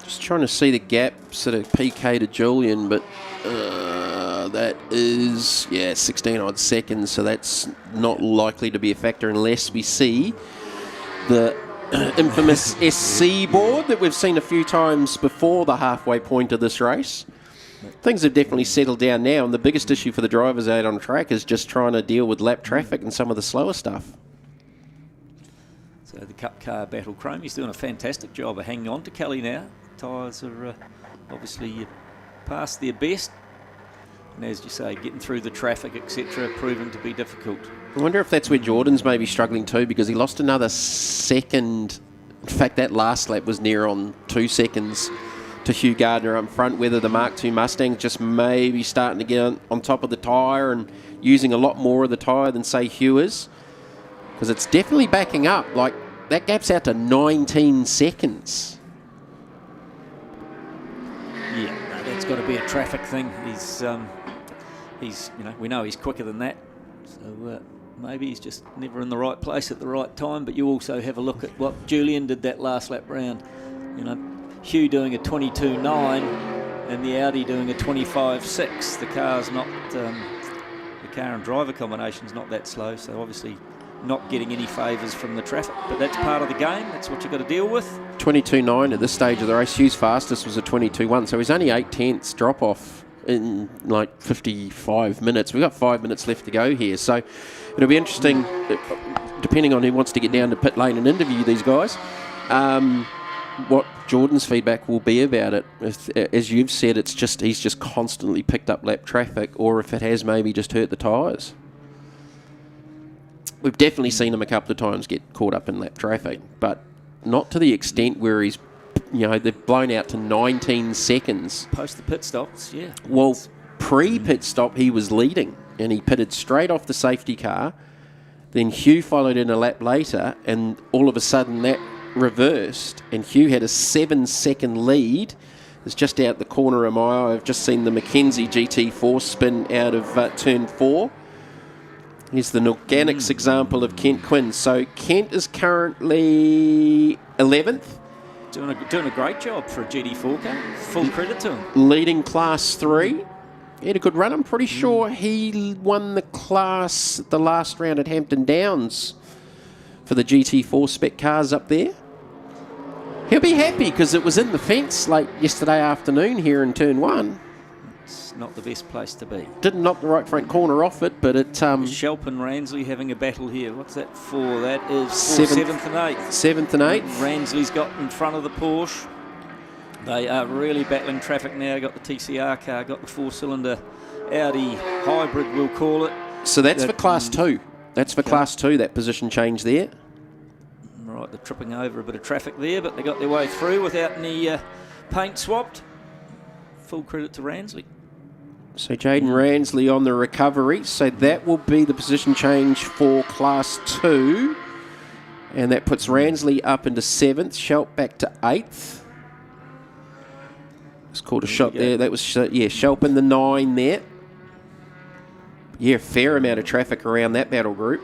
S1: Just trying to see the gaps at a PK to Julian, but that is, 16 odd seconds, so that's not likely to be a factor unless we see the infamous SC board that we've seen a few times before the halfway point of this race. Things have definitely settled down now, and the biggest issue for the drivers out on track is just trying to deal with lap traffic and some of the slower stuff.
S4: So the Cup car battle, Chromie's doing a fantastic job of hanging on to Kelly now. Tyres are obviously past their best, and as you say, getting through the traffic, etc., proving to be difficult.
S1: I wonder if that's where Jordan's maybe struggling too, because he lost another second. In fact, that last lap was near on 2 seconds to Hugh Gardner up front, whether the Mark II Mustang just maybe starting to get on top of the tyre and using a lot more of the tyre than, say, Hugh is. Because it's definitely backing up. Like, that gap's out to 19 seconds.
S4: Yeah, no, that's got to be a traffic thing. He's we know he's quicker than that. So maybe he's just never in the right place at the right time. But you also have a look at what Julian did that last lap round. Hugh doing a 22.9 and the Audi doing a 25.6. The car's not, the car and driver combination's not that slow, so obviously not getting any favours from the traffic. But that's part of the game. That's what you've got to deal with.
S1: 22.9 at this stage of the race. Hugh's fastest was a 22.1, so he's only 8/10 drop off in like 55 minutes. We've got 5 minutes left to go here, so it'll be interesting, depending on who wants to get down to pit lane and interview these guys, what Jordan's feedback will be about it. As you've said, he's just constantly picked up lap traffic, or if it has maybe just hurt the tyres. We've definitely seen him a couple of times get caught up in lap traffic, but not to the extent where he's, they've blown out to 19 seconds.
S4: Post the pit stops, yeah.
S1: Well, pre-pit stop, he was leading, and he pitted straight off the safety car. Then Hugh followed in a lap later, and all of a sudden that reversed, and Hugh had a 7-second lead. It's just out the corner of my eye. I've just seen the Mackenzie GT4 spin out of turn 4. Here's the Organics example of Kent Quinn. So Kent is currently 11th.
S4: Doing a great job for a GT4 car. Full credit to him.
S1: Leading Class 3. He had a good run. I'm pretty sure he won the class the last round at Hampton Downs for the GT4 spec cars up there. He'll be happy because it was in the fence late yesterday afternoon here in turn 1.
S4: It's not the best place to be.
S1: Didn't knock the right front corner off it, but it...
S4: Shelp and Ransley having a battle here. What's that for? That is for 7th and 8th.
S1: 7th and 8th.
S4: Ransley's got in front of the Porsche. They are really battling traffic now. Got the TCR car, got the 4-cylinder Audi hybrid, we'll call it.
S1: So that's for Class 2. That's for Class 2, that position change there.
S4: Right, they're tripping over a bit of traffic there, but they got their way through without any paint swapped. Full credit to Ransley.
S1: So Jaden Ransley on the recovery. So that will be the position change for Class 2. And that puts Ransley up into 7th. Shelp back to 8th. It's called a shot there. That was, Shelp in the 9 there. Yeah, fair amount of traffic around that battle group.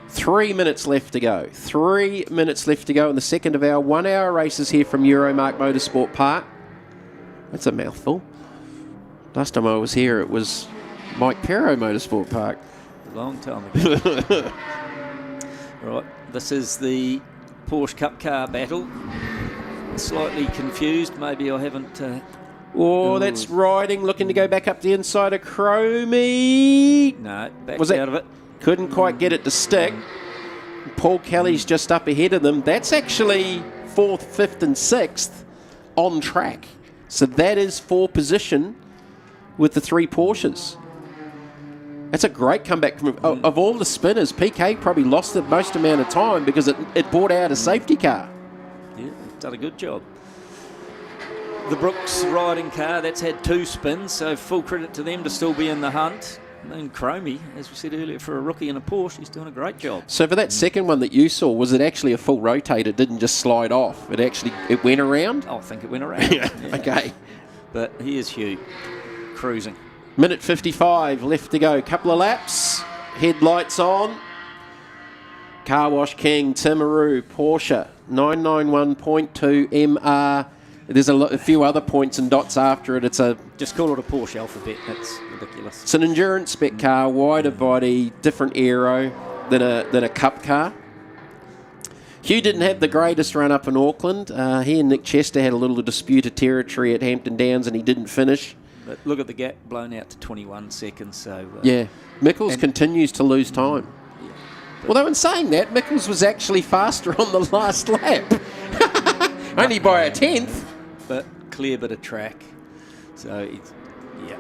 S1: 3 minutes left to go. 3 minutes left to go in the second of our 1 hour races here from Euromarque Motorsport Park. That's a mouthful. Last time I was here, it was Mike Perro Motorsport Park.
S4: A long time ago. Right, this is the Porsche Cup car battle. Slightly confused. Maybe I haven't...
S1: that's riding, looking to go back up the inside of Chromie.
S4: No, backed out of it.
S1: Couldn't quite get it to stick. Paul Kelly's just up ahead of them. That's actually 4th, 5th and 6th on track. So that is for position with the 3 Porsches. That's a great comeback. Of all the spinners, PK probably lost the most amount of time because it brought out a safety car.
S4: Yeah, done a good job. The Brooks riding car, that's had 2 spins, so full credit to them to still be in the hunt. And Chromie, as we said earlier, for a rookie in a Porsche, he's doing a great job.
S1: So for that second one that you saw, was it actually a full rotate? It didn't just slide off. It went around?
S4: I think it went around.
S1: Yeah. Okay.
S4: But here's Hugh, cruising.
S1: Minute 55 left to go. Couple of laps. Headlights on. Car Wash King, Timaru, Porsche, 991.2 MR. There's a few other points and dots after it.
S4: Just call it a Porsche alphabet. That's ridiculous.
S1: It's an endurance spec car, wider body, different aero than a cup car. Hugh didn't have the greatest run up in Auckland. He and Nick Chester had a little disputed territory at Hampton Downs, and he didn't finish.
S4: But look at the gap blown out to 21 seconds. So
S1: Mickles continues to lose time.
S4: Yeah,
S1: although in saying that, Mickles was actually faster on the last lap, only by a 10th.
S4: But clear bit of track. So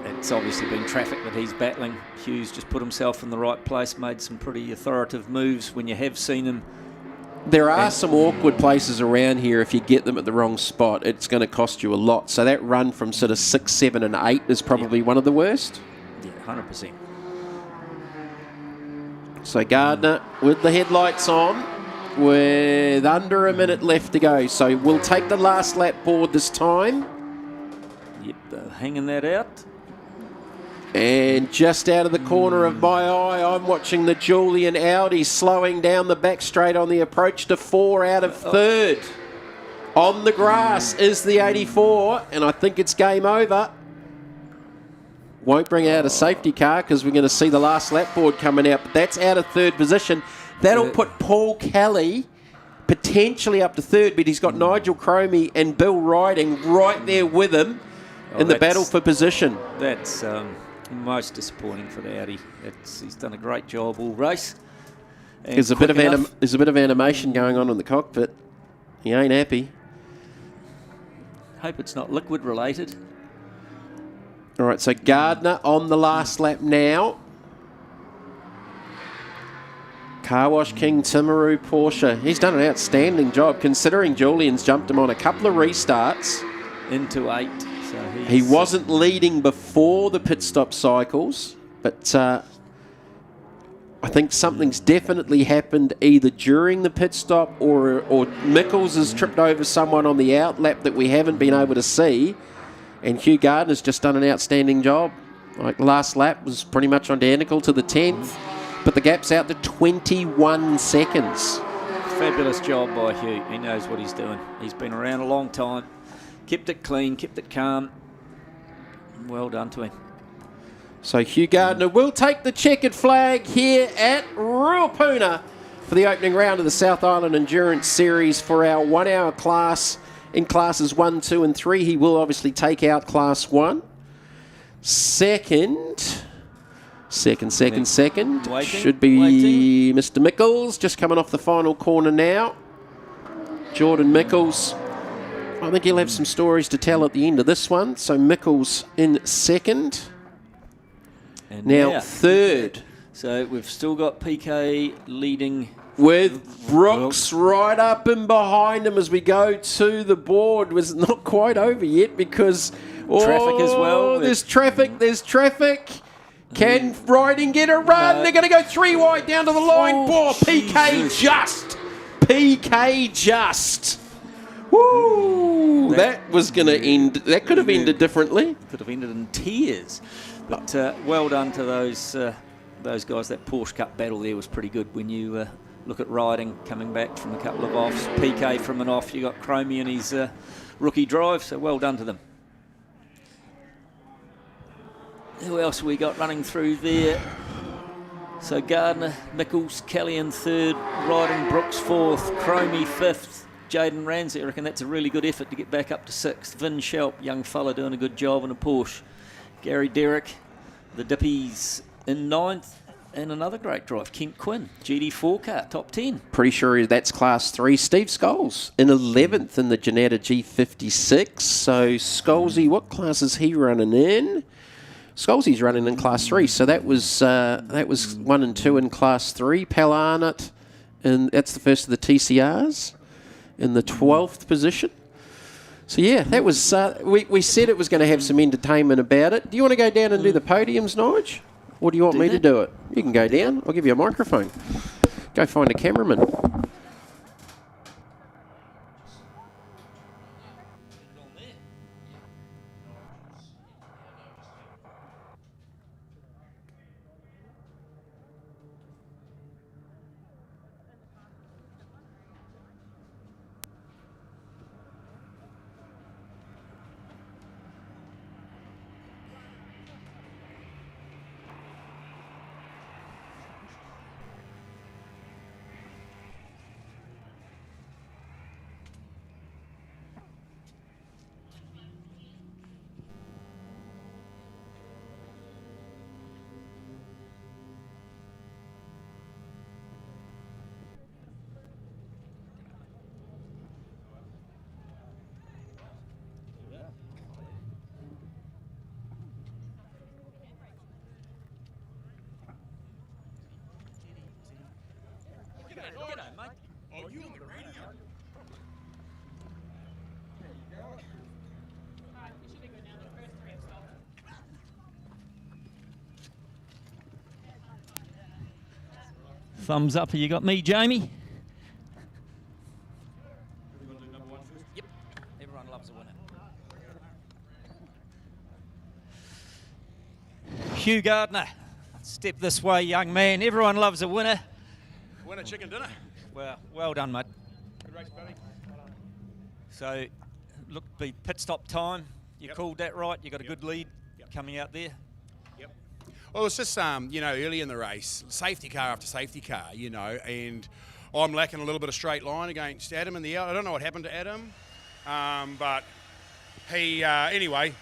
S4: it's obviously been traffic that he's battling. Hugh's just put himself in the right place, made some pretty authoritative moves when you have seen him
S1: There are some awkward places around here. If you get them at the wrong spot, it's going to cost you a lot. So that run from sort of 6, 7 and 8 is probably one of the worst.
S4: Yeah, 100%.
S1: So Gardner with the headlights on with under a minute left to go. So we'll take the last lap board this time.
S4: Yep, hanging that out.
S1: And just out of the corner of my eye, I'm watching the Julian Audi slowing down the back straight on the approach to 4 out of 3rd. On the grass is the 84, and I think it's game over. Won't bring out a safety car because we're going to see the last lap board coming out, but that's out of 3rd position. That'll put Paul Kelly potentially up to 3rd, but he's got Nigel Cromie and Bill riding right there with him in the battle for position.
S4: That's most disappointing for the Audi. He's done a great job all race.
S1: There's a bit of animation going on in the cockpit. He ain't happy.
S4: Hope it's not liquid related.
S1: All right, so Gardner on the last lap now. Car Wash King Timaru Porsche. He's done an outstanding job considering Julian's jumped him on a couple of restarts.
S4: Into 8. So
S1: he wasn't leading before the pit stop cycles, but I think something's definitely happened either during the pit stop or Mickles has tripped over someone on the out lap that we haven't been able to see. And Hugh Gardner's just done an outstanding job. Like the last lap was pretty much identical to the 10th, but the gap's out to 21 seconds.
S4: Fabulous job by Hugh. He knows what he's doing. He's been around a long time. Kept it clean, kept it calm. Well done to him.
S1: So Hugh Gardner will take the checkered flag here at Ruapuna for the opening round of the South Island Endurance Series for our 1 hour class in classes 1, 2 and 3. He will obviously take out class 1. Second should be Mr. Mickles, just coming off the final corner now. Jordan Mickles. I think he'll have some stories to tell at the end of this one. So Mickles in second.
S4: And
S1: now third.
S4: So we've still got PK leading.
S1: With Brooks right up and behind him as we go to the board. Was not quite over yet because...
S4: traffic as well.
S1: There's traffic. Can Riding get a run? They're going to go 3 wide down to the line. PK just. Woo! That was going to end. That could have ended differently.
S4: Could have ended in tears. But well done to those guys. That Porsche Cup battle there was pretty good. When you look at Riding coming back from a couple of offs, PK from an off, you got Cromie in his rookie drive. So well done to them. Who else we got running through there? So Gardner, Mickles, Kelly in 3rd, Riding, Brooks 4th, Cromie 5th. Jaden Ramsey, I reckon that's a really good effort to get back up to 6th. Vin Shelp, young fella doing a good job in a Porsche. Gary Derrick, the Dippies in 9th, and another great drive, Kent Quinn, GD4 car, top 10.
S1: Pretty sure that's class 3. Steve Scholes in 11th in the Janetta G56. So Scholesy, what class is he running in? Scholesy's running in class 3. So that was 1 and 2 in class 3. Pal Arnott, and that's the first of the TCRs. In the 12th position. So yeah, that was we said it was going to have some entertainment about it. Do you want to go down and do the podiums, Nige? Or do you want me to do it? You can go down. I'll give you a microphone. Go find a cameraman.
S7: G'day, mate. Oh, you on the
S4: thumbs up. You got me, Jamie? Yep. Everyone loves a winner. Hugh Gardner, step this way, young man. Everyone loves a winner.
S7: Winner chicken dinner.
S4: Well done, mate.
S7: Good race, buddy.
S4: So, look, the pit stop time, you called that right. You got a good lead coming out there.
S7: Yep. Well, it's just, early in the race, safety car after safety car, and I'm lacking a little bit of straight line against Adam in the out. I don't know what happened to Adam, but he, anyway,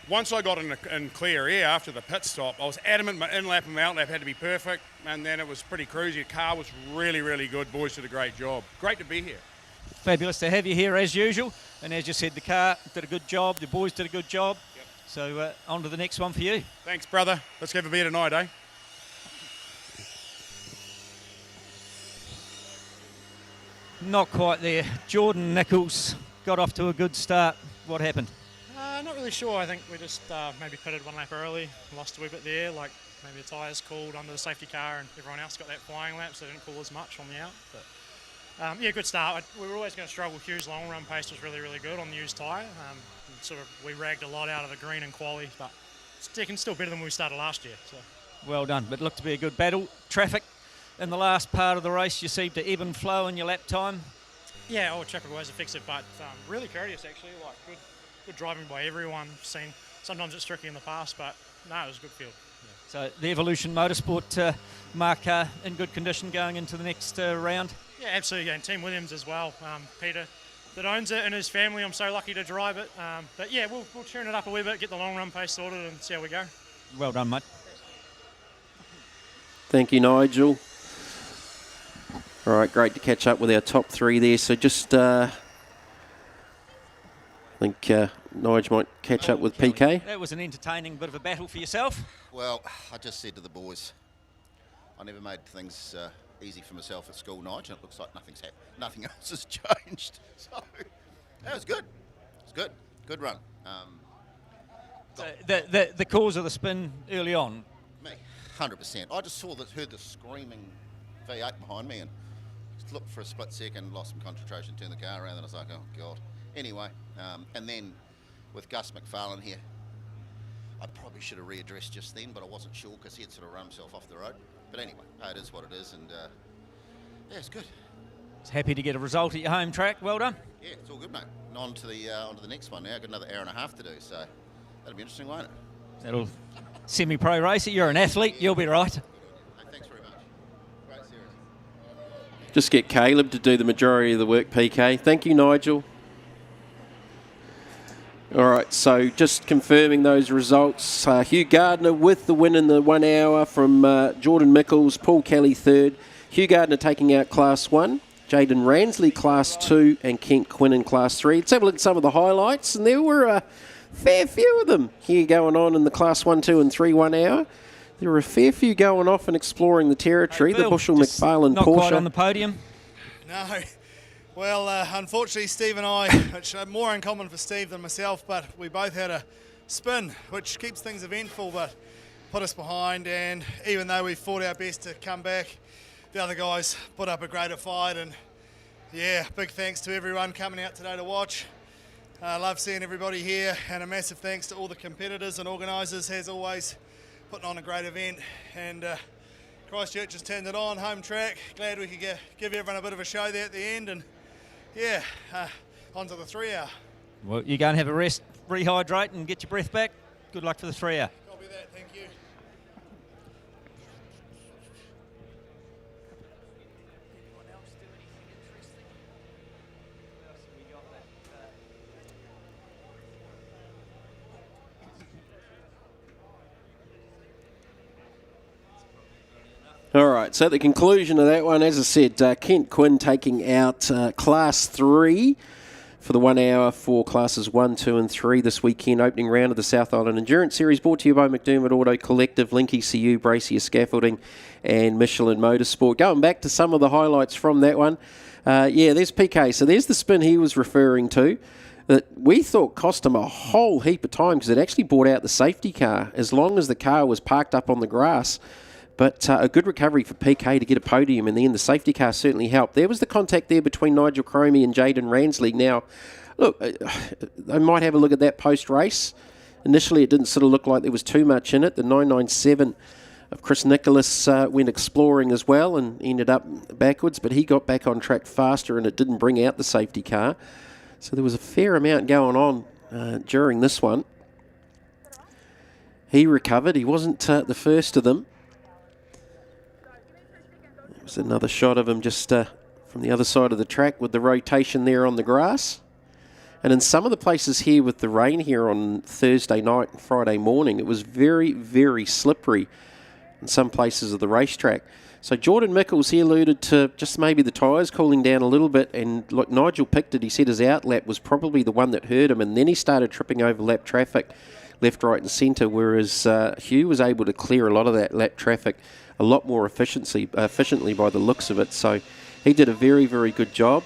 S7: once I got in clear air after the pit stop, I was adamant my in-lap and my out-lap had to be perfect, and then it was pretty cruisy. The car was really, really good. Boys did a great job. Great to be here.
S4: Fabulous to have you here as usual. And as you said, the car did a good job. The boys did a good job.
S7: Yep.
S4: So on to the next one for you.
S7: Thanks, brother. Let's have a beer tonight, eh?
S4: Not quite there. Jordan Nichols got off to a good start. What happened?
S8: Not really sure. I think we just maybe pitted one lap early, lost a wee bit there, like maybe the tyres cooled under the safety car and everyone else got that flying lap, so they didn't cool as much on the out. But yeah, good start. We were always going to struggle. Hugh's long run pace was really, really good on the used tyre. We ragged a lot out of the green and quali, but still better than when we started last year. So.
S4: Well done, but looked to be a good battle. Traffic in the last part of the race, you seemed to ebb and flow in your lap time.
S8: Yeah, traffic always affects it, but really courteous actually. Like good driving by everyone. Sometimes it's tricky in the past, but no, it was a good field. Yeah.
S4: So the Evolution Motorsport Mark car in good condition going into the next round.
S8: Yeah, absolutely, and Team Williams as well. Peter, that owns it, and his family. I'm so lucky to drive it. But yeah, we'll tune it up a wee bit, get the long run pace sorted, and see how we go.
S4: Well done, mate.
S1: Thank you, Nigel. All right, great to catch up with our top three there. So just, I think Nigel might catch up with PK.
S4: That was an entertaining bit of a battle for yourself.
S9: Well, I just said to the boys, I never made things easy for myself at school, Nigel, and it looks like nothing else has changed. So that was good. It was good. Good run.
S4: So the cause of the spin early on?
S9: Me, 100%. I just heard the screaming V8 behind me and just looked for a split second, lost some concentration, turned the car around, and I was like, oh, God. Anyway, and then with Gus McFarlane here, I probably should have readdressed just then, but I wasn't sure because he had sort of run himself off the road. But anyway, it is what it is, and yeah, it's good.
S4: It's happy to get a result at your home track. Well done.
S9: Yeah, it's all good, mate. And on to the next one now. I've got another hour and a half to do, so that'll be interesting, won't it?
S4: That'll semi-pro racer. You're an athlete. You'll be right.
S9: Hey, thanks very much. Great series.
S1: Just get Caleb to do the majority of the work, PK. Thank you, Nigel. All right, so just confirming those results. Hugh Gardner with the win in the 1 hour from Jordan Mickles, Paul Kelly third. Hugh Gardner taking out Class 1, Jaden Ransley Class 2 and Kent Quinn in Class 3. Let's have a look at some of the highlights, and there were a fair few of them here going on in the Class 1, 2 and 3 1 hour. There were a fair few going off and exploring the territory.
S4: Hey, Bill,
S1: the Bushel McFarlane
S4: not
S1: Porsche.
S4: Quite on the podium.
S10: No. Well, unfortunately, Steve and I, which are more uncommon for Steve than myself, but we both had a spin, which keeps things eventful, but put us behind. And even though we fought our best to come back, the other guys put up a greater fight. And yeah, big thanks to everyone coming out today to watch. I love seeing everybody here, and a massive thanks to all the competitors and organisers, as always, putting on a great event. And Christchurch has turned it on, home track. Glad we could give everyone a bit of a show there at the end. And yeah, on to the 3 hour.
S4: Well, you go and have a rest, rehydrate and get your breath back. Good luck for the 3 hour.
S10: Copy that, thank you.
S1: All right, so the conclusion of that one, as I said, Kent Quinn taking out Class 3 for the 1 hour for Classes 1, 2 and 3 this weekend, opening round of the South Island Endurance Series, brought to you by McDermid Auto Collective, Link ECU, Bracier Scaffolding and Michelin Motorsport. Going back to some of the highlights from that one, yeah, there's PK. So there's the spin he was referring to that we thought cost him a whole heap of time because it actually brought out the safety car as long as the car was parked up on the grass. But a good recovery for PK to get a podium, and then the safety car certainly helped. There was the contact there between Nigel Cromie and Jaden Ransley. Now, look, they might have a look at that post-race. Initially, it didn't sort of look like there was too much in it. The 997 of Chris Nicholas went exploring as well and ended up backwards, but he got back on track faster and it didn't bring out the safety car. So there was a fair amount going on during this one. He recovered. He wasn't the first of them. There's another shot of him just from the other side of the track with the rotation there on the grass. And in some of the places here with the rain here on Thursday night and Friday morning, it was very, very slippery in some places of the racetrack. So Jordan Mickles, he alluded to just maybe the tyres cooling down a little bit, and look, Nigel picked it. He said his outlap was probably the one that hurt him, and then he started tripping over lap traffic left, right and centre, whereas Hugh was able to clear a lot of that lap traffic a lot more efficiently by the looks of it. So he did a very, very good job.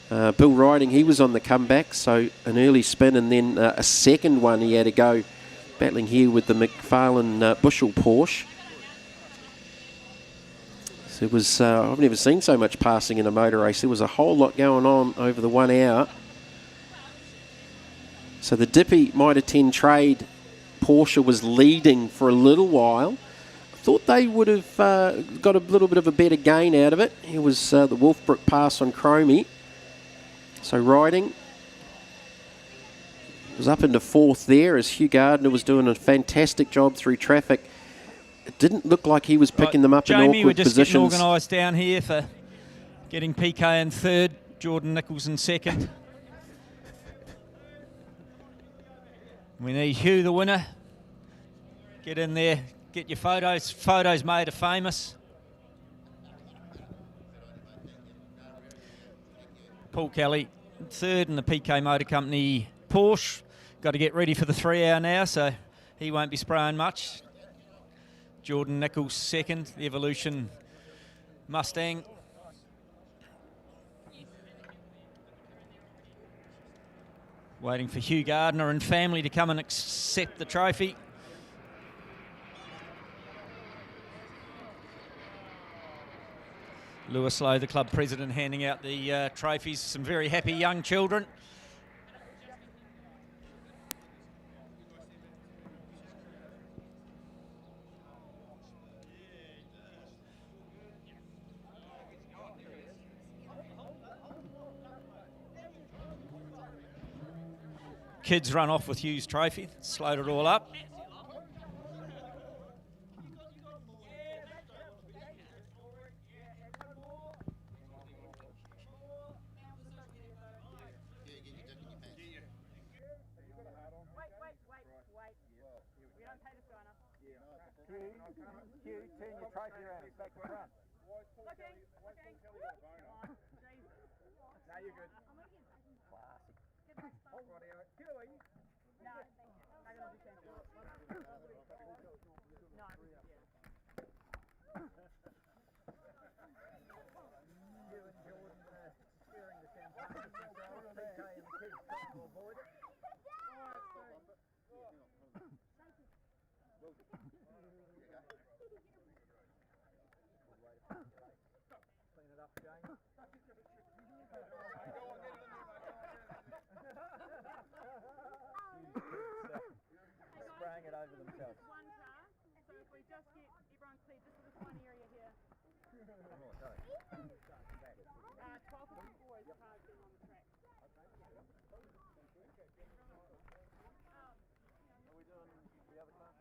S1: Bill Riding, he was on the comeback, so an early spin and then a second one he had to go, battling here with the McFarlane Bushel Porsche. So it was, I've never seen so much passing in a motor race. There was a whole lot going on over the 1 hour. So the Dippy Mitre 10 Trade Porsche was leading for a little while. Thought they would have got a little bit of a better gain out of it. Here was the Wolfbrook pass on Cromie. So Riding was up into fourth there as Hugh Gardner was doing a fantastic job through traffic. It didn't look like he was picking them up
S4: Jamie,
S1: in awkward
S4: we're just
S1: positions.
S4: getting organised down here for getting PK in third, Jordan Nichols in second. We need Hugh, the winner. Get in there, get your photos. Photos made are famous. Paul Kelly third in the PK Motor Company Porsche. Got to get ready for the 3 hour now, so he won't be spraying much. Jordan Nichols second, the Evolution Mustang. Waiting for Hugh Gardner and family to come and accept the trophy. Lewis Lowe, the club president, handing out the trophies. Some very happy young children. Kids run off with Hugh's trophy, slowed it all up.
S2: Hugh, turn your trophy around, it's back to front. No, you're good. Clean it up again. Spraying it over themselves.
S11: One car, so if we just get everyone cleared, this is this one area here. 12 of the boys' cars been on the track.
S2: Are we doing the other class?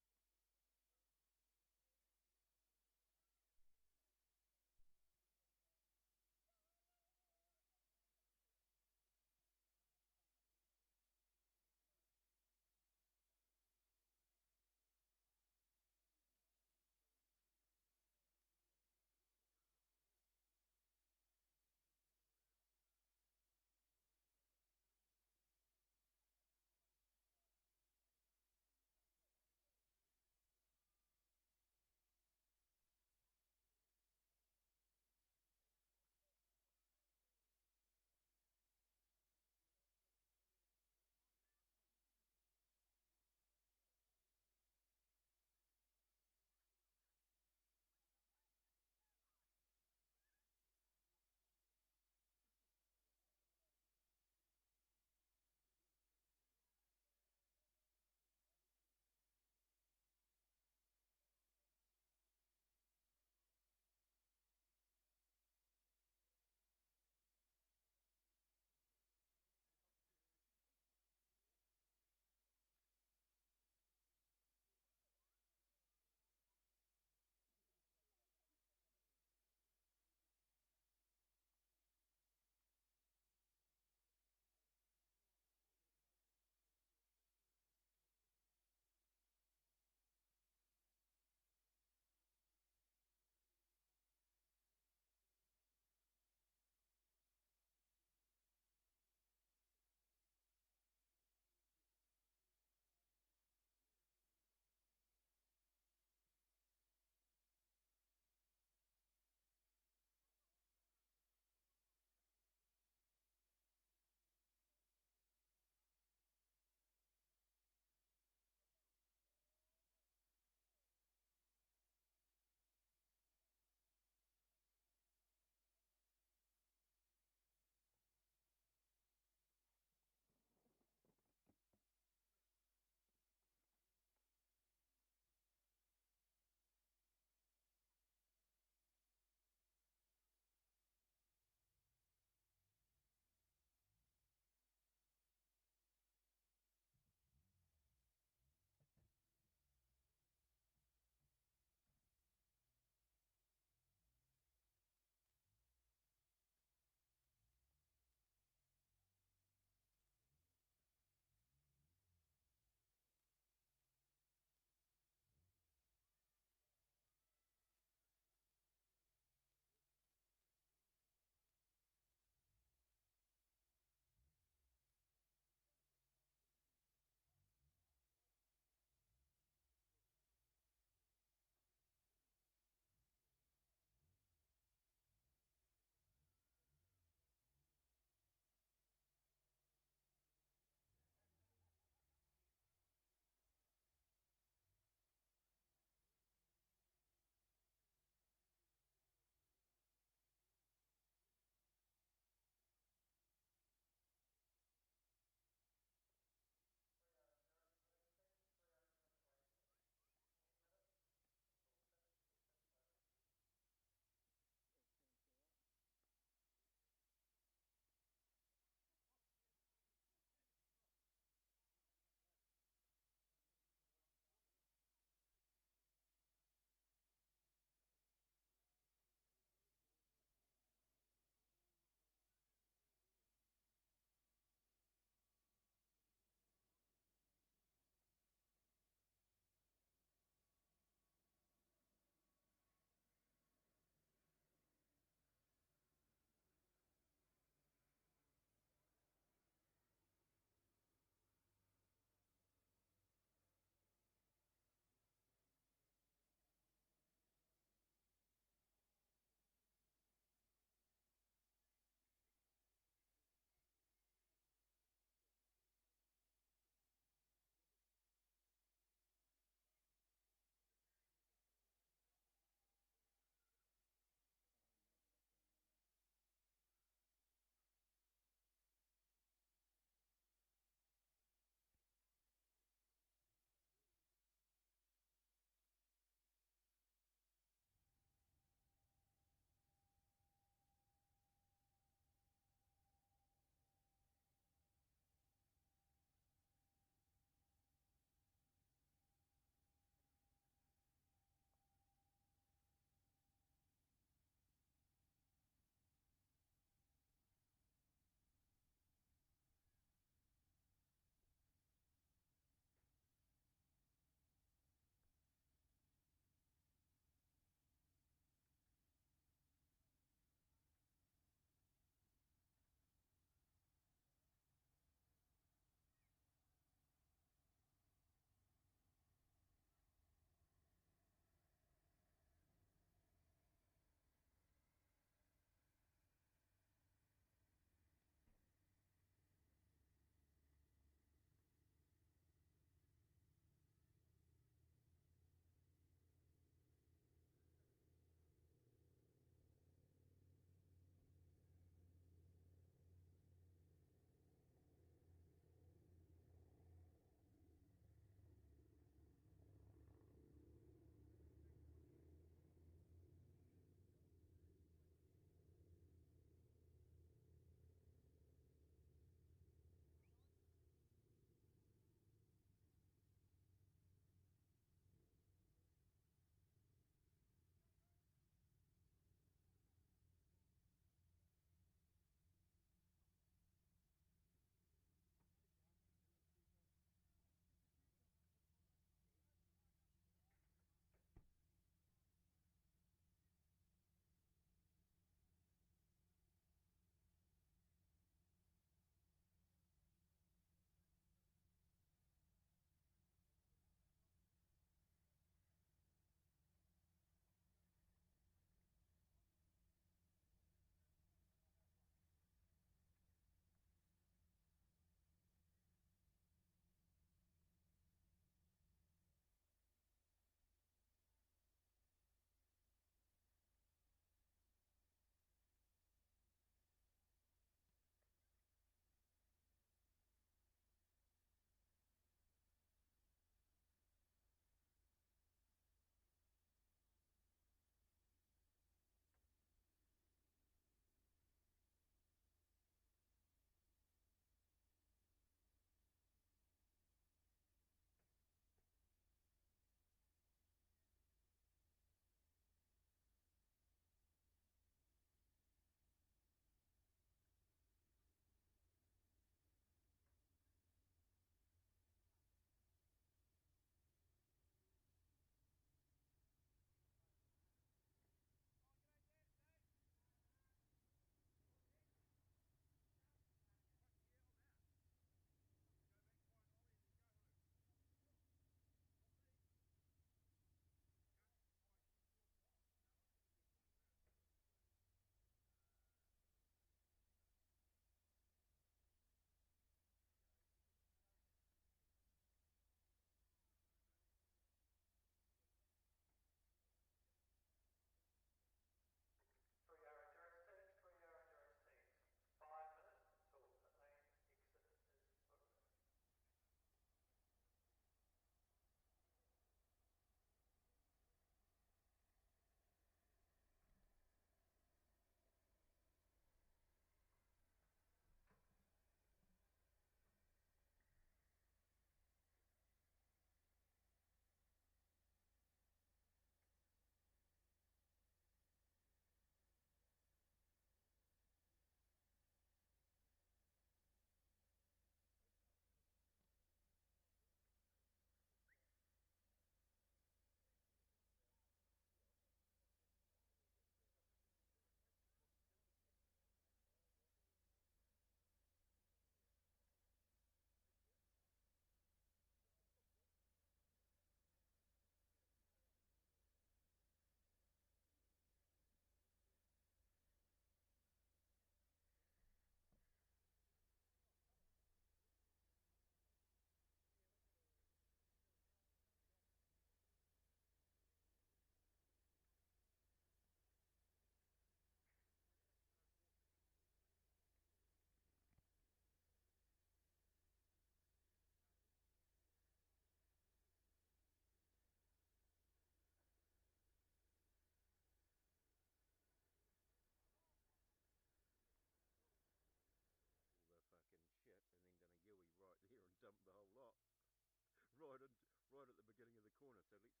S2: so let's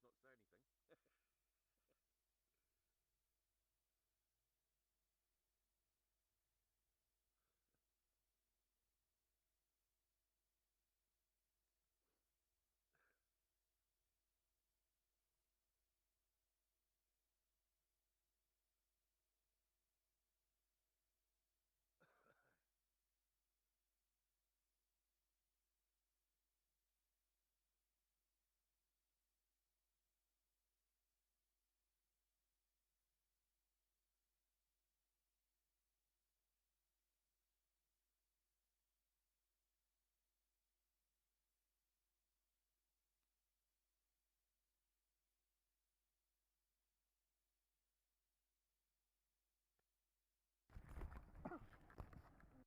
S2: not say anything.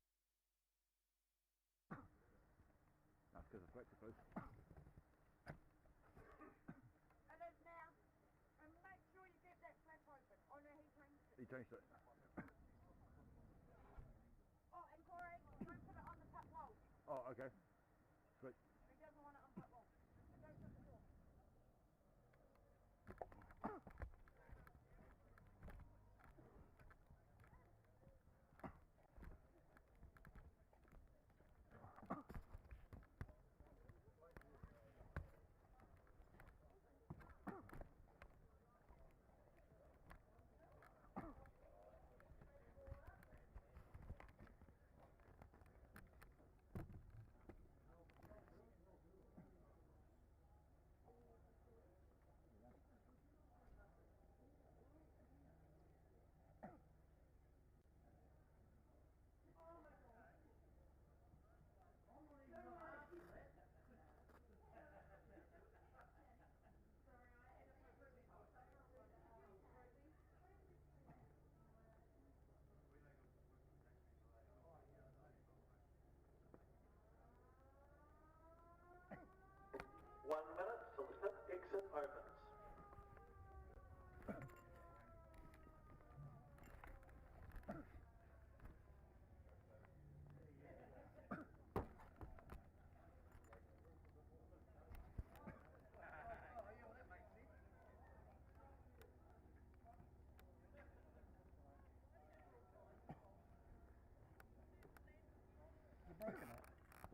S2: That's because it's wet to close.
S11: It is now. And make sure you get that flap open. Oh no, he changed it.
S2: He changed it.
S11: Oh, and Corey, don't put it on the pit wall.
S2: Oh, okay. Sweet.
S11: He doesn't want it on pit wall. And don't shut the door.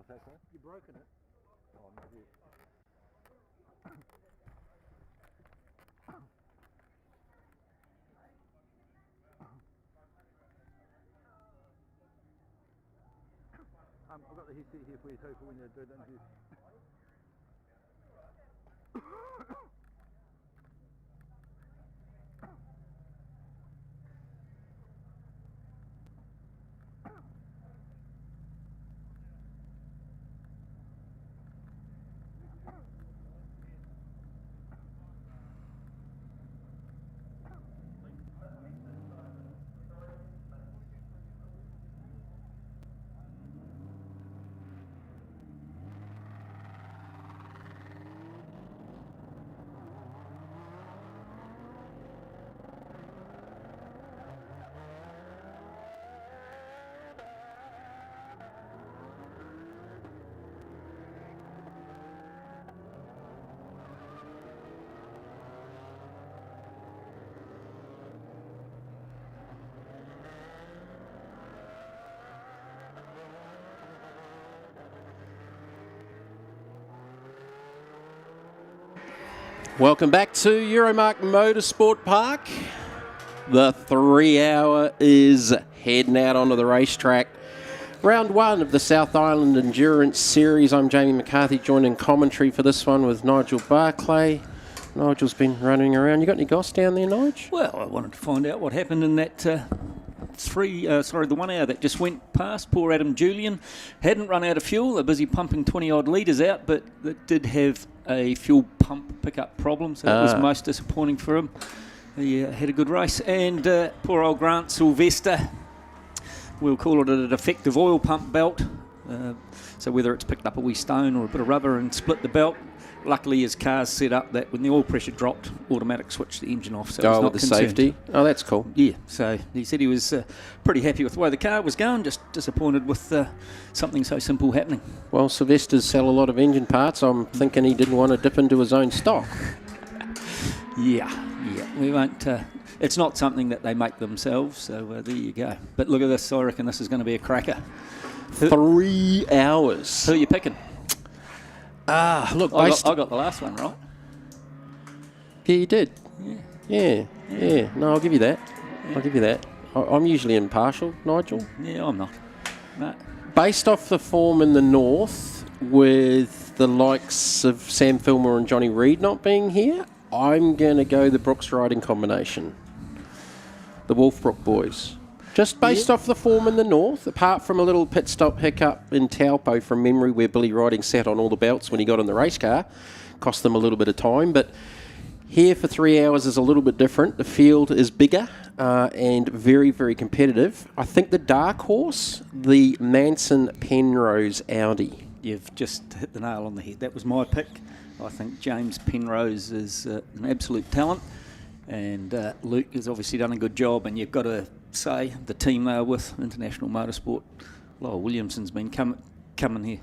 S2: What's that, sir?
S12: You've broken it.
S2: Oh, no, dear. I've got the headset here for you too for when you do the interview.
S1: Welcome back to Euromarque Motorsport Park. The 3 hour is heading out onto the racetrack. Round 1 of the South Island Endurance Series. I'm Jamie McCarthy, joining commentary for this one with Nigel Barclay. Nigel's been running around. You got any goss down there, Nigel?
S4: Well, I wanted to find out what happened in that the 1 hour that just went past. Poor Adam Julian hadn't run out of fuel. They're busy pumping 20 odd litres out, but it did have a fuel pump pickup problem, so that was most disappointing for him. He had a good race. And poor old Grant Sylvester, we'll call it a defective oil pump belt. So whether it's picked up a wee stone or a bit of rubber and split the belt, luckily his car's set up that when the oil pressure dropped, automatic switched the engine off. So he's not
S1: with the
S4: concerned.
S1: safety. Oh, that's cool.
S4: Yeah, so he said he was pretty happy with the way the car was going, just disappointed with something so simple happening.
S1: Well, Sylvester's sell a lot of engine parts. I'm thinking he didn't want to dip into his own stock.
S4: Yeah, we won't. It's not something that they make themselves, so there you go. But look at this. I reckon this is going to be a cracker.
S1: 3 hours.
S4: Who are you picking?
S1: Look,
S4: I got the last one right.
S1: Yeah, you did. Yeah. No, I'll give you that. I'll give you that. I'm usually impartial, Nigel.
S4: Yeah, I'm not. No.
S1: Based off the form in the north, with the likes of Sam Filmer and Johnny Reid not being here, I'm going to go the Brooks riding combination. The Wolfbrook boys. Just based off the form in the north, apart from a little pit stop hiccup in Taupo from memory where Billy Riding sat on all the belts when he got in the race car. Cost them a little bit of time, but here for 3 hours is a little bit different. The field is bigger and very, very competitive. I think the dark horse, the Manson Penrose Audi.
S4: You've just hit the nail on the head. That was my pick. I think James Penrose is an absolute talent, and Luke has obviously done a good job, and you've got to say the team they are with, International Motorsport, Lowell Williamson's been coming here.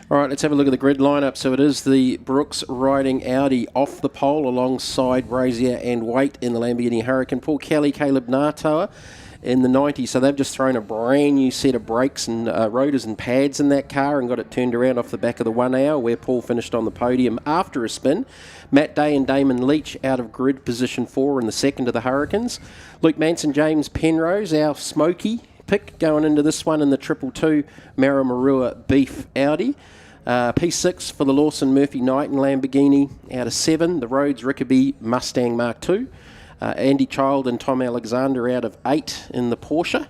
S1: All right, let's have a look at the grid lineup. So it is the Brooks riding Audi off the pole alongside Brazier and Waite in the Lamborghini Hurricane. Paul Kelly, Caleb Natoa in the 90. So they've just thrown a brand new set of brakes and rotors and pads in that car and got it turned around off the back of the 1 hour where Paul finished on the podium after a spin. Matt Day and Damon Leach out of grid position 4 in the second of the Hurricanes. Luke Manson, James Penrose, our smoky pick going into this one in the 222 Maramarua Beef Audi. P6 for the Lawson Murphy Knight and Lamborghini out of 7. The Rhodes Rickaby Mustang Mark II. Andy Child and Tom Alexander out of 8 in the Porsche.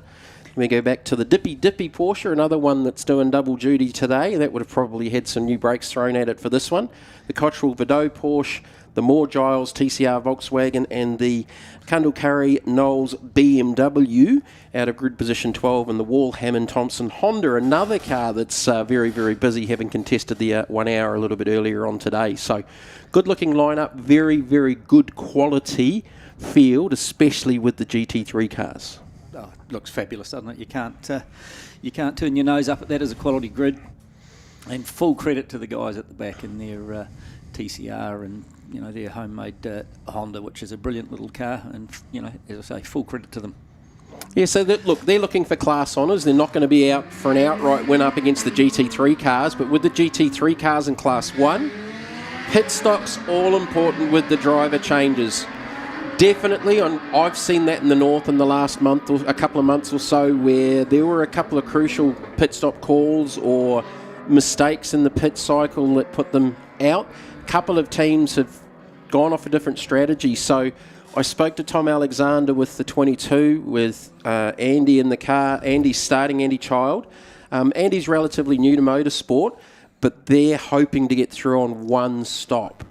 S1: We go back to the Dippy Porsche, another one that's doing double duty today. That would have probably had some new brakes thrown at it for this one. The Cottrell Vidot Porsche, the Moore Giles TCR Volkswagen, and the Cundall Curry Knowles BMW out of grid position 12, and the Wall Hammond Thompson Honda, another car that's very, very busy, having contested the 1 hour a little bit earlier on today. So good looking lineup, very, very good quality field, especially with the GT3 cars.
S4: Oh, it looks fabulous, doesn't it? You can't turn your nose up at that as a quality grid. And full credit to the guys at the back in their TCR and their homemade Honda, which is a brilliant little car. And as I say, full credit to them.
S1: Yeah, so they're looking for class honours. They're not going to be out for an outright win up against the GT3 cars, but with the GT3 cars in Class 1, pit stops all important with the driver changes. Definitely, I've seen that in the north in the last month or a couple of months or so, where there were a couple of crucial pit stop calls or mistakes in the pit cycle that put them out. A couple of teams have gone off a different strategy. So I spoke to Tom Alexander with the 22 with Andy in the car. Andy's starting, Andy Child. Andy's relatively new to motorsport, but they're hoping to get through on one stop.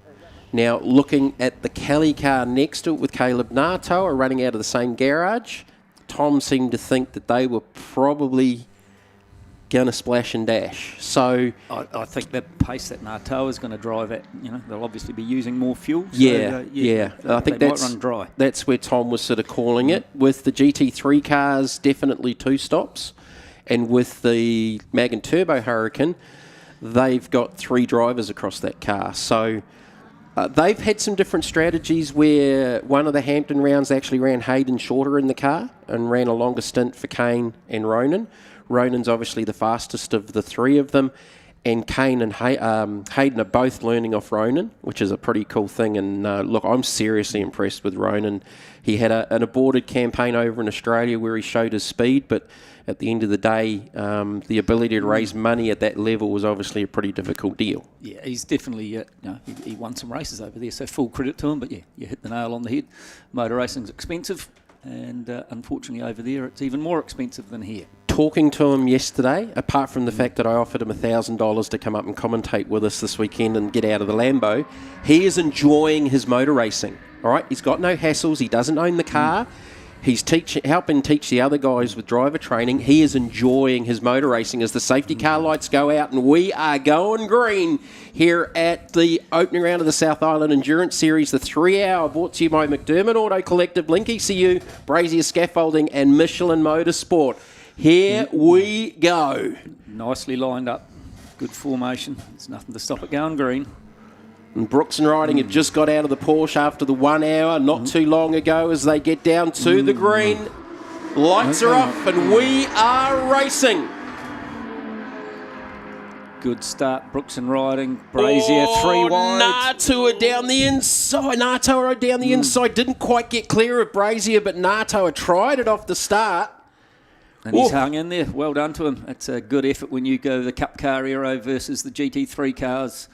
S1: Now, looking at the Kelly car next to it with Caleb Natoa running out of the same garage, Tom seemed to think that they were probably going to splash and dash. So
S4: I think that pace that Natoa is going to drive at, they'll obviously be using more fuel. So,
S1: yeah. I think
S4: might run dry.
S1: That's where Tom was sort of calling it. With the GT3 cars, definitely 2 stops. And with the Mag and Turbo Hurricane, they've got 3 drivers across that car. So they've had some different strategies where one of the Hampton rounds actually ran Hayden shorter in the car and ran a longer stint for Kane and Ronan. Ronan's obviously the fastest of the 3 of them, and Kane and Hayden are both learning off Ronan, which is a pretty cool thing. And look, I'm seriously impressed with Ronan. He had an aborted campaign over in Australia where he showed his speed, but at the end of the day, the ability to raise money at that level was obviously a pretty difficult deal. Yeah,
S4: he's definitely, he won some races over there, so full credit to him. But yeah, you hit the nail on the head. Motor racing's expensive, and unfortunately over there it's even more expensive than here.
S1: Talking to him yesterday, apart from the fact that I offered him $1,000 to come up and commentate with us this weekend and get out of the Lambo, he is enjoying his motor racing. All right, he's got no hassles. He doesn't own the car. He's helping teach the other guys with driver training. He is enjoying his motor racing as the safety car lights go out, and we are going green here at the opening round of the South Island Endurance Series, the 3-hour, brought to you by McDermid Auto Collective, Link ECU, Brazier Scaffolding, and Michelin Motorsport. Here we go.
S4: Nicely lined up. Good formation. There's nothing to stop it going green.
S1: And Brooks and Riding have just got out of the Porsche after the 1 hour not too long ago as they get down to the green. Lights are off and we are racing.
S4: Good start, Brooks and Riding. Brazier, 3 wide.
S1: Natoa down the inside. Natoa down the inside. Didn't quite get clear of Brazier, but Natoa tried it off the start.
S4: And he's hung in there. Well done to him. It's a good effort when you go the Cup Car Aero versus the GT3 cars.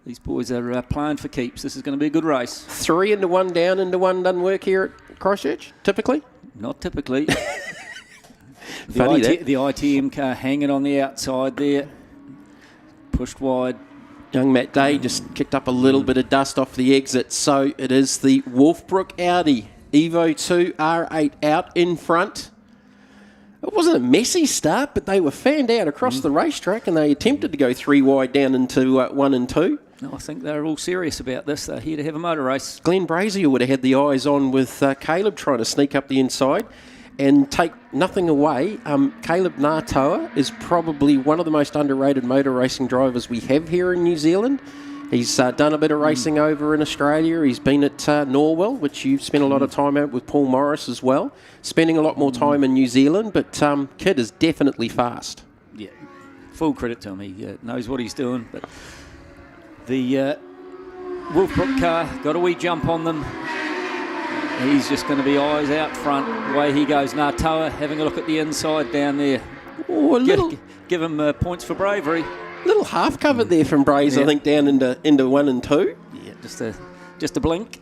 S4: These boys are playing for keeps. This is going to be a good race.
S1: 3 into 1 down, into 1 doesn't work here at Christchurch, typically?
S4: Not typically. the
S1: Funny
S4: the ITM car hanging on the outside there. Pushed wide.
S1: Young Matt Day just kicked up a little bit of dust off the exit. So it is the Wolfbrook Audi Evo 2 R8 out in front. It wasn't a messy start, but they were fanned out across the racetrack and they attempted to go 3 wide down into 1 and 2.
S4: No, I think they're all serious about this. They're here to have a motor race.
S1: Glenn Brazier would have had the eyes on with Caleb trying to sneak up the inside and take nothing away. Caleb Natoa is probably one of the most underrated motor racing drivers we have here in New Zealand. He's done a bit of racing over in Australia. He's been at Norwell, which you've spent a lot of time at with Paul Morris as well. Spending a lot more time in New Zealand, but kid is definitely fast.
S4: Yeah, full credit to him. He knows what he's doing. But the Wolfbrook car got a wee jump on them. He's just going to be eyes out front. Away he goes. Natoa having a look at the inside down there.
S1: Oh,
S4: give him points for bravery.
S1: Little half covered there from Braze, I think, down into 1 and 2.
S4: Yeah, just a blink.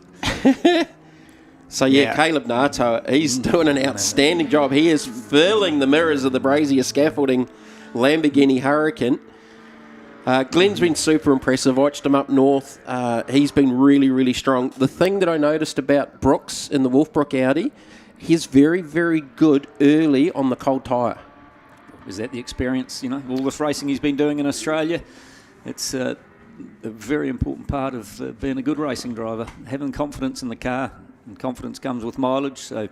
S1: So, Caleb Natoa, he's doing an outstanding job. He is filling the mirrors of the Brazier Scaffolding Lamborghini Hurricane. Glenn's been super impressive. Watched him up north. He's been really, really strong. The thing that I noticed about Brooks in the Wolfbrook Audi, he's very, very good early on the cold tyre.
S4: Is that the experience, all this racing he's been doing in Australia? It's a very important part of being a good racing driver, having confidence in the car, and confidence comes with mileage, so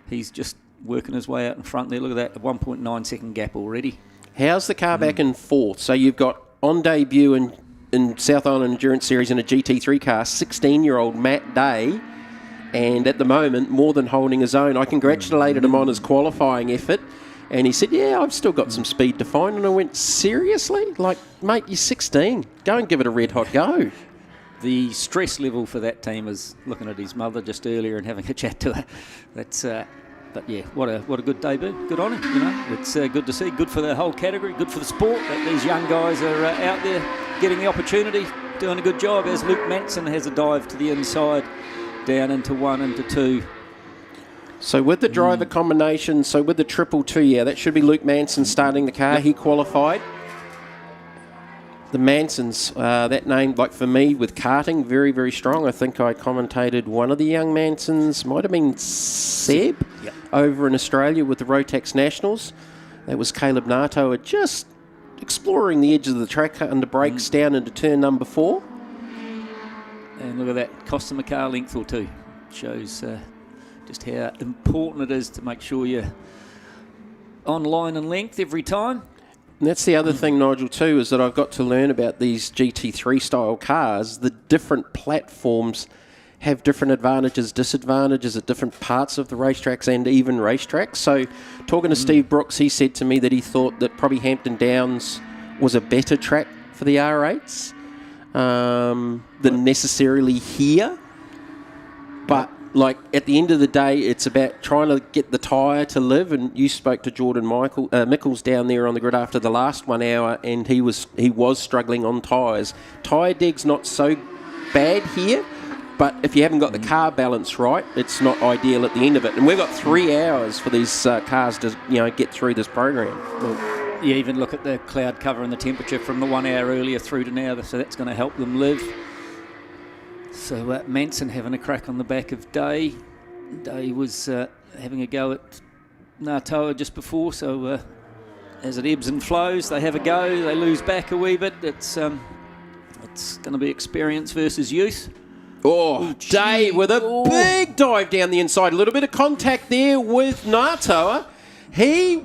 S4: he's just working his way out in front there. Look at that, a 1.9 second gap already.
S1: How's the car back and forth? So you've got on debut in South Island Endurance Series in a GT3 car, 16-year-old Matt Day, and at the moment, more than holding his own. I congratulated him on his qualifying effort. And he said, I've still got some speed to find. And I went, seriously? Like, mate, you're 16. Go and give it a red-hot go.
S4: The stress level for that team is looking at his mother just earlier and having a chat to her. That's, but yeah, what a good debut. Good on him, It's good to see. Good for the whole category. Good for the sport that these young guys are out there getting the opportunity, doing a good job. As Luke Manson has a dive to the inside, down into 1 into 2.
S1: So with the driver combination, with the 222, that should be Luke Manson starting the car. Yep. He qualified. The Mansons, that name, like for me, with karting, very, very strong. I think I commentated one of the young Mansons, might have been Seb, over in Australia with the Rotax Nationals. That was Caleb Natoa just exploring the edge of the track under brakes down into turn number 4.
S4: And look at that, cost him a car length or two. Shows just how important it is to make sure you're on line and length every time.
S1: And that's the other thing, Nigel, too, is that I've got to learn about these GT3 style cars. The different platforms have different advantages, disadvantages at different parts of the racetracks and even racetracks. So talking to Steve Brooks, he said to me that he thought that probably Hampton Downs was a better track for the R8s than necessarily here. But like at the end of the day, it's about trying to get the tyre to live. And you spoke to Jordan Mickles down there on the grid after the last 1 hour, and he was struggling on tyres. Tyre deg's not so bad here, but if you haven't got the car balance right, it's not ideal at the end of it. And we've got 3 hours for these cars to get through this program.
S4: Well, you even look at the cloud cover and the temperature from the 1 hour earlier through to now, so that's going to help them live. So Manson having a crack on the back of Day. Day was having a go at Natoa just before, so as it ebbs and flows, they have a go, they lose back a wee bit. It's going to be experience versus youth.
S1: Oh, Day with a big dive down the inside. A little bit of contact there with Natoa.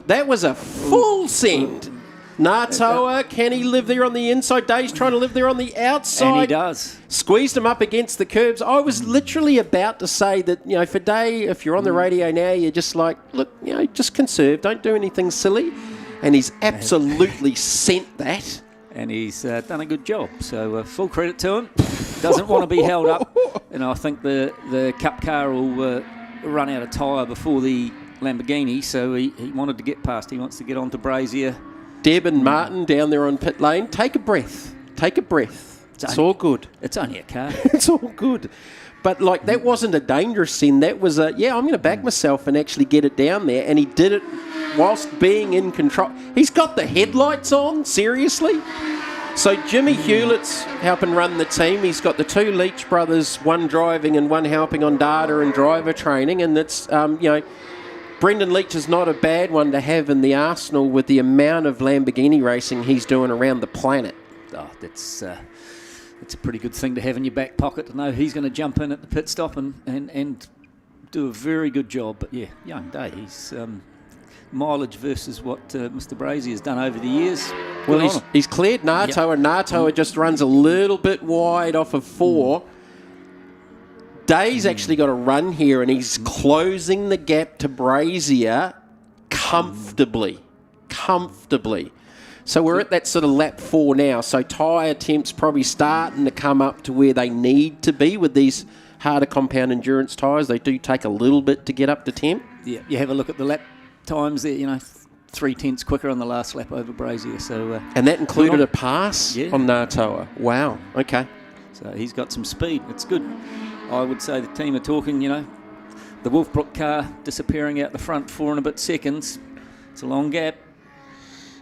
S1: That was a full send. Natoa, can he live there on the inside? Dave's trying to live there on the outside.
S4: And he does.
S1: Squeezed him up against the curbs. I was literally about to say that, for Dave, if you're on the radio now, you're just like, look, just conserve. Don't do anything silly. And he's absolutely sent that.
S4: And he's done a good job. So full credit to him. Doesn't want to be held up. And I think the Cup car will run out of tyre before the Lamborghini. So he wanted to get past. He wants to get on to Brazier.
S1: Deb and Martin down there on pit lane. Take a breath. It's all good.
S4: It's only a car.
S1: It's all good. But, that wasn't a dangerous sin. That was I'm going to back myself and actually get it down there. And he did it whilst being in control. He's got the headlights on, seriously. So Jimmy Hewlett's helping run the team. He's got the two Leach brothers, one driving and one helping on data and driver training. And it's, Brendan Leach is not a bad one to have in the arsenal with the amount of Lamborghini racing he's doing around the planet.
S4: Oh, that's a pretty good thing to have in your back pocket, to know he's going to jump in at the pit stop and do a very good job. But yeah, young day. He's mileage versus what Mr. Brazier has done over the years.
S1: Well, he's cleared Natoa, and Natoa just runs a little bit wide off of 4. Dave's actually got a run here, and he's closing the gap to Brazier comfortably. So we're at that sort of lap 4 now. So tyre temps probably starting to come up to where they need to be with these harder compound endurance tyres. They do take a little bit to get up to temp.
S4: Yeah, you have a look at the lap times there, 3/10 quicker on the last lap over Brazier. So
S1: and that included a pass on Natoa. Wow, okay.
S4: So he's got some speed. It's good. I would say the team are talking, the Wolfbrook car disappearing out the front 4 and a bit seconds. It's a long gap.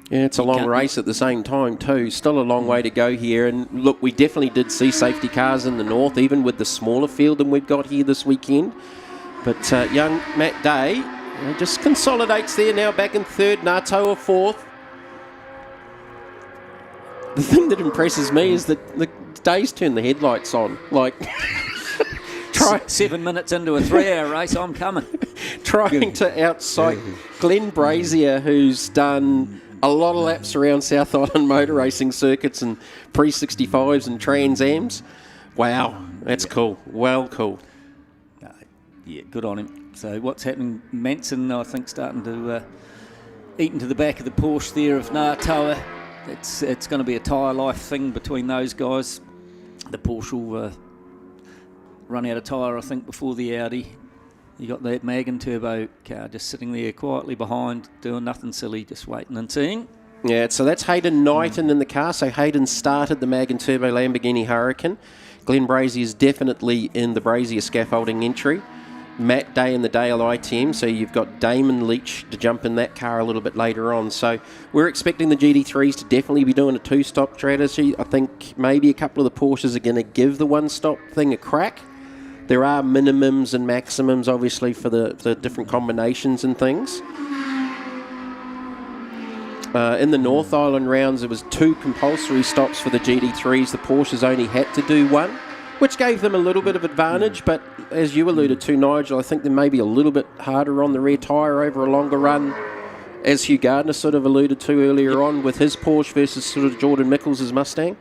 S1: Yeah, it's a long race at the same time too. Still a long way to go here. And look, we definitely did see safety cars in the north, even with the smaller field than we've got here this weekend. But young Matt Day just consolidates there now, back in 3rd, Natoa 4th. The thing that impresses me is that the Day's turned the headlights on.
S4: 7 minutes into a 3-hour race, I'm coming.
S1: Trying to outsight Glenn Brazier, who's done a lot of laps around South Island motor racing circuits and pre-65s and Trans Ams. Wow, that's cool. Well, cool.
S4: Yeah, good on him. So what's happening? Manson, I think, starting to eat into the back of the Porsche there of Natoa. It's going to be a tyre life thing between those guys. The Porsche will run out of tyre, I think, before the Audi. You got that Magan Turbo car just sitting there quietly behind, doing nothing silly, just waiting and seeing.
S1: Yeah, so that's Hayden Knighton in the car. So Hayden started the Magan Turbo Lamborghini Hurricane. Glenn Brazier is definitely in the Brazier scaffolding entry. Matt Day in the Dale team, so you've got Damon Leach to jump in that car a little bit later on. So we're expecting the GT3s to definitely be doing a 2-stop strategy. I think maybe a couple of the Porsches are going to give the 1-stop thing a crack. There are minimums and maximums, obviously, for the different combinations and things. In the North Island rounds, there was 2 compulsory stops for the GT3s. The Porsches only had to do 1, which gave them a little bit of advantage. But as you alluded to, Nigel, I think they may be a little bit harder on the rear tyre over a longer run, as Hugh Gardner sort of alluded to earlier on with his Porsche versus sort of Jordan Mickles' Mustang.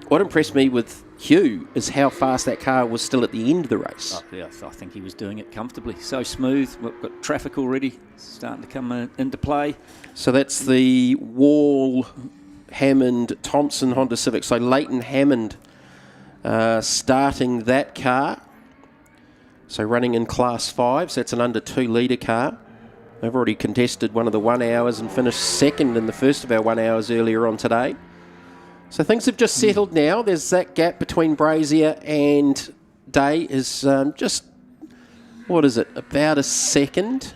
S1: What impressed me with Hugh is how fast that car was still at the end of the race.
S4: Oh, yeah, I think he was doing it comfortably. So smooth. We've got traffic already starting to come into play.
S1: So that's the Wall, Hammond, Thompson Honda Civic. So Leighton Hammond starting that car. So running in Class 5. So that's an under 2 litre car. They've already contested one of the 1 hours and finished second in the first of our 1 hours earlier on today. So things have just settled now. There's that gap between Brazier and Day is just, what is it, about a second?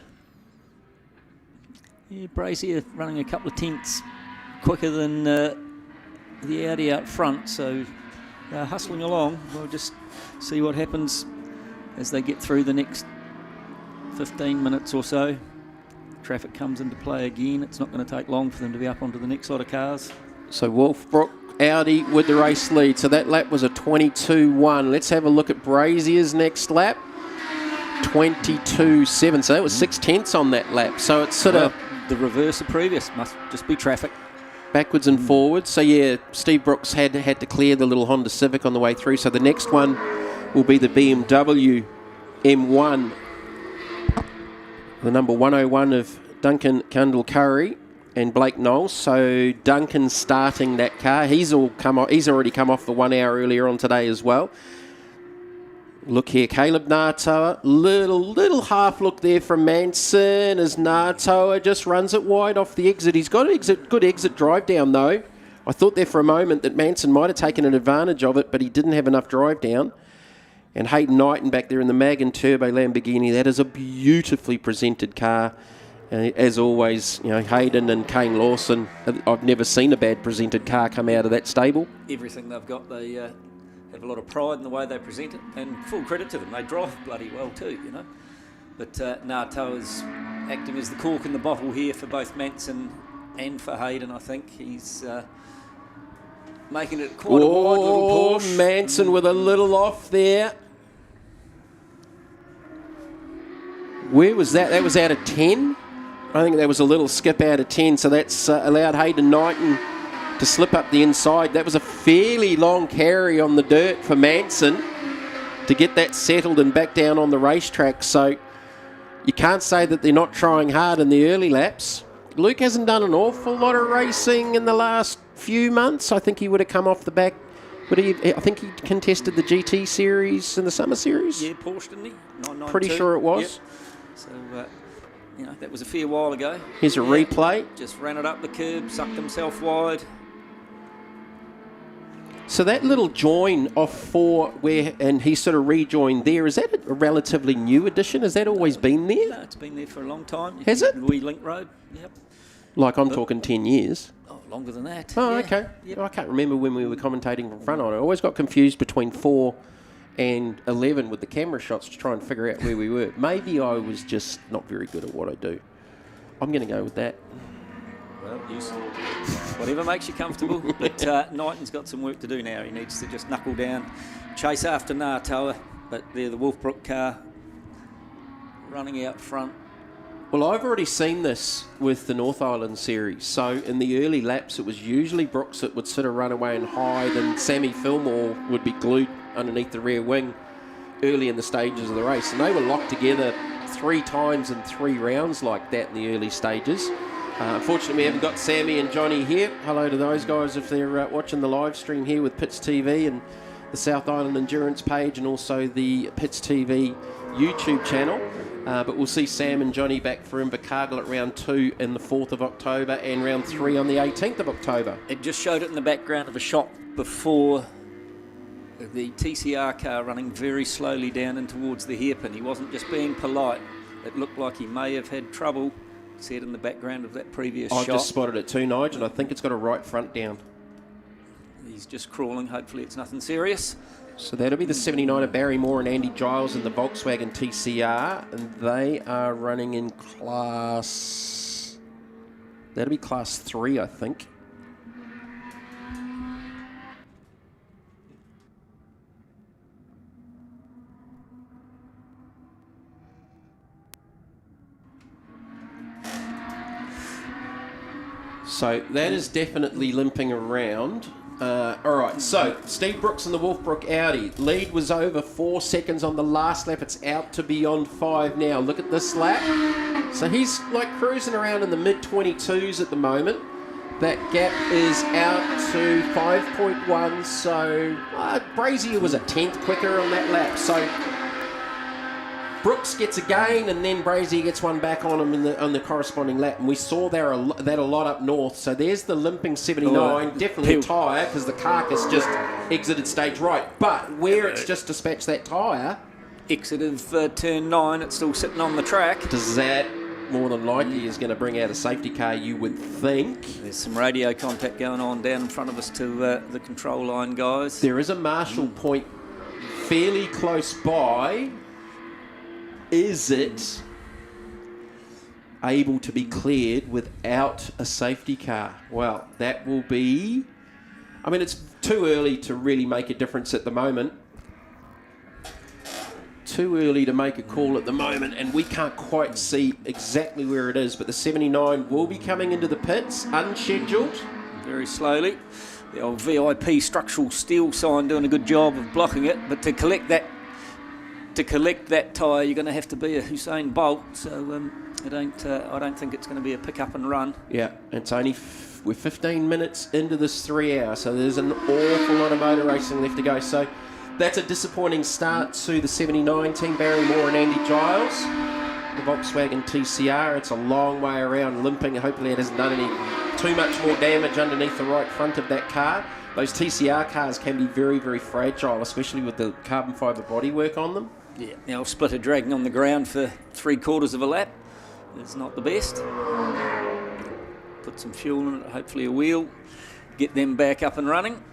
S4: Yeah, Brazier running a couple of tenths quicker than the Audi out front, so they're hustling along. We'll just see what happens as they get through the next 15 minutes or so. Traffic comes into play again. It's not going to take long for them to be up onto the next lot of cars.
S1: So Wolfbrook, Audi with the race lead. So that lap was a 22.1. Let's have a look at Brazier's next lap. 22.7. So that was 6 tenths on that lap. So it's sort of
S4: the reverse of previous. Must just be traffic.
S1: Backwards and forwards. So, yeah, Steve Brooks had to clear the little Honda Civic on the way through. So the next one will be the BMW M1. The number 101 of Duncan Cundall-Curry and Blake Knowles. So Duncan's starting that car. He's already come off the 1 hour earlier on today as well. Look here, Caleb Natoa, little half look there from Manson as Natoa just runs it wide off the exit. He's got an good exit drive down though. I thought there for a moment that Manson might have taken an advantage of it, but he didn't have enough drive down. And Hayden Knighton back there in the Mag and Turbo Lamborghini. That is a beautifully presented car. As always, you know, Hayden and Kane Lawson, I've never seen a bad presented car come out of that stable.
S4: Everything they've got, they have a lot of pride in the way they present it, and full credit to them. They drive bloody well too, you know. But Natoa's acting as the cork in the bottle here for both Manson and for Hayden, I think. He's making it quite a wide little Porsche.
S1: Manson with a little off there. Where was that? That was out of 10? I think that was a little skip out of 10, so that's allowed Hayden Knighton to slip up the inside. That was a fairly long carry on the dirt for Manson to get that settled and back down on the racetrack. So you can't say that they're not trying hard in the early laps. Luke hasn't done an awful lot of racing in the last few months. I think he would have come off the back. I think he contested the GT series and the Summer Series.
S4: Yeah, Porsche, didn't he? 992.
S1: Pretty sure it was.
S4: Yep. So, you know, that was a fair while ago.
S1: Here's a replay.
S4: Just ran it up the curb, sucked himself wide.
S1: So that little join off 4 and he sort of rejoined there, is that a relatively new addition? Has that always been there?
S4: No, it's been there for a long time.
S1: Has it?
S4: Wee Link Road, yep.
S1: Like I'm talking 10 years.
S4: Oh, longer than that.
S1: Oh,
S4: yeah.
S1: okay.
S4: Yep.
S1: I can't remember when we were commentating from front on it. I always got confused between 4 and 11 with the camera shots to try and figure out where we were. Maybe I was just not very good at what I do. I'm going to go with that.
S4: Well, whatever makes you comfortable. But Knighton's got some work to do now. He needs to just knuckle down, chase after Natoa. But they're the Wolfbrook car running out front.
S1: Well, I've already seen this with the North Island series. So in the early laps, it was usually Brooks that would sort of run away and hide, and Sammy Fillmore would be glued underneath the rear wing early in the stages of the race. And they were locked together 3 times in 3 rounds like that in the early stages. Unfortunately, we haven't got Sammy and Johnny here. Hello to those guys if they're watching the live stream here with Pits TV and the South Island Endurance page, and also the Pits TV YouTube channel. But we'll see Sam and Johnny back for Invercargill at round 2 in the 4th of October and round 3 on the 18th of October.
S4: It just showed it in the background of a shot before, the TCR car running very slowly down and towards the hairpin. He wasn't just being polite. It looked like he may have had trouble. See it in the background of that previous shot.
S1: I've just spotted it too, Nigel, and I think it's got a right front down.
S4: He's just crawling. Hopefully it's nothing serious.
S1: So that'll be the 79 of Barry Moore and Andy Giles in the Volkswagen TCR, and they are running in class... That'll be class 3, I think. So that is definitely limping around. All right, so Steve Brooks in the Wolfbrook Audi. Lead was over 4 seconds on the last lap. It's out to beyond 5 now. Look at this lap. So he's like cruising around in the mid-22s at the moment. That gap is out to 5.1. So Brazier was a 10th quicker on that lap. So Brooks gets a gain, and then Brazier gets one back on him on the corresponding lap. And we saw that a lot up north. So there's the limping 79, definitely a tyre, because the carcass just exited stage right. But where it's just dispatched that tyre...
S4: Exit of turn 9, it's still sitting on the track.
S1: Does that more than likely is going to bring out a safety car, you would think.
S4: There's some radio contact going on down in front of us to the control line guys.
S1: There is a marshal point fairly close by. Is it able to be cleared without a safety car? Well, that will be... I mean, it's too early to really make a difference at the moment. too early to make a call at the moment, and we can't quite see exactly where it is, but the 79 will be coming into the pits, unscheduled.
S4: Very slowly. The old VIP structural steel sign doing a good job of blocking it, but to collect that tyre, you're going to have to be a Usain Bolt. So I don't think it's going to be a pick up and run.
S1: Yeah, it's only we're 15 minutes into this 3 hour, so there's an awful lot of motor racing left to go. So that's a disappointing start to the 79 team, Barry Moore and Andy Giles. The Volkswagen TCR, it's a long way around, limping. Hopefully it hasn't done too much more damage underneath the right front of that car. Those TCR cars can be very, very fragile, especially with the carbon fibre bodywork on them.
S4: Yeah, now splitter dragging on the ground for 3/4 of a lap. It's not the best. Put some fuel in it, hopefully a wheel. Get them back up and running.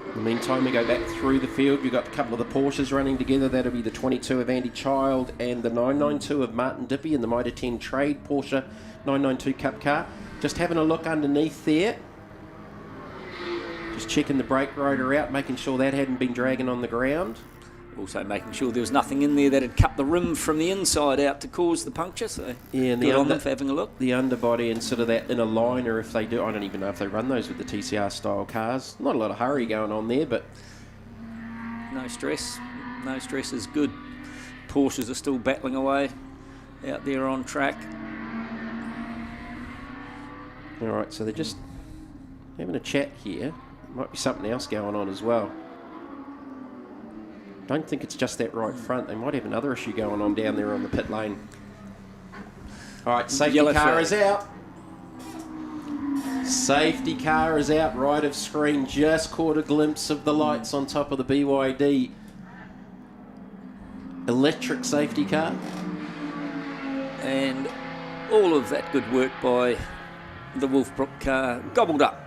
S1: In the meantime, we go back through the field. We've got a couple of the Porsches running together. That'll be the 22 of Andy Child and the 992 of Martin Dippy in the Mitre 10 Trade Porsche 992 Cup car. Just having a look underneath there. Just checking the brake rotor out, making sure that hadn't been dragging on the ground.
S4: Also making sure there was nothing in there that had cut the rim from the inside out to cause the puncture. So
S1: yeah, and
S4: good on them for having a look.
S1: The underbody and sort of that inner liner, if they do, I don't even know if they run those with the TCR style cars. Not a lot of hurry going on there, but
S4: no stress. No stress is good. Porsches are still battling away out there on track.
S1: All right, so they're just having a chat here. Might be something else going on as well. Don't think it's just that right front. They might have another issue going on down there on the pit lane. All right, safety
S4: Yellow
S1: car
S4: flag.
S1: is out. Safety car is out right of screen. Just caught a glimpse of the lights on top of the BYD electric safety car.
S4: And all of that good work by the Wolfbrook car gobbled up.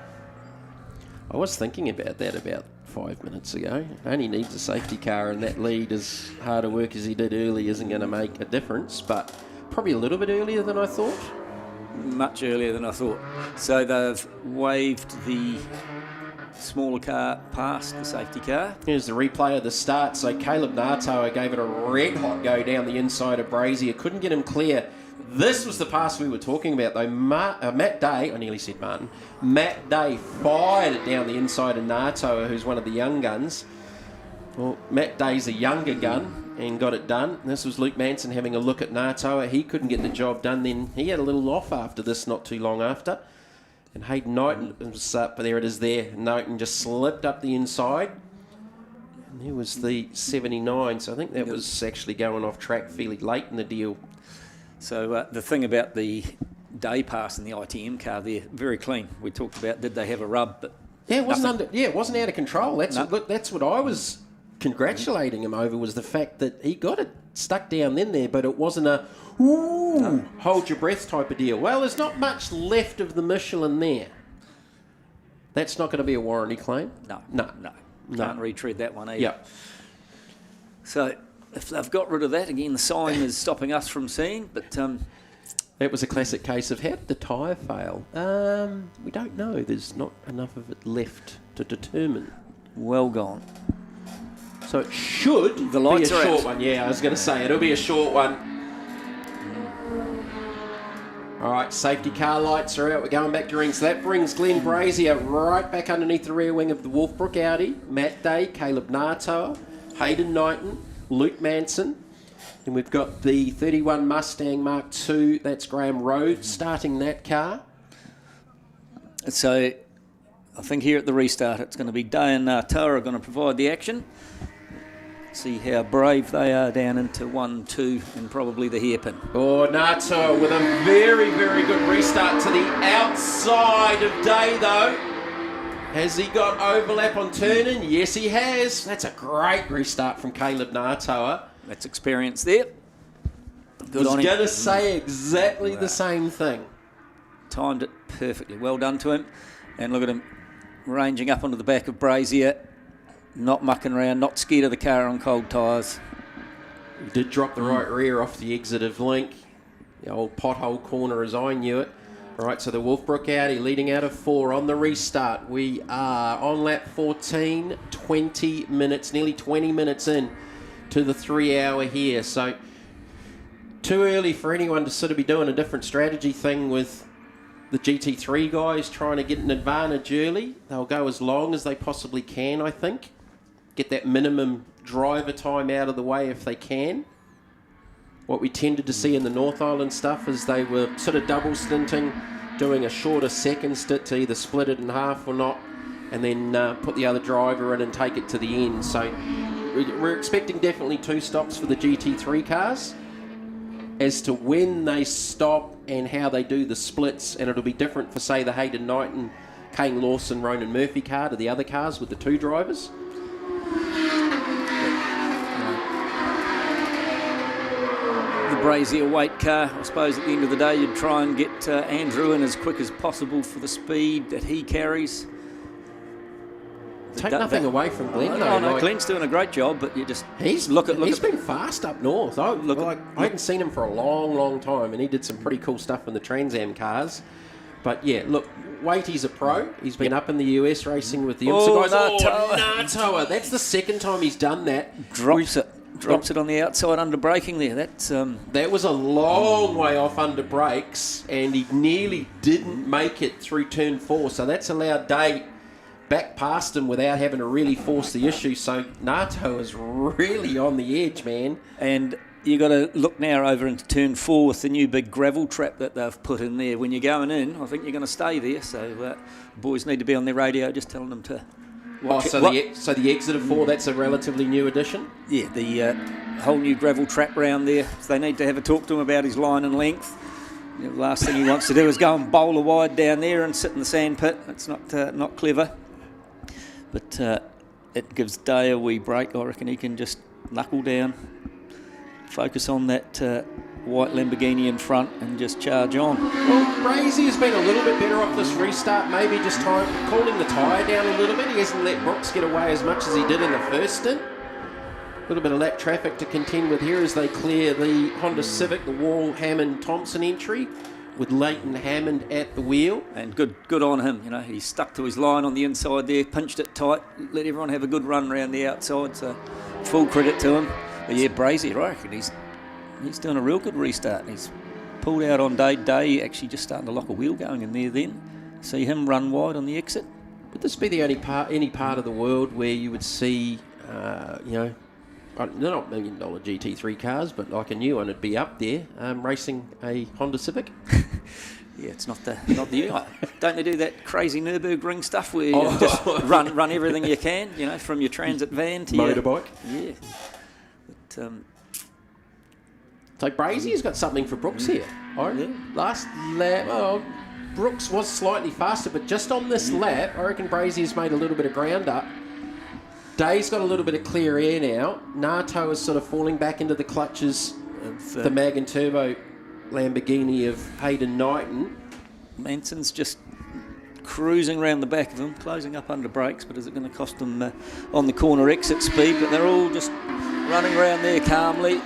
S1: I was thinking about that about 5 minutes ago. Only needs a safety car, and that lead, as hard a work as he did early, isn't going to make a difference, but probably a little bit earlier than I thought.
S4: Much earlier than I thought. So they've waved the smaller car past the safety car.
S1: Here's the replay of the start. So Caleb Nartoa gave it a red hot go down the inside of Brazier. Couldn't get him clear. This was the pass we were talking about, though. Matt Day, I nearly said Martin. Matt Day fired it down the inside of Nartoa, who's one of the young guns. Well, Matt Day's a younger gun and got it done. This was Luke Manson having a look at Nartoa. He couldn't get the job done. Then he had a little off after this, not too long after. And Hayden Knighton was up, there it is there. Knighton just slipped up the inside. And there was the 79, so I think that was actually going off track fairly late in the deal.
S4: So the thing about the Day pass in the ITM car there, very clean. We talked about did they have a rub, but
S1: yeah, it wasn't it wasn't out of control. That's what I was congratulating him over, was the fact that he got it stuck down in there, but it wasn't a hold your breath type of deal. Well, there's not much left of the Michelin there. That's not going to be a warranty claim.
S4: No. Can't retread that one either.
S1: Yep.
S4: So if they've got rid of that, again, the sign is stopping us from seeing, but
S1: it was a classic case of how did the tyre fail? We don't know. There's not enough of it left to determine.
S4: Well gone.
S1: So it should
S4: the lights
S1: be a
S4: are
S1: short
S4: out.
S1: one. Yeah, I was going to say, it'll be a short one. All right, safety car lights are out. We're going back to ring. So that brings Glenn Brazier right back underneath the rear wing of the Wolfbrook Audi. Matt Day, Caleb Nartoa, Hayden Knighton, Luke Manson. And we've got the 31 Mustang Mark II. That's Graham Rhodes starting that car.
S4: So I think here at the restart it's going to be Day and Nartoa are going to provide the action. See how brave they are down into 1, 2 and probably the hairpin.
S1: Oh, Nartoa with a very, very good restart to the outside of Day, though. Has he got overlap on turning? Yes, he has. That's a great restart from Caleb Nartoa.
S4: That's experience there. Good on him.
S1: I was going to say exactly the same thing.
S4: Timed it perfectly. Well done to him. And look at him ranging up onto the back of Brazier. Not mucking around, not scared of the car on cold tyres.
S1: He did drop the right rear off the exit of Link. The old pothole corner as I knew it. All right, so the Wolfbrook Audi leading out of 4 on the restart. We are on lap 14, 20 minutes, nearly 20 minutes in to the 3 hour here. So too early for anyone to sort of be doing a different strategy thing with the GT3 guys trying to get an advantage early. They'll go as long as they possibly can, I think. Get that minimum driver time out of the way if they can. What we tended to see in the North Island stuff is they were sort of double stinting, doing a shorter second stint to either split it in half or not, and then put the other driver in and take it to the end. So we're expecting definitely 2 stops for the GT3 cars. As to when they stop and how they do the splits, and it'll be different for, say, the Hayden Knighton, Kane Lawson, Ronan Murphy car to the other cars with the 2 drivers.
S4: The brazier weight car, I suppose at the end of the day you'd try and get Andrew in as quick as possible for the speed that he carries.
S1: Take nothing away from Glenn, though.
S4: Oh, no, Glenn's doing a great job, but you just
S1: he's been fast up north. I hadn't seen him for a long, long time, and he did some pretty cool stuff in the Trans Am cars. But yeah, look, Waitie's a pro. He's been up in the US racing with the IMSA guys. Natoa. That's the second time he's done that.
S4: Drops it on the outside under braking there.
S1: That was a long way off under brakes, and he nearly didn't make it through turn 4. So that's allowed Day back past him without having to really force the issue. So Nato is really on the edge, man.
S4: And you got to look now over into turn 4 with the new big gravel trap that they've put in there. When you're going in, I think you're going to stay there. So boys need to be on their radio, just telling them to.
S1: So the exit of 4, that's a relatively new addition?
S4: Yeah, the whole new gravel trap round there. So they need to have a talk to him about his line and length. The last thing he wants to do is go and bowl a wide down there and sit in the sand pit. That's not clever. But it gives Day a wee break. I reckon he can just knuckle down, focus on that white Lamborghini in front and just charge on.
S1: Well, Brazy has been a little bit better off this restart, maybe just cooling the tyre down a little bit. He hasn't let Brooks get away as much as he did in the first stint. A little bit of lap traffic to contend with here as they clear the Honda Civic, the Wall, Hammond, Thompson entry, with Leighton Hammond at the wheel.
S4: And good on him. You know, he stuck to his line on the inside there, pinched it tight, let everyone have a good run around the outside. So full credit to him. But yeah, Brazy, I reckon he's doing a real good restart. He's pulled out on Day actually just starting to lock a wheel going in there then. See him run wide on the exit.
S1: Would this be the only any part of the world where you would see, they're not $1 million GT3 cars, but like a new one would be up there racing a Honda Civic?
S4: Yeah, it's not the don't they do that crazy Nürburgring stuff where you just run everything you can, from your transit van to
S1: motorbike?
S4: Yeah. But,
S1: so Brazy's got something for Brooks here. Last lap, Brooks was slightly faster, but just on this lap, I reckon Brazy's made a little bit of ground up. Day's got a little bit of clear air now. Nato is sort of falling back into the clutches of the Mag and Turbo Lamborghini of Hayden Knighton.
S4: Manson's just cruising around the back of him, closing up under brakes, but is it going to cost them on the corner exit speed? But they're all just running around there calmly.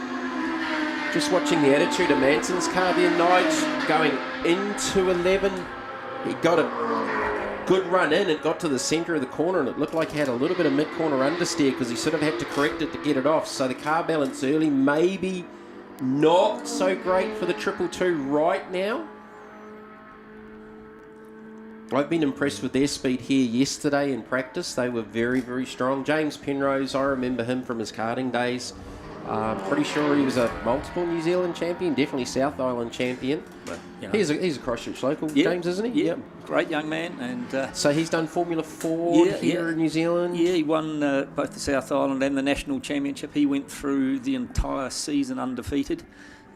S1: Just watching the attitude of Manson's car there, Nige, going into 11. He got a good run in. It got to the centre of the corner, and it looked like he had a little bit of mid-corner understeer because he sort of had to correct it to get it off. So the car balance early, maybe not so great for the 222 right now. I've been impressed with their speed here yesterday in practice. They were very, very strong. James Penrose, I remember him from his karting days. Pretty sure he was a multiple New Zealand champion, definitely South Island champion. But, he's a Christchurch local, James, isn't he?
S4: Yeah, great young man. And
S1: so he's done Formula Ford here in New Zealand?
S4: Yeah, he won both the South Island and the National Championship. He went through the entire season undefeated.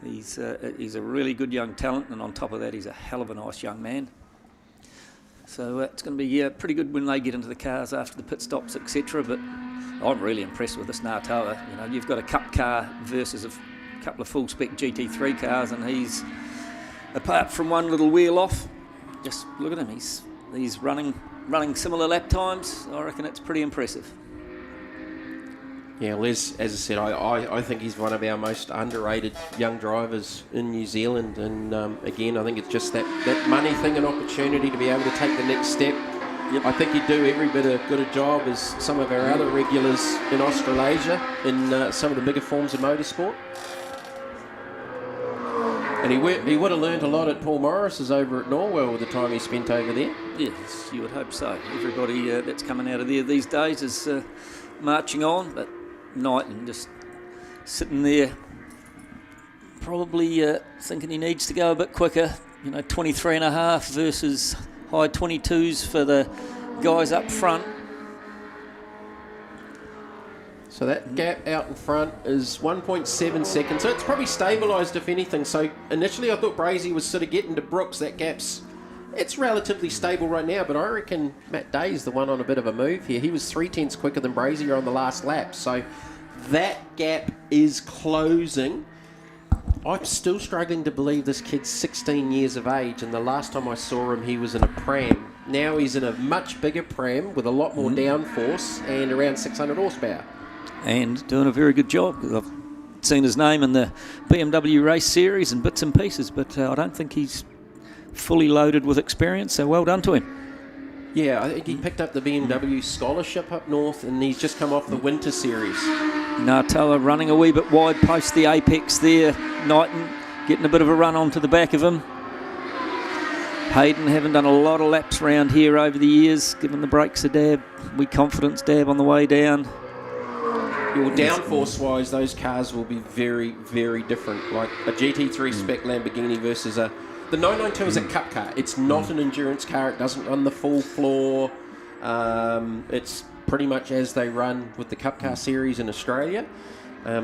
S4: He's a really good young talent, and on top of that, he's a hell of a nice young man. So it's going to be pretty good when they get into the cars after the pit stops, etc. But I'm really impressed with this Natoa. You've got a cup car versus a couple of full-spec GT3 cars, and he's, apart from one little wheel off, just look at him. He's running similar lap times. I reckon it's pretty impressive.
S1: Yeah, Les, as I said, I think he's one of our most underrated young drivers in New Zealand. And again, I think it's just that money thing, an opportunity to be able to take the next step I think he'd do every bit as good a job as some of our other regulars in Australasia in some of the bigger forms of motorsport. And he would have learned a lot at Paul Morris's over at Norwell with the time he spent over there.
S4: Yes, you would hope so. Everybody that's coming out of there these days is marching on, but Knighton just sitting there, probably thinking he needs to go a bit quicker. 23.5 versus high 22s for the guys up front.
S1: So that gap out in front is 1.7 seconds. So it's probably stabilised, if anything. So initially I thought Brazy was sort of getting to Brooks. That it's relatively stable right now, but I reckon Matt Day's the one on a bit of a move here. He was 0.3 quicker than Brazier on the last lap. So that gap is closing. I'm still struggling to believe this kid's 16 years of age, and the last time I saw him, he was in a pram. Now he's in a much bigger pram with a lot more downforce and around 600 horsepower.
S4: And doing a very good job. I've seen his name in the BMW race series and bits and pieces, but I don't think he's fully loaded with experience, so well done to him.
S1: Yeah, I think he picked up the BMW scholarship up north, and he's just come off the winter series.
S4: Ngātaua running a wee bit wide post the apex there. Knighton getting a bit of a run onto the back of him. Hayden having done a lot of laps round here over the years, giving the brakes a dab. Wee confidence dab on the way down.
S1: Well, downforce-wise, those cars will be very, very different. Like a GT3 spec Lamborghini versus the 992 is a cup car. It's not an endurance car. It doesn't run the full floor. It's pretty much as they run with the Cup Car series in Australia.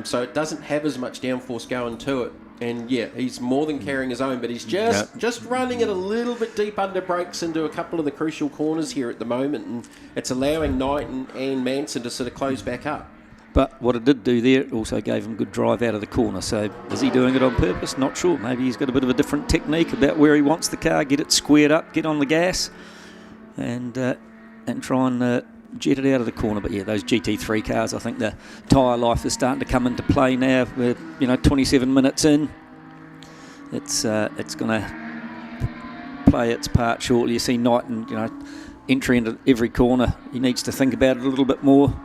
S1: So it doesn't have as much downforce going to it. And yeah, he's more than carrying his own, but he's just running it a little bit deep under brakes into a couple of the crucial corners here at the moment, and it's allowing Knighton and Manson to sort of close back up.
S4: But what it did do there, it also gave him good drive out of the corner. So is he doing it on purpose? Not sure. Maybe he's got a bit of a different technique about where he wants the car, get it squared up, get on the gas, and try and jet it out of the corner. But yeah, those GT3 cars, I think the tyre life is starting to come into play now. We're 27 minutes in. It's going to play its part shortly. You see Knighton, entry into every corner. He needs to think about it a little bit more.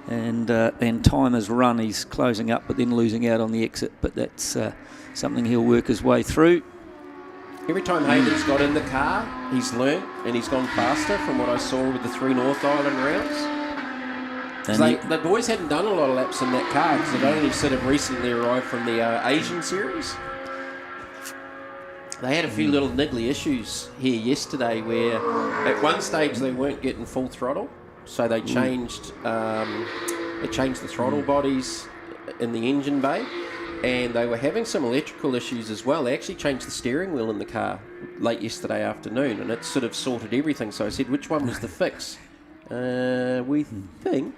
S4: And time has run. He's closing up, but then losing out on the exit. But that's something he'll work his way through.
S1: Every time Hayden's got in the car, he's learnt and he's gone faster from what I saw with the 3 North Island rounds. The boys hadn't done a lot of laps in that car because they'd only sort of recently arrived from the Asian series. They had a few little niggly issues here yesterday where at one stage they weren't getting full throttle, so they changed the throttle bodies in the engine bay. And they were having some electrical issues as well. They actually changed the steering wheel in the car late yesterday afternoon, and it sort of sorted everything. So I said, which one was the fix? We think.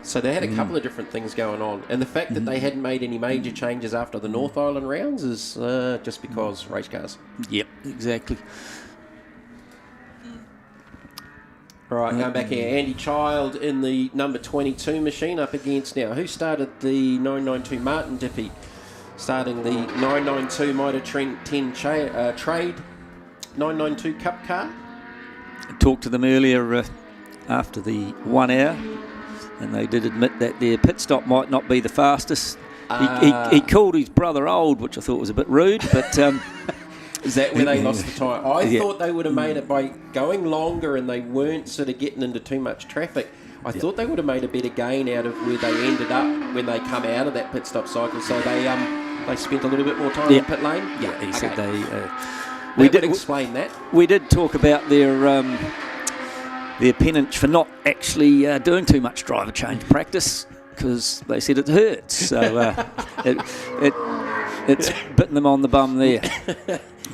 S1: So they had a couple of different things going on. And the fact that they hadn't made any major changes after the North Island rounds is just because race cars.
S4: Yep, exactly.
S1: All right, going back here. Andy Child in the number 22 machine up against now. Who started the 992? Martin Dippy. Starting the 992 Mitre 10 Trade 992 Cup car.
S4: I talked to them earlier after the 1 hour, and they did admit that their pit stop might not be the fastest. He called his brother old, which I thought was a bit rude, but...
S1: Is that where they lost the tyre? I thought they would have made it by going longer and they weren't sort of getting into too much traffic. I thought they would have made a better gain out of where they ended up when they come out of that pit stop cycle. So they spent a little bit more time in pit lane.
S4: Yeah, he said they.
S1: We did explain that.
S4: We did talk about their penance for not actually doing too much driver change practice because they said it hurts. So it's bitten them on the bum there.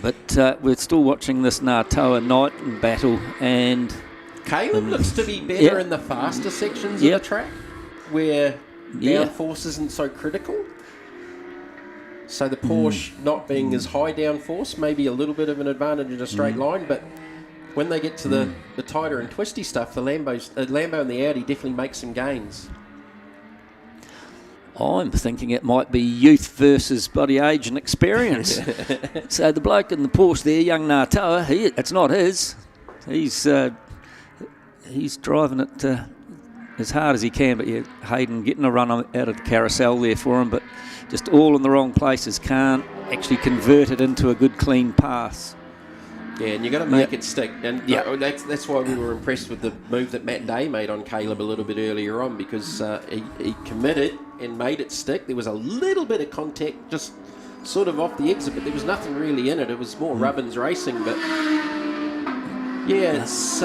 S4: But we're still watching this Ngātaua Knighton battle, and
S1: Caleb looks to be better in the faster sections of the track, where downforce isn't so critical. So the Porsche not being as high downforce, maybe a little bit of an advantage in a straight line, but when they get to the tighter and twisty stuff, the Lambo and the Audi definitely make some gains.
S4: I'm thinking it might be youth versus body age and experience. So the bloke in the Porsche there, young Ngātaua, it's not his. He's he's driving it as hard as he can, but yeah, Hayden getting a run out of the carousel there for him, but just all in the wrong places, can't actually convert it into a good clean pass.
S1: Yeah, and you got to make it stick, and that's why we were impressed with the move that Matt Day made on Caleb a little bit earlier on, because he committed and made it stick. There was a little bit of contact just sort of off the exit, but there was nothing really in it. It was more Rubbins racing, but yeah, it's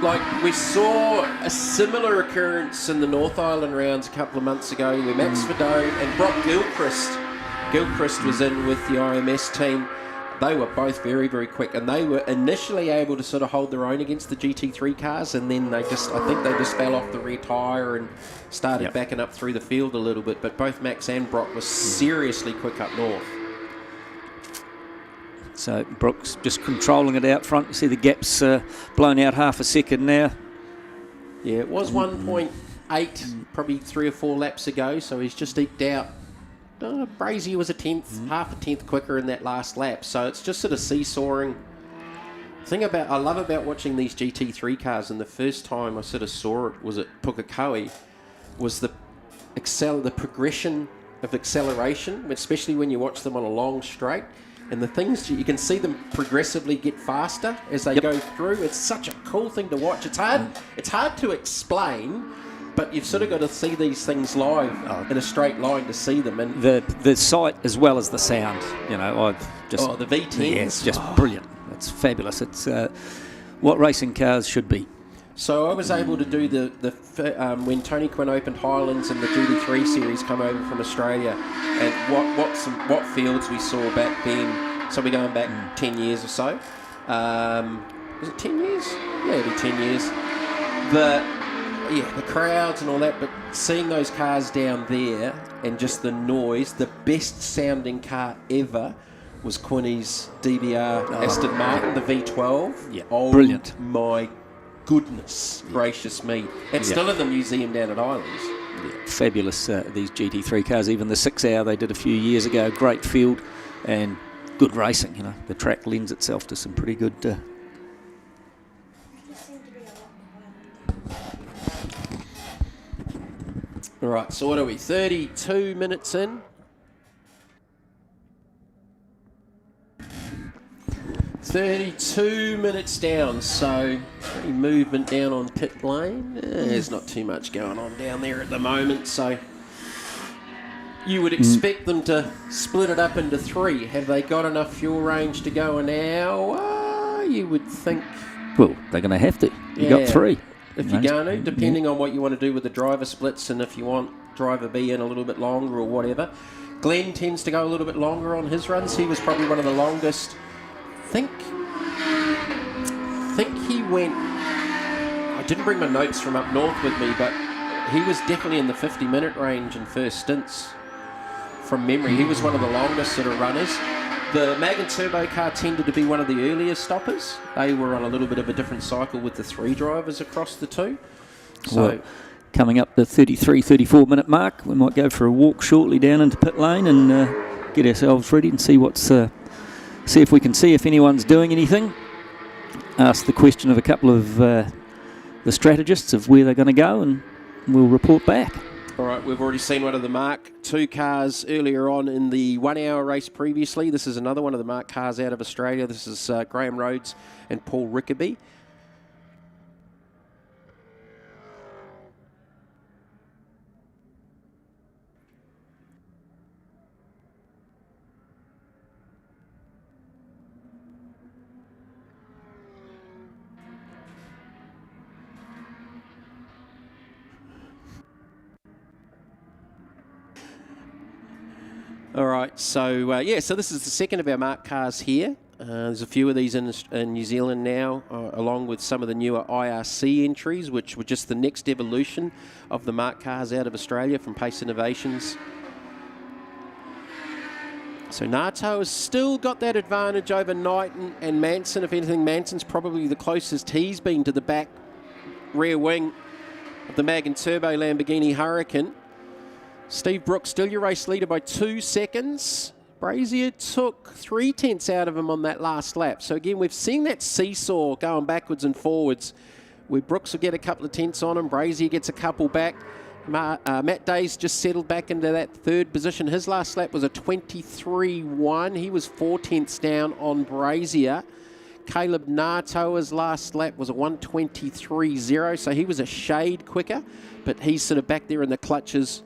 S1: like we saw a similar occurrence in the North Island rounds a couple of months ago where Max Fedot and Brock Gilchrist was in with the IMS team. They were both very, very quick, and they were initially able to sort of hold their own against the GT3 cars, and then I think they just fell off the rear tyre and started backing up through the field a little bit, but both Max and Brock were seriously quick up north.
S4: So Brook's just controlling it out front. You see the gaps blown out half a second now.
S1: Yeah, it was 1.8 probably 3 or 4 laps ago, so he's just eked out. Brazier was half a tenth quicker in that last lap, so it's just sort of seesawing. The thing I love about watching these GT3 cars, and the first time I sort of saw it was at Pukekohe, was the progression of acceleration, especially when you watch them on a long straight, and the things you can see them progressively get faster as they go through. It's such a cool thing to watch. It's hard to explain, but you've sort of got to see these things live in a straight line to see them. And
S4: the sight as well as the sound, you know, I've just...
S1: the V10s.
S4: Yeah, it's just brilliant. It's fabulous. It's what racing cars should be.
S1: So I was able to do when Tony Quinn opened Highlands and the GT3 series come over from Australia, and what fields we saw back then. So we're going back 10 years or so. Was it 10 years? Yeah, it'll be 10 years. The crowds and all that, but seeing those cars down there and just the noise, the best sounding car ever was Quinny's DBR Aston Martin, the V12.
S4: Yeah,
S1: oh,
S4: brilliant.
S1: My goodness gracious me. It's still in the museum down at Islands.
S4: Yeah, fabulous, these GT3 cars. Even the 6 Hour they did a few years ago, great field and good racing. You know, the track lends itself to some pretty good...
S1: All right, so what are we, 32 minutes in? 32 minutes down, so any movement down on pit lane. There's not too much going on down there at the moment, so you would expect them to split it up into 3. Have they got enough fuel range to go an hour? You would think...
S4: Well, they're going to have to. You got 3.
S1: If you're going to, depending on what you want to do with the driver splits, and if you want driver B in a little bit longer or whatever. Glenn tends to go a little bit longer on his runs. He was probably one of the longest. Think he went... I didn't bring my notes from up north with me, but he was definitely in the 50-minute range in first stints from memory. He was one of the longest sort of runners. The Mag and Turbo car tended to be one of the earlier stoppers. They were on a little bit of a different cycle with the 3 drivers across the 2. So,
S4: well, coming up the 33, 34-minute mark, we might go for a walk shortly down into pit lane and get ourselves ready and see see if we can see if anyone's doing anything. Ask the question of a couple of the strategists of where they're going to go, and we'll report back.
S1: All right, we've already seen one of the Mark II cars earlier on in the 1 hour race previously. This is another one of the Mark cars out of Australia. This is Graham Rhodes and Paul Rickaby. All right, so so this is the second of our Mark cars here. There's a few of these in New Zealand now, along with some of the newer IRC entries, which were just the next evolution of the Mark cars out of Australia from Pace Innovations. So Nato has still got that advantage over Knighton and Manson. If anything, Manson's probably the closest he's been to the back rear wing of the Mag and Turbo Lamborghini Hurricane. Steve Brooks still your race leader by 2 seconds. Brazier took 3 tenths out of him on that last lap. So again, we've seen that seesaw going backwards and forwards, where Brooks will get a couple of tenths on him, Brazier gets a couple back. Matt Day's just settled back into that third position. His last lap was a 23.1. He was 4 tenths down on Brazier. Caleb Natoa's last lap was a 1:23.0, so he was a shade quicker, but he's sort of back there in the clutches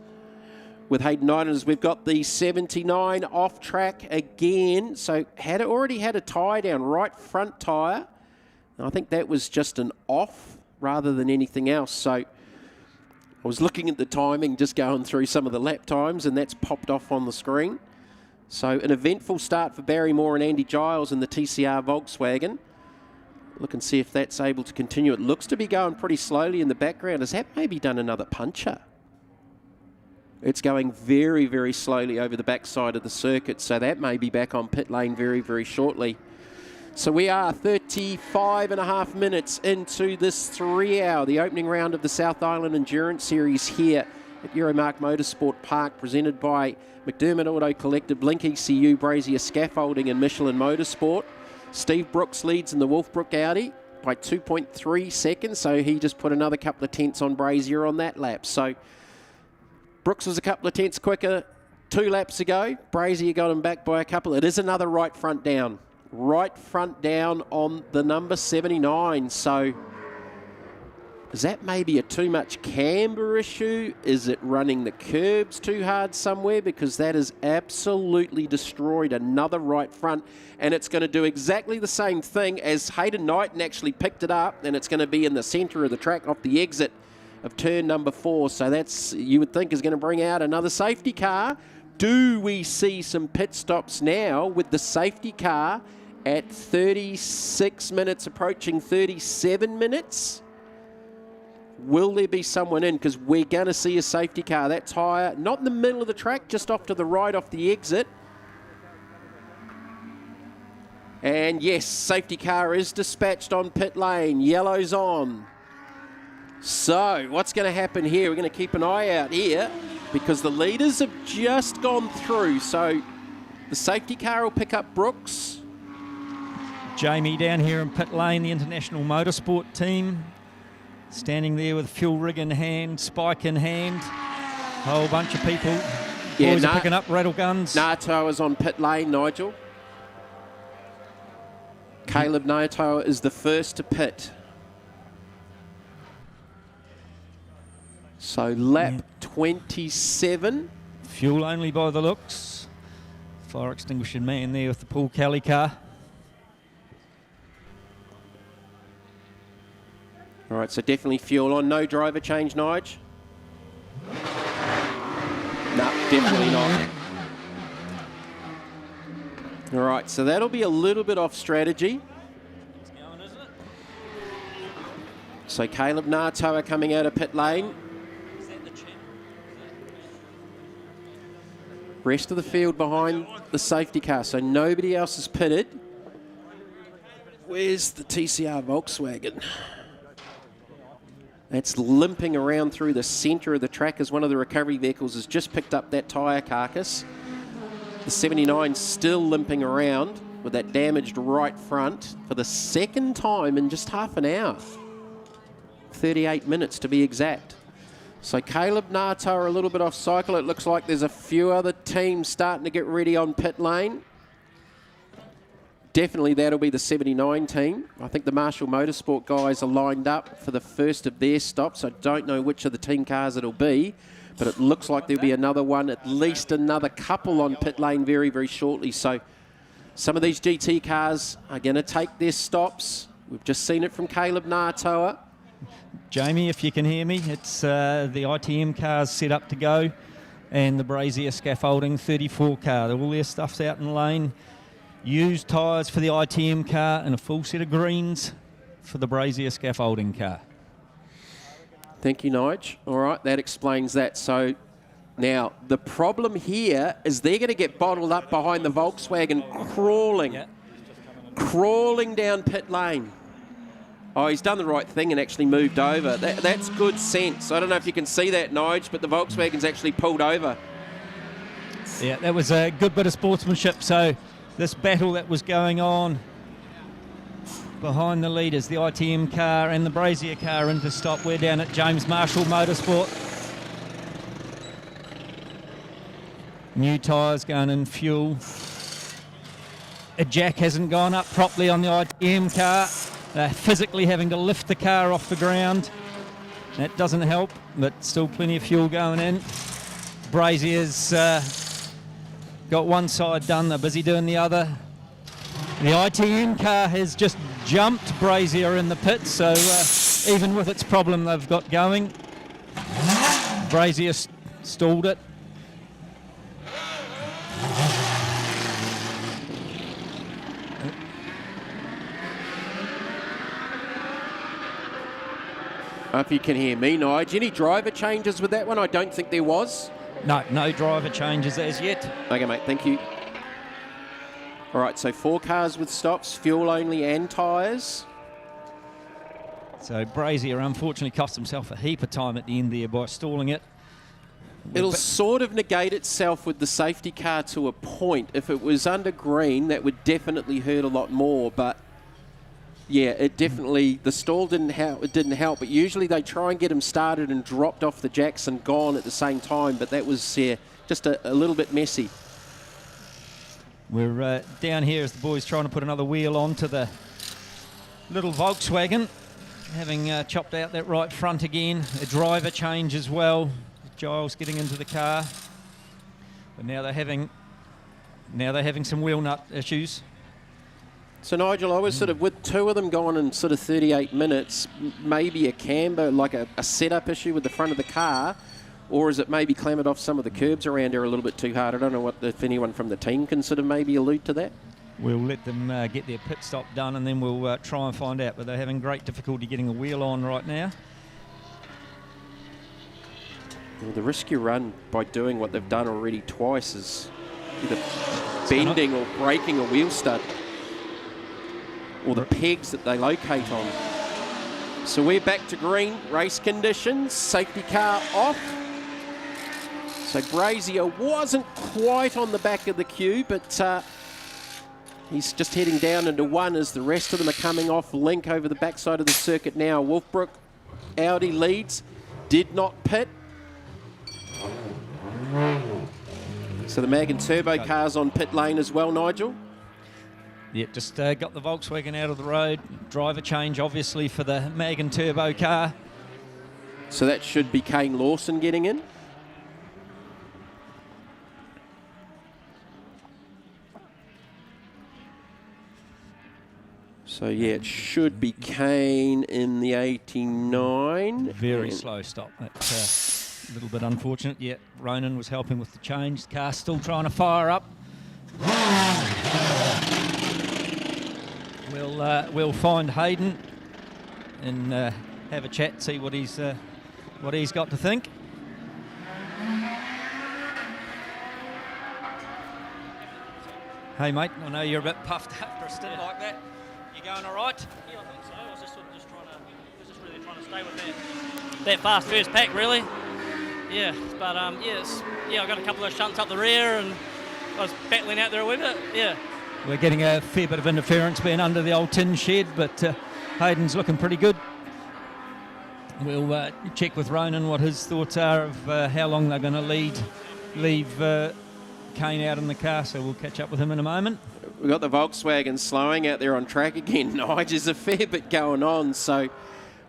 S1: with Hayden Knight. As we've got the 79 off track again, so already had a tyre down, right front tyre. I think that was just an off rather than anything else. So I was looking at the timing, just going through some of the lap times, and that's popped off on the screen. So an eventful start for Barry Moore and Andy Giles in the TCR Volkswagen. Look and see if that's able to continue. It looks to be going pretty slowly in the background. Has that maybe done another puncher? It's going very, very slowly over the backside of the circuit, so that may be back on pit lane very, very shortly. So we are 35 and a half minutes into this 3 hour, the opening round of the South Island Endurance Series here at Euromarque Motorsport Park, presented by McDermid Auto Collective, Link ECU, Brazier Scaffolding and Michelin Motorsport. Steve Brooks leads in the Wolfbrook Audi by 2.3 seconds, so he just put another couple of tenths on Brazier on that lap. So Brooks was a couple of tenths quicker 2 laps ago. Brazier got him back by a couple. It is another right front down. Right front down on the number 79. So is that maybe a too much camber issue? Is it running the curbs too hard somewhere? Because that has absolutely destroyed another right front. And it's going to do exactly the same thing as Hayden Knighton actually picked it up. And it's going to be in the centre of the track off the exit of turn number 4. So that's, you would think, is going to bring out another safety car. Do we see some pit stops now with the safety car at 36 minutes, approaching 37 minutes? Will there be someone in? Because we're going to see a safety car. That tyre, not in the middle of the track, just off to the right off the exit. And yes, safety car is dispatched on pit lane. Yellow's on. So what's going to happen here? We're going to keep an eye out here because the leaders have just gone through. So the safety car will pick up Brooks.
S4: Jamie down here in pit lane, the International Motorsport team, standing there with fuel rig in hand, spike in hand, a whole bunch of people.
S1: Yeah,
S4: Boys are picking up rattle guns.
S1: Natoa is on pit lane, Nigel. Caleb Natoa is the first to pit. So lap 27.
S4: Fuel only by the looks. Fire extinguishing man there with the Paul Kelly car.
S1: All right, so definitely fuel on. No driver change, Nige? No, definitely not. All right, so that'll be a little bit off strategy. So Caleb Natoa coming out of pit lane. Rest of the field behind the safety car, so nobody else is pitted. Where's the TCR Volkswagen? That's limping around through the centre of the track as one of the recovery vehicles has just picked up that tyre carcass. The 79 still limping around with that damaged right front for the second time in just half an hour. 38 minutes to be exact. So Caleb Natoa a little bit off cycle. It looks like there's a few other teams starting to get ready on pit lane. Definitely that'll be the 79 team. I think the Marshall Motorsport guys are lined up for the first of their stops. I don't know which of the team cars it'll be, but it looks like there'll be another one, at least another couple on pit lane very, very shortly. So some of these GT cars are going to take their stops. We've just seen it from Caleb Natoa.
S4: Jamie, if you can hear me, it's the ITM cars set up to go and the Brazier Scaffolding 34 car. All their stuff's out in lane. Used tyres for the ITM car and a full set of greens for the Brazier Scaffolding car.
S1: Thank you, Nige. All right, that explains that. So now the problem here is they're going to get bottled up behind the Volkswagen crawling down pit lane. Oh, he's done the right thing and actually moved over. That's good sense. I don't know if you can see that, Nige, but the Volkswagen's actually pulled over.
S4: Yeah, that was a good bit of sportsmanship. So this battle that was going on behind the leaders, the ITM car and the Brazier car into stop. We're down at James Marshall Motorsport. New tyres going in, fuel. A jack hasn't gone up properly on the ITM car. They're physically having to lift the car off the ground. That doesn't help, but still plenty of fuel going in. Brazier's got one side done, they're busy doing the other. The ITM car has just jumped Brazier in the pit, so even with its problem they've got going, Brazier stalled it.
S1: If you can hear me, Nige. Any driver changes with that one? I don't think there was.
S4: No driver changes as yet.
S1: Okay, mate, thank you. All right, so 4 cars with stops, fuel only and tyres.
S4: So Brazier unfortunately cost himself a heap of time at the end there by stalling it.
S1: It'll sort of negate itself with the safety car to a point. If it was under green, that would definitely hurt a lot more, but yeah, it definitely, the stall didn't help, but usually they try and get him started and dropped off the jacks and gone at the same time, but that was just a little bit messy.
S4: We're down here as the boys trying to put another wheel onto the little Volkswagen, having chopped out that right front again. A driver change as well. Giles getting into the car, but now they're having some wheel nut issues.
S1: So Nigel, I was sort of with 2 of them gone in sort of 38 minutes, maybe a camber, like a setup issue with the front of the car, or is it maybe clambered off some of the curbs around here a little bit too hard? I don't know if anyone from the team can sort of maybe allude to that.
S4: We'll let them get their pit stop done and then we'll try and find out, but they're having great difficulty getting a wheel on right now.
S1: Well, the risk you run by doing what they've done already twice is either bending or breaking a wheel stud, or the pegs that they locate on. So we're back to green, race conditions, safety car off. So Brazier wasn't quite on the back of the queue, but he's just heading down into 1 as the rest of them are coming off link over the backside of the circuit now. Wolfbrook, Audi leads, did not pit. So the Mag and Turbo cars on pit lane as well, Nigel.
S4: Yep, just got the Volkswagen out of the road. Driver change, obviously, for the Mag and Turbo car.
S1: So that should be Kane Lawson getting in. So, yeah, it should be Kane in the 89.
S4: Very slow stop. That's a little bit unfortunate. Yeah, Ronan was helping with the change. The car's still trying to fire up. We'll find Hayden and have a chat, see what he's got to think. Hey mate, I know you're a bit puffed after a stint like that. You going all right?
S12: Yeah, I think so. I was just really trying to stay with that fast first pack, really. Yeah, but I got a couple of shunts up the rear and I was battling out there a wee bit. Yeah.
S4: We're getting a fair bit of interference being under the old tin shed, but Hayden's looking pretty good. We'll check with Ronan what his thoughts are of how long they're going to leave Kane out in the car, so we'll catch up with him in a moment.
S1: We've got the Volkswagen slowing out there on track again. Nige, there's a fair bit going on, so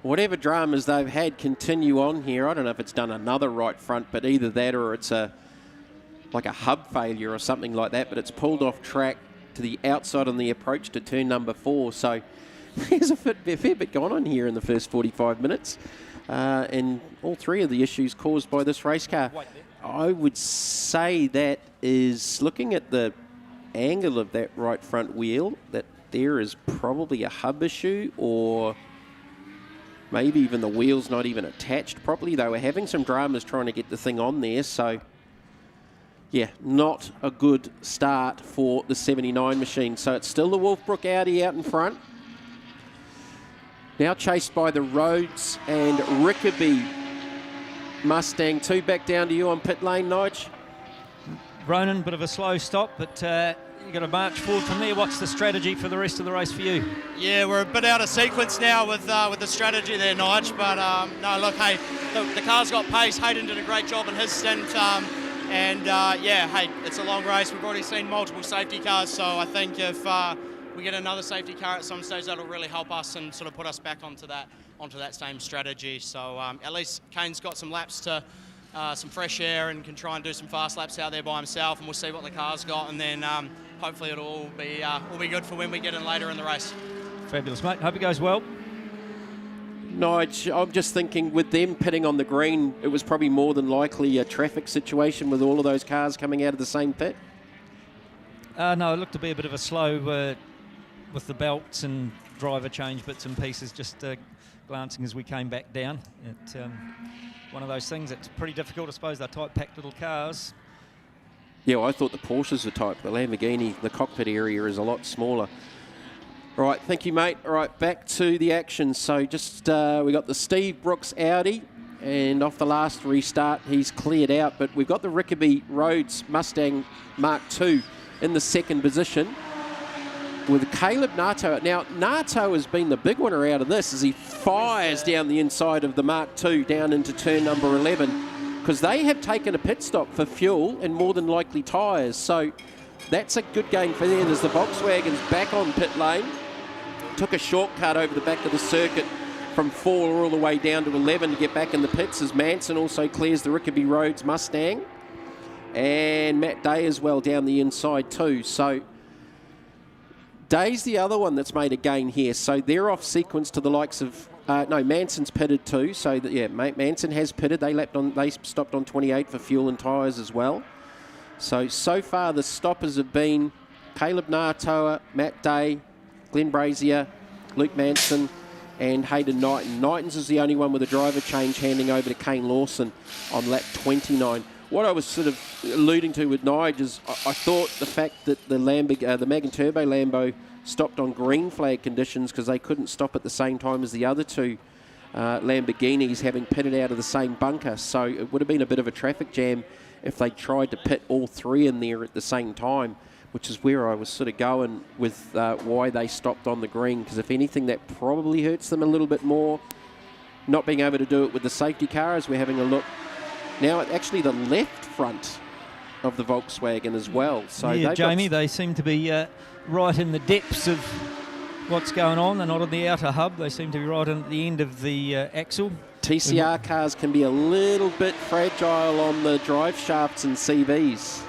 S1: whatever dramas they've had continue on here. I don't know if it's done another right front, but either that or it's like a hub failure or something like that, but it's pulled off track to the outside on the approach to turn number 4. So there's a fair bit going on here in the first 45 minutes. And all 3 of the issues caused by this race car. I would say that is, looking at the angle of that right front wheel, that there is probably a hub issue, or maybe even the wheel's not even attached properly. They were having some dramas trying to get the thing on there, so yeah, not a good start for the 79 machine. So it's still the Wolfbrook Audi out in front. Now chased by the Rhodes and Rickaby Mustang 2. Back down to you on pit lane, Nige.
S4: Ronan, bit of a slow stop, but you've got to march forward from there. What's the strategy for the rest of the race for you?
S13: Yeah, we're a bit out of sequence now with the strategy there, Nige. But no, look, hey, the car's got pace. Hayden did a great job in his stint. Yeah, hey, it's a long race. We've already seen multiple safety cars, so I think if we get another safety car at some stage, that'll really help us and sort of put us back onto that same strategy. So at least Kane's got some laps to some fresh air and can try and do some fast laps out there by himself, and we'll see what the car's got, and then hopefully it'll all be good for when we get in later in the race.
S4: Fabulous, mate. Hope it goes well.
S1: Nige, I'm just thinking with them pitting on the green, it was probably more than likely a traffic situation with all of those cars coming out of the same pit.
S4: No, it looked to be a bit of a slow with the belts and driver change bits and pieces, just glancing as we came back down. One of those things that's pretty difficult. I suppose they're tight-packed little cars.
S1: Yeah, well, I thought the Porsches were tight. The Lamborghini, the cockpit area is a lot smaller. All right, thank you, mate. All right, back to the action. So just we got the Steve Brooks Audi, and off the last restart, he's cleared out. But we've got the Rickaby Rhodes Mustang Mark II in the second position with Caleb Nato. Now, Nato has been the big winner out of this as he fires down the inside of the Mark II down into turn number 11, because they have taken a pit stop for fuel and more than likely tyres. So that's a good gain for them as the Volkswagen's back on pit lane. Took a shortcut over the back of the circuit from 4 all the way down to 11 to get back in the pits, as Manson also clears the Rickaby Rhodes Mustang. And Matt Day as well down the inside too. So Day's the other one that's made a gain here. So they're off sequence to the likes of... no, Manson's pitted too. So yeah, Manson has pitted. They stopped on 28 for fuel and tyres as well. So far the stoppers have been Caleb Natoa, Matt Day, Glenn Brazier, Luke Manson, and Hayden Knighton. Knighton's is the only one with a driver change, handing over to Kane Lawson on lap 29. What I was sort of alluding to with Nige is I thought the fact that the Magan Turbo Lambo stopped on green flag conditions because they couldn't stop at the same time as the other two Lamborghinis, having pitted out of the same bunker. So it would have been a bit of a traffic jam if they tried to pit all three in there at the same time, which is where I was sort of going with why they stopped on the green, because if anything, that probably hurts them a little bit more, not being able to do it with the safety car, as we're having a look now at actually the left front of the Volkswagen as well. So
S4: yeah, Jamie, they seem to be right in the depths of what's going on. They're not on the outer hub. They seem to be right at the end of the axle.
S1: TCR cars can be a little bit fragile on the drive shafts and CVs.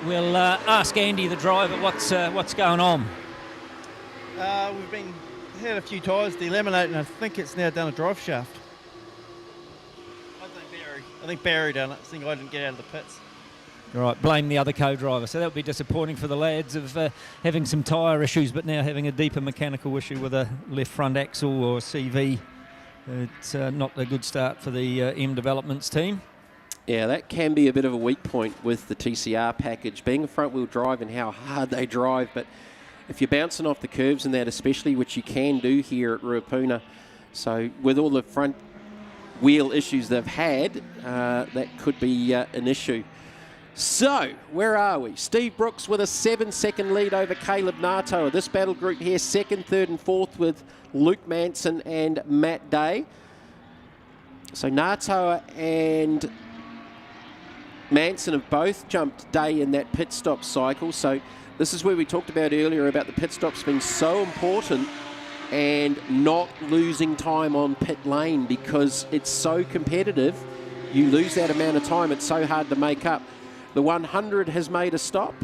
S4: We'll ask Andy, the driver, what's going on.
S14: We've had a few tyres delaminate, and I think it's now done a drive shaft. I think Barry done it. I think I didn't get out of the pits.
S4: All right, blame the other co-driver. So that would be disappointing for the lads of having some tyre issues, but now having a deeper mechanical issue with a left front axle or CV. It's not a good start for the M Developments team.
S1: Yeah, that can be a bit of a weak point with the TCR package, being a front-wheel drive and how hard they drive. But if you're bouncing off the curves and that especially, which you can do here at Ruapuna, so with all the front wheel issues they've had, that could be an issue. So, where are we? Steve Brooks with a 7-second lead over Caleb Natoa. This battle group here, second, third and fourth with Luke Manson and Matt Day. So Natoa and Manson have both jumped Day in that pit stop cycle. So this is where we talked about earlier about the pit stops being so important and not losing time on pit lane, because it's so competitive. You lose that amount of time, it's so hard to make up. The 100 has made a stop.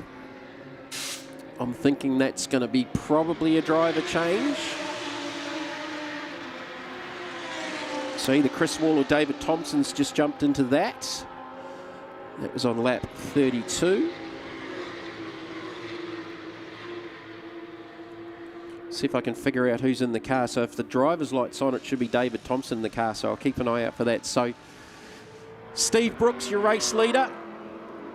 S1: I'm thinking that's going to be probably a driver change. So either Chris Wall or David Thompson's just jumped into that. That was on lap 32. See if I can figure out who's in the car. So if the driver's light's on, it should be David Thompson in the car. So I'll keep an eye out for that. So Steve Brooks, your race leader.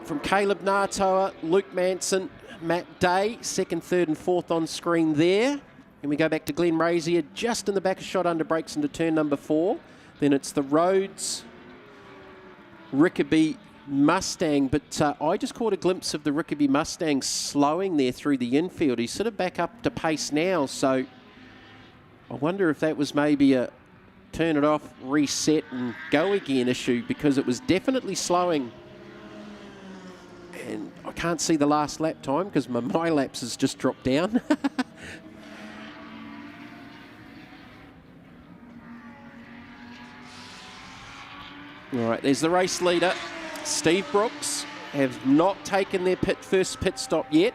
S1: From Caleb Natoa, Luke Manson, Matt Day, second, third and fourth on screen there. And we go back to Glenn Razier, just in the back of shot under brakes into turn number 4. Then it's the Rhodes, Rickaby Mustang, but I just caught a glimpse of the Rickaby Mustang slowing there through the infield. He's sort of back up to pace now, so I wonder if that was maybe a turn it off, reset and go again issue, because it was definitely slowing. And I can't see the last lap time because my laps has just dropped down. All right, there's the race leader. Steve Brooks have not taken their first pit stop yet.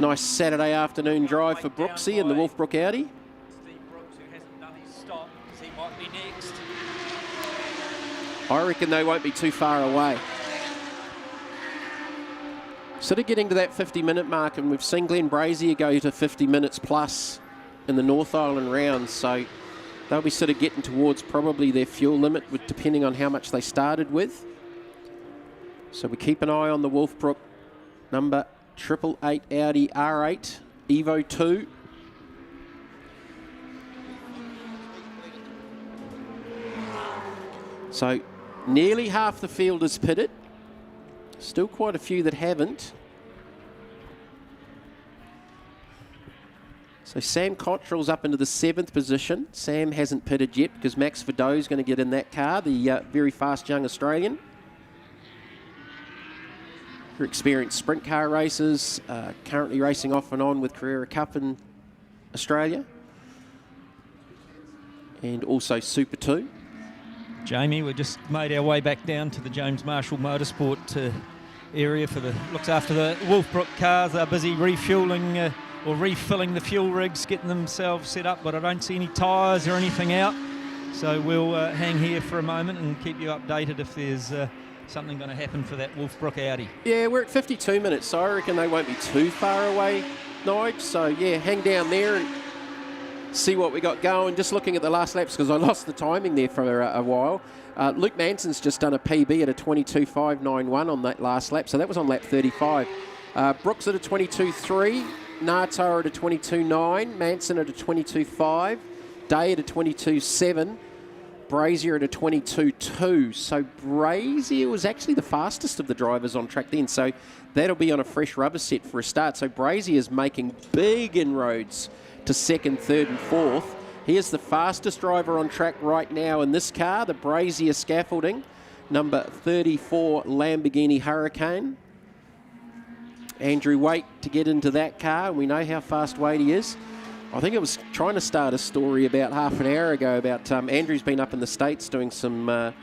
S1: Nice Saturday afternoon drive for Brooksy in the Wolfbrook Audi.
S12: Steve Brooks, who hasn't done his stop, because he might be next.
S1: I reckon they won't be too far away. Sort of getting to that 50-minute mark, and we've seen Glenn Brazier go to 50 minutes plus in the North Island round, so they'll be sort of getting towards probably their fuel limit, depending on how much they started with. So we keep an eye on the Wolfbrook number 888 Audi R8 Evo 2. So nearly half the field is pitted. Still quite a few that haven't. So Sam Cottrell's up into the 7th position. Sam hasn't pitted yet because Max Vidot's going to get in that car, the very fast young Australian. Her experienced sprint car races, currently racing off and on with Carrera Cup in Australia. And also Super 2.
S4: Jamie, we just made our way back down to the James Marshall Motorsport area for looks after the Wolfbrook cars. They're busy refueling or refilling the fuel rigs, getting themselves set up, but I don't see any tyres or anything out. So we'll hang here for a moment and keep you updated if there's something going to happen for that Wolfbrook Audi.
S1: Yeah, we're at 52 minutes, so I reckon they won't be too far away, Nige. So yeah, hang down there and see what we got going. Just looking at the last laps because I lost the timing there for a while. Luke Manson's just done a PB at a 22.591 on that last lap, so that was on lap 35. Brooks at a 22.3, Nato at a 22.9, Manson at a 22.5, Day at a 22.7, Brazier at a 22.2. So Brazier was actually the fastest of the drivers on track then, so that'll be on a fresh rubber set for a start. So Brazier's making big inroads to 2nd, 3rd and 4th. He is the fastest driver on track right now in this car, the Brazier scaffolding, number 34 Lamborghini Hurricane. Andrew Waite to get into that car. We know how fast Waite is. I think I was trying to start a story about half an hour ago about Andrew's been up in the States doing some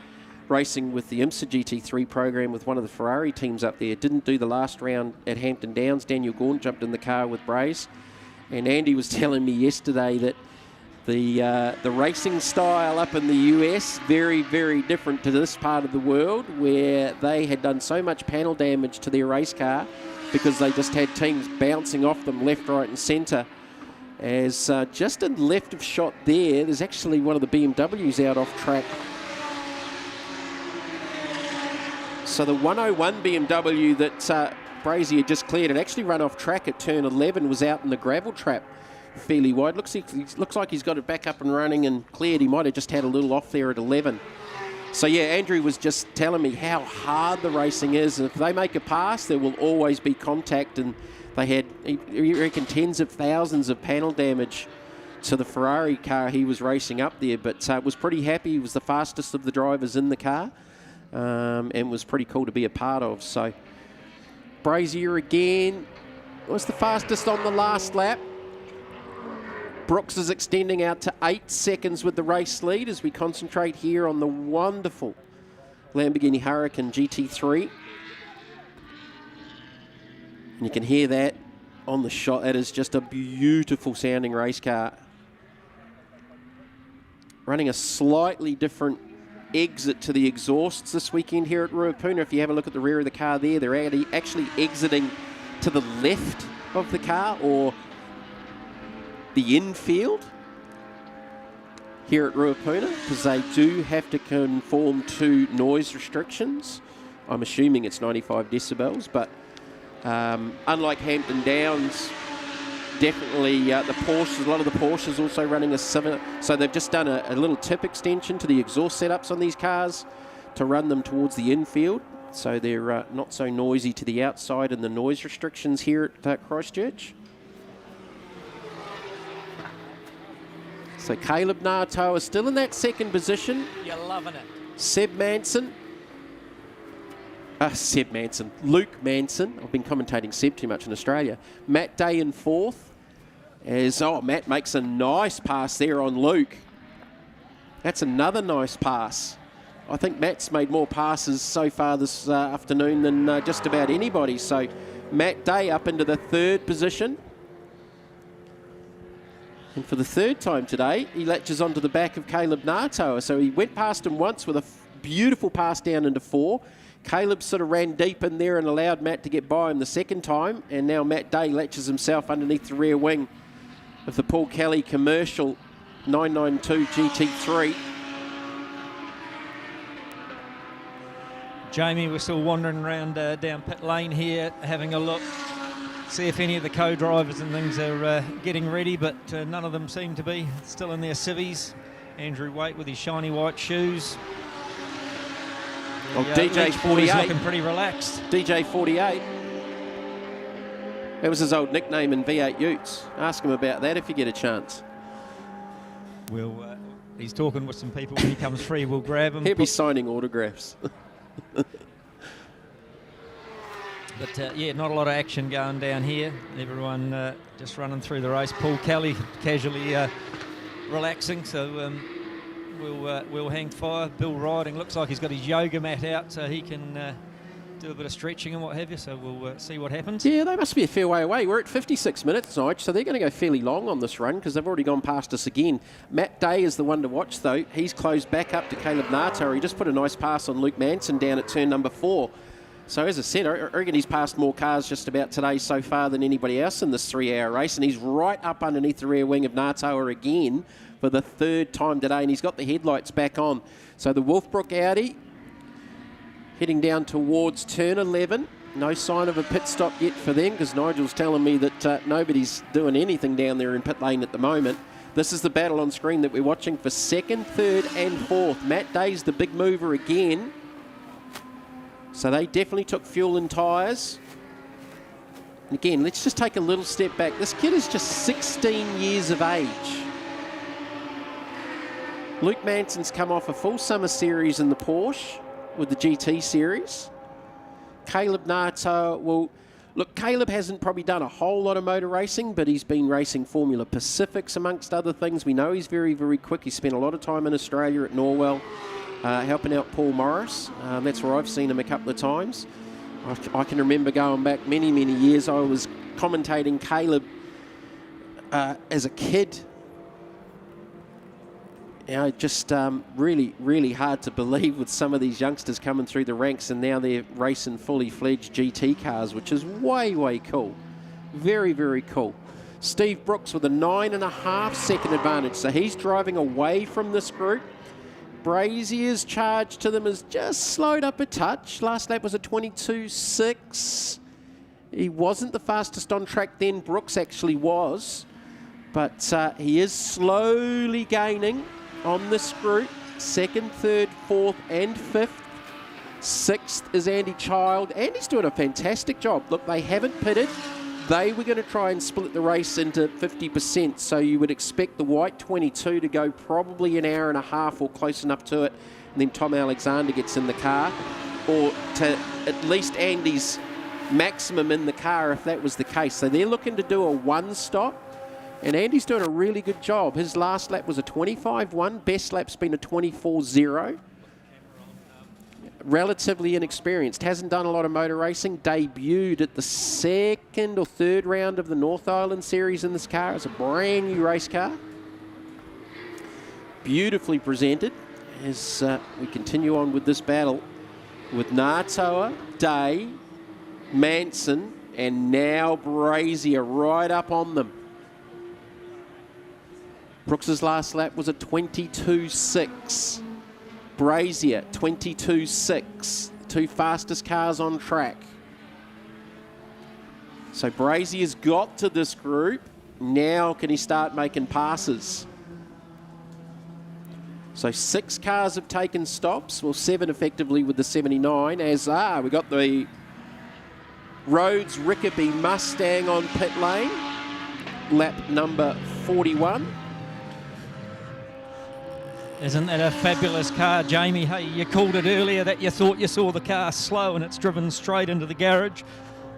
S1: racing with the IMSA GT3 program with one of the Ferrari teams up there. Didn't do the last round at Hampton Downs. Daniel Gaunt jumped in the car with Braze. And Andy was telling me yesterday that the racing style up in the US, very, very different to this part of the world, where they had done so much panel damage to their race car because they just had teams bouncing off them left, right and centre. As just in left of shot there's actually one of the BMWs out off track. So the 101 BMW that Brazier just cleared and actually run off track at turn 11 was out in the gravel trap fairly wide. Looks like he's got it back up and running and cleared. He might have just had a little off there at 11. So yeah, Andrew was just telling me how hard the racing is. And if they make a pass, there will always be contact. And they had, he reckon, tens of thousands of panel damage to the Ferrari car he was racing up there. But was pretty happy. He was the fastest of the drivers in the car and was pretty cool to be a part of. So Brazier again was the fastest on the last lap. Brooks is extending out to 8 seconds with the race lead as we concentrate here on the wonderful Lamborghini Huracan GT3. And you can hear that on the shot. That is just a beautiful sounding race car. Running a slightly different exit to the exhausts this weekend here at Ruapuna. If you have a look at the rear of the car there, they're actually exiting to the left of the car, or the infield here at Ruapuna, because they do have to conform to noise restrictions. I'm assuming it's 95 decibels, but unlike Hampton Downs, definitely the Porsches, a lot of the Porsches also running a 7. So they've just done a little tip extension to the exhaust setups on these cars to run them towards the infield. So they're not so noisy to the outside and the noise restrictions here at Christchurch. So Caleb Natoa is still in that second position.
S12: You're loving it.
S1: Luke Manson. I've been commentating Seb too much in Australia. Matt Day in fourth. Matt makes a nice pass there on Luke. That's another nice pass. I think Matt's made more passes so far this afternoon than just about anybody. So Matt Day up into the third position. And for the third time today, he latches onto the back of Caleb Natoa. So he went past him once with a beautiful pass down into 4. Caleb sort of ran deep in there and allowed Matt to get by him the second time. And now Matt Day latches himself underneath the rear wing of the Paul Kelly Commercial 992 GT3.
S4: Jamie, we're still wandering around down pit lane here, having a look, see if any of the co-drivers and things are getting ready, but none of them seem to be. Still in their civvies. Andrew Waite with his shiny white shoes.
S1: DJ 48
S4: looking pretty relaxed.
S1: DJ 48. That was his old nickname in V8 Utes. Ask him about that if you get a chance.
S4: He's talking with some people. When he comes free, we'll grab him.
S1: He'll be signing autographs.
S4: But not a lot of action going down here. Everyone just running through the race. Paul Kelly casually relaxing, so we'll hang fire. Bill Riding looks like he's got his yoga mat out so he can do a bit of stretching and what have you, so we'll see what happens.
S1: Yeah, they must be a fair way away. We're at 56 minutes, Nige, so they're going to go fairly long on this run because they've already gone past us again. Matt Day is the one to watch, though. He's closed back up to Caleb Natoa. He just put a nice pass on Luke Manson down at turn number 4. So as I said, I reckon he's passed more cars just about today so far than anybody else in this 3-hour race, and he's right up underneath the rear wing of Natoa again for the third time today, and he's got the headlights back on. So the Wolfbrook Audi heading down towards turn 11. No sign of a pit stop yet for them because Nigel's telling me that nobody's doing anything down there in pit lane at the moment. This is the battle on screen that we're watching for second, third and fourth. Matt Day's the big mover again. So they definitely took fuel and tyres. Again, let's just take a little step back. This kid is just 16 years of age. Luke Manson's come off a full summer series in the Porsche with the GT series. Caleb Natoa, well, look, Caleb hasn't probably done a whole lot of motor racing, but he's been racing Formula Pacifics amongst other things. We know he's very, very quick. He spent a lot of time in Australia at Norwell. Helping out Paul Morris. That's where I've seen him a couple of times. I can remember going back many, many years. I was commentating Caleb as a kid. Just really, really hard to believe with some of these youngsters coming through the ranks, and now they're racing fully fledged GT cars, which is way, way cool. Very, very cool. Steve Brooks with a 9.5 second advantage. So he's driving away from this group. Brazier's charge to them has just slowed up a touch. Last lap was a 22.6. He wasn't the fastest on track then. Brooks actually was. But he is slowly gaining on this group. Second, third, fourth and fifth. Sixth is Andy Child. Andy's doing a fantastic job. Look, they haven't pitted. They were going to try and split the race into 50%, so you would expect the white 22 to go probably an hour and a half or close enough to it, and then Tom Alexander gets in the car, or to at least Andy's maximum in the car if that was the case. So they're looking to do a one-stop, and Andy's doing a really good job. His last lap was a 25.1, best lap's been a 24.0. Relatively inexperienced, hasn't done a lot of motor racing, debuted at the second or third round of the North Island series in this car. It's a brand new race car. Beautifully presented as we continue on with this battle with Natoa, Day, Manson, and now Brazier right up on them. Brooks's last lap was a 22.6. Brazier, 22.6. Two fastest cars on track. So Brazier's got to this group. Now can he start making passes? So 6 cars have taken stops, well 7 effectively with the 79, as we got the Rhodes Rickaby Mustang on pit lane, lap number 41.
S4: Isn't that a fabulous car, Jamie? Hey, you called it earlier that you thought you saw the car slow and it's driven straight into the garage.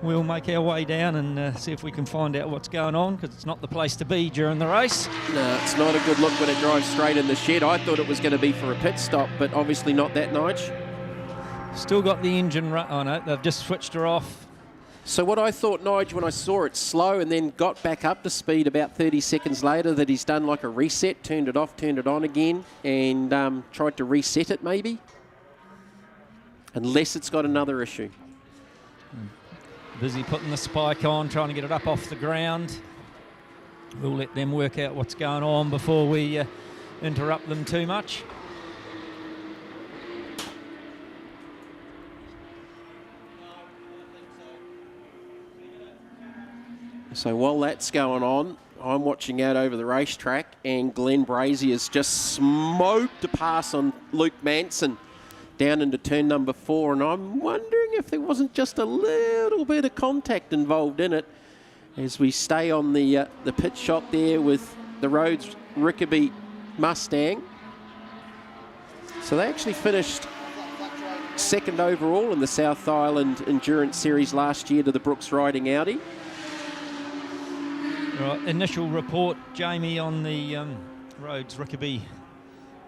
S4: We'll make our way down and see if we can find out what's going on, because it's not the place to be during the race.
S1: No, it's not a good look when it drives straight in the shed. I thought it was going to be for a pit stop, but obviously not that, Nige.
S4: Still got the engine on it. They've just switched her off.
S1: So what I thought, Nige, when I saw it slow and then got back up to speed about 30 seconds later, that he's done like a reset, turned it off, turned it on again, and tried to reset it maybe. Unless it's got another issue.
S4: Busy putting the spike on, trying to get it up off the ground. We'll let them work out what's going on before we interrupt them too much.
S1: So while that's going on, I'm watching out over the racetrack, and Glenn Brazier's just smoked a pass on Luke Manson down into turn number 4, and I'm wondering if there wasn't just a little bit of contact involved in it, as we stay on the pit shot there with the Rhodes Rickaby Mustang. So they actually finished second overall in the South Island Endurance Series last year to the Brooks Riding Audi.
S4: Right, initial report, Jamie, on the Rhodes Rickaby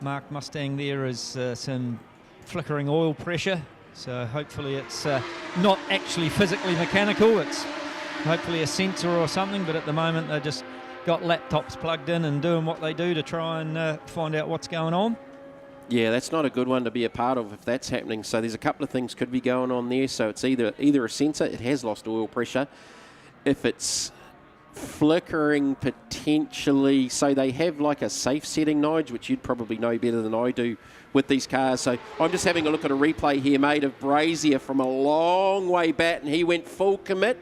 S4: Mark Mustang there is some flickering oil pressure. So hopefully it's not actually physically mechanical. It's hopefully a sensor or something. But at the moment they've just got laptops plugged in and doing what they do to try and find out what's going on.
S1: Yeah, that's not a good one to be a part of if that's happening. So there's a couple of things could be going on there. So it's either a sensor, it has lost oil pressure. If it's flickering potentially, so they have like a safe setting, Nige, which you'd probably know better than I do with these cars. So I'm just having a look at a replay here made of Brazier from a long way back, and he went full commit.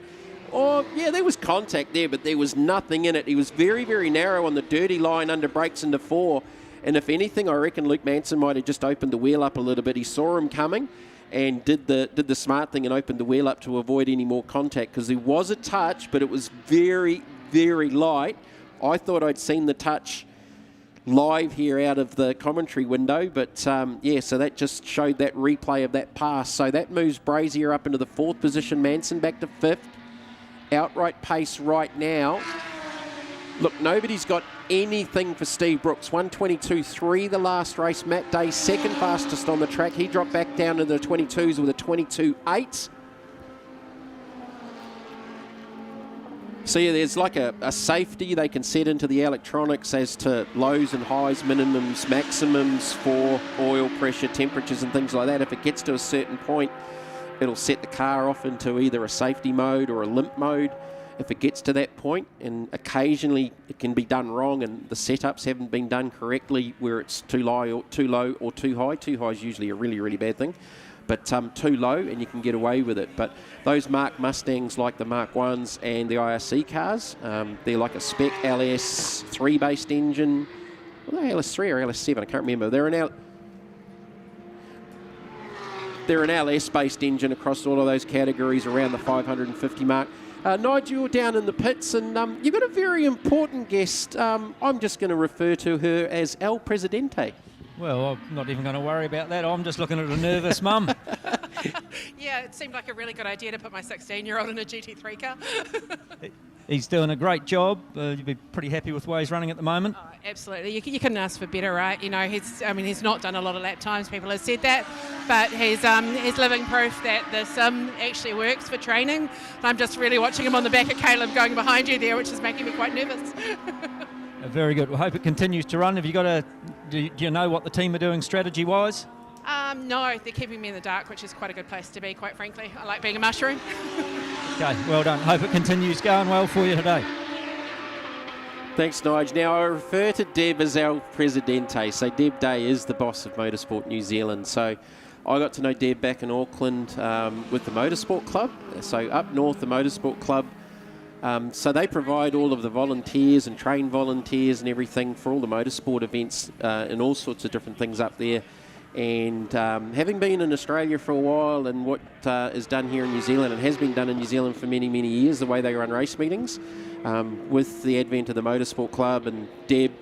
S1: Oh yeah, there was contact there, but there was nothing in it. He was very, very narrow on the dirty line under brakes into 4, and if anything, I reckon Luke Manson might have just opened the wheel up a little bit. He saw him coming and did the smart thing and opened the wheel up to avoid any more contact, because there was a touch, but it was very, very light. I thought I'd seen the touch live here out of the commentary window, but yeah, so that just showed that replay of that pass. So that moves Brazier up into the 4th position, Manson back to 5th. Outright pace right now. Look, nobody's got anything for Steve Brooks. 122.3 the last race. Matt Day, second fastest on the track. He dropped back down to the 22s with a 22.8. So yeah, there's like a safety they can set into the electronics as to lows and highs, minimums, maximums for oil pressure, temperatures and things like that. If it gets to a certain point, it'll set the car off into either a safety mode or a limp mode. If it gets to that point, and occasionally it can be done wrong and the setups haven't been done correctly where it's too low or too high. Too high is usually a really, really bad thing. But too low and you can get away with it. But those Mark Mustangs, like the Mark 1s and the IRC cars, they're like a spec LS3 based engine. Well, they're LS3 or LS7, I can't remember. They're an LS based engine across all of those categories around the 550 mark. Nigel down in the pits, and you've got a very important guest. I'm just going to refer to her as El Presidente.
S4: Well, I'm not even going to worry about that. I'm just looking at a nervous mum.
S15: Yeah, it seemed like a really good idea to put my 16-year-old in a GT3 car.
S4: He's doing a great job. You'd be pretty happy with the way he's running at the moment.
S15: Oh, absolutely. You couldn't ask for better, right? You know, he's not done a lot of lap times. People have said that, but he's living proof that the sim actually works for training. And I'm just really watching him on the back of Caleb going behind you there, which is making me quite nervous.
S4: Very good. We'll hope it continues to run. Have you got do you know what the team are doing strategy-wise?
S15: No, they're keeping me in the dark, which is quite a good place to be, quite frankly. I like being a mushroom.
S4: Okay, well done. Hope it continues going well for you today.
S1: Thanks, Nige. Now, I refer to Deb as El Presidente. So Deb Day is the boss of Motorsport New Zealand. So I got to know Deb back in Auckland with the Motorsport Club. So up north, the Motorsport Club So they provide all of the volunteers and train volunteers and everything for all the motorsport events and all sorts of different things up there. And having been in Australia for a while, and what is done here in New Zealand and has been done in New Zealand for many, many years, the way they run race meetings, with the advent of the Motorsport Club and Deb,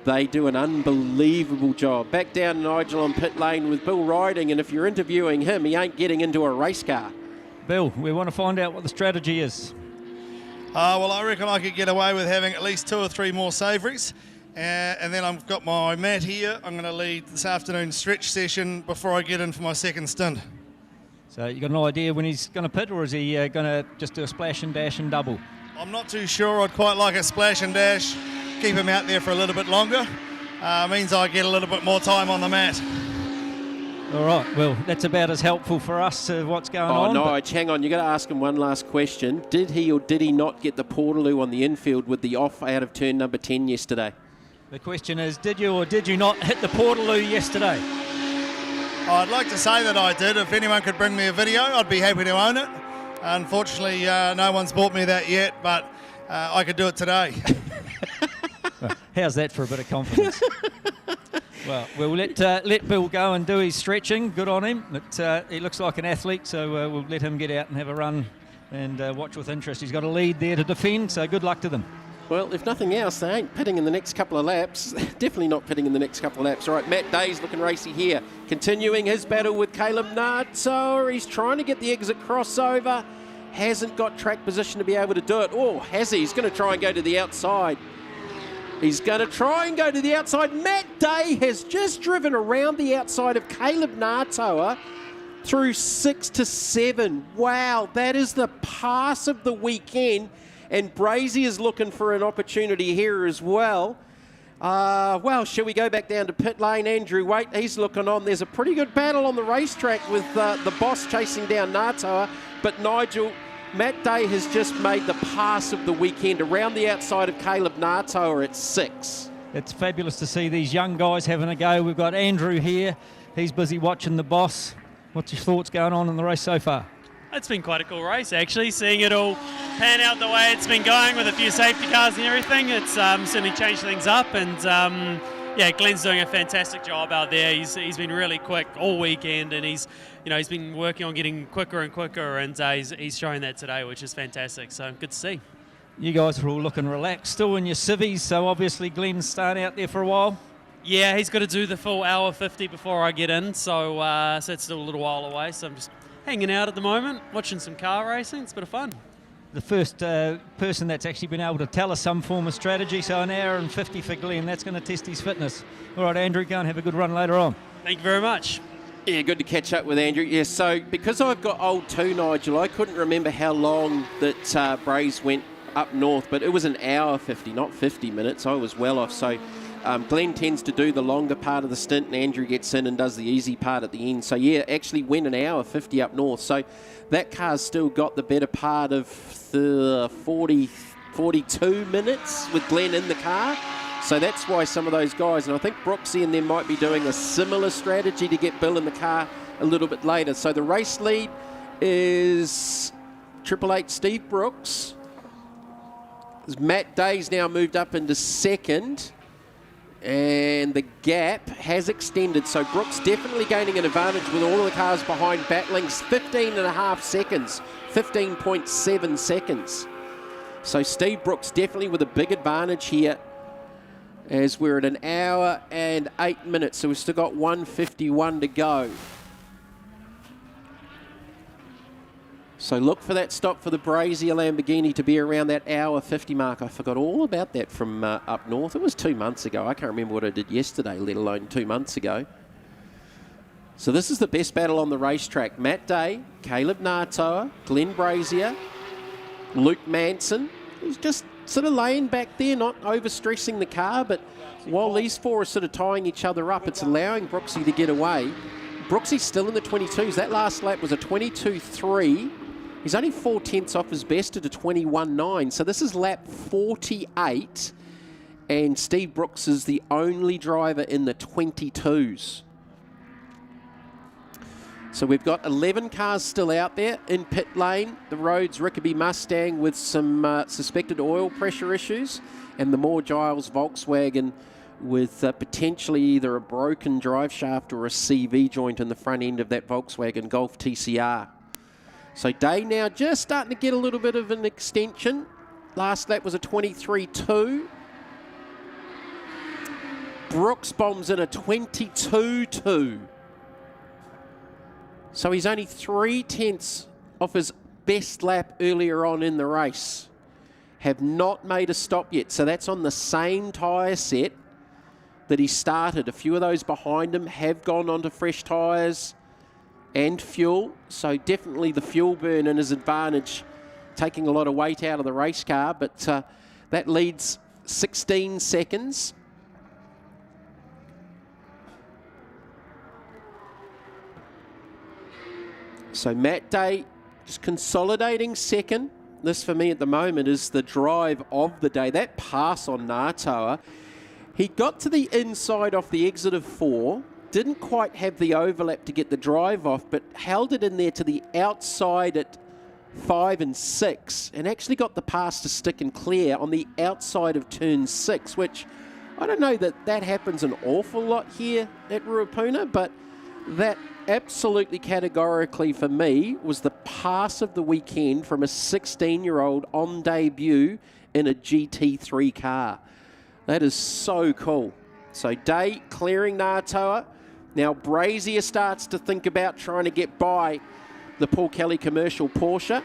S1: they do an unbelievable job. Back down Nigel on pit lane with Bill riding, and if you're interviewing him, he ain't getting into a race car.
S4: Bill, we want to find out what the strategy is.
S10: Well, I reckon I could get away with having at least 2 or 3 more savouries. And then I've got my mat here. I'm going to lead this afternoon's stretch session before I get in for my second stint.
S4: So you got an idea when he's going to pit, or is he going to just do a splash and dash and double?
S10: I'm not too sure. I'd quite like a splash and dash. Keep him out there for a little bit longer. Means I get a little bit more time on the mat.
S4: All right, well, that's about as helpful for us what's going on.
S1: Oh, no, hang on. You've got to ask him one last question. Did he or did he not get the Portaloo on the infield with the off out of turn number 10 yesterday?
S4: The question is, did you or did you not hit the Portaloo yesterday?
S10: I'd like to say that I did. If anyone could bring me a video, I'd be happy to own it. Unfortunately, no one's bought me that yet, but I could do it today.
S4: How's that for a bit of confidence? Well, we'll let Bill go and do his stretching. Good on him. But, he looks like an athlete, so we'll let him get out and have a run and watch with interest. He's got a lead there to defend, so good luck to them.
S1: Well, if nothing else, they ain't pitting in the next couple of laps. Definitely not pitting in the next couple of laps. All right, Matt Day's looking racy here. Continuing his battle with Caleb Nato. He's trying to get the exit crossover. Hasn't got track position to be able to do it. Oh, has he? He's going to try and go to the outside. He's going to try and go to the outside. Matt Day has just driven around the outside of Caleb Nato through 6 to 7. Wow, that is the pass of the weekend. And Brazy is looking for an opportunity here as well. Well, shall we go back down to pit lane? Andrew Waite, he's looking on. There's a pretty good battle on the racetrack with the boss chasing down Natoa. But Nigel, Matt Day has just made the pass of the weekend around the outside of Caleb Natoa at 6.
S4: It's fabulous to see these young guys having a go. We've got Andrew here. He's busy watching the boss. What's your thoughts going on in the race so far?
S16: It's been quite a cool race, actually, seeing it all pan out the way it's been going with a few safety cars and everything. It's certainly changed things up, and yeah, Glenn's doing a fantastic job out there. He's been really quick all weekend, and he's been working on getting quicker and quicker, and he's showing that today, which is fantastic. So good to see.
S4: You guys are all looking relaxed, still in your civvies, so obviously Glenn's staying out there for a while.
S16: Yeah, he's got to do the full hour 50 before I get in, so it's still a little while away. So I'm just hanging out at the moment, watching some car racing. It's a bit of fun.
S4: The first person that's actually been able to tell us some form of strategy, so an hour and 50 for Glenn. That's going to test his fitness. All right, Andrew, go and have a good run later on.
S16: Thank you very much.
S1: Yeah, good to catch up with Andrew. Yeah, so because I've got old too, Nigel, I couldn't remember how long that Braze went up north, but it was an hour 50, not 50 minutes. I was well off. So Glenn tends to do the longer part of the stint, and Andrew gets in and does the easy part at the end. So yeah, actually went an hour 50 up north. So that car's still got the better part of the 42 minutes with Glenn in the car. So that's why some of those guys, and I think Brooksy and them might be doing a similar strategy to get Bill in the car a little bit later. So the race lead is 888 Steve Brooks. Matt Day's now moved up into second. And the gap has extended, so Brooks definitely gaining an advantage with all of the cars behind battling 15.5 seconds, 15.7 seconds. So Steve Brooks definitely with a big advantage here as we're at an hour and 8 minutes, so we've still got 1:51 to go. So look for that stop for the Brazier Lamborghini to be around that hour 50 mark. I forgot all about that from up north. It was 2 months ago. I can't remember what I did yesterday, let alone 2 months ago. So this is the best battle on the racetrack. Matt Day, Caleb Natoa, Glenn Brazier, Luke Manson. He's just sort of laying back there, not overstressing the car, but while these four are sort of tying each other up, it's allowing Brooksy to get away. Brooksy's still in the 22s. That last lap was a 22.3. He's only 4 tenths off his best at a 21.9. So this is lap 48. And Steve Brooks is the only driver in the 22s. So we've got 11 cars still out there in pit lane. The Rhodes Rickaby Mustang with some suspected oil pressure issues, and the Moore Giles Volkswagen with potentially either a broken drive shaft or a CV joint in the front end of that Volkswagen Golf TCR. So Day now just starting to get a little bit of an extension. Last lap was a 23.2. Brooks bombs in a 22.2. So he's only 3/10 off his best lap earlier on in the race. Have not made a stop yet. So that's on the same tyre set that he started. A few of those behind him have gone onto fresh tyres and fuel. So definitely the fuel burn in his advantage, taking a lot of weight out of the race car. But that leads 16 seconds. So Matt Day just consolidating second. This for me at the moment is the drive of the day. That pass on Ngātaua, he got to the inside off the exit of 4, didn't quite have the overlap to get the drive off, but held it in there to the outside at 5 and 6, and actually got the pass to stick and clear on the outside of turn 6, which I don't know that happens an awful lot here at Ruapuna, but that absolutely categorically for me was the pass of the weekend from a 16-year-old on debut in a GT3 car. That is so cool. So Day clearing Ngātaua. Now Brazier starts to think about trying to get by the Paul Kelly commercial Porsche.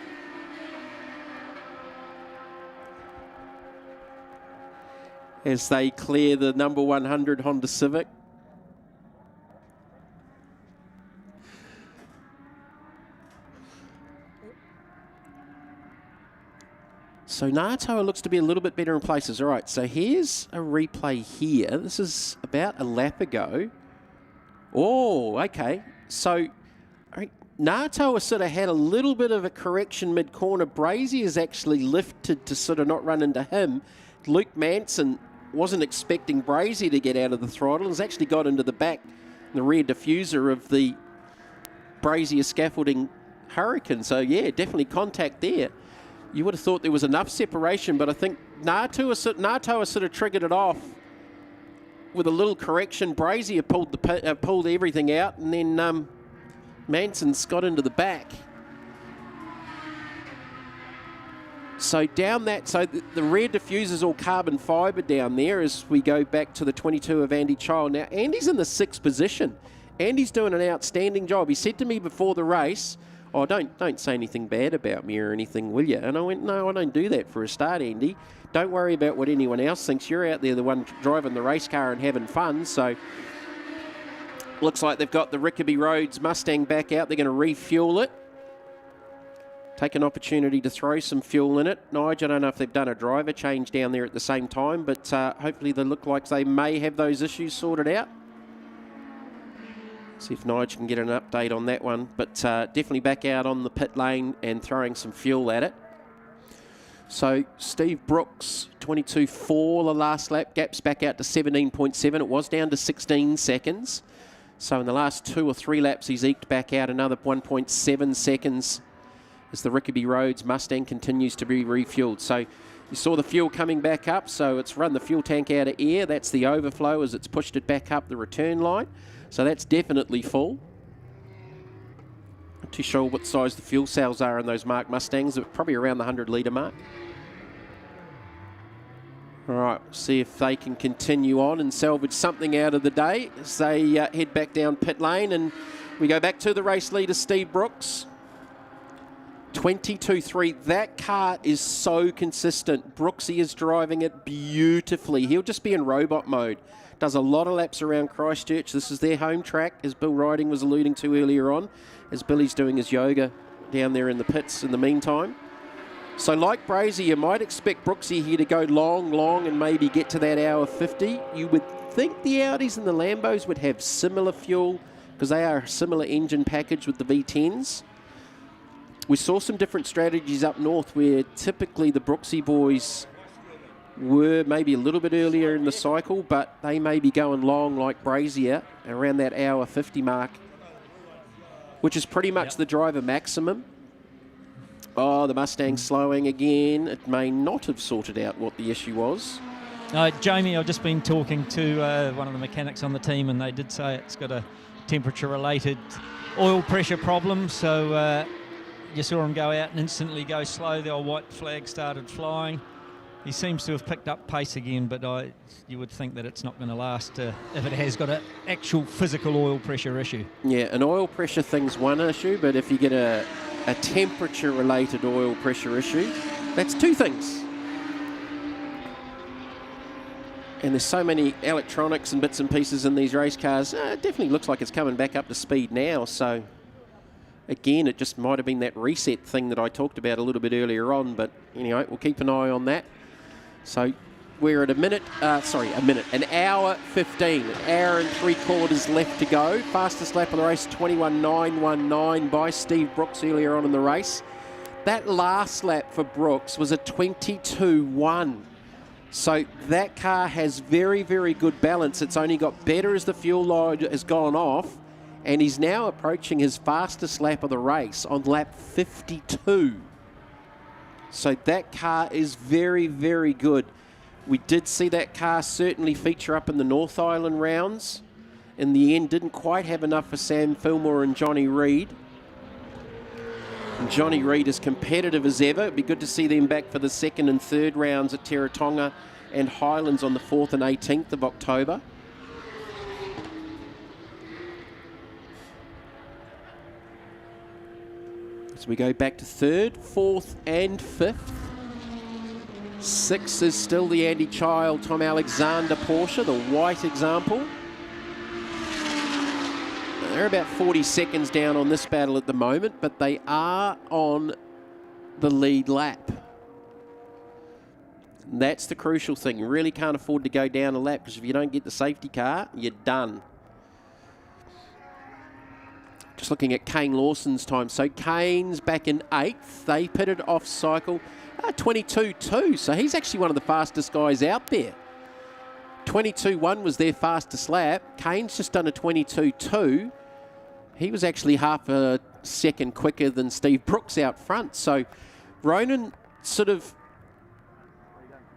S1: As they clear the number 100 Honda Civic. So Ngātaua looks to be a little bit better in places. All right, so here's a replay here. This is about a lap ago. Oh, okay. So Ngātaua sort of had a little bit of a correction mid-corner. Brazier's actually lifted to sort of not run into him. Luke Manson wasn't expecting Brazier to get out of the throttle. Has actually got into the back, the rear diffuser of the Brazier scaffolding Hurricane. So, yeah, definitely contact there. You would have thought there was enough separation, but I think Ngātaua sort of triggered it off with a little correction. Brazier pulled everything out, and then Manson's got into the back. So down that, so the rear diffuser's all carbon fibre down there as we go back to the 22 of Andy Child. Now, Andy's in the 6th position. Andy's doing an outstanding job. He said to me before the race, "Oh, don't say anything bad about me or anything, will you?" And I went, "No, I don't do that for a start, Andy. Don't worry about what anyone else thinks. You're out there the one driving the race car and having fun." So looks like they've got the Rickaby Rhodes Mustang back out. They're going to refuel it. Take an opportunity to throw some fuel in it. Nigel, I don't know if they've done a driver change down there at the same time, but hopefully they look like they may have those issues sorted out. See if Nigel can get an update on that one. But definitely back out on the pit lane and throwing some fuel at it. So Steve Brooks, 22.4 the last lap. Gaps back out to 17.7. It was down to 16 seconds. So in the last 2 or 3 laps, he's eked back out another 1.7 seconds as the Rickaby Rhodes Mustang continues to be refueled. So you saw the fuel coming back up. So it's run the fuel tank out of air. That's the overflow as it's pushed it back up the return line. So that's definitely full. Not too sure what size the fuel cells are in those Mark Mustangs. They're probably around the 100-litre mark. All right, see if they can continue on and salvage something out of the day as they head back down pit lane. And we go back to the race leader, Steve Brooks. 22.3. That car is so consistent. Brooksy is driving it beautifully. He'll just be in robot mode. Does a lot of laps around Christchurch. This is their home track, as Bill Riding was alluding to earlier on, as Billy's doing his yoga down there in the pits in the meantime. So like Brazier, you might expect Brooksy here to go long, and maybe get to that hour 50. You would think the Audis and the Lambos would have similar fuel because they are a similar engine package with the V10s. We saw some different strategies up north where typically the Brooksy boys were maybe a little bit earlier in the cycle, but they may be going long like Brazier around that hour 50 mark which is pretty much the driver maximum. Oh, the Mustang's slowing again. It may not have sorted out what the issue was.
S17: Jamie, I've just been talking to one of the mechanics on the team, and they did say it's got a temperature-related oil pressure problem. So you saw him go out and instantly go slow. The old white flag started flying. He seems to have picked up pace again, but you would think that it's not going to last if it has got an actual physical oil pressure issue.
S1: Yeah, an oil pressure thing's one issue, but if you get a temperature-related oil pressure issue, that's two things. And there's so many electronics and bits and pieces in these race cars. It definitely looks like it's coming back up to speed now. So, again, it just might have been that reset thing that I talked about a little bit earlier on. But anyway, we'll keep an eye on that. So we're at an hour 15, an hour and 3/4 left to go. Fastest lap of the race, 21.919 by Steve Brooks earlier on in the race. That last lap for Brooks was a 22.1. So that car has very, very good balance. It's only got better as the fuel load has gone off, and he's now approaching his fastest lap of the race on lap 52. So that car is very, very good. We did see that car certainly feature up in the North Island rounds. In the end, didn't quite have enough for Sam Fillmore and Johnny Reid. And Johnny Reid is competitive as ever. It'd be good to see them back for the second and third rounds at Teretonga and Highlands on the 4th and 18th of October. So we go back to 3rd, 4th and 5th. 6th is still the Andy Child, Tom Alexander Porsche, the white example. They're about 40 seconds down on this battle at the moment, but they are on the lead lap. And that's the crucial thing. You really can't afford to go down a lap, because if you don't get the safety car, you're done. Just looking at Kane Lawson's time. So Kane's back in 8th. They pitted off cycle 22.2. So he's actually one of the fastest guys out there. 22.1 was their fastest lap. Kane's just done a 22.2. He was actually half a second quicker than Steve Brooks out front. So Ronan sort of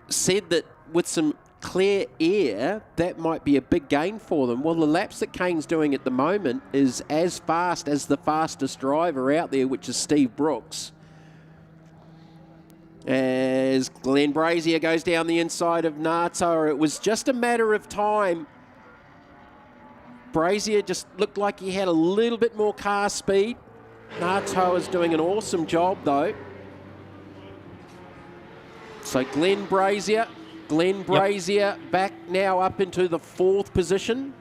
S1: said that with some clear air, that might be a big gain for them. Well, the laps that Kane's doing at the moment is as fast as the fastest driver out there, which is Steve Brooks. As Glenn Brazier goes down the inside of Nato, it was just a matter of time. Brazier just looked like he had a little bit more car speed. Nato is doing an awesome job, though. So Glenn Brazier back now up into the 4th position.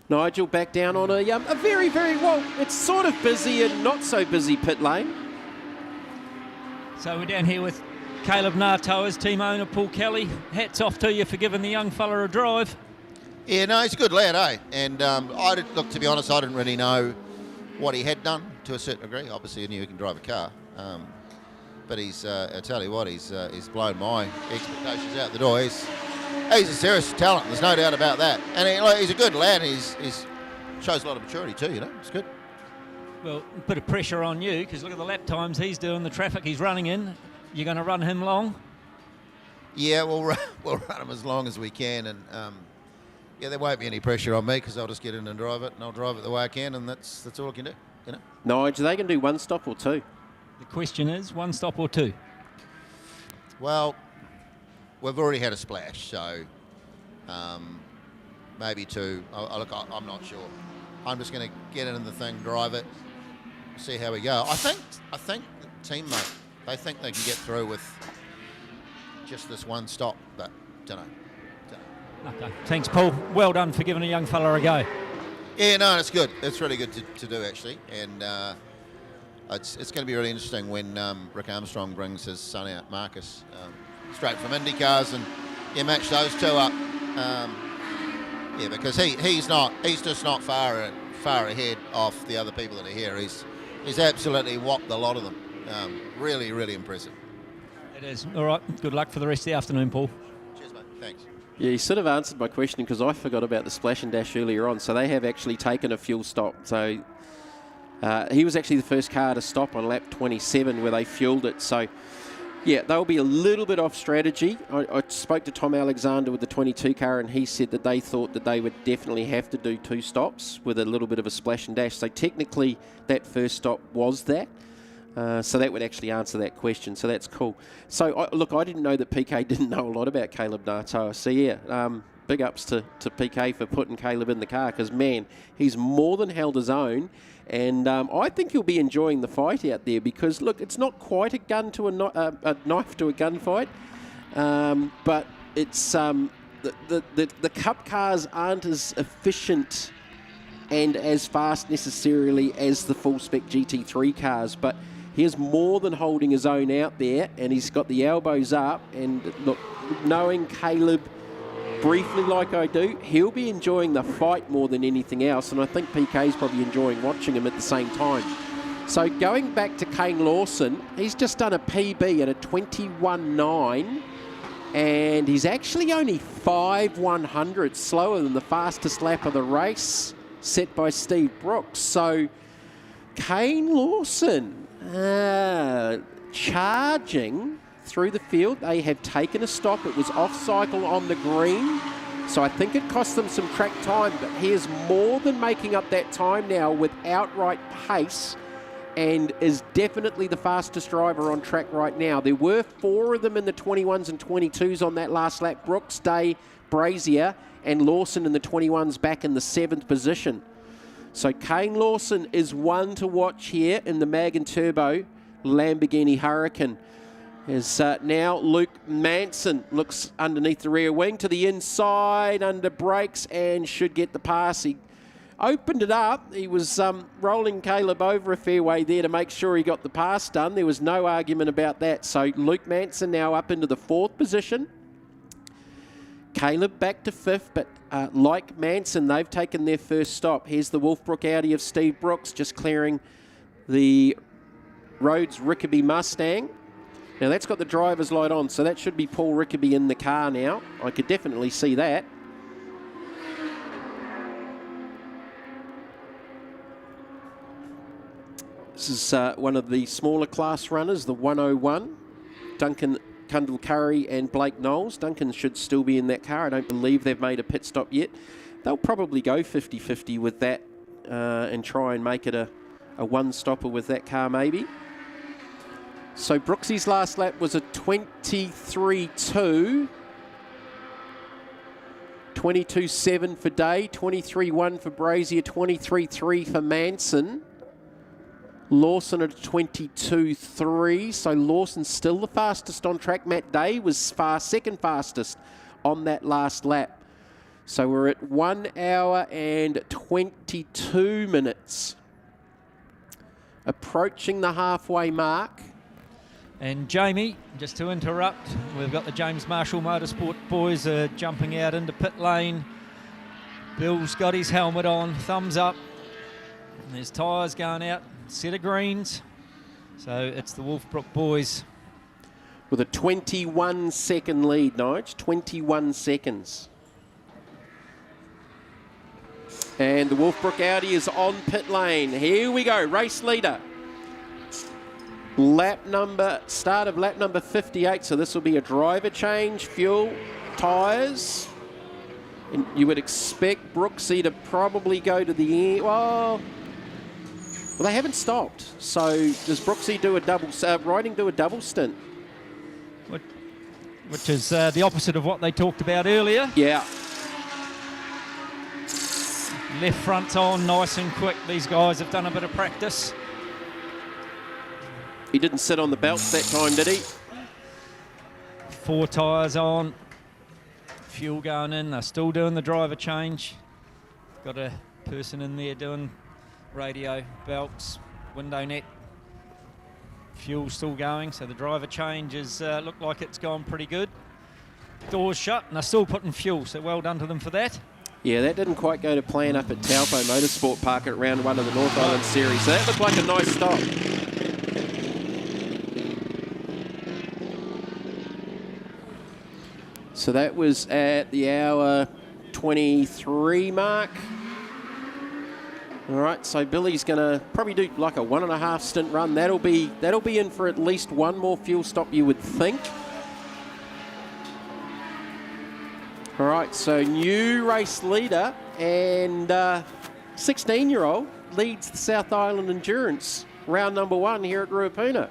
S1: Nigel back down on a very, very, well, it's sort of busy and not so busy pit lane.
S17: So we're down here with Caleb Natoa's team owner, Paul Kelly. Hats off to you for giving the young fella a drive.
S9: Yeah, no, he's a good lad, eh? And look, to be honest, I didn't really know what he had done to a certain degree. Obviously, I knew he can drive a car. But I tell you what, he's blown my expectations out the door. He's a serious talent, there's no doubt about that. And he's a good lad, he's shows a lot of maturity too, you know, it's good.
S17: Well, a bit of pressure on you, because look at the lap times he's doing, the traffic he's running in. You're going to run him long?
S9: Yeah, we'll run him as long as we can, and yeah, there won't be any pressure on me, because I'll just get in and drive it, and I'll drive it the way I can, and that's all I can do, you know.
S1: Nigel, they can do one stop or two.
S17: The question is, one stop or two?
S9: Well, we've already had a splash, so maybe two. Look, I'm not sure. I'm just going to get in the thing, drive it, see how we go. I think the team, mate, they think they can get through with just this one stop, but don't know.
S17: Okay. Thanks, Paul. Well done for giving a young fella a go.
S9: Yeah, no, it's good. It's really good to do, actually, and it's going to be really interesting when Rick Armstrong brings his son out, Marcus, straight from IndyCars, and you match those two up. Yeah, because he's just not far ahead of the other people that are here. He's absolutely whopped a lot of them. Really, really impressive.
S17: It is. All right. Good luck for the rest of the afternoon, Paul.
S9: Cheers, mate. Thanks.
S1: Yeah, you sort of answered my question because I forgot about the splash and dash earlier on. So they have actually taken a fuel stop. So he was actually the first car to stop on lap 27 where they fueled it. So, yeah, they'll be a little bit off strategy. I spoke to Tom Alexander with the 22 car and he said that they thought that they would definitely have to do 2 stops with a little bit of a splash and dash. So technically that first stop was that. So that would actually answer that question. So that's cool. So, look, I didn't know that PK didn't know a lot about Caleb Natoa. So, yeah, big ups to PK for putting Caleb in the car because, man, he's more than held his own. And I think he'll be enjoying the fight out there because, look, it's not quite a gun to a knife to a gunfight. But it's the Cup cars aren't as efficient and as fast necessarily as the full-spec GT3 cars. But he is more than holding his own out there, and he's got the elbows up. And look, knowing Caleb briefly like I do, he'll be enjoying the fight more than anything else. And I think PK's probably enjoying watching him at the same time. So going back to Kane Lawson, he's just done a PB at a 21.9, and he's actually only 5/100 slower than the fastest lap of the race set by Steve Brooks. So Kane Lawson charging through the field. They have taken a stop. It was off cycle on the green, so I think it cost them some track time, but he is more than making up that time now with outright pace and is definitely the fastest driver on track right now. There were 4 of them in the 21s and 22s on that last lap. Brooks, Day, Brazier and Lawson in the 21s back in the 7th position. So Kane Lawson is one to watch here in the Mag and Turbo Lamborghini Huracan. As now Luke Manson looks underneath the rear wing to the inside under brakes and should get the pass. He opened it up. He was rolling Caleb over a fair way there to make sure he got the pass done. There was no argument about that. So Luke Manson now up into the 4th position. Caleb back to 5th, but like Manson, they've taken their first stop. Here's the Wolfbrook Audi of Steve Brooks just clearing the Rhodes Rickaby Mustang. Now that's got the driver's light on, so that should be Paul Rickaby in the car now. I could definitely see that. This is one of the smaller class runners, the 101. Duncan Cundall-Curry and Blake Knowles. Duncan should still be in that car. I don't believe they've made a pit stop yet. They'll probably go 50-50 with that and try and make it a one-stopper with that car maybe. So Brooksy's last lap was a 23.2. 22.7 for Day, 23.1 for Brazier, 23.3 for Manson. Lawson at 22.3, so Lawson's still the fastest on track. Matt Day was second fastest on that last lap. So we're at 1 hour and 22 minutes. Approaching the halfway mark.
S17: And Jamie, just to interrupt, we've got the James Marshall Motorsport boys jumping out into pit lane. Bill's got his helmet on, thumbs up. And there's tyres going out. Set of greens. So it's the Wolfbrook boys.
S1: With a 21-second lead, Nige. 21 seconds. And the Wolfbrook Audi is on pit lane. Here we go, race leader. Start of lap number 58. So this will be a driver change, fuel, tyres. And you would expect Brooksy to probably go to the end. Well, they haven't stopped. So does Brooksy do a double, Riding do a double stint?
S17: Which is the opposite of what they talked about earlier.
S1: Yeah.
S17: Left front's on, nice and quick. These guys have done a bit of practice.
S1: He didn't sit on the belts that time, did he?
S17: 4 tyres on. Fuel going in. They're still doing the driver change. Got a person in there doing radio, belts, window net. Fuel still going, so the driver changes look like it's gone pretty good. Doors shut, and they're still putting fuel, so well done to them for that.
S1: Yeah, that didn't quite go to plan up at Taupo Motorsport Park at round 1 of the North Island Series, so that looked like a nice stop. So that was at the hour 23 mark. All right, so Billy's going to probably do like a 1.5 stint run. That'll be in for at least one more fuel stop, you would think. All right, so new race leader and 16-year-old leads the South Island Endurance round number 1 here at Ruapuna.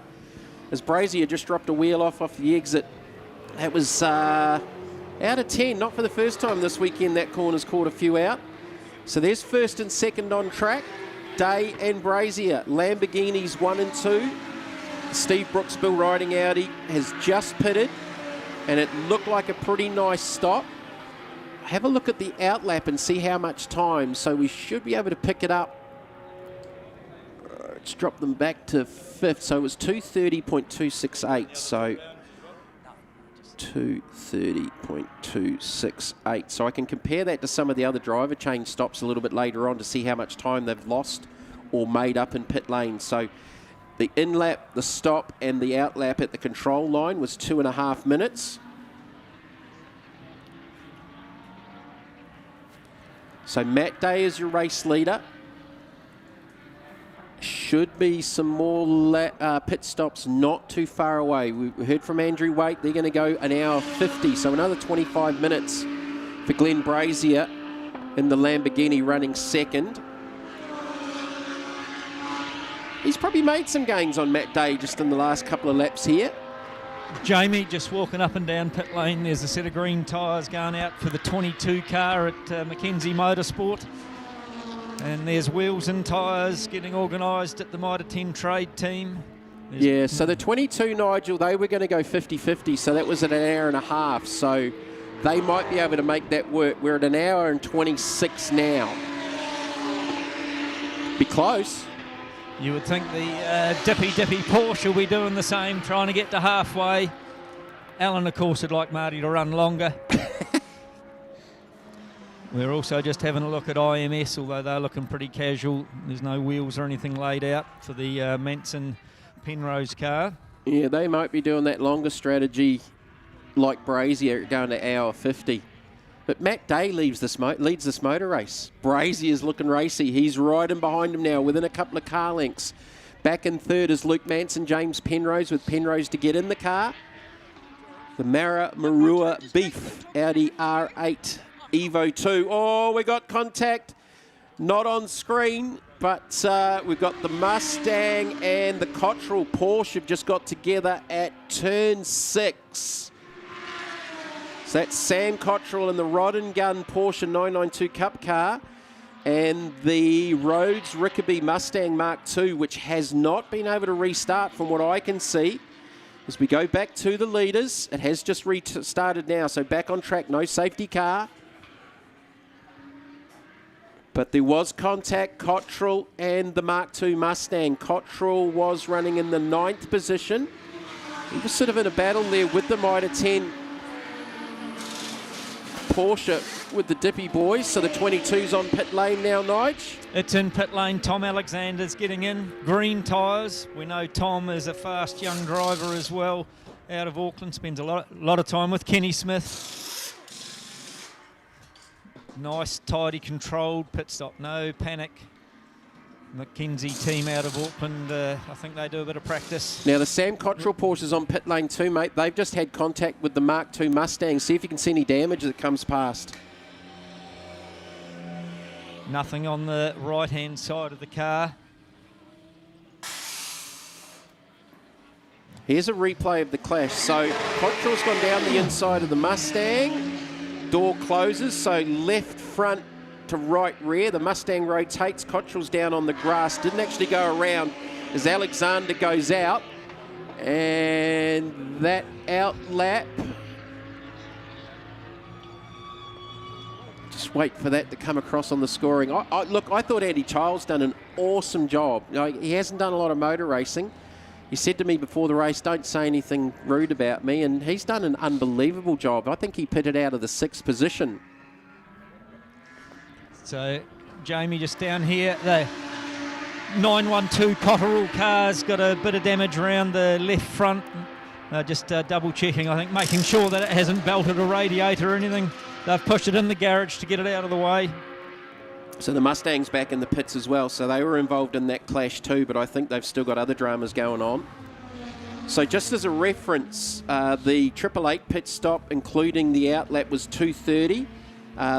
S1: As Brazier just dropped a wheel off the exit. That was out of 10, not for the first time this weekend. That corner's caught a few out. So there's first and second on track. Day and Brazier. Lamborghinis 1 and 2. Steve Brooksville riding Audi has just pitted, and it looked like a pretty nice stop. Have a look at the outlap and see how much time. So we should be able to pick it up. Let's drop them back to 5th. So it was 2:30.268. So 2:30.268. So I can compare that to some of the other driver change stops a little bit later on to see how much time they've lost or made up in pit lane. So the in-lap, the stop, and the out-lap at the control line was 2.5 minutes. So Matt Day is your race leader. Should be some more pit stops not too far away. We heard from Andrew Waite, they're going to go an hour 50, so another 25 minutes for Glenn Brazier in the Lamborghini running second. He's probably made some gains on Matt Day just in the last couple of laps here.
S17: Jamie just walking up and down pit lane. There's a set of green tyres going out for the 22 car at Mackenzie Motorsport. And there's wheels and tyres getting organised at the Mitre 10 trade team.
S1: Yeah, so the 22, Nigel, they were going to go 50-50, so that was at 1.5 hours. So they might be able to make that work. We're at 1 hour and 26 now. Be close.
S17: You would think the dippy Porsche will be doing the same, trying to get to halfway. Alan, of course, would like Marty to run longer. We're also just having a look at IMS, although they're looking pretty casual. There's no wheels or anything laid out for the Manson Penrose car.
S1: Yeah, they might be doing that longer strategy like Brazier going to hour 50. But Matt Day leads this motor race. Brazier's looking racy. He's riding behind him now within a couple of car lengths. Back in third is Luke Manson, James Penrose, with Penrose to get in the car. The Marua Beef Audi R8 Evo 2. Oh, we got contact. Not on screen, but we've got the Mustang and the Cottrell Porsche have just got together at turn 6. So that's Sam Cottrell in the Rod and Gun Porsche 992 Cup car and the Rhodes Rickaby Mustang Mark II, which has not been able to restart from what I can see. As we go back to the leaders, it has just restarted now, so back on track, no safety car. But there was contact, Cottrell and the Mark II Mustang. Cottrell was running in the 9th position. He was sort of in a battle there with the Mitre 10 Porsche with the Dippy boys. So the 22's on pit lane now, Nige.
S17: It's in pit lane. Tom Alexander's getting in. Green tyres. We know Tom is a fast young driver as well. Out of Auckland, spends a lot of time with Kenny Smith. Nice, tidy, controlled pit stop. No panic. Mackenzie team out of Auckland, I think they do a bit of practice.
S1: Now the Sam Cottrell Porsche's on pit lane too, mate. They've just had contact with the Mark II Mustang. See if you can see any damage that comes past.
S17: Nothing on the right-hand side of the car.
S1: Here's a replay of the clash. So Cottrell's gone down the inside of the Mustang. Door closes, so left front to right rear. The Mustang rotates. Cottrell's down on the grass. Didn't actually go around as Alexander goes out. And that out lap. Just wait for that to come across on the scoring. Look, I thought Andy Childs done an awesome job. You know, he hasn't done a lot of motor racing. He said to me before the race, don't say anything rude about me, and he's done an unbelievable job. I think he pitted out of the 6th position.
S17: So Jamie just down here, the 912 Cotterell car's got a bit of damage around the left front. just double checking, I think, making sure that it hasn't belted a radiator or anything. They've pushed it in the garage to get it out of the way.
S1: So the Mustang's back in the pits as well, so they were involved in that clash too, but I think they've still got other dramas going on. So just as a reference, the 888 pit stop, including the outlap, was 2:30.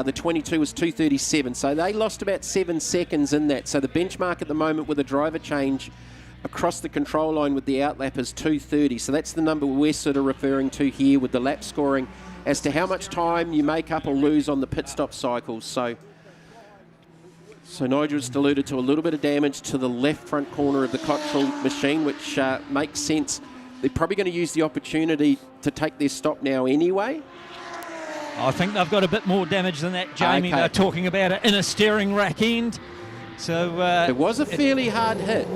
S1: The 22 was 2:37, so they lost about 7 seconds in that. So the benchmark at the moment with a driver change across the control line with the outlap is 2:30. So that's the number we're sort of referring to here with the lap scoring as to how much time you make up or lose on the pit stop cycles. So Nigel just alluded to a little bit of damage to the left front corner of the Cottrell machine, which makes sense. They're probably going to use the opportunity to take their stop now anyway.
S17: I think they've got a bit more damage than that, Jamie.
S1: Okay.
S17: They're talking about it in a steering rack end. So
S1: it was a fairly hard hit.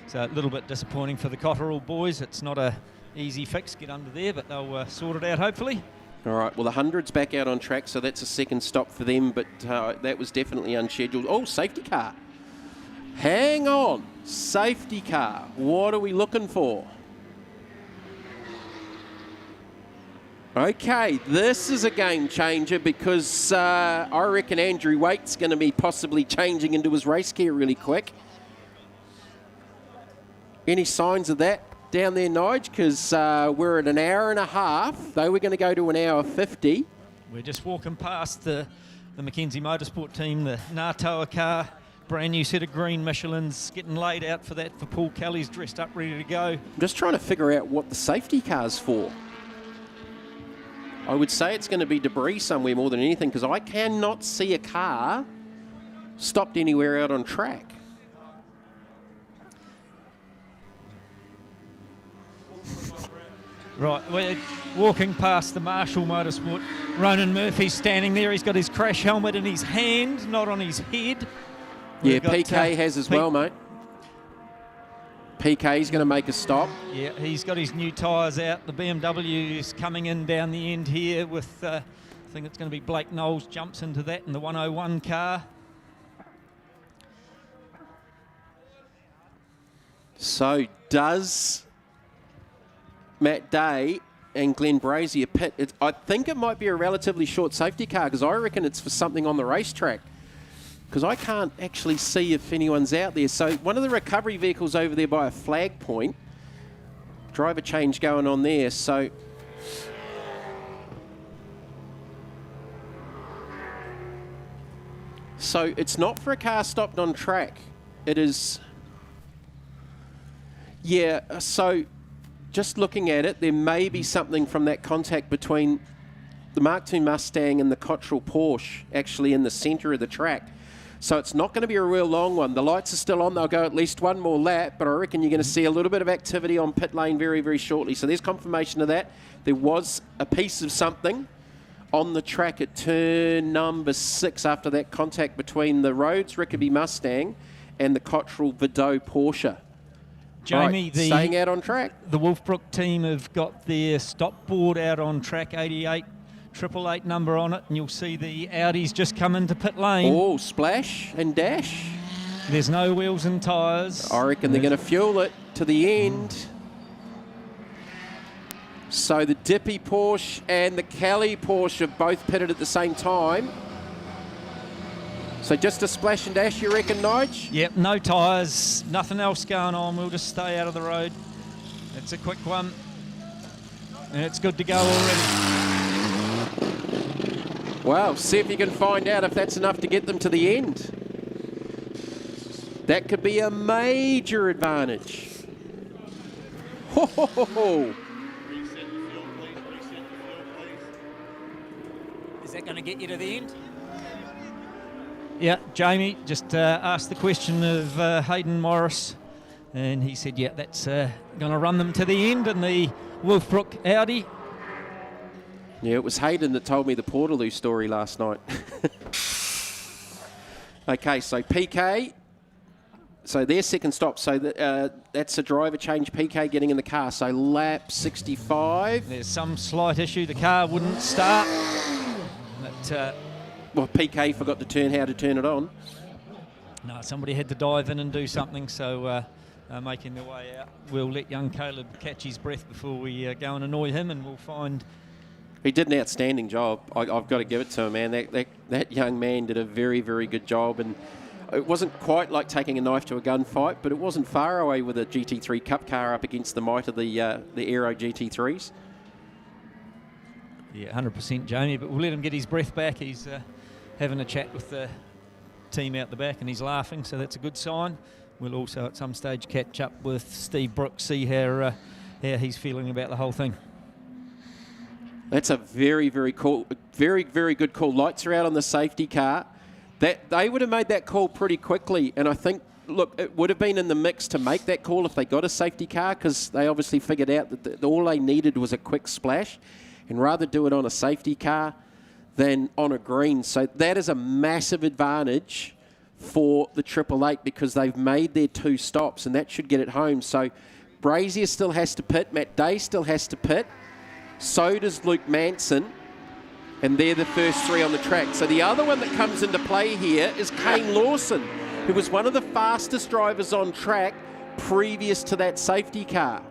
S17: So a little bit disappointing for the Cotterell boys. It's not a easy fix, get under there, but they'll sort it out hopefully.
S1: All right, well, the 100's back out on track, so that's a second stop for them, but that was definitely unscheduled. Oh, safety car. Hang on. Safety car. What are we looking for? Okay, this is a game changer because I reckon Andrew Waite's going to be possibly changing into his race gear really quick. Any signs of that down there, Nige? Because we're at an hour and a half. They were going to go to an hour 50.
S17: We're just walking past the Mackenzie Motorsport team, the Natoa car. Brand new set of green Michelins getting laid out for that for Paul Kelly's dressed up, ready to go.
S1: I'm just trying to figure out what the safety car's for. I would say it's going to be debris somewhere more than anything because I cannot see a car stopped anywhere out on track.
S17: Right, we're walking past the Marshall Motorsport. Ronan Murphy's standing there. He's got his crash helmet in his hand, not on his head.
S1: Yeah, PK has as well, mate. PK's going to make a stop.
S17: Yeah, he's got his new tyres out. The BMW is coming in down the end here with, I think it's going to be Blake Knowles jumps into that in the 101 car.
S1: So does Matt Day and Glenn Brazier pit? I think it might be a relatively short safety car because I reckon it's for something on the racetrack. Because I can't actually see if anyone's out there. So one of the recovery vehicles over there by a flag point. Driver change going on there. So it's not for a car stopped on track. It is. Yeah, so just looking at it, there may be something from that contact between the Mark II Mustang and the Cottrell Porsche actually in the centre of the track. So it's not going to be a real long one. The lights are still on. They'll go at least one more lap, but I reckon you're going to see a little bit of activity on pit lane very, very shortly. So there's confirmation of that. There was a piece of something on the track at turn number 6 after that contact between the Rhodes Rickaby Mustang and the Cottrell Vidot Porsche.
S17: Jamie,
S1: right, staying out on track.
S17: The Wolfbrook team have got their stop board out on track, 88 number on it, and you'll see the Audis just come into pit lane.
S1: Oh, splash and dash.
S17: There's no wheels and tyres.
S1: I reckon they're going to fuel it to the end. So the Dippy Porsche and the Kelly Porsche have both pitted at the same time. So just a splash and dash, you reckon, Nige?
S17: Yep, no tyres, nothing else going on. We'll just stay out of the road. It's a quick one. And it's good to go already.
S1: Well, see if you can find out if that's enough to get them to the end. That could be a major advantage. Ho, ho, ho, ho.
S18: Is that going to get you to the end?
S17: Yeah, Jamie just asked the question of Hayden Morris, and he said, yeah, that's going to run them to the end in the Wolfbrook Audi.
S1: Yeah, it was Hayden that told me the Portaloo story last night. Okay, so PK, so their second stop, so that's a driver change, PK getting in the car, so lap 65.
S17: There's some slight issue, the car wouldn't start, but...
S1: well, PK forgot to turn how to turn it on.
S17: No, somebody had to dive in and do something, so making their way out. We'll let young Caleb catch his breath before we go and annoy him, and we'll find...
S1: He did an outstanding job. I've got to give it to him, man. That young man did a very, very good job, and it wasn't quite like taking a knife to a gunfight, but it wasn't far away with a GT3 Cup car up against the might of the Aero GT3s.
S17: Yeah, 100% Jamie, but we'll let him get his breath back. He's having a chat with the team out the back, and he's laughing, so that's a good sign. We'll also at some stage catch up with Steve Brooks, see how he's feeling about the whole thing.
S1: That's a very, very cool, very, very good call. Lights are out on the safety car. They would have made that call pretty quickly, and I think, look, it would have been in the mix to make that call if they got a safety car, because they obviously figured out that all they needed was a quick splash, and rather do it on a safety car than on a green. So that is a massive advantage for the 888 because they've made their 2 stops, and that should get it home. So Brazier still has to pit, Matt Day still has to pit, so does Luke Manson, and they're the first 3 on the track. So the other one that comes into play here is Kane Lawson, who was one of the fastest drivers on track previous to that safety car.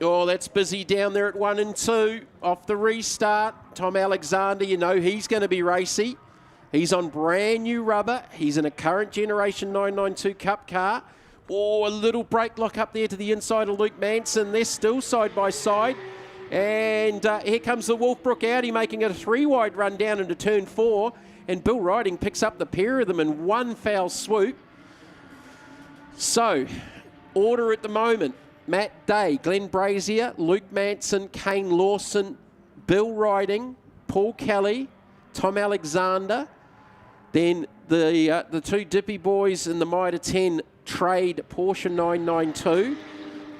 S1: Oh, that's busy down there at 1 and 2. Off the restart, Tom Alexander, you know he's going to be racy. He's on brand new rubber. He's in a current generation 992 Cup car. Oh, a little brake lock up there to the inside of Luke Manson. They're still side by side. And here comes the Wolfbrook Audi making it a 3-wide run down into turn 4. And Bill Riding picks up the pair of them in one foul swoop. So, order at the moment. Matt Day, Glenn Brazier, Luke Manson, Kane Lawson, Bill Riding, Paul Kelly, Tom Alexander. Then the 2 Dippy boys in the Mitre 10 trade Porsche 992.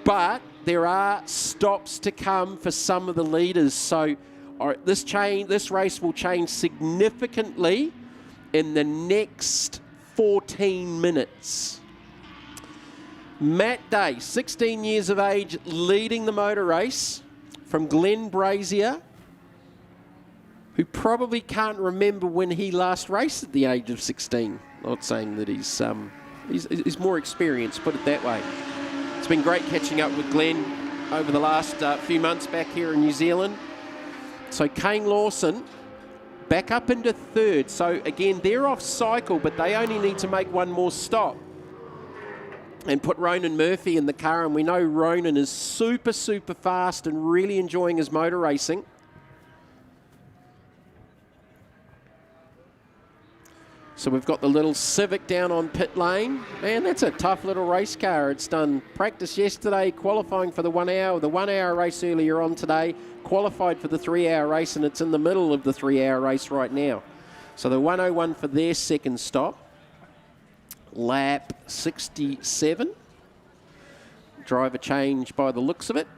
S1: But there are stops to come for some of the leaders. So this race will change significantly in the next 14 minutes. Matt Day, 16 years of age, leading the motor race from Glenn Brazier, who probably can't remember when he last raced at the age of 16. Not saying that he's more experienced, put it that way. It's been great catching up with Glenn over the last few months back here in New Zealand. So Kane Lawson back up into 3rd. So again, they're off cycle, but they only need to make one more stop and put Ronan Murphy in the car. And we know Ronan is super, super fast and really enjoying his motor racing. So we've got the little Civic down on pit lane. Man, that's a tough little race car. It's done practice yesterday, qualifying for the 1 hour. The 1 hour race earlier on today, qualified for the 3-hour race, and it's in the middle of the 3-hour race right now. So the 101 for their second stop. Lap 67. Driver change by the looks of it.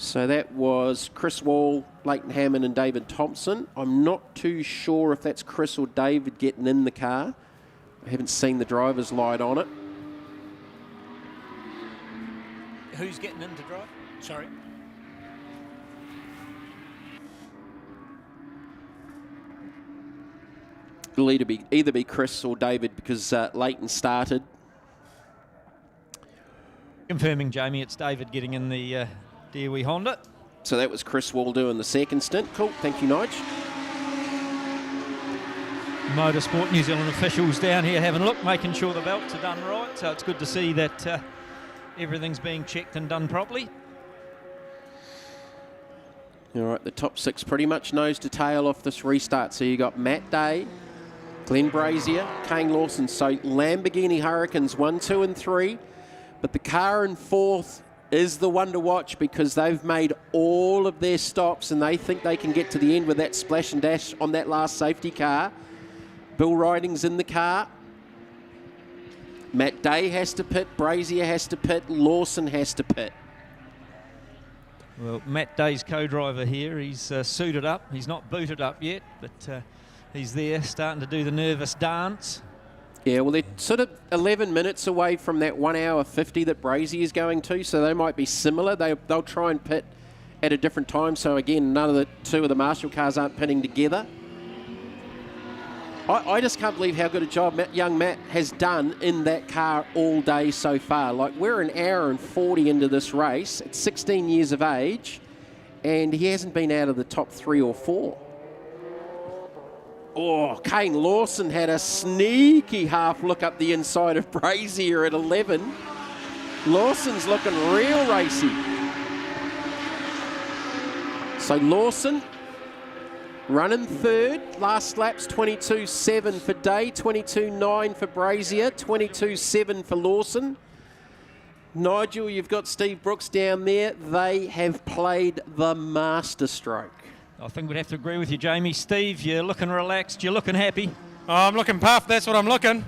S1: So that was Chris Wall, Leighton Hammond and David Thompson. I'm not too sure if that's Chris or David getting in the car. I haven't seen the driver's light on it.
S18: Who's getting in to drive? Sorry.
S1: It'll either be Chris or David because Leighton started.
S17: Confirming, Jamie, it's David getting in the DOE Honda.
S1: So that was Chris Wall doing the second stint. Cool, thank you, Nige.
S17: Motorsport New Zealand officials down here having a look, making sure the belts are done right. So it's good to see that everything's being checked and done properly.
S1: All right, the top 6 pretty much nose to tail off this restart. So you got Matt Day, Glenn Brazier, Kane Lawson. So Lamborghini Hurricanes 1, 2 and 3. But the car in 4th is the one to watch because they've made all of their stops and they think they can get to the end with that splash and dash on that last safety car. Bill Riding's in the car. Matt Day has to pit, Brazier has to pit, Lawson has to pit.
S17: Well, Matt Day's co-driver here, he's suited up. He's not booted up yet, but he's there starting to do the nervous dance.
S1: Yeah, well, they're sort of 11 minutes away from that 1 hour 50 that Brazier is going to, so they might be similar. They'll try and pit at a different time, so again, none of the 2 of the Marshall cars aren't pitting together. I just can't believe how good a job young Matt has done in that car all day so far. Like, we're an hour and 40 into this race at 16 years of age, and he hasn't been out of the top 3 or 4. Oh, Kane Lawson had a sneaky half look up the inside of Brazier at 11. Lawson's looking real racy. So Lawson running third. Last lap's 22.7 for Day, 22.9 for Brazier, 22.7 for Lawson. Nigel, you've got Steve Brooks down there. They have played the masterstroke.
S17: I think we'd have to agree with you, Jamie. Steve, you're looking relaxed. You're looking happy.
S3: Oh, I'm looking puffed. That's what I'm looking.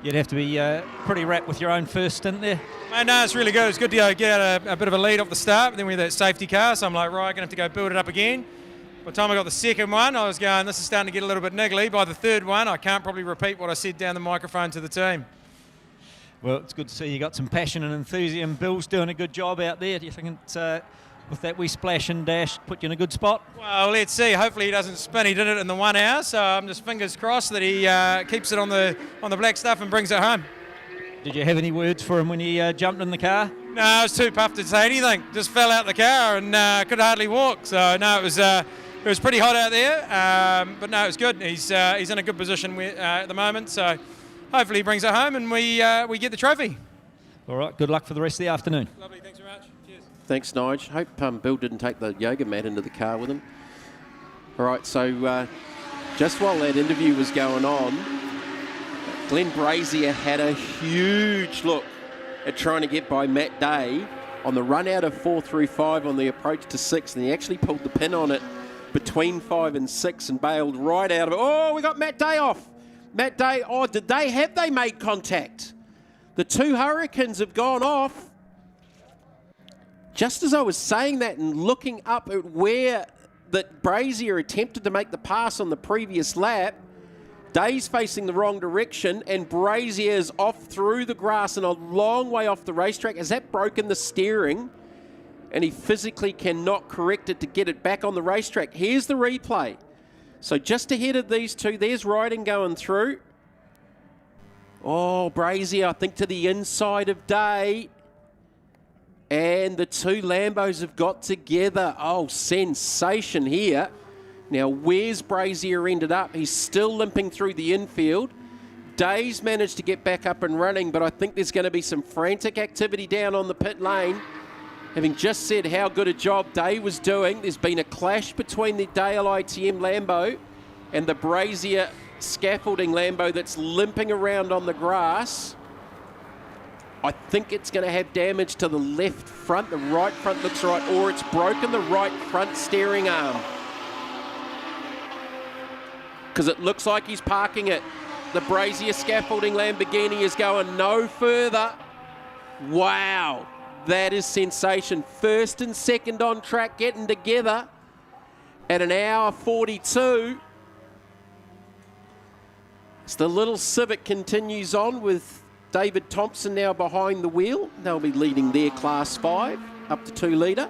S17: You'd have to be pretty wrapped with your own first stint there.
S3: Mate, no, it's really good. It's good to get a bit of a lead off the start, but then we had that safety car, so I'm like, right, going to have to go build it up again. By the time I got the second one, I was going, this is starting to get a little bit niggly. By the third one, I can't probably repeat what I said down the microphone to the team.
S17: Well, it's good to see you got some passion and enthusiasm. Bill's doing a good job out there. Do you think with that wee splash and dash put you in a good spot?
S3: Well, let's see. Hopefully he doesn't spin. He did it in the 1 hour, so I'm just fingers crossed that he keeps it on the black stuff and brings it home.
S17: Did you have any words for him when he jumped in the car?
S3: No, I was too puffed to say anything. Just fell out the car and could hardly walk. So no, it was pretty hot out there, but no, it was good. He's in a good position at the moment, so hopefully he brings it home and we get the trophy.
S17: All right, good luck for the rest of the afternoon.
S3: Lovely, thanks very much. Cheers.
S1: Thanks, Nige. Hope Bill didn't take the yoga mat into the car with him. All right, so just while that interview was going on, Glenn Brazier had a huge look at trying to get by Matt Day on the run out of 4 through 5 on the approach to 6, and he actually pulled the pin on it between 5 and 6 and bailed right out of it. Oh, we got Matt Day off. Matt Day, have they made contact? The 2 Hurricanes have gone off. Just as I was saying that and looking up at where that Brazier attempted to make the pass on the previous lap, Day's facing the wrong direction and Brazier's off through the grass and a long way off the racetrack. Has that broken the steering? And he physically cannot correct it to get it back on the racetrack. Here's the replay. So just ahead of these two, there's Riding going through. Oh, Brazier, I think to the inside of Day. And the 2 Lambos have got together. Oh, sensation here. Now, where's Brazier ended up? He's still limping through the infield. Day's managed to get back up and running, but I think there's going to be some frantic activity down on the pit lane. Having just said how good a job Day was doing, there's been a clash between the Dale ITM Lambo and the Brazier scaffolding Lambo that's limping around on the grass. I think it's going to have damage to the left front. The right front looks right, or it's broken the right front steering arm. Because it looks like he's parking it. The Brazier scaffolding Lamborghini is going no further. Wow, that is sensation. First and second on track getting together at an hour 42. So the little Civic continues on with David Thompson now behind the wheel. They'll be leading their Class 5 up to 2 litre.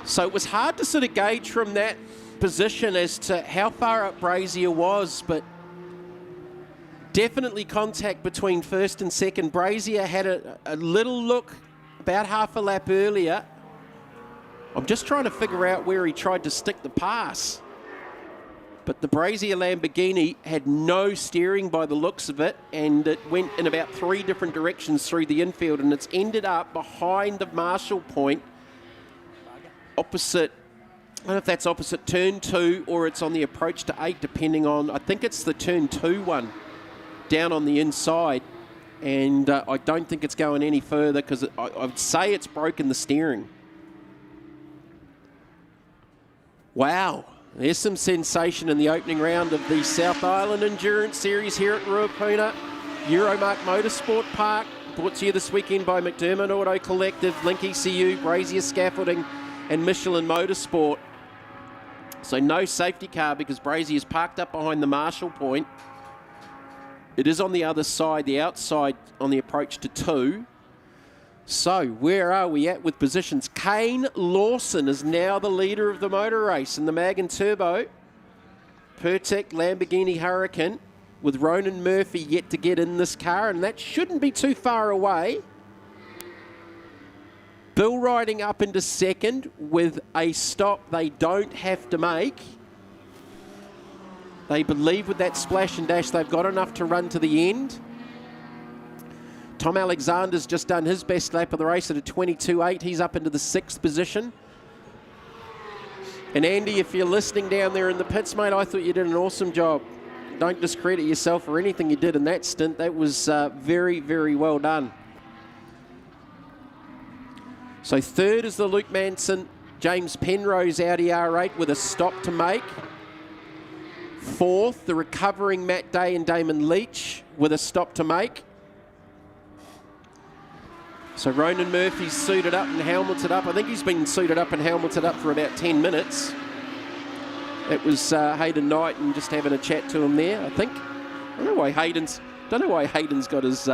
S1: So it was hard to sort of gauge from that position as to how far up Brazier was, but definitely contact between first and second. Brazier had a little look about half a lap earlier. I'm just trying to figure out where he tried to stick the pass. But the Brazier Lamborghini had no steering by the looks of it, and it went in about 3 different directions through the infield, and it's ended up behind the Marshall point, opposite, I don't know if that's opposite turn 2 or it's on the approach to 8, depending on, I think it's the turn 2 one down on the inside. And I don't think it's going any further because I would say it's broken the steering. Wow. There's some sensation in the opening round of the South Island Endurance Series here at Ruapuna. Euromarque Motorsport Park, brought to you this weekend by McDermid Auto Collective, Link ECU, Brazier Scaffolding and Michelin Motorsport. So no safety car because Brazier's parked up behind the Marshall point. It is on the other side, the outside on the approach to 2. So where are we at with positions? Kane Lawson is now the leader of the motor race in the Mag and Turbo. Pertek Lamborghini Hurricane with Ronan Murphy yet to get in this car, and that shouldn't be too far away. Bill riding up into second with a stop they don't have to make. They believe with that splash and dash they've got enough to run to the end. Tom Alexander's just done his best lap of the race at a 22.8. He's up into the 6th position. And Andy, if you're listening down there in the pits, mate, I thought you did an awesome job. Don't discredit yourself for anything you did in that stint. That was very, very well done. So 3rd is the Luke Manson, James Penrose Audi R8 with a stop to make. 4th, the recovering Matt Day and Damon Leach with a stop to make. So Ronan Murphy's suited up and helmeted up. I think he's been suited up and helmeted up for about 10 minutes. It was Hayden Knight and just having a chat to him there, I think. I don't know why Hayden's got his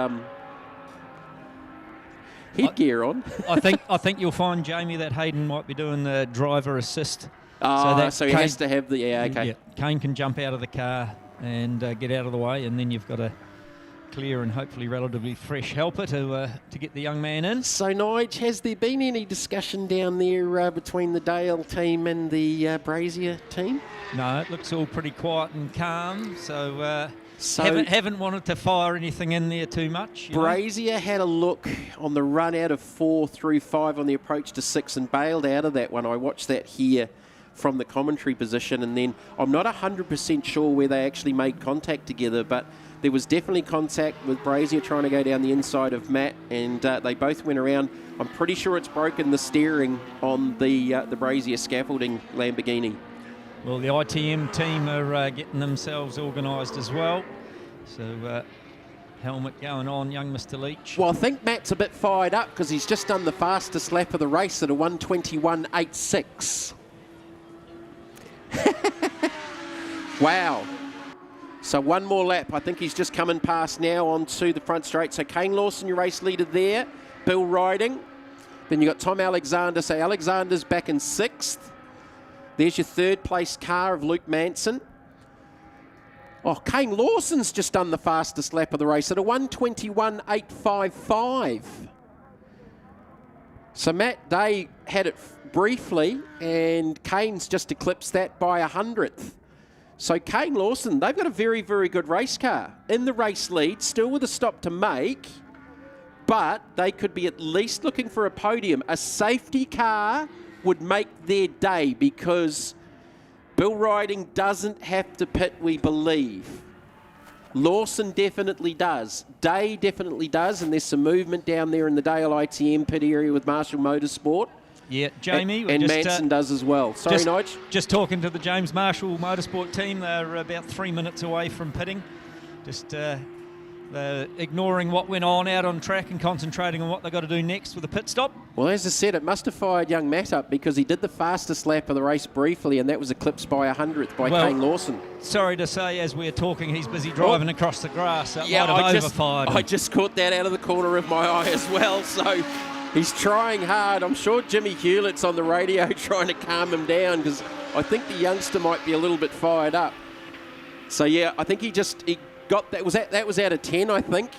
S1: headgear on.
S17: I think you'll find, Jamie, that Hayden might be doing the driver assist.
S1: So he has to have the... Yeah, okay.
S17: Yeah, Kane can jump out of the car and get out of the way, and then you've got a clear and hopefully relatively fresh helper to get the young man in.
S1: So, Nige, has there been any discussion down there between the Dale team and the Brazier team?
S17: No, it looks all pretty quiet and calm, so haven't wanted to fire anything in there too much.
S1: Brazier had a look on the run out of 4 through 5 on the approach to 6 and bailed out of that one. I watched that here from the commentary position, and then I'm not 100% sure where they actually made contact together, but there was definitely contact with Brazier trying to go down the inside of Matt, and they both went around. I'm pretty sure it's broken the steering on the Brazier scaffolding Lamborghini.
S17: Well, the ITM team are getting themselves organised as well. So helmet going on, young Mr. Leach.
S1: Well, I think Matt's a bit fired up because he's just done the fastest lap of the race at a 1:21.86. Wow. So one more lap. I think he's just coming past now onto the front straight. So Kane Lawson, your race leader there. Bill riding. Then you got Tom Alexander. So Alexander's back in 6th. There's your 3rd place car of Luke Manson. Oh, Kane Lawson's just done the fastest lap of the race at a 1:21.855. So Matt Day had it briefly, and Kane's just eclipsed that by 100th. So Kane Lawson, they've got a very, very good race car in the race lead, still with a stop to make, but they could be at least looking for a podium. A safety car would make their day because Bill Riding doesn't have to pit, we believe. Lawson definitely does. Day definitely does, and there's some movement down there in the Dale ITM pit area with Marshall Motorsport.
S17: Yeah, Jamie.
S1: And Manson does as well. Sorry, Nige.
S17: Just talking to the James Marshall Motorsport team. They're about 3 minutes away from pitting. Just they're ignoring what went on out on track and concentrating on what they've got to do next with the pit stop.
S1: Well, as I said, it must have fired young Matt up because he did the fastest lap of the race briefly, and that was eclipsed by 100th by Kane Lawson.
S17: Sorry to say, as we're talking, he's busy driving across the grass. That might have overfired him.
S1: I just caught that out of the corner of my eye as well, so he's trying hard. I'm sure Jimmy Hewlett's on the radio trying to calm him down because I think the youngster might be a little bit fired up. So, yeah, I think he got that. That was out of 10, I think.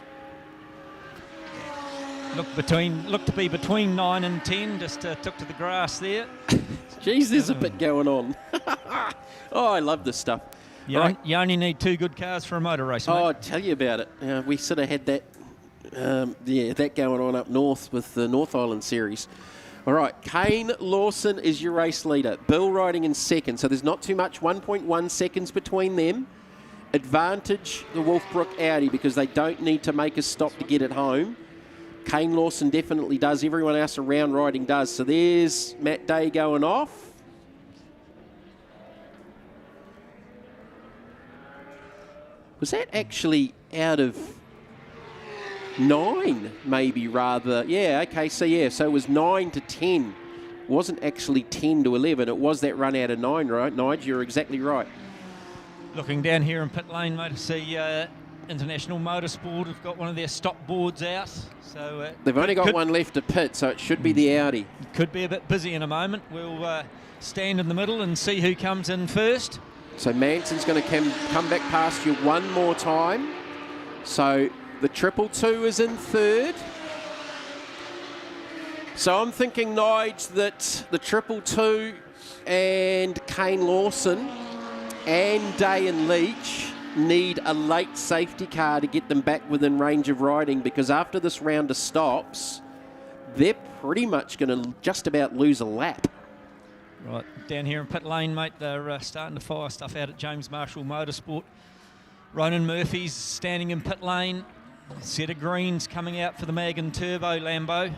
S17: Looked to be between 9 and 10. Just took to the grass there.
S1: Jeez, there's a bit going on. Oh, I love this stuff.
S17: You only need 2 good cars for a motor race, mate.
S1: Oh, I tell you about it. We sort of had that, that going on up north with the North Island series. All right, Kane Lawson is your race leader. Bill riding in 2nd, so there's not too much. 1.1 seconds between them. Advantage the Wolfbrook Audi because they don't need to make a stop to get it home. Kane Lawson definitely does. Everyone else around riding does. So there's Matt Day going off. Was that actually out of 9, maybe, rather? Yeah, okay, so yeah, so it was 9 to 10. It wasn't actually 10 to 11. It was that run out of 9, right, Nige? You're exactly right.
S17: Looking down here in pit lane, mate, to see International Motorsport have got one of their stop boards out. So
S1: they've only got one left to pit, so it should be the Audi.
S17: Could be a bit busy in a moment. We'll stand in the middle and see who comes in first.
S1: So Manson's going to come back past you one more time. So the 222 is in third. So I'm thinking, Nige, that the 222 and Kane Lawson and Day and Leach need a late safety car to get them back within range of riding, because after this round of stops, they're pretty much going to just about lose a lap.
S17: Right, down here in pit lane, mate, they're starting to fire stuff out at James Marshall Motorsport. Ronan Murphy's standing in pit lane. A set of greens coming out for the Magan Turbo Lambo.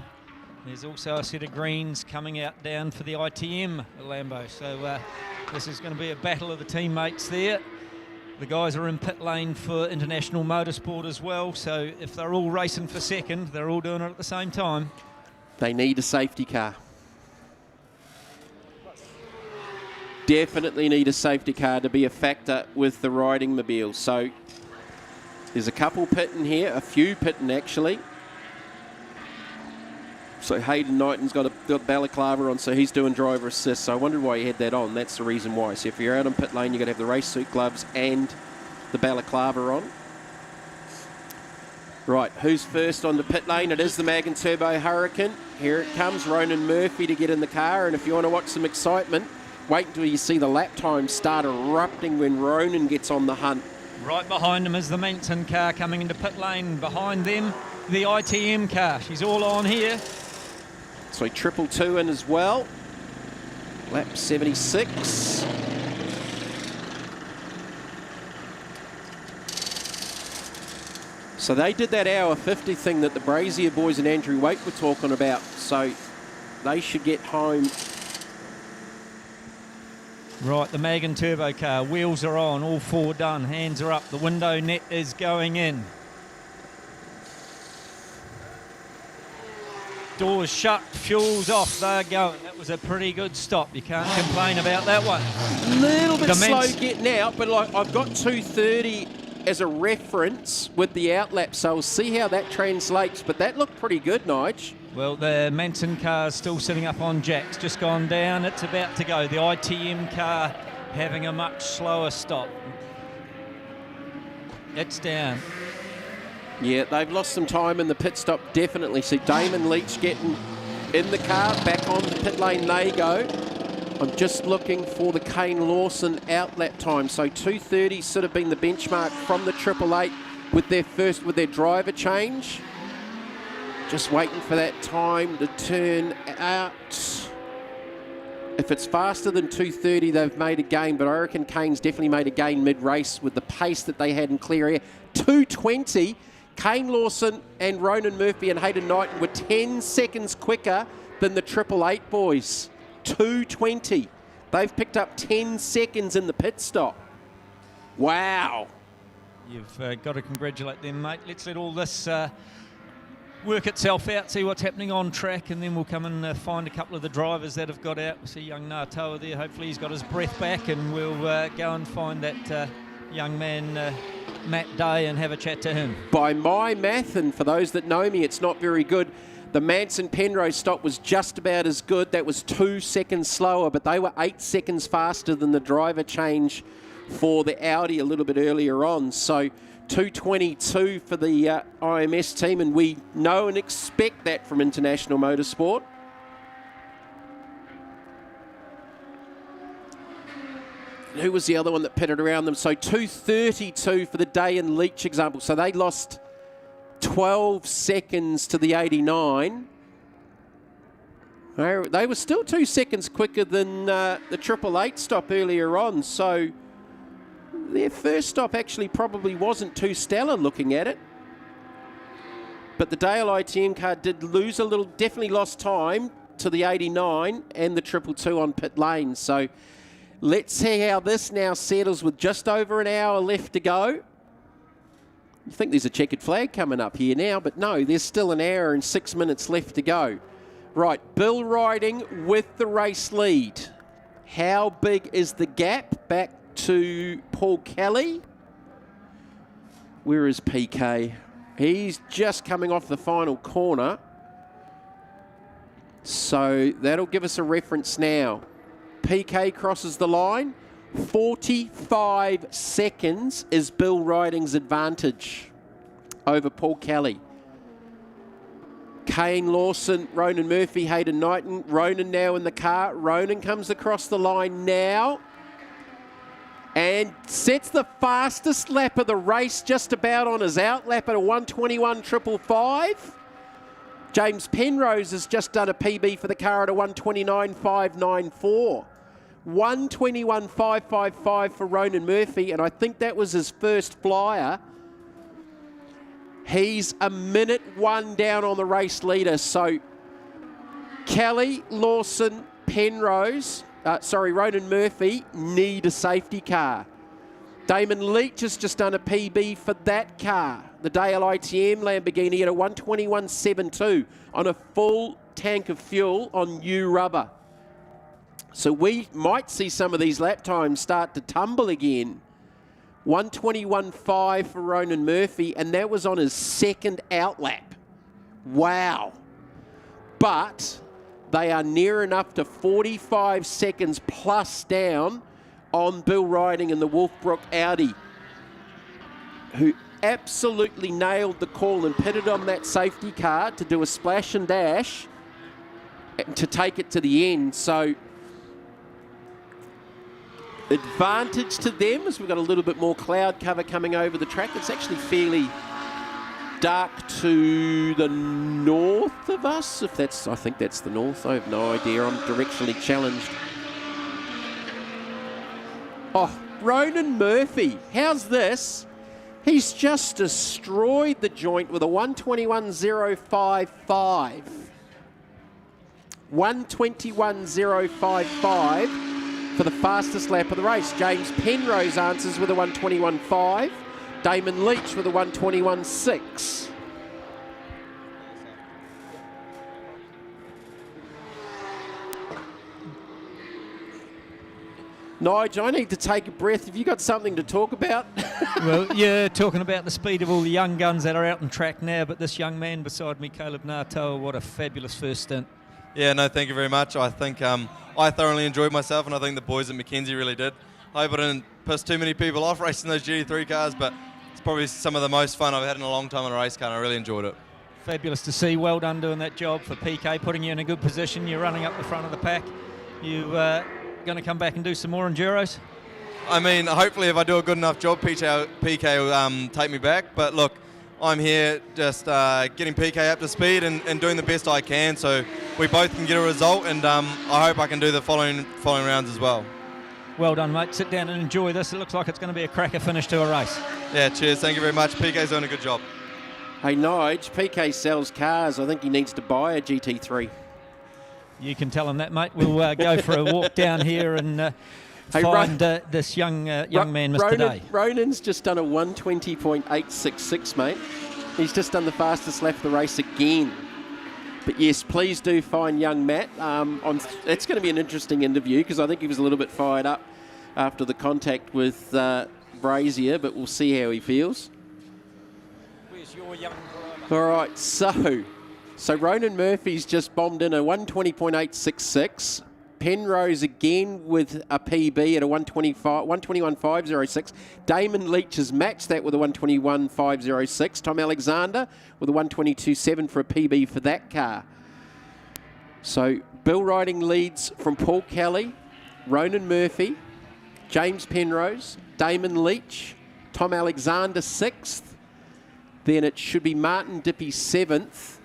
S17: There's also a set of greens coming out down for the ITM Lambo. So this is going to be a battle of the teammates there. The guys are in pit lane for International Motorsport as well. So if they're all racing for second, they're all doing it at the same time.
S1: They need a safety car. Definitely need a safety car to be a factor with the riding mobile. So there's a couple pitting here, a few pitting actually. So Hayden Knighton's got a balaclava on, so he's doing driver assist. So I wondered why he had that on. That's the reason why. So if you're out on pit lane, you've got to have the race suit, gloves and the balaclava on. Right, who's first on the pit lane? It is the Magan Turbo Hurricane. Here it comes, Ronan Murphy to get in the car. And if you want to watch some excitement, wait until you see the lap time start erupting when Ronan gets on the hunt.
S17: Right behind him is the Manson car coming into pit lane. Behind them, the ITM car. She's all on here.
S1: So 222 in as well. Lap 76. So they did that hour 50 thing that the Brazier boys and Andrew Wake were talking about. So they should get home.
S17: Right, the Magan Turbo car. Wheels are on, all four done. Hands are up. The window net is going in. Doors shut, fuel's off, they're going. That was a pretty good stop. You can't complain about that one.
S1: Little bit slow getting out, but like I've got 230 as a reference with the outlap, so we'll see how that translates. But that looked pretty good, Nige.
S17: Well, the Manson car's still sitting up on jacks, just gone down. It's about to go. The ITM car having a much slower stop. It's down.
S1: Yeah, they've lost some time in the pit stop, definitely. See Damon Leach getting in the car, back on the pit lane they go. I'm just looking for the Kane Lawson outlap time. So 2:30 should have been the benchmark from the 888 with their driver change. Just waiting for that time to turn out. If it's faster than 2:30, they've made a gain, but I reckon Kane's definitely made a gain mid-race with the pace that they had in clear air. 2:20. Kane Lawson and Ronan Murphy and Hayden Knighton were 10 seconds quicker than the 888 boys. 2:20. They've picked up 10 seconds in the pit stop. Wow.
S17: You've got to congratulate them, mate. Let's let all this work itself out, see what's happening on track, and then we'll come and find a couple of the drivers that have got out. We'll see young Natoa there. Hopefully he's got his breath back, and we'll go and find that young man, Matt Day, and have a chat to him.
S1: By my math, and for those that know me, it's not very good. The Manson-Penrose stop was just about as good. That was 2 seconds slower, but they were 8 seconds faster than the driver change for the Audi a little bit earlier on. So 2:22 for the IMS team, and we know and expect that from International Motorsport. Who was the other one that pitted around them? So 2:32 for the Day and Leach example. So they lost 12 seconds to the 89. They were still 2 seconds quicker than the 888 stop earlier on. So their first stop actually probably wasn't too stellar looking at it. But the Dale ITM car did lose a little, definitely lost time to the 89 and the 222 on pit lane. So let's see how this now settles with just over an hour left to go. You think there's a checkered flag coming up here now, but no, there's still an hour and 6 minutes left to go. Right, Bill riding with the race lead. How big is the gap back to Paul Kelly? Where is PK? He's just coming off the final corner. So that'll give us a reference now. PK crosses the line. 45 seconds is Bill Riding's advantage over Paul Kelly. Kane Lawson, Ronan Murphy, Hayden Knighton. Ronan now in the car. Ronan comes across the line now and sets the fastest lap of the race just about on his out lap at a 1:21.555. James Penrose has just done a PB for the car at a 1:29.594. 1:21.555 for Ronan Murphy, and I think that was his first flyer. He's a minute one down on the race leader. So Kelly, Lawson, Penrose, Ronan Murphy need a safety car. Damon Leach has just done a PB for that car, the Dale ITM Lamborghini, at a 1:21.72 on a full tank of fuel on new rubber. So we might see some of these lap times start to tumble again. 1:21.5 for Ronan Murphy, and that was on his second out lap. Wow. But they are near enough to 45 seconds plus down on Bill Riding in the Wolfbrook Audi, who absolutely nailed the call and pitted on that safety car to do a splash and dash to take it to the end. So advantage to them as we've got a little bit more cloud cover coming over the track. It's actually fairly dark to the north of us. If that's, I think that's the north. I have no idea. I'm directionally challenged. Oh, Ronan Murphy. How's this? He's just destroyed the joint with a 1:21.055. 1:21.055 for the fastest lap of the race. James Penrose answers with a 1:21.5. Damon Leach with a 1:21.6. Nigel, I need to take a breath. Have you got something to talk about?
S17: Well, yeah, talking about the speed of all the young guns that are out on track now, but this young man beside me, Caleb Natoa, what a fabulous first stint.
S19: Yeah, no, thank you very much. I think I thoroughly enjoyed myself, and I think the boys at Mackenzie really did. I hope I didn't piss too many people off racing those GT3 cars, but it's probably some of the most fun I've had in a long time in a race car, and I really enjoyed it.
S17: Fabulous to see. Well done doing that job for PK, putting you in a good position. You're running up the front of the pack. You going to come back and do some more enduros?
S19: I mean, hopefully if I do a good enough job, PK will take me back. But look, I'm here just getting PK up to speed and doing the best I can, so we both can get a result, and I hope I can do the following rounds as well.
S17: Well done, mate. Sit down and enjoy this. It looks like it's going to be a cracker finish to a race.
S19: Yeah, cheers. Thank you very much. PK's doing a good job.
S1: Hey, Nige, PK sells cars. I think he needs to buy a GT3.
S17: You can tell him that, mate. We'll go for a walk down here and find this young man, Mr. Day.
S1: Ronan's just done a 1:20.866, mate. He's just done the fastest lap of the race again. But yes, please do find young Matt. It's going to be an interesting interview because I think he was a little bit fired up after the contact with Brazier, but we'll see how he feels.
S17: Where's your young driver?
S1: All right, so Ronan Murphy's just bombed in a 1:20.866. Penrose again with a PB at a 1:21.506. Damon Leach has matched that with a 1:21.506. Tom Alexander with a 1:22.7 for a PB for that car. So Bill Riding leads from Paul Kelly, Ronan Murphy, James Penrose, Damon Leach, Tom Alexander 6th. Then it should be Martin Dippy 7th.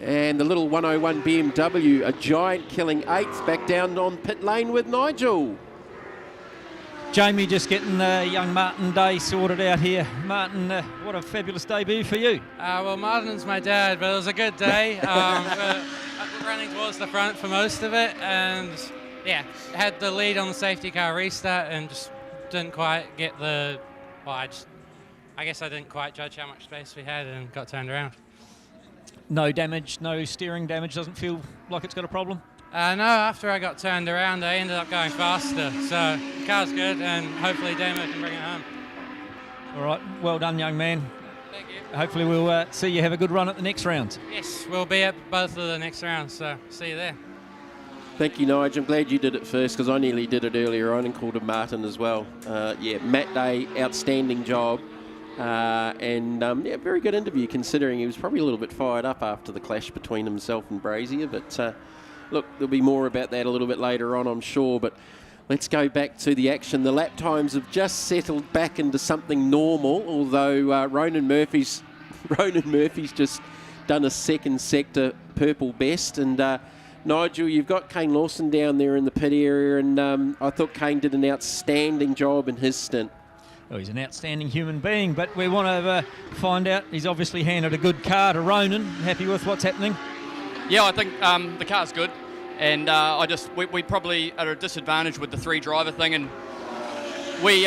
S1: And the little 101 BMW, a giant killing 8th, back down on pit lane with Nigel.
S17: Jamie just getting young Martin Day sorted out here. Martin, what a fabulous debut for you.
S20: Well, Martin's my dad, but it was a good day. We're running towards the front for most of it, and yeah, had the lead on the safety car restart and just didn't quite get the, I guess I didn't quite judge how much space we had and got turned around.
S17: No damage, no steering damage, doesn't feel like it's got a problem?
S20: No, after I got turned around, I ended up going faster. So the car's good, and hopefully Damo can bring it home.
S17: All right, well done, young man.
S20: Thank you.
S17: Hopefully we'll see you have a good run at the next round.
S20: Yes, we'll be at both of the next rounds, so see you there.
S1: Thank you, Nigel. I'm glad you did it first because I nearly did it earlier on and called him Martin as well. Matt Day, outstanding job. Very good interview considering he was probably a little bit fired up after the clash between himself and Brazier. But look, there'll be more about that a little bit later on, I'm sure. But let's go back to the action. The lap times have just settled back into something normal, although Ronan Murphy's just done a second sector purple best. And Nigel, you've got Kane Lawson down there in the pit area, and I thought Kane did an outstanding job in his stint.
S17: Oh, he's an outstanding human being, but we want to find out. He's obviously handed a good car to Ronan. Happy with what's happening?
S21: Yeah, I think the car's good, and we probably are at a disadvantage with the 3-driver thing, and we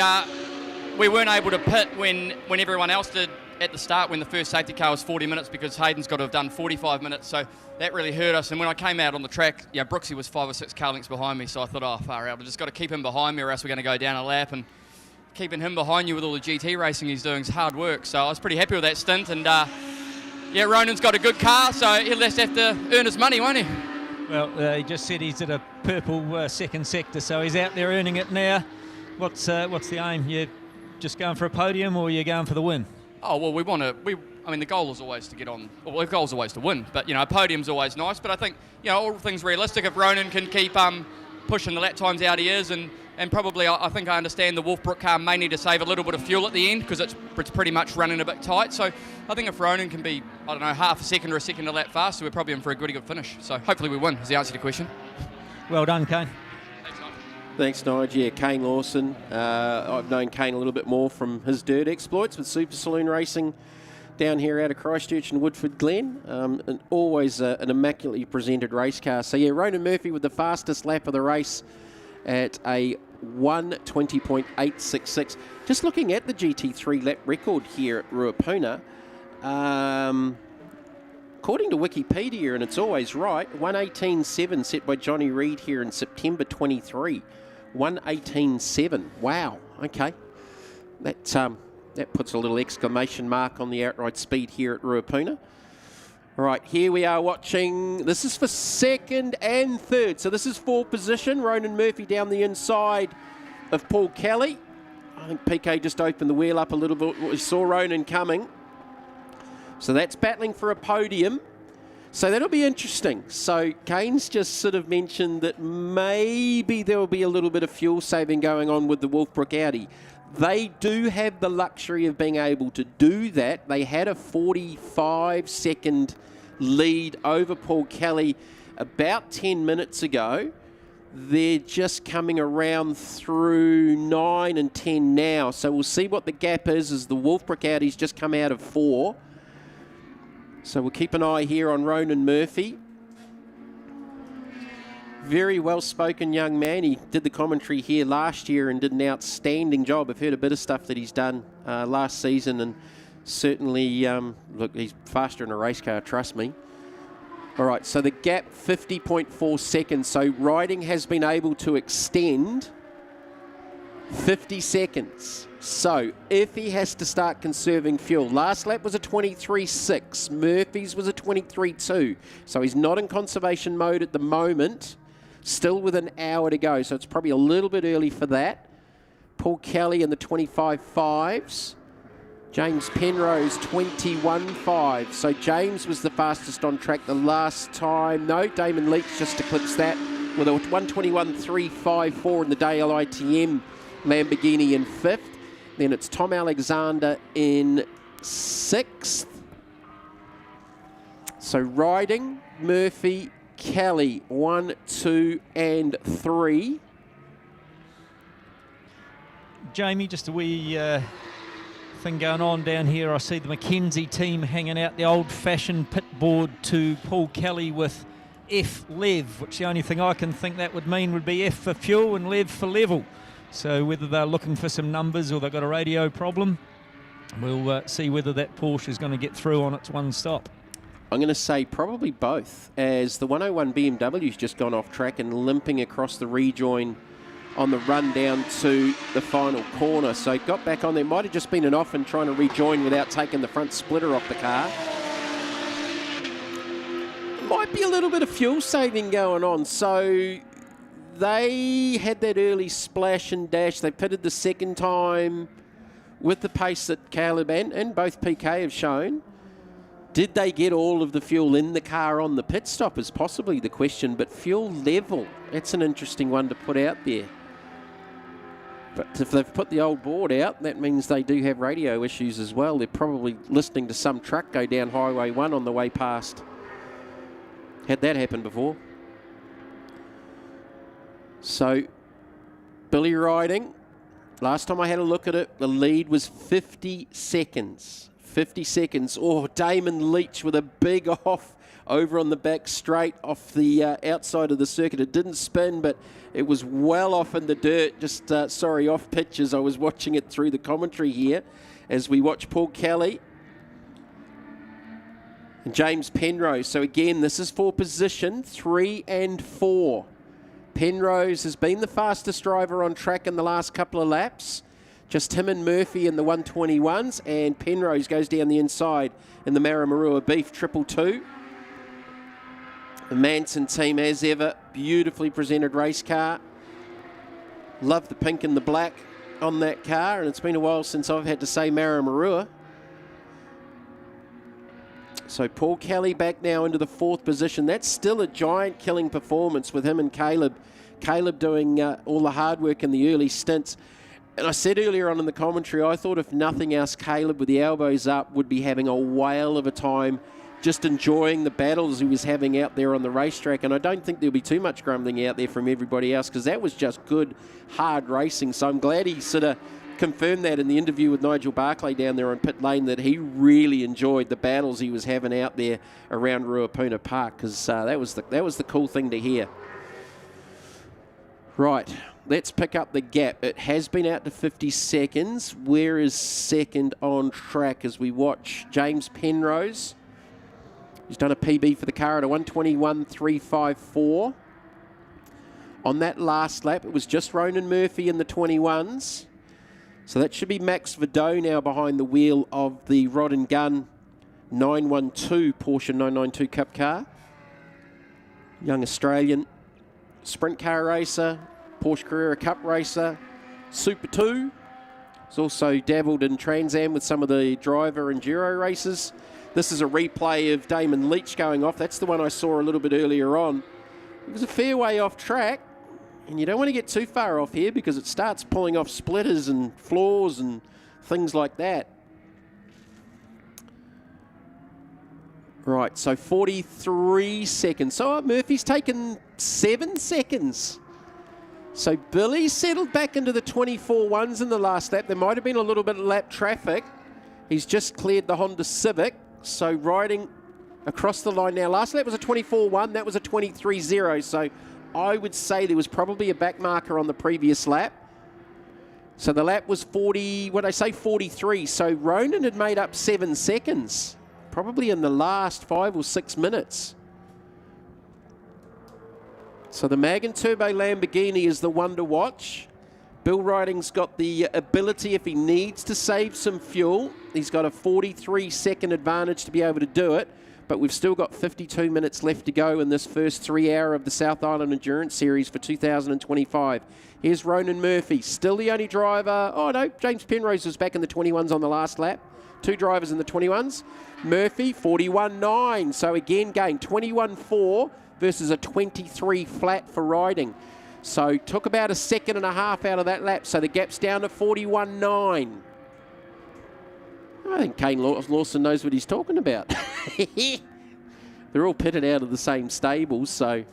S21: weren't able to pit when everyone else did at the start when the first safety car was 40 minutes because Hayden's got to have done 45 minutes, so that really hurt us. And when I came out on the track, Brooksy was 5 or 6 car lengths behind me, so I thought, oh, far out, I've just got to keep him behind me or else we're going to go down a lap. And keeping him behind you with all the GT racing he's doing is hard work, so I was pretty happy with that stint. And Ronan's got a good car, so he'll just have to earn his money, won't he?
S17: Well, he just said he's at a purple second sector, so he's out there earning it now. What's the aim? You just going for a podium or you going for the win?
S21: Oh, well, the goal is always to get on. Well, the goal is always to win, but, a podium's always nice. But I think, all things realistic, if Ronan can keep pushing the lap times out he is, and probably I think I understand the Wolfbrook car may need to save a little bit of fuel at the end because it's pretty much running a bit tight. So I think if Ronan can be, half a second or a second a lap faster, we're probably in for a good finish. So hopefully we win is the answer to the question.
S17: Well done, Kane.
S1: Thanks, Nigel. Yeah, Kane Lawson. I've known Kane a little bit more from his dirt exploits with Super Saloon Racing down here out of Christchurch and Woodford Glen. And always an immaculately presented race car. So, Ronan Murphy with the fastest lap of the race at a 1:20.866. Just looking at the GT3 lap record here at Ruapuna, according to Wikipedia, and it's always right, 1:18.7 set by Johnny Reid here in September 23. 1:18.7. Wow. Okay. That puts a little exclamation mark on the outright speed here at Ruapuna. All right, here we are watching. This is for second and third. So this is fourth position. Ronan Murphy down the inside of Paul Kelly. I think PK just opened the wheel up a little bit. We saw Ronan coming. So that's battling for a podium. So that'll be interesting. So Kane's just sort of mentioned that maybe there will be a little bit of fuel saving going on with the Wolfbrook Audi. They do have the luxury of being able to do that. They had a 45-second lead over Paul Kelly about 10 minutes ago. They're just coming around through 9 and 10 now. So we'll see what the gap is as the Wolfbrook Audi's just come out of 4. So we'll keep an eye here on Ronan Murphy. Very well-spoken young man. He did the commentary here last year and did an outstanding job. I've heard a bit of stuff that he's done last season, and certainly, look, he's faster in a race car, trust me. All right, so the gap, 50.4 seconds. So riding has been able to extend 50 seconds. So if he has to start conserving fuel, last lap was a 23.6, Murphy's was a 23.2. So he's not in conservation mode at the moment, still with an hour to go. So it's probably a little bit early for that. Paul Kelly in the 25.5s. James Penrose 21.5. So James was the fastest on track the last time. No, Damon Leach just eclipsed that with a 1:21.354 in the Dale ITM Lamborghini in 5th. Then it's Tom Alexander in 6th. So riding, Murphy, Kelly, 1, 2 and 3.
S17: Jamie, just a wee thing going on down here. I see the Mackenzie team hanging out the old-fashioned pit board to Paul Kelly with F Lev, which the only thing I can think that would mean would be F for fuel and Lev for level. So whether they're looking for some numbers or they've got a radio problem, we'll see whether that Porsche is going to get through on its one stop.
S1: I'm going to say probably both, as the 101 BMW's just gone off track and limping across the rejoin on the run down to the final corner. So got back on there. Might have just been an off and trying to rejoin without taking the front splitter off the car. might be a little bit of fuel saving going on. So they had that early splash and dash. They pitted the second time with the pace that Caleb and both PK have shown. Did they get all of the fuel in the car on the pit stop is possibly the question, but fuel level, that's an interesting one to put out there. But if they've put the old board out, that means they do have radio issues as well. They're probably listening to some truck go down Highway 1 on the way past. Had that happen before. So, Billy riding. Last time I had a look at it, the lead was 50 seconds. 50 seconds. Oh, Damon Leach with a big off over on the back straight off the outside of the circuit. It didn't spin, but it was well off in the dirt. Just, off pitches. I was watching it through the commentary here as we watch Paul Kelly and James Penrose. So again, this is for position 3 and 4. Penrose has been the fastest driver on track in the last couple of laps. Just him and Murphy in the 121s, and Penrose goes down the inside in the Maramarua Beef 222. The Manson team, as ever, beautifully presented race car. Love the pink and the black on that car, and it's been a while since I've had to say Maramarua. So Paul Kelly back now into the 4th position. That's still a giant killing performance with him and Caleb. Caleb doing all the hard work in the early stints. And I said earlier on in the commentary, I thought if nothing else, Caleb with the elbows up would be having a whale of a time just enjoying the battles he was having out there on the racetrack. And I don't think there'll be too much grumbling out there from everybody else because that was just good, hard racing. So I'm glad he sort of confirmed that in the interview with Nigel Barclay down there on pit lane, that he really enjoyed the battles he was having out there around Ruapuna Park, because that was the cool thing to hear. Right, let's pick up the gap. It has been out to 50 seconds. Where is second on track as we watch James Penrose? He's done a PB for the car at a 121.354. On that last lap, it was just Ronan Murphy in the 21s. So that should be Max Vidot now behind the wheel of the Rod and Gun 912 Porsche 992 Cup car. Young Australian sprint car racer, Porsche Carrera Cup racer, Super 2. He's also dabbled in Trans Am with some of the driver enduro races. This is a replay of Damon Leach going off. That's the one I saw a little bit earlier on. It was a fair way off track. And you don't want to get too far off here because it starts pulling off splitters and floors and things like that. Right, so 43 seconds. So Murphy's taken 7 seconds. So Billy settled back into the 24-1s in the last lap. There might have been a little bit of lap traffic. He's just cleared the Honda Civic. So riding across the line now. Last lap was a 24-1. That was a 23-0. So I would say there was probably a back marker on the previous lap. So the lap was 43. So Ronan had made up 7 seconds, probably in the last 5 or 6 minutes. So the Mag and Turbo Lamborghini is the one to watch. Bill Riding's got the ability, if he needs to save some fuel, he's got a 43-second advantage to be able to do it. But we've still got 52 minutes left to go in this first 3 hour of the South Island Endurance Series for 2025. Here's Ronan Murphy, still the only driver. Oh no, James Penrose was back in the 21s on the last lap. 2 drivers in the 21s. Murphy, 41.9. So again, gained 21.4 versus a 23 flat for Riding. So took about a second and a half out of that lap. So the gap's down to 41.9. I think Kane Lawson knows what he's talking about. They're all pitted out of the same stables, so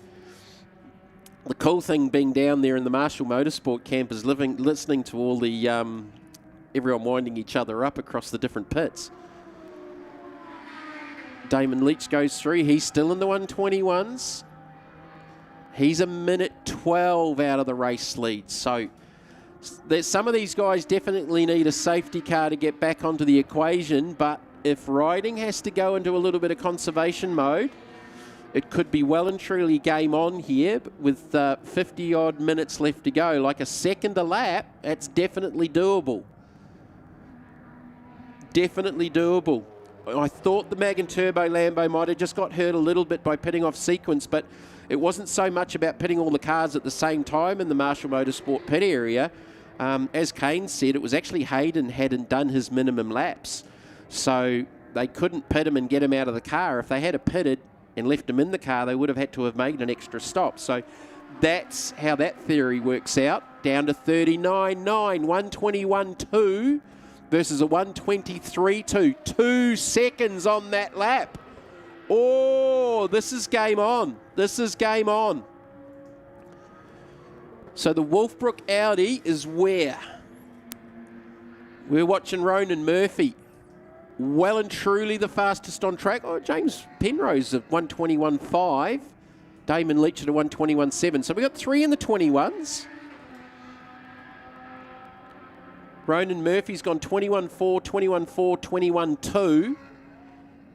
S1: the cool thing being down there in the Marshall Motorsport camp is listening to all the everyone winding each other up across the different pits. Damon Leach goes through. He's still in the 121s. He's a minute 12 out of the race lead, so some of these guys definitely need a safety car to get back onto the equation, but if Riding has to go into a little bit of conservation mode, it could be well and truly game on here with 50-odd minutes left to go. Like a second a lap, that's definitely doable. Definitely doable. I thought the Mag and Turbo Lambo might have just got hurt a little bit by pitting off sequence, but it wasn't so much about pitting all the cars at the same time in the Marshall Motorsport pit area. As Kane said, it was actually Hayden hadn't done his minimum laps. So they couldn't pit him and get him out of the car. If they had pitted and left him in the car, they would have had to have made an extra stop. So that's how that theory works out. Down to 39.9, 121.2 versus a 123.2. 2 seconds on that lap. Oh, this is game on. This is game on. So the Wolfbrook Audi is where? We're watching Ronan Murphy. Well and truly the fastest on track. Oh, James Penrose at 121.5. Damon Leach at a 121.7. So we got 3 in the 21s. Ronan Murphy's gone 21.4, 21.4, 21.2.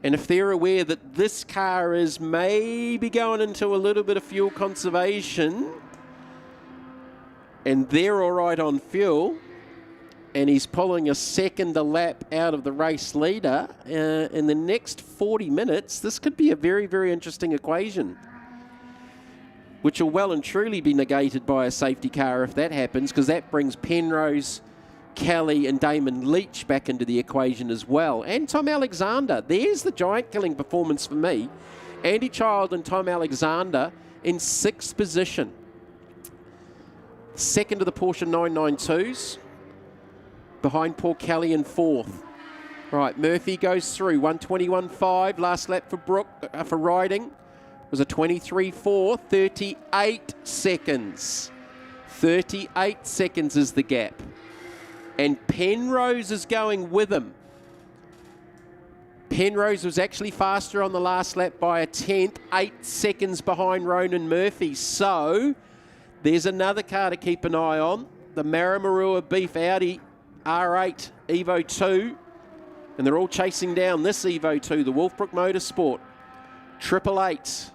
S1: And if they're aware that this car is maybe going into a little bit of fuel conservation, and they're all right on fuel, and he's pulling a second a lap out of the race leader, in the next 40 minutes, this could be a very, very interesting equation, which will well and truly be negated by a safety car if that happens, because that brings Penrose, Kelly and Damon Leach back into the equation as well. And Tom Alexander. There's the giant-killing performance for me. Andy Child and Tom Alexander in 6th position. Second of the Porsche 992s. Behind Paul Kelly in 4th. Right, Murphy goes through. 121.5. Last lap for riding was a 23.4. 38 seconds. 38 seconds is the gap. And Penrose is going with him. Penrose was actually faster on the last lap by a 10th, 8 seconds behind Ronan Murphy. So there's another car to keep an eye on. The Maramarua Beef Audi R8 Evo 2. And they're all chasing down this Evo 2, the Wolfbrook Motorsport. 888.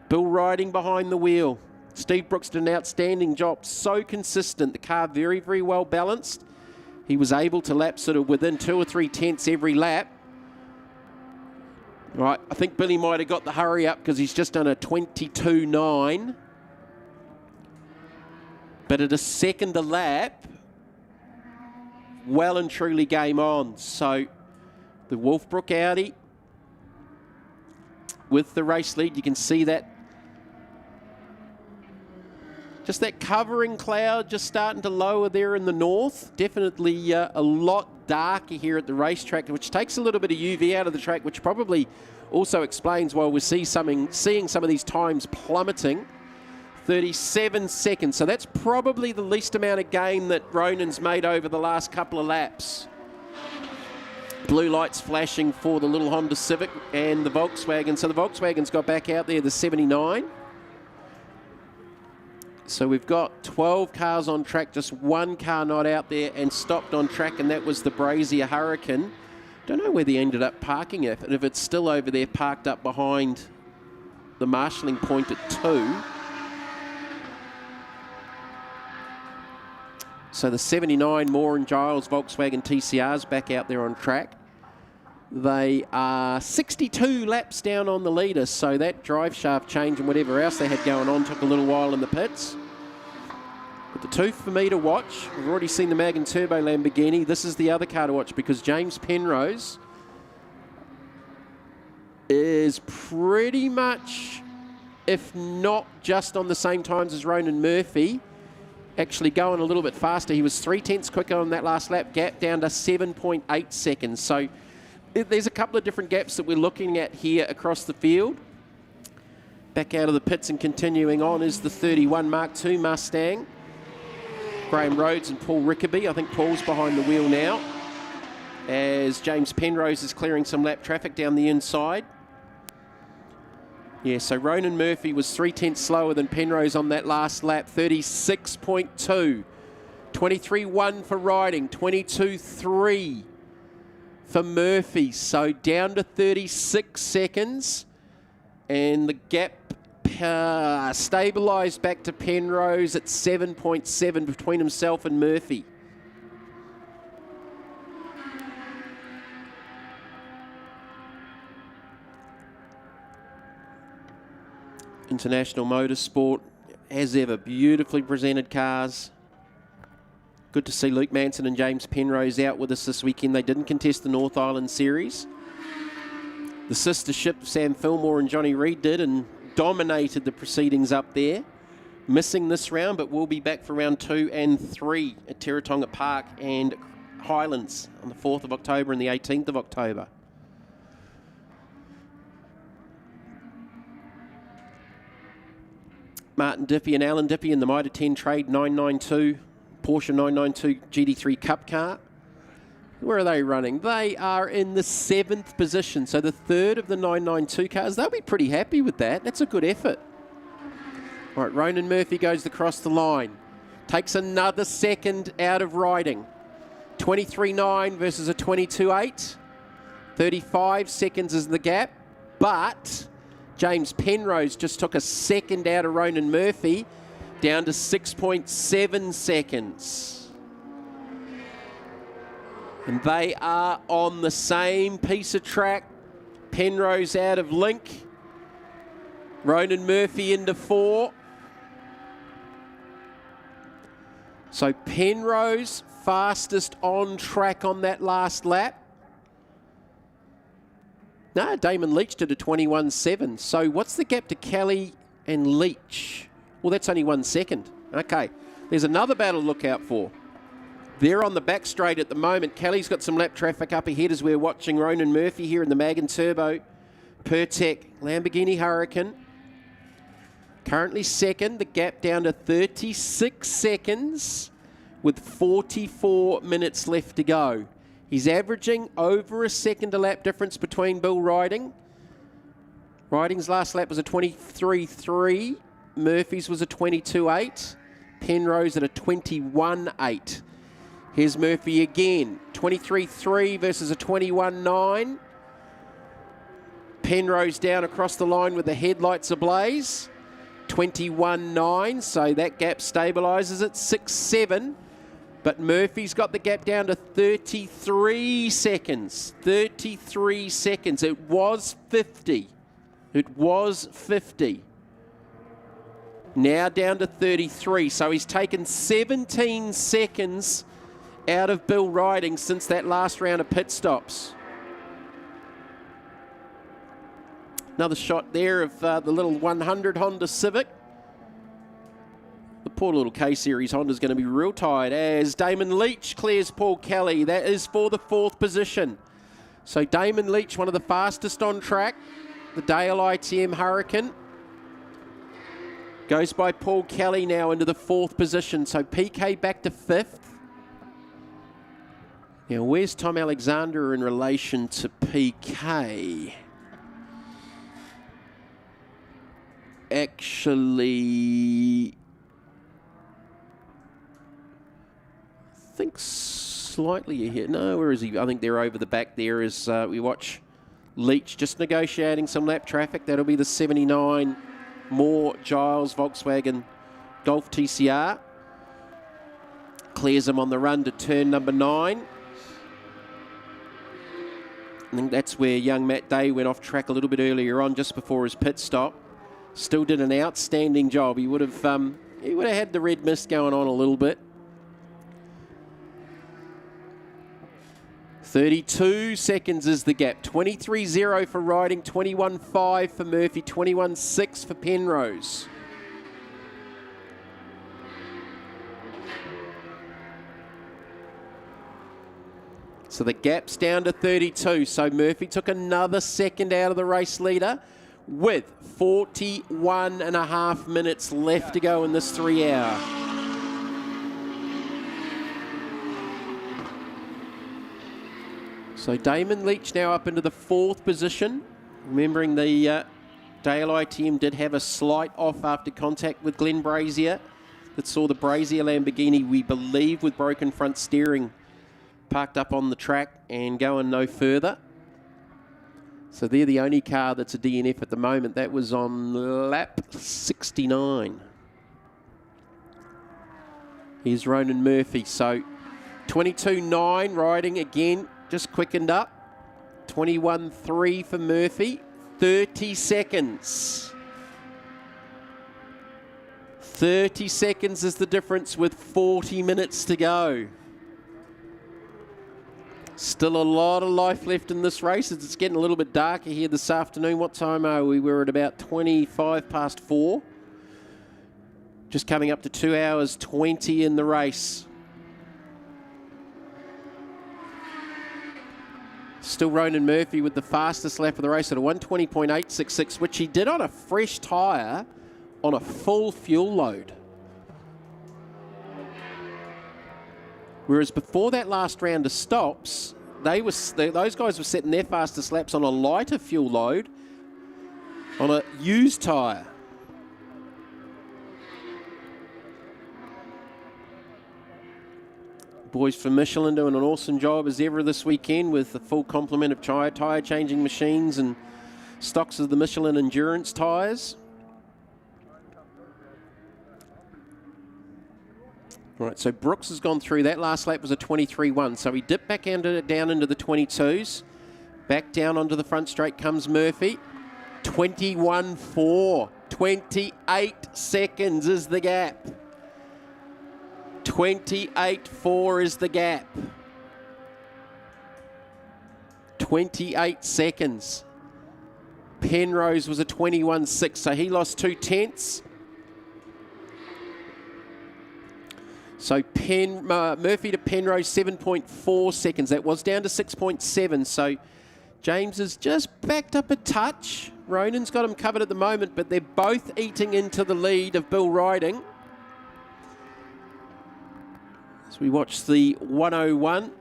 S1: Bill riding behind the wheel. Steve Brooks did an outstanding job. So consistent. The car very, very well balanced. He was able to lap sort of within 2 or 3 tenths every lap. Right, I think Billy might have got the hurry up because he's just done a 22.9. But at a second a lap, well and truly game on. So the Wolfbrook Audi with the race lead, you can see that. Just that covering cloud just starting to lower there in the north. Definitely a lot darker here at the racetrack, which takes a little bit of UV out of the track, which probably also explains why we're seeing some of these times plummeting. 37 seconds. So that's probably the least amount of gain that Ronan's made over the last couple of laps. Blue lights flashing for the little Honda Civic and the Volkswagen. So the Volkswagen's got back out there, the 79. So we've got 12 cars on track, just one car not out there and stopped on track, and that was the Brazier Hurricane. Don't know where they ended up parking it, and if it's still over there parked up behind the marshalling point at 2. So the 79 Moore and Giles Volkswagen TCR's back out there on track. They are 62 laps down on the leader, so that drive shaft change and whatever else they had going on took a little while in the pits. But the two for me to watch, we've already seen the Mag and Turbo Lamborghini. This is the other car to watch because James Penrose is pretty much, if not just on the same times as Ronan Murphy, actually going a little bit faster. He was 3 tenths quicker on that last lap, gap down to 7.8 seconds. So there's a couple of different gaps that we're looking at here across the field. Back out of the pits and continuing on is the 31 Mark II Mustang. Graham Rhodes and Paul Rickaby. I think Paul's behind the wheel now as James Penrose is clearing some lap traffic down the inside. Yeah, so Ronan Murphy was 3 tenths slower than Penrose on that last lap, 36.2. 23.1 for riding, 22.3 for Murphy. So down to 36 seconds. And the gap stabilised back to Penrose at 7.7 between himself and Murphy. International Motorsport. As ever, beautifully presented cars. Good to see Luke Manson and James Penrose out with us this weekend. They didn't contest the North Island Series. The sister ship, Sam Fillmore and Johnny Reid, did and dominated the proceedings up there. Missing this round, but we'll be back for round 2 and 3 at Teretonga Park and Highlands on the 4th of October and the 18th of October. Martin Dippy and Alan Dippy in the Mitre 10 Trade 992, Porsche 992 GT3 Cup car. Where are they running? They are in the 7th position, so the 3rd of the 992 cars. They'll be pretty happy with that. That's a good effort. All right, Ronan Murphy goes across the line. Takes another second out of riding. 23.9 versus a 22.8. 35 seconds is the gap, but James Penrose just took a second out of Ronan Murphy, down to 6.7 seconds. And they are on the same piece of track. Penrose out of link. Ronan Murphy into 4. So Penrose fastest on track on that last lap. No, Damon Leach did a 21.7. So what's the gap to Kelly and Leach? Well, that's only 1 second. Okay, there's another battle to look out for. They're on the back straight at the moment. Kelly's got some lap traffic up ahead as we're watching Ronan Murphy here in the Mag and Turbo Pertec Lamborghini Huracan. Currently second, the gap down to 36 seconds with 44 minutes left to go. He's averaging over a second a lap difference between Bill Riding. Riding's last lap was a 23.3. Murphy's was a 22.8. Penrose at a 21.8. Here's Murphy again. 23.3 versus a 21.9. Penrose down across the line with the headlights ablaze. 21.9, so that gap stabilises at 6.7. But Murphy's got the gap down to 33 seconds. 33 seconds. It was 50. It was 50. Now down to 33. So he's taken 17 seconds out of Bill Riding since that last round of pit stops. Another shot there of the little 100 Honda Civic. The poor little K-Series Honda's going to be real tired as Damon Leach clears Paul Kelly. That is for the 4th position. So Damon Leach, one of the fastest on track. The Dale ITM Huracan goes by Paul Kelly now into the 4th position. So PK back to 5th. Now, where's Tom Alexander in relation to PK? Actually, I think slightly ahead. No, where is he? I think they're over the back there as we watch Leach just negotiating some lap traffic. That'll be the 79 Moore Giles Volkswagen Golf TCR. Clears him on the run to turn number 9. I think that's where young Matt Day went off track a little bit earlier on, just before his pit stop. Still did an outstanding job. He would have had the red mist going on a little bit. 32 seconds is the gap. 23.0 for Riding, 21.5 for Murphy, 21.6 for Penrose. So the gap's down to 32. So Murphy took another second out of the race leader with 41.5 minutes left to go in this 3 hour. So Damon Leach now up into the 4th position. Remembering the Dale ITM did have a slight off after contact with Glenn Brazier that saw the Brazier Lamborghini, we believe, with broken front steering, parked up on the track and going no further. So they're the only car that's a DNF at the moment. That was on lap 69. Here's Ronan Murphy. So 22.9 Riding again, just quickened up. 21.3 for Murphy. 30 seconds. 30 seconds is the difference with 40 minutes to go. Still a lot of life left in this race. It's getting a little bit darker here this afternoon. What time are we? We're at about 25 past 4. Just coming up to 2 hours 20 in the race. Still Ronan Murphy with the fastest lap of the race at a 1:20.866, which he did on a fresh tyre on a full fuel load. Whereas before that last round of stops, those guys were setting their fastest laps on a lighter fuel load on a used tyre. Boys from Michelin doing an awesome job as ever this weekend with the full complement of tyre changing machines and stocks of the Michelin endurance tyres. Right, so Brooks has gone through. That last lap was a 23.1, so he dipped back down into the 22s. Back down onto the front straight comes Murphy. 21.4. 28 seconds is the gap. 28.4 is the gap. 28 seconds. Penrose was a 21.6, so he lost 2 tenths. So Murphy to Penrose, 7.4 seconds. That was down to 6.7. So James has just backed up a touch. Ronan's got him covered at the moment, but they're both eating into the lead of Bill Riding. So we watch the 101.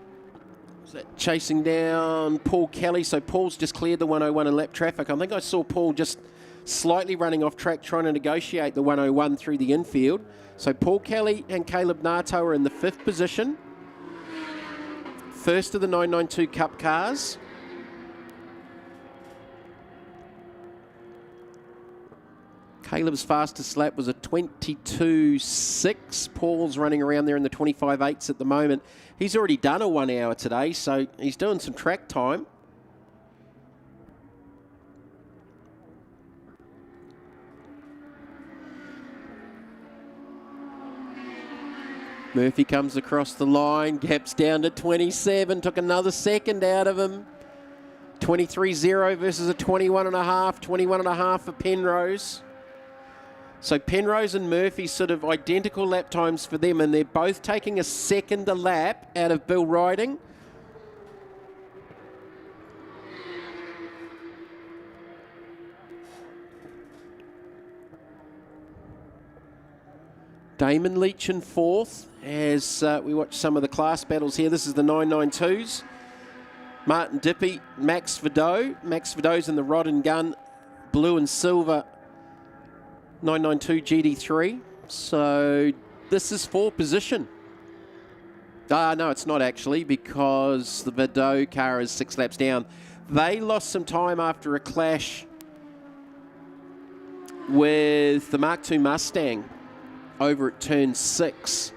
S1: Chasing down Paul Kelly. So Paul's just cleared the 101 in lap traffic. I think I saw Paul just slightly running off track trying to negotiate the 101 through the infield. So Paul Kelly and Caleb Nato are in the 5th position. First of the 992 Cup cars. Caleb's fastest lap was a 22.6. Paul's running around there in the 25.8s at the moment. He's already done a 1 hour today, so he's doing some track time. Murphy comes across the line, gaps down to 27, took another second out of him. 23.0 versus a 21.5, 21.5 for Penrose. So Penrose and Murphy sort of identical lap times for them, and they're both taking a second a lap out of Bill Riding. Damon Leach in 4th as we watch some of the class battles here. This is the 992s. Martin Dippy, Max Vidot. Max Vidot's in the Rod and Gun blue and silver 992 GD3. So this is 4th position. No, it's not actually, because the Vidot car is 6 laps down. They lost some time after a clash with the Mark II Mustang over at turn 6.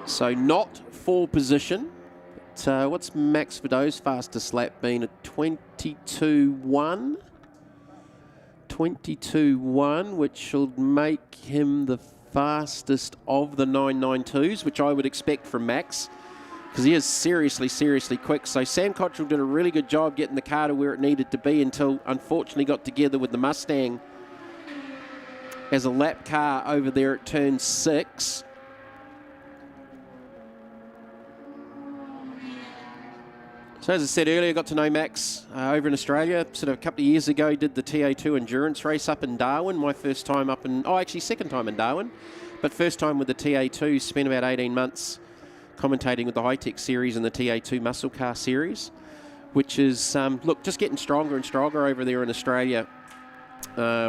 S1: So not 4 position. But, what's Max Vidot's fastest lap been? A 22.1? 22.1, which will make him the fastest of the 992s, which I would expect from Max, because he is seriously, seriously quick. So Sam Cottrell did a really good job getting the car to where it needed to be until, unfortunately, got together with the Mustang as a lap car over there at turn 6. So as I said earlier, I got to know Max over in Australia. Sort of a couple of years ago, did the TA2 endurance race up in Darwin. My first time up in, actually second time in Darwin, but first time with the TA2. Spent about 18 months commentating with the high-tech series and the TA2 muscle car series, which is, look, just getting stronger and stronger over there in Australia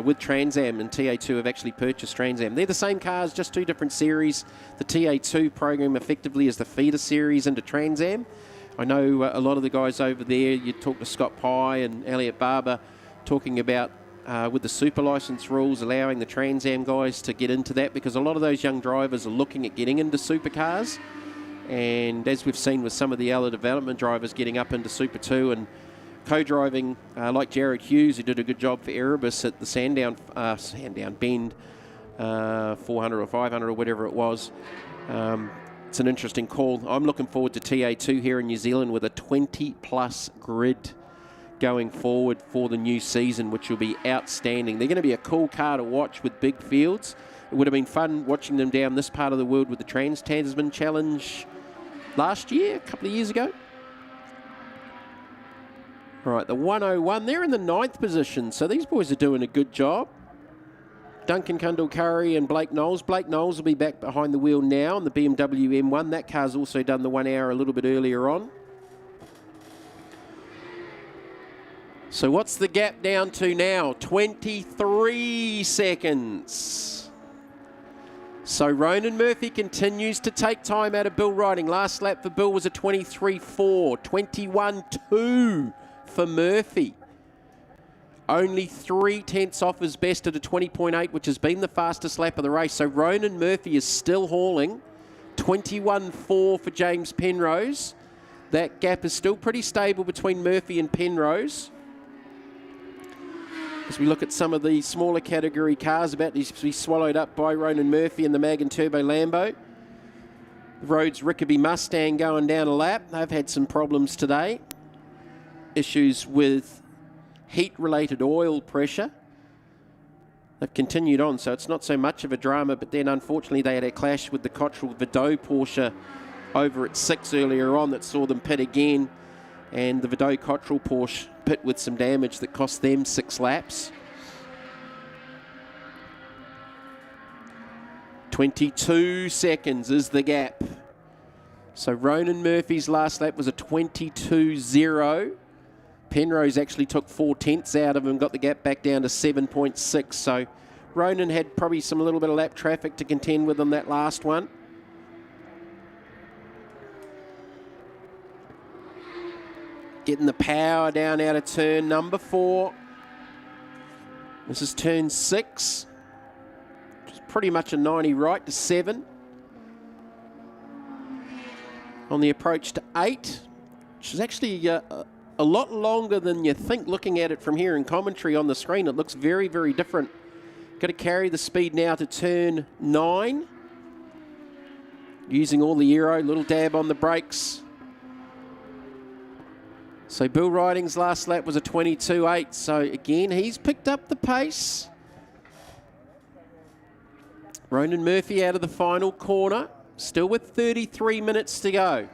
S1: with Trans Am, and TA2 have actually purchased Trans Am. They're the same cars, just 2 different series. The TA2 program effectively is the feeder series into Trans Am. I know a lot of the guys over there, you talk to Scott Pye and Elliot Barber talking about with the super license rules allowing the Trans Am guys to get into that, because a lot of those young drivers are looking at getting into supercars. And as we've seen with some of the other development drivers getting up into Super 2 and co-driving like Jared Hughes, who did a good job for Erebus at the Sandown Bend 400 or 500 or whatever it was. It's an interesting call. I'm looking forward to TA2 here in New Zealand with a 20-plus grid going forward for the new season, which will be outstanding. They're going to be a cool car to watch with big fields. It would have been fun watching them down this part of the world with the Trans-Tasman Challenge last year, a couple of years ago. All right, the 101, they're in the 9th position, so these boys are doing a good job. Duncan Cundall-Curry and Blake Knowles. Blake Knowles will be back behind the wheel now on the BMW M1. That car's also done the 1 hour a little bit earlier on. So what's the gap down to now? 23 seconds. So Ronan Murphy continues to take time out of Bill Riding. Last lap for Bill was a 23.4, 21.2 for Murphy. Only 3/10 off his best at a 20.8, which has been the fastest lap of the race. So Ronan Murphy is still hauling. 21.4 for James Penrose. That gap is still pretty stable between Murphy and Penrose. As we look at some of the smaller category cars about to be swallowed up by Ronan Murphy and the Mag and Turbo Lambo. Rhodes Rickaby Mustang going down a lap. They've had some problems today. Issues with heat-related oil pressure. They've continued on, so it's not so much of a drama, but then unfortunately they had a clash with the Cottrell Vidot Porsche over at 6 earlier on that saw them pit again, and the Vidot Cottrell Porsche pit with some damage that cost them 6 laps. 22 seconds is the gap. So Ronan Murphy's last lap was a 22.0. Penrose actually took 4/10 out of him, got the gap back down to 7.6. So Ronan had probably a little bit of lap traffic to contend with on that last one. Getting the power down out of turn number 4. This is turn 6. Which is pretty much a 90 right to 7. On the approach to 8, which is actually a lot longer than you think looking at it from here in commentary on the screen. It looks very, very different. Got to carry the speed now to turn 9. Using all the aero, little dab on the brakes. So Bill Riding's last lap was a 22.8. So again, he's picked up the pace. Ronan Murphy out of the final corner. Still with 33 minutes to go.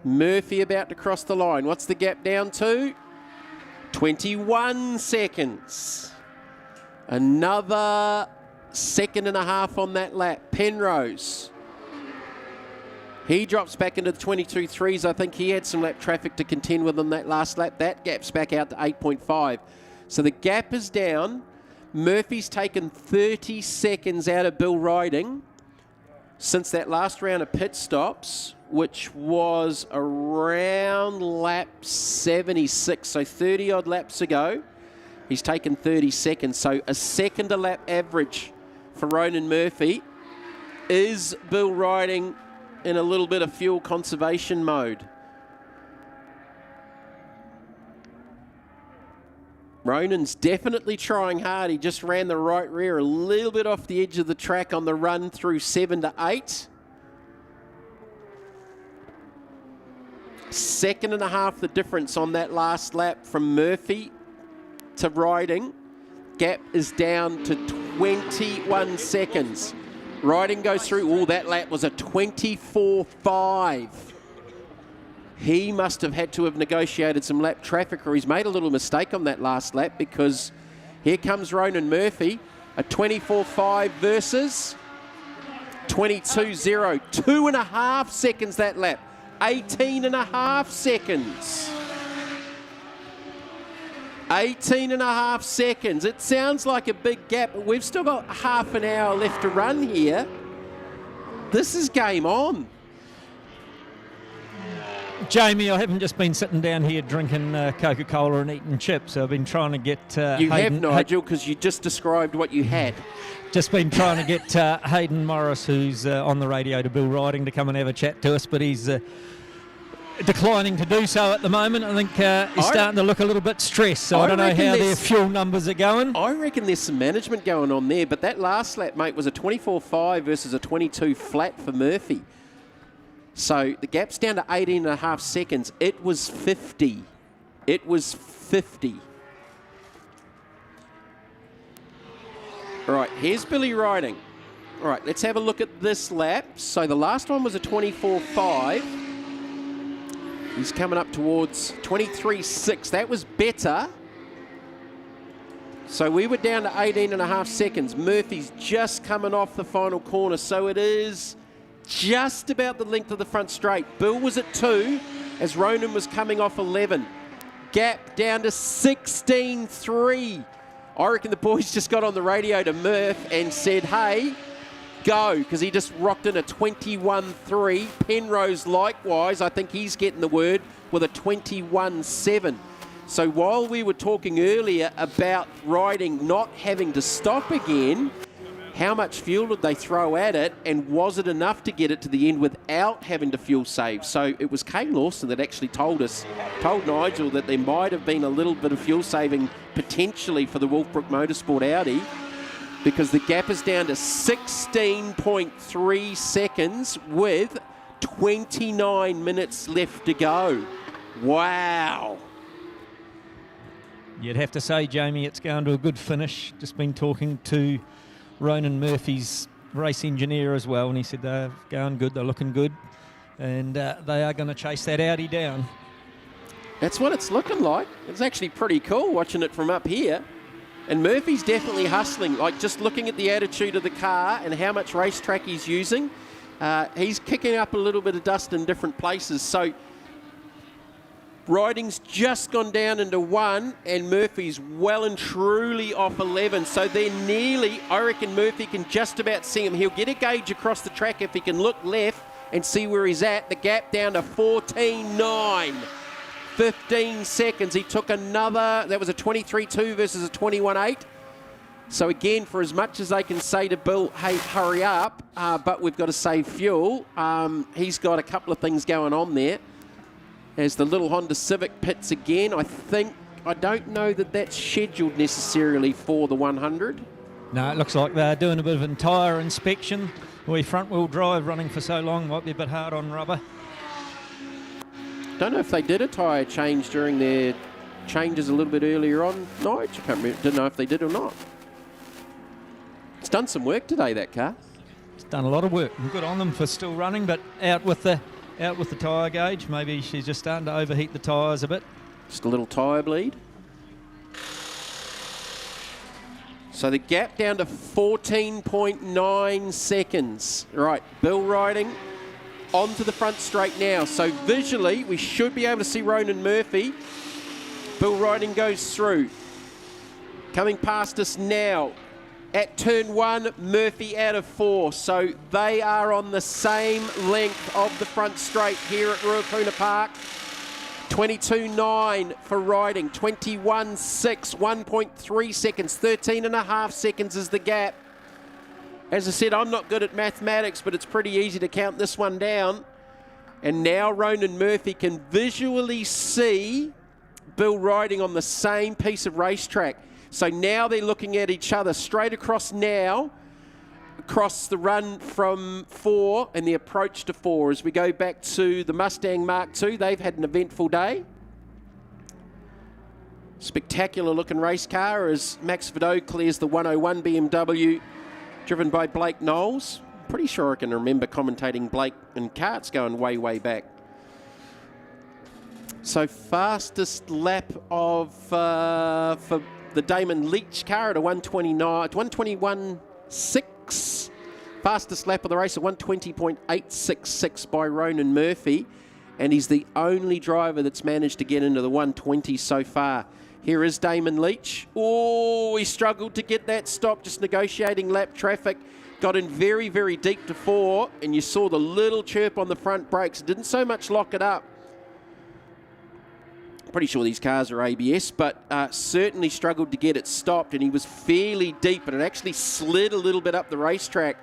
S1: Murphy about to cross the line. What's the gap down to? 21 seconds. Another 1.5 seconds on that lap. Penrose. He drops back into the 22.3s. I think he had some lap traffic to contend with on that last lap. That gap's back out to 8.5. So the gap is down. Murphy's taken 30 seconds out of Bill Riding since that last round of pit stops, which was around lap 76. So 30 odd laps ago, he's taken 30 seconds. So a second a lap average for Ronan Murphy. Is Bill Riding in a little bit of fuel conservation mode? Ronan's definitely trying hard. He just ran the right rear a little bit off the edge of the track on the run through 7 to 8. 1.5 seconds the difference on that last lap from Murphy to Riding. Gap is down to 21 seconds. Riding goes through. Oh, that lap was a 24.5. He must have had to have negotiated some lap traffic, or he's made a little mistake on that last lap, because here comes Ronan Murphy, a 24.5 versus 22.0. 2.5 seconds that lap. 18.5 seconds. 18.5 seconds. It sounds like a big gap, but we've still got half an hour left to run here. This is game on.
S17: Jamie, I haven't just been sitting down here drinking Coca-Cola and eating chips. I've been trying to get
S1: you have, Nigel, because you just described what you had.
S17: Just been trying to get Hayden Morris, who's on the radio to Bill Riding, to come and have a chat to us, but he's declining to do so at the moment. I think he's starting to look a little bit stressed, so I don't know how their fuel numbers are going.
S1: I reckon there's some management going on there, but that last lap, mate, was a 24.5 versus a 22 flat for Murphy. So the gap's down to 18.5 seconds. It was 50. It was 50. All right, here's Billy riding. All right, let's have a look at this lap. So the last one was a 24.5. He's coming up towards 23.6. That was better. So we were down to 18.5 seconds. Murphy's just coming off the final corner, so it is just about the length of the front straight. Bill was at 2 as Ronan was coming off 11. Gap down to 16.3. I reckon the boys just got on the radio to Murph and said, hey, go, because he just rocked in a 21.3. Penrose likewise, I think he's getting the word with a 21.7. So while we were talking earlier about riding not having to stop again, how much fuel did they throw at it, and was it enough to get it to the end without having to fuel save? So it was Kay Lawson that actually told Nigel that there might have been a little bit of fuel saving potentially for the Wolfbrook Motorsport Audi, because the gap is down to 16.3 seconds with 29 minutes left to go. Wow.
S17: You'd have to say, Jamie, it's going to a good finish. Just been talking to Ronan Murphy's race engineer as well, and he said they're going good, they're looking good, and they are going to chase that Audi down.
S1: That's what it's looking like. It's actually pretty cool watching it from up here. And Murphy's definitely hustling, like just looking at the attitude of the car and how much racetrack he's using. He's kicking up a little bit of dust in different places. So riding's just gone down into 1, and Murphy's well and truly off 11. So they're nearly, I reckon Murphy can just about see him. He'll get a gauge across the track if he can look left and see where he's at. The gap down to 14.9. 15 seconds. He took another, that was a 23.2 versus a 21.8. So again, for as much as they can say to Bill, hey, hurry up, but we've got to save fuel, he's got a couple of things going on there. As the little Honda Civic pits again, I don't know that that's scheduled necessarily for the 100.
S17: No, it looks like they're doing a bit of an tyre inspection. Where front-wheel drive running for so long might be a bit hard on rubber.
S1: Don't know if they did a tyre change during their changes a little bit earlier on. No, I can't remember. Didn't know if they did or not. It's done some work today, that car.
S17: It's done a lot of work. Good on them for still running, but out with the tyre gauge. Maybe she's just starting to overheat the tyres a bit.
S1: Just a little tyre bleed. So the gap down to 14.9 seconds. Right, Bill riding onto the front straight now. So visually, we should be able to see Ronan Murphy. Bill riding goes through. Coming past us now. At turn 1, Murphy out of 4. So they are on the same length of the front straight here at Ruapuna Park. 22.9 for riding. 21.6, 1.3 seconds. 13.5 seconds is the gap. As I said, I'm not good at mathematics, but it's pretty easy to count this one down. And now Ronan Murphy can visually see Bill riding on the same piece of racetrack. So now they're looking at each other straight across now, across the run from 4 and the approach to 4. As we go back to the Mustang Mark II, they've had an eventful day. Spectacular looking race car as Max Vidot clears the 101 BMW driven by Blake Knowles. Pretty sure I can remember commentating Blake in karts going way, way back. So fastest lap of for the Damon Leach car at a 121.6. Fastest lap of the race at 120.866 by Ronan Murphy. And he's the only driver that's managed to get into the 120 so far. Here is Damon Leach. Oh, he struggled to get that stop, just negotiating lap traffic. Got in very, very deep to 4, and you saw the little chirp on the front brakes. Didn't so much lock it up. Pretty sure these cars are ABS, but certainly struggled to get it stopped, and he was fairly deep, and it actually slid a little bit up the racetrack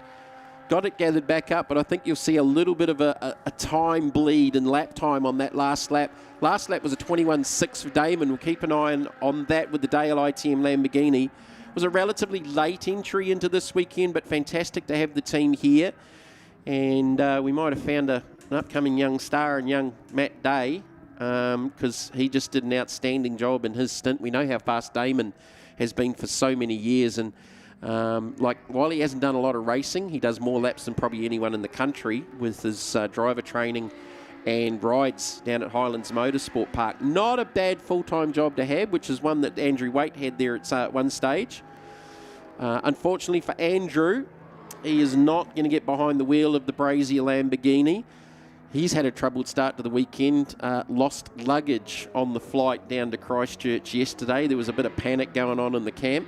S1: got it gathered back up, but I think you'll see a little bit of a time bleed in lap time on that last lap. Last lap was a 21.6 for Damon. We'll keep an eye on that with the Dale ITM Lamborghini. It was a relatively late entry into this weekend, but fantastic to have the team here. And we might have found an upcoming young star in young Matt Day, because he just did an outstanding job in his stint. We know how fast Damon has been for so many years, and while he hasn't done a lot of racing, he does more laps than probably anyone in the country with his driver training and rides down at Highlands Motorsport Park. Not a bad full-time job to have, which is one that Andrew Waite had there at one stage. Unfortunately for Andrew, he is not going to get behind the wheel of the Brazier Lamborghini. He's had a troubled start to the weekend. Lost luggage on the flight down to Christchurch yesterday. There was a bit of panic going on in the camp.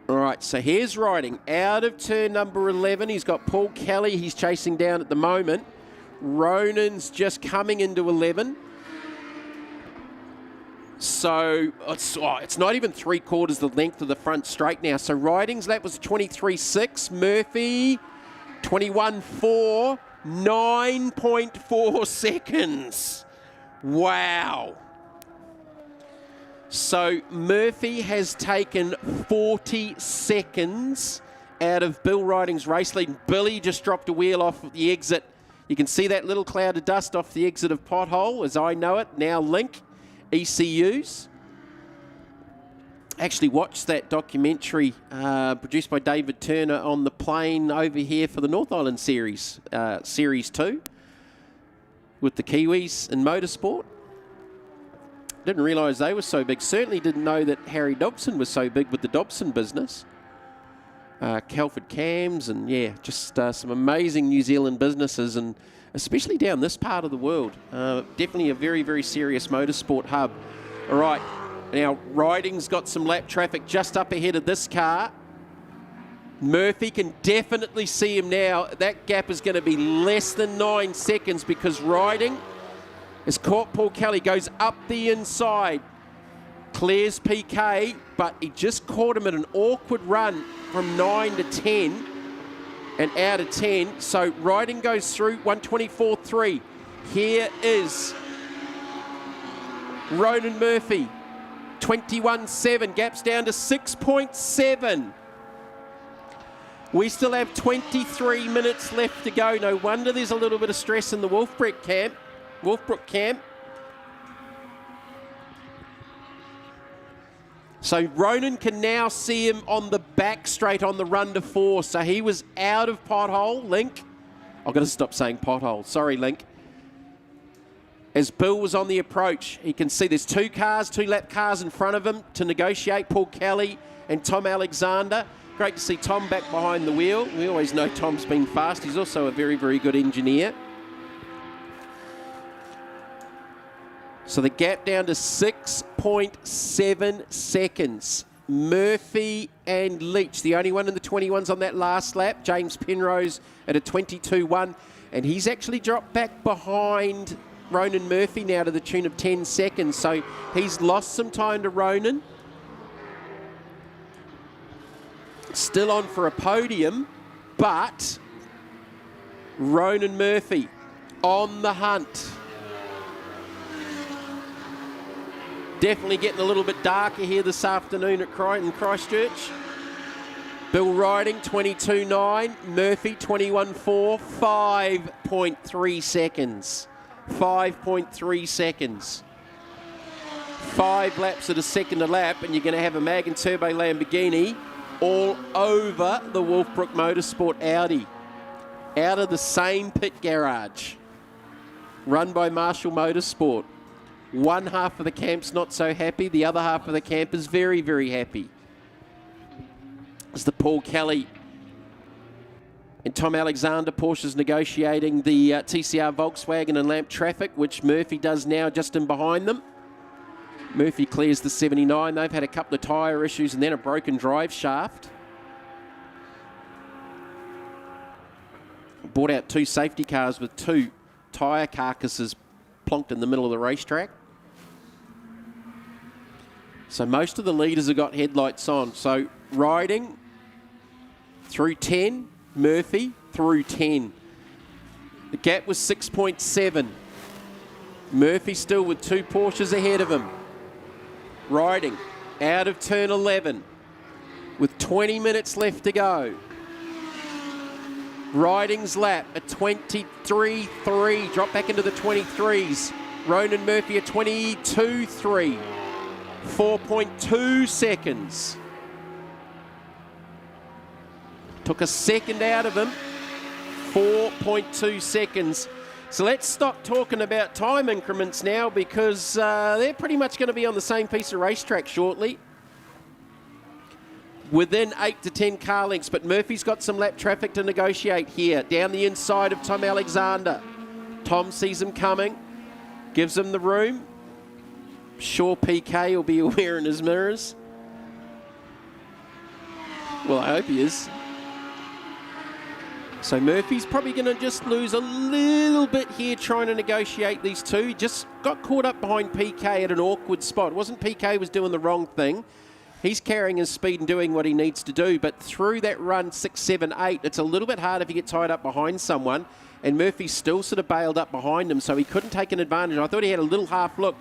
S1: All right, so here's riding out of turn number 11. He's got Paul Kelly he's chasing down at the moment. Ronan's just coming into 11. So it's not even 3/4 the length of the front straight now. So riding's lap was 23.6. Murphy, 21.4, 9.4 seconds. Wow. So Murphy has taken 40 seconds out of Bill Riding's race lead. Billy just dropped a wheel off the exit. You can see that little cloud of dust off the exit of Pothole, as I know it. Now Link, ECUs. Actually watched that documentary produced by David Turner on the plane over here for the North Island Series, Series 2, with the Kiwis in motorsport. Didn't realise they were so big. Certainly didn't know that Harry Dobson was so big with the Dobson business. Kelford Cams and, yeah, just some amazing New Zealand businesses, and especially down this part of the world. Definitely a very, very serious motorsport hub. All right, now Riding's got some lap traffic just up ahead of this car. Murphy can definitely see him now. That gap is going to be less than 9 seconds because Riding has caught Paul Kelly, goes up the inside, clears PK, but he just caught him at an awkward run from 9 to 10 and out of 10. So Riding goes through 124.3. Here is Ronan Murphy, 21.7, gaps down to 6.7. We still have 23 minutes left to go. No wonder there's a little bit of stress in the Wolfbrook camp. So Ronan can now see him on the back straight on the run to 4. So he was out of Pothole. Link. I've got to stop saying Pothole. Sorry, Link. As Bill was on the approach, he can see there's two lap cars in front of him to negotiate, Paul Kelly and Tom Alexander. Great to see Tom back behind the wheel. We always know Tom's been fast. He's also a very, very good engineer. So the gap down to 6.7 seconds. Murphy and Leach, the only one in the 21s on that last lap. James Penrose at a 22.1. And he's actually dropped back behind Ronan Murphy now to the tune of 10 seconds. So he's lost some time to Ronan. Still on for a podium, but Ronan Murphy on the hunt. Definitely getting a little bit darker here this afternoon at Christchurch. Bill Riding, 22.9. Murphy, 21.4. 5.3 seconds. 5.3 seconds. 5 laps at a second a lap, and you're going to have a Mag and Turbo Lamborghini all over the Wolfbrook Motorsport Audi. Out of the same pit garage. Run by Marshall Motorsport. One half of the camp's not so happy. The other half of the camp is very, very happy. It's the Paul Kelly and Tom Alexander. Porsche's negotiating the TCR Volkswagen and Lamp Traffic, which Murphy does now just in behind them. Murphy clears the 79. They've had a couple of tyre issues and then a broken drive shaft. Brought out 2 safety cars with 2 tyre carcasses plonked in the middle of the racetrack. So most of the leaders have got headlights on. So Riding through 10. Murphy through 10. The gap was 6.7. Murphy still with 2 Porsches ahead of him. Riding out of turn 11 with 20 minutes left to go. Riding's lap at 23.3. Drop back into the 23s. Ronan Murphy at 22.3. 4.2 seconds. Took a second out of him. 4.2 seconds. So let's stop talking about time increments now, because they're pretty much going to be on the same piece of racetrack shortly. Within 8 to 10 car lengths, but Murphy's got some lap traffic to negotiate here. Down the inside of Tom Alexander. Tom sees him coming, gives him the room. Sure, PK will be aware in his mirrors. Well, I hope he is. So Murphy's probably going to just lose a little bit here trying to negotiate these two. He just got caught up behind PK at an awkward spot. It wasn't PK was doing the wrong thing. He's carrying his speed and doing what he needs to do. But through that run 6, 7, 8, it's a little bit hard if you get tied up behind someone. And Murphy's still sort of bailed up behind him, so he couldn't take an advantage. I thought he had a little half look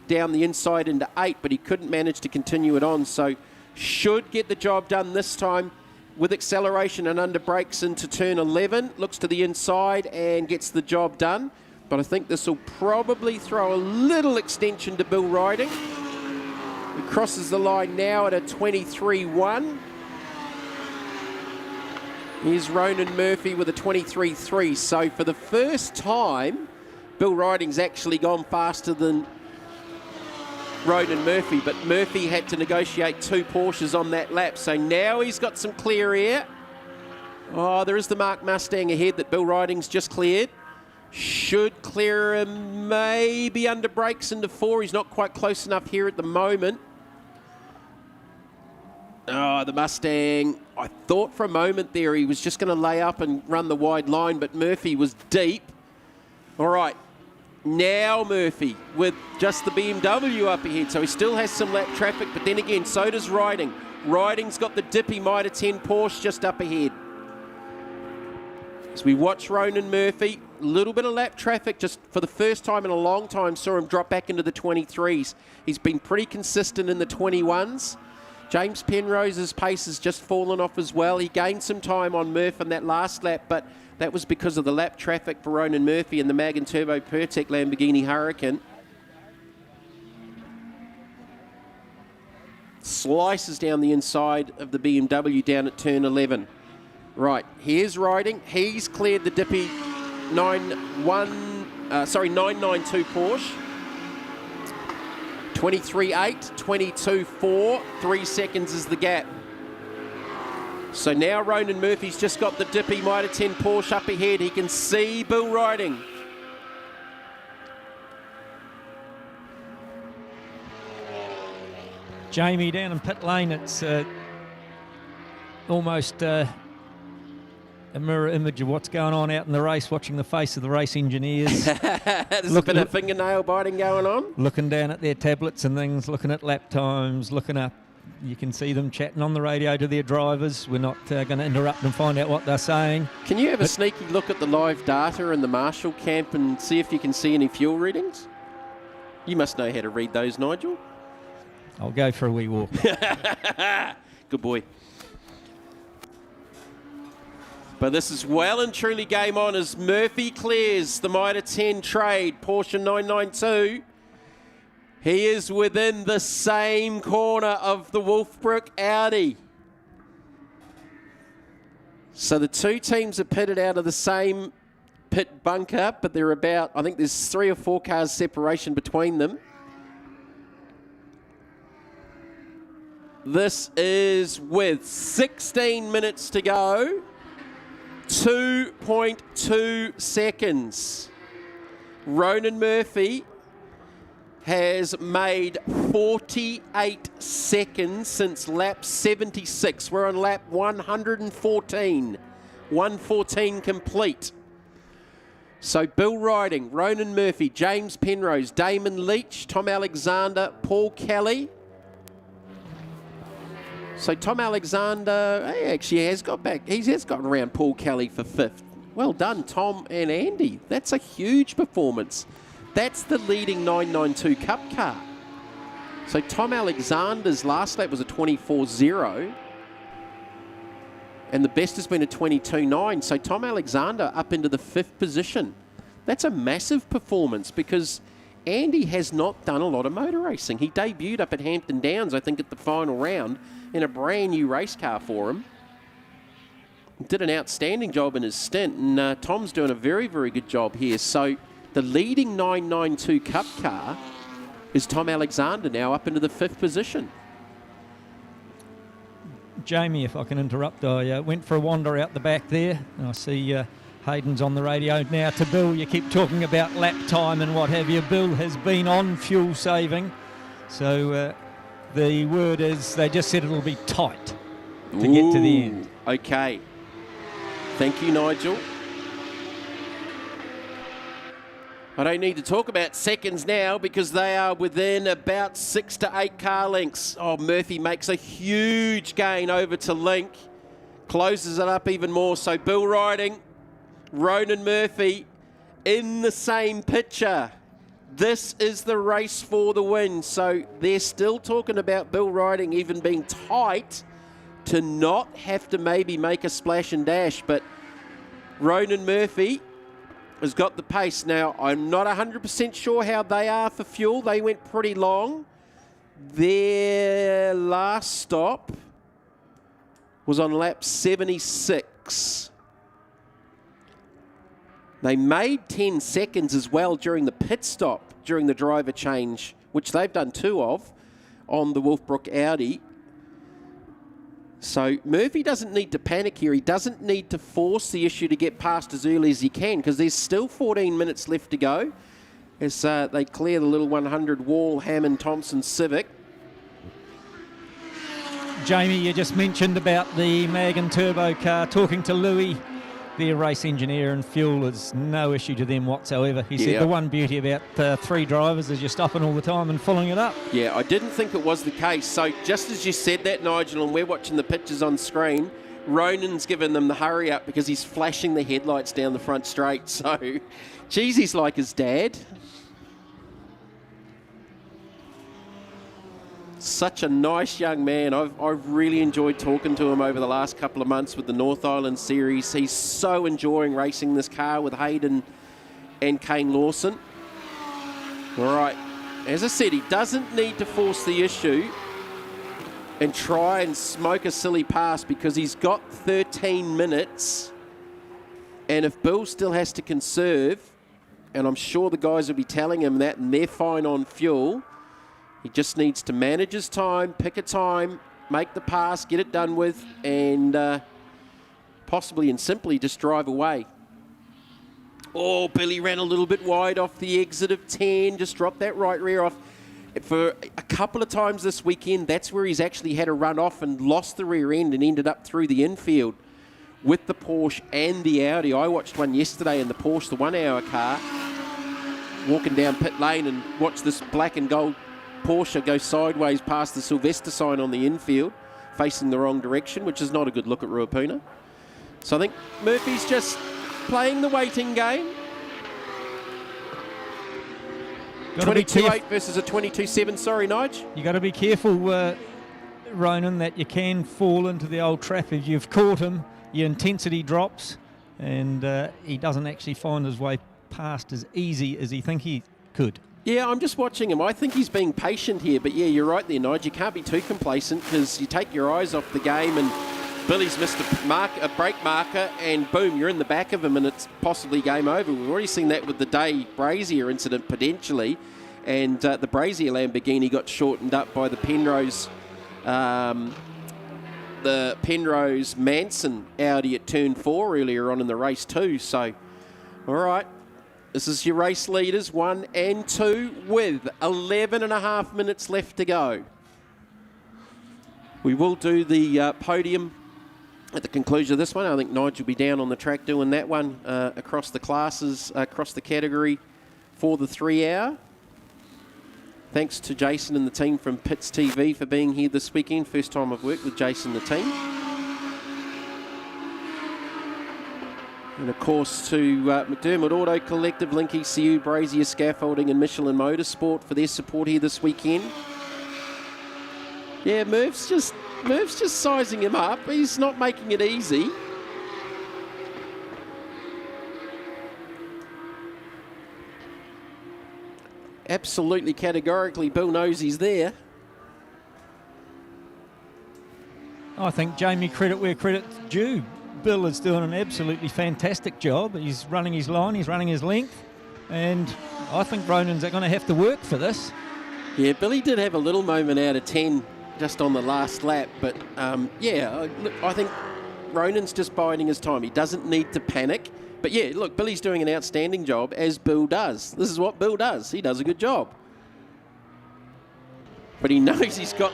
S1: down the inside into 8, but he couldn't manage to continue it on. So should get the job done this time with acceleration and under brakes into turn 11. Looks to the inside and gets the job done. But I think this will probably throw a little extension to Bill Riding. He crosses the line now at a 23.1. Here's Ronan Murphy with a 23.3. So for the first time, Bill Riding's actually gone faster than Ronan Murphy, but Murphy had to negotiate 2 Porsches on that lap. So now he's got some clear air. Oh, there is the Mark Mustang ahead that Bill Riding's just cleared. Should clear him maybe under brakes into 4. He's not quite close enough here at the moment. Oh, the Mustang. I thought for a moment there he was just going to lay up and run the wide line, but Murphy was deep. All right. Now Murphy with just the BMW up ahead, so he still has some lap traffic, but then again, so does Riding. Riding's got the dippy Mitre 10 Porsche just up ahead. As we watch Ronan Murphy, a little bit of lap traffic, just for the first time in a long time, saw him drop back into the 23s. He's been pretty consistent in the 21s. James Penrose's pace has just fallen off as well. He gained some time on Murph in that last lap, but that was because of the lap traffic for Ronan Murphy and the Mag and Turbo Pertec Lamborghini Hurricane. Slices down the inside of the BMW down at turn 11. Right, here's Riding. He's cleared the dippy 992 Porsche. 23.8, 22.4, 3 seconds is the gap. So now Ronan Murphy's just got the dippy Mitre 10 Porsche up ahead. He can see Bill Riding.
S17: Jamie, down in pit lane, it's almost a mirror image of what's going on out in the race, watching the face of the race engineers.
S1: There's a bit of fingernail biting going on.
S17: Looking down at their tablets and things, looking at lap times, looking up. You can see them chatting on the radio to their drivers. We're not going to interrupt and find out what they're saying.
S1: Can you have a sneaky look at the live data in the Marshall camp and see if you can see any fuel readings? You must know how to read those, Nigel.
S17: I'll go for a wee walk.
S1: Good boy. But this is well and truly game on as Murphy clears the Mitre 10 trade, Porsche 992. He is within the same corner of the Wolfbrook Audi. So the two teams are pitted out of the same pit bunker, but they're about, I think there's 3 or 4 cars separation between them. This is with 16 minutes to go. 2.2 seconds. Ronan Murphy has made 48 seconds since lap 76. We're on lap 114. 114 complete. So Bill Riding, Ronan Murphy, James Penrose, Damon Leach, Tom Alexander, Paul Kelly. So Tom Alexander actually has got back. He has gotten around Paul Kelly for 5th. Well done, Tom and Andy. That's a huge performance. That's the leading 992 Cup car. So Tom Alexander's last lap was a 24.0. And the best has been a 22.9. So Tom Alexander up into the 5th position. That's a massive performance because Andy has not done a lot of motor racing. He debuted up at Hampton Downs, I think, at the final round in a brand new race car for him. Did an outstanding job in his stint, and Tom's doing a very, very good job here. So the leading 992 Cup car is Tom Alexander now up into the 5th position.
S17: Jamie, if I can interrupt, I went for a wander out the back there, and I see Hayden's on the radio now to Bill. You keep talking about lap time and what have you. Bill has been on fuel saving, so the word is they just said it'll be tight to get to the end.
S1: Okay. Thank you, Nigel. I don't need to talk about seconds now because they are within about 6 to 8 car lengths. Oh, Murphy makes a huge gain over to Link. Closes it up even more. So Bill riding, Ronan Murphy in the same picture. This is the race for the win. So they're still talking about Bill riding even being tight to not have to maybe make a splash and dash. But Ronan Murphy has got the pace. Now, I'm not 100% sure how they are for fuel. They went pretty long. Their last stop was on lap 76. They made 10 seconds as well during the pit stop, during the driver change, which they've done 2 of on the Wolfbrook Audi. So Murphy doesn't need to panic here. He doesn't need to force the issue to get past as early as he can because there's still 14 minutes left to go as they clear the little 100 wall Hammond Thompson Civic.
S17: Jamie, you just mentioned about the Magan Turbo car. Talking to Louis, their race engineer, and fuel is no issue to them whatsoever. He said the one beauty about 3 drivers is you're stopping all the time and filling it up.
S1: Yeah, I didn't think it was the case. So just as you said that, Nigel, and we're watching the pictures on screen, Ronan's given them the hurry up because he's flashing the headlights down the front straight. So, geez, he's like his dad. Such a nice young man. I've really enjoyed talking to him over the last couple of months with the North Island series. He's so enjoying racing this car with Hayden and Kane Lawson. All right. As I said, he doesn't need to force the issue and try and smoke a silly pass because he's got 13 minutes. And if Bill still has to conserve, and I'm sure the guys will be telling him that, and they're fine on fuel, he just needs to manage his time, pick a time, make the pass, get it done with, and possibly and simply just drive away. Oh, Billy ran a little bit wide off the exit of 10, just dropped that right rear off. For a couple of times this weekend, that's where he's actually had a run off and lost the rear end and ended up through the infield with the Porsche and the Audi. I watched one yesterday in the Porsche, the 1 hour car, walking down pit lane and watched this black and gold Porsche go sideways past the Sylvester sign on the infield, facing the wrong direction, which is not a good look at Ruapuna. So I think Murphy's just playing the waiting game. 22.8 versus a 22.7. Sorry, Nige.
S17: You got to be careful, Ronan, that you can fall into the old trap. If you've caught him, your intensity drops, and he doesn't actually find his way past as easy as he think he could.
S1: Yeah, I'm just watching him. I think he's being patient here, but yeah, you're right there, Nige. You can't be too complacent because you take your eyes off the game and Billy's missed a brake marker and boom, you're in the back of him and it's possibly game over. We've already seen that with the Day Brazier incident potentially, and the Brazier Lamborghini got shortened up by the Penrose Manson Audi at turn 4 earlier on in the race too. So, all right. This is your race leaders, 1 and 2, with 11 and a half minutes left to go. We will do the podium at the conclusion of this one. I think Nigel will be down on the track doing that one across the classes, across the category for the 3 hour. Thanks to Jason and the team from Pits TV for being here this weekend. First time I've worked with Jason and the team. And of course to McDermid Auto Collective, Link ECU, Brazier Scaffolding and Michelin Motorsport for their support here this weekend. Yeah, Merv's just sizing him up. He's not making it easy. Absolutely categorically, Bill knows he's there.
S17: I think Jamie, credit where credit's due. Bill is doing an absolutely fantastic job. He's running his line, he's running his length, and I think Ronan's going to have to work for this.
S1: Yeah, Billy did have a little moment out of 10 just on the last lap, but yeah, look, I think Ronan's just biding his time. He doesn't need to panic. But yeah, look, Billy's doing an outstanding job, as Bill does. This is what Bill does. He does a good job. But he knows he's got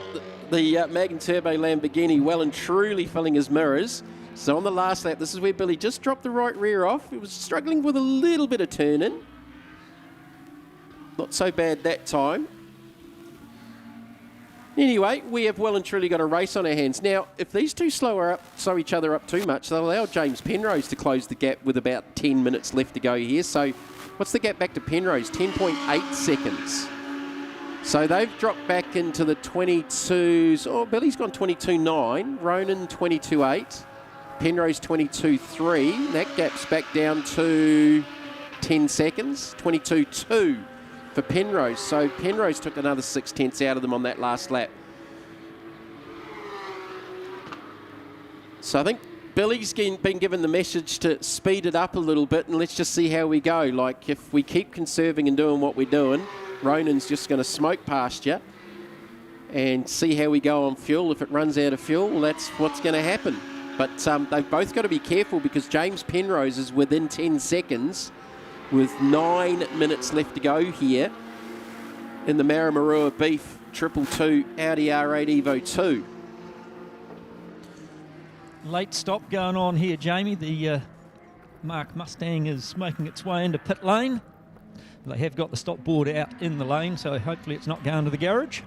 S1: the Mag Turbo Lamborghini well and truly filling his mirrors. So on the last lap, this is where Billy just dropped the right rear off. He was struggling with a little bit of turn-in. Not so bad that time. Anyway, we have well and truly got a race on our hands. Now, if these two slow each other up too much, they'll allow James Penrose to close the gap with about 10 minutes left to go here. So what's the gap back to Penrose? 10.8 seconds. So they've dropped back into the 22s. Oh, Billy's gone 22.9. Ronan 22.8. Penrose 22.3. That gap's back down to 10 seconds. 22.2 for Penrose. So Penrose took another 0.6 out of them on that last lap. So I think Billy's been given the message to speed it up a little bit and let's just see how we go. Like, if we keep conserving and doing what we're doing, Ronan's just going to smoke past you and see how we go on fuel. If it runs out of fuel, that's what's going to happen. But they've both got to be careful because James Penrose is within 10 seconds with 9 minutes left to go here in the Maramarua Beef 222 Audi R8 Evo 2.
S17: Late stop going on here, Jamie. The Mark Mustang is making its way into pit lane. They have got the stop board out in the lane, so hopefully it's not going to the garage.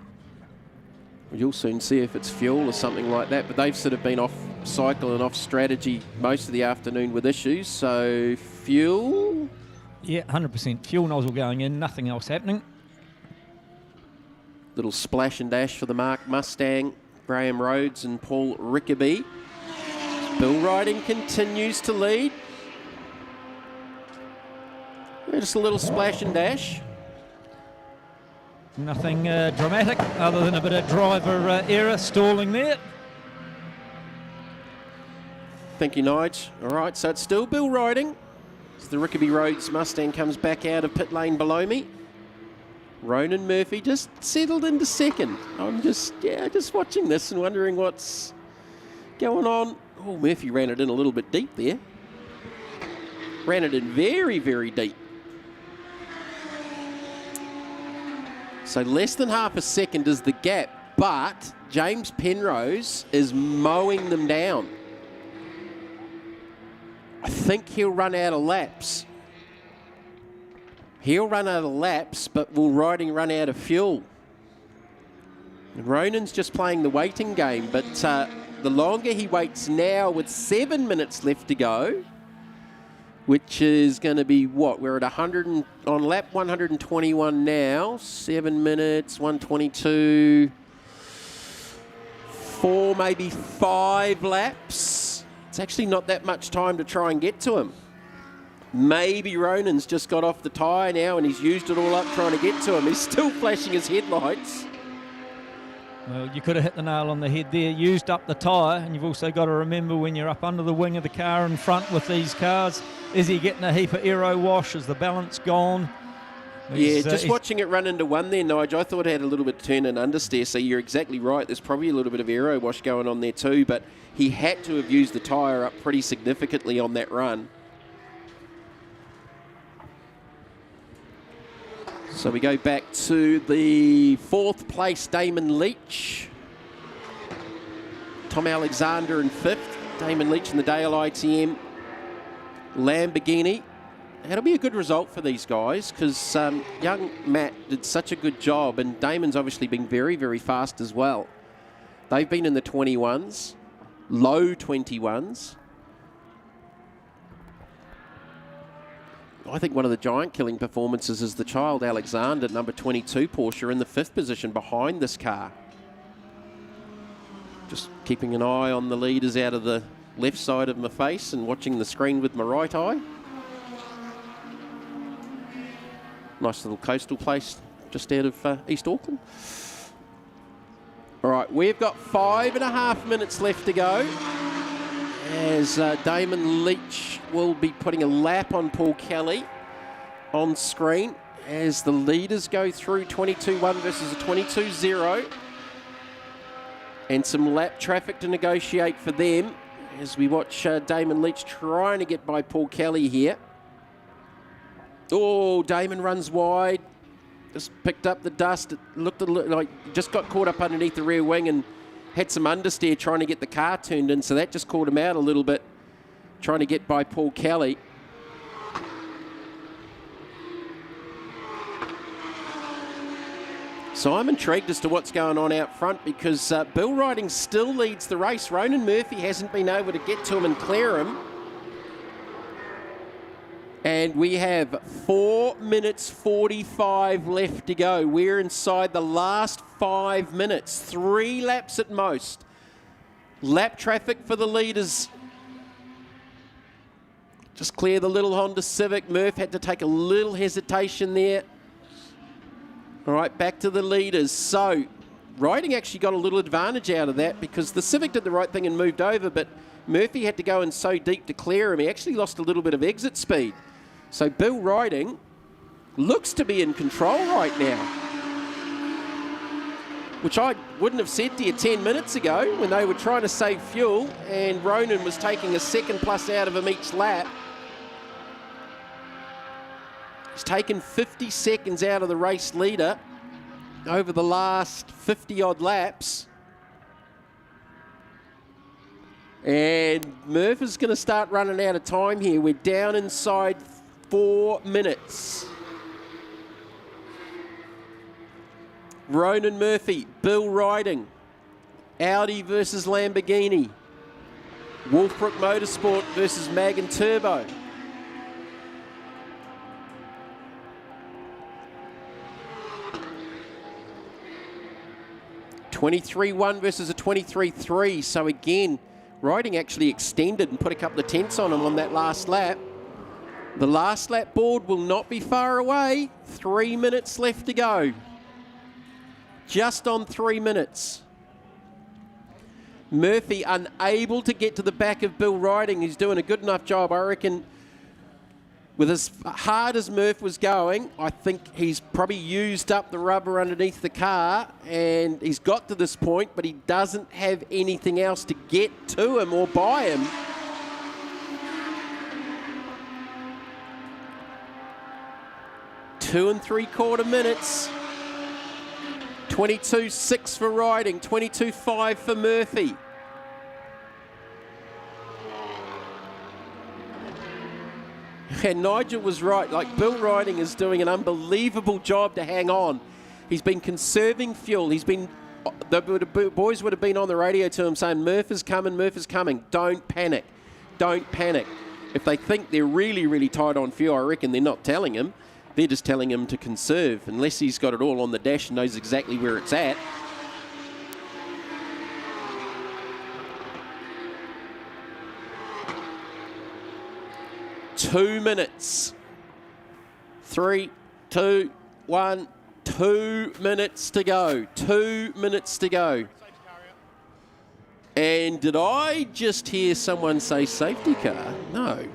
S1: You'll soon see if it's fuel or something like that, but they've sort of been off cycle and off strategy most of the afternoon with issues. So fuel?
S17: Yeah, 100% fuel nozzle going in, nothing else happening.
S1: Little splash and dash for the Mark Mustang, Graham Rhodes and Paul Rickaby. Bill Riding continues to lead. Just a little splash and dash.
S17: Nothing dramatic other than a bit of driver error stalling there.
S1: Thank you, Nige. All right, so it's still Bill Riding. As the Rickaby Rhodes Mustang comes back out of pit lane below me. Ronan Murphy just settled into second. I'm just watching this and wondering what's going on. Oh, Murphy ran it in a little bit deep there. Ran it in very, very deep. So less than half a second is the gap, but James Penrose is mowing them down. I think he'll run out of laps. He'll run out of laps, but will Riding run out of fuel? And Ronan's just playing the waiting game, but the longer he waits now with 7 minutes left to go, which is going to be what? We're at 100 on lap 121 now. 7 minutes, 122, 4, maybe 5 laps. It's actually not that much time to try and get to him. Maybe Ronan's just got off the tyre now and he's used it all up trying to get to him. He's still flashing his headlights.
S17: Well, you could have hit the nail on the head there, used up the tyre, and you've also got to remember when you're up under the wing of the car in front with these cars, is he getting a heap of aero wash? Is the balance gone?
S1: Just watching it run into one there, Nigel, I thought it had a little bit of turn and understeer, so you're exactly right. There's probably a little bit of aero wash going on there too, but he had to have used the tyre up pretty significantly on that run. So we go back to the 4th place, Damon Leach. Tom Alexander in 5th. Damon Leach in the Dale ITM Lamborghini. it'll be a good result for these guys because young Matt did such a good job, and Damon's obviously been very, very fast as well. They've been in the 21s, low 21s. I think one of the giant-killing performances is the child Alexander, number 22 Porsche, in the 5th position behind this car. Just keeping an eye on the leaders out of the left side of my face and watching the screen with my right eye. Nice little coastal place just out of East Auckland. All right, we've got 5.5 minutes left to go, as Damon Leach will be putting a lap on Paul Kelly on screen as the leaders go through 22.1 versus a 22.0, and some lap traffic to negotiate for them as we watch Damon Leach trying to get by Paul Kelly here. Oh, Damon runs wide. Just picked up the dust. It looked like just got caught up underneath the rear wing and had some understeer trying to get the car turned in, so that just caught him out a little bit, trying to get by Paul Kelly. So I'm intrigued as to what's going on out front because Bill Riding still leads the race. Ronan Murphy hasn't been able to get to him and clear him. And we have 4 minutes 45 left to go. We're inside the last 5 minutes. 3 laps at most. Lap traffic for the leaders. Just clear the little Honda Civic. Murph had to take a little hesitation there. All right, back to the leaders. So, Riding actually got a little advantage out of that because the Civic did the right thing and moved over, but Murphy had to go in so deep to clear him. He actually lost a little bit of exit speed. So Bill Riding looks to be in control right now, which I wouldn't have said to you 10 minutes ago when they were trying to save fuel and Ronan was taking a second plus out of him each lap. He's taken 50 seconds out of the race leader over the last 50-odd laps. And Murph is going to start running out of time here. We're down inside 4 minutes. Ronan Murphy, Bill Riding, Audi versus Lamborghini, Wolfbrook Motorsport versus Mag and Turbo. (23.1) versus a 23.3. So again, Riding actually extended and put a couple of tenths on him on that last lap. The last lap board will not be far away. 3 minutes left to go. Just on 3 minutes. Murphy unable to get to the back of Bill Riding. He's doing a good enough job, I reckon. With as hard as Murph was going, I think he's probably used up the rubber underneath the car and he's got to this point, but he doesn't have anything else to get to him or by him. Two and 3/4 minutes. 22.6 for Riding, 22.5 for Murphy. And Nigel was right. Like, Bill Riding is doing an unbelievable job to hang on. He's been conserving fuel. He's been, the boys would have been on the radio to him saying, Murph is coming, Murph is coming. Don't panic. Don't panic. If they think they're really, really tight on fuel, I reckon they're not telling him. They're just telling him to conserve, unless he's got it all on the dash and knows exactly where it's at. Two minutes. 3, 2, 1. 2 minutes to go. 2 minutes to go. And did I just hear someone say safety car? No.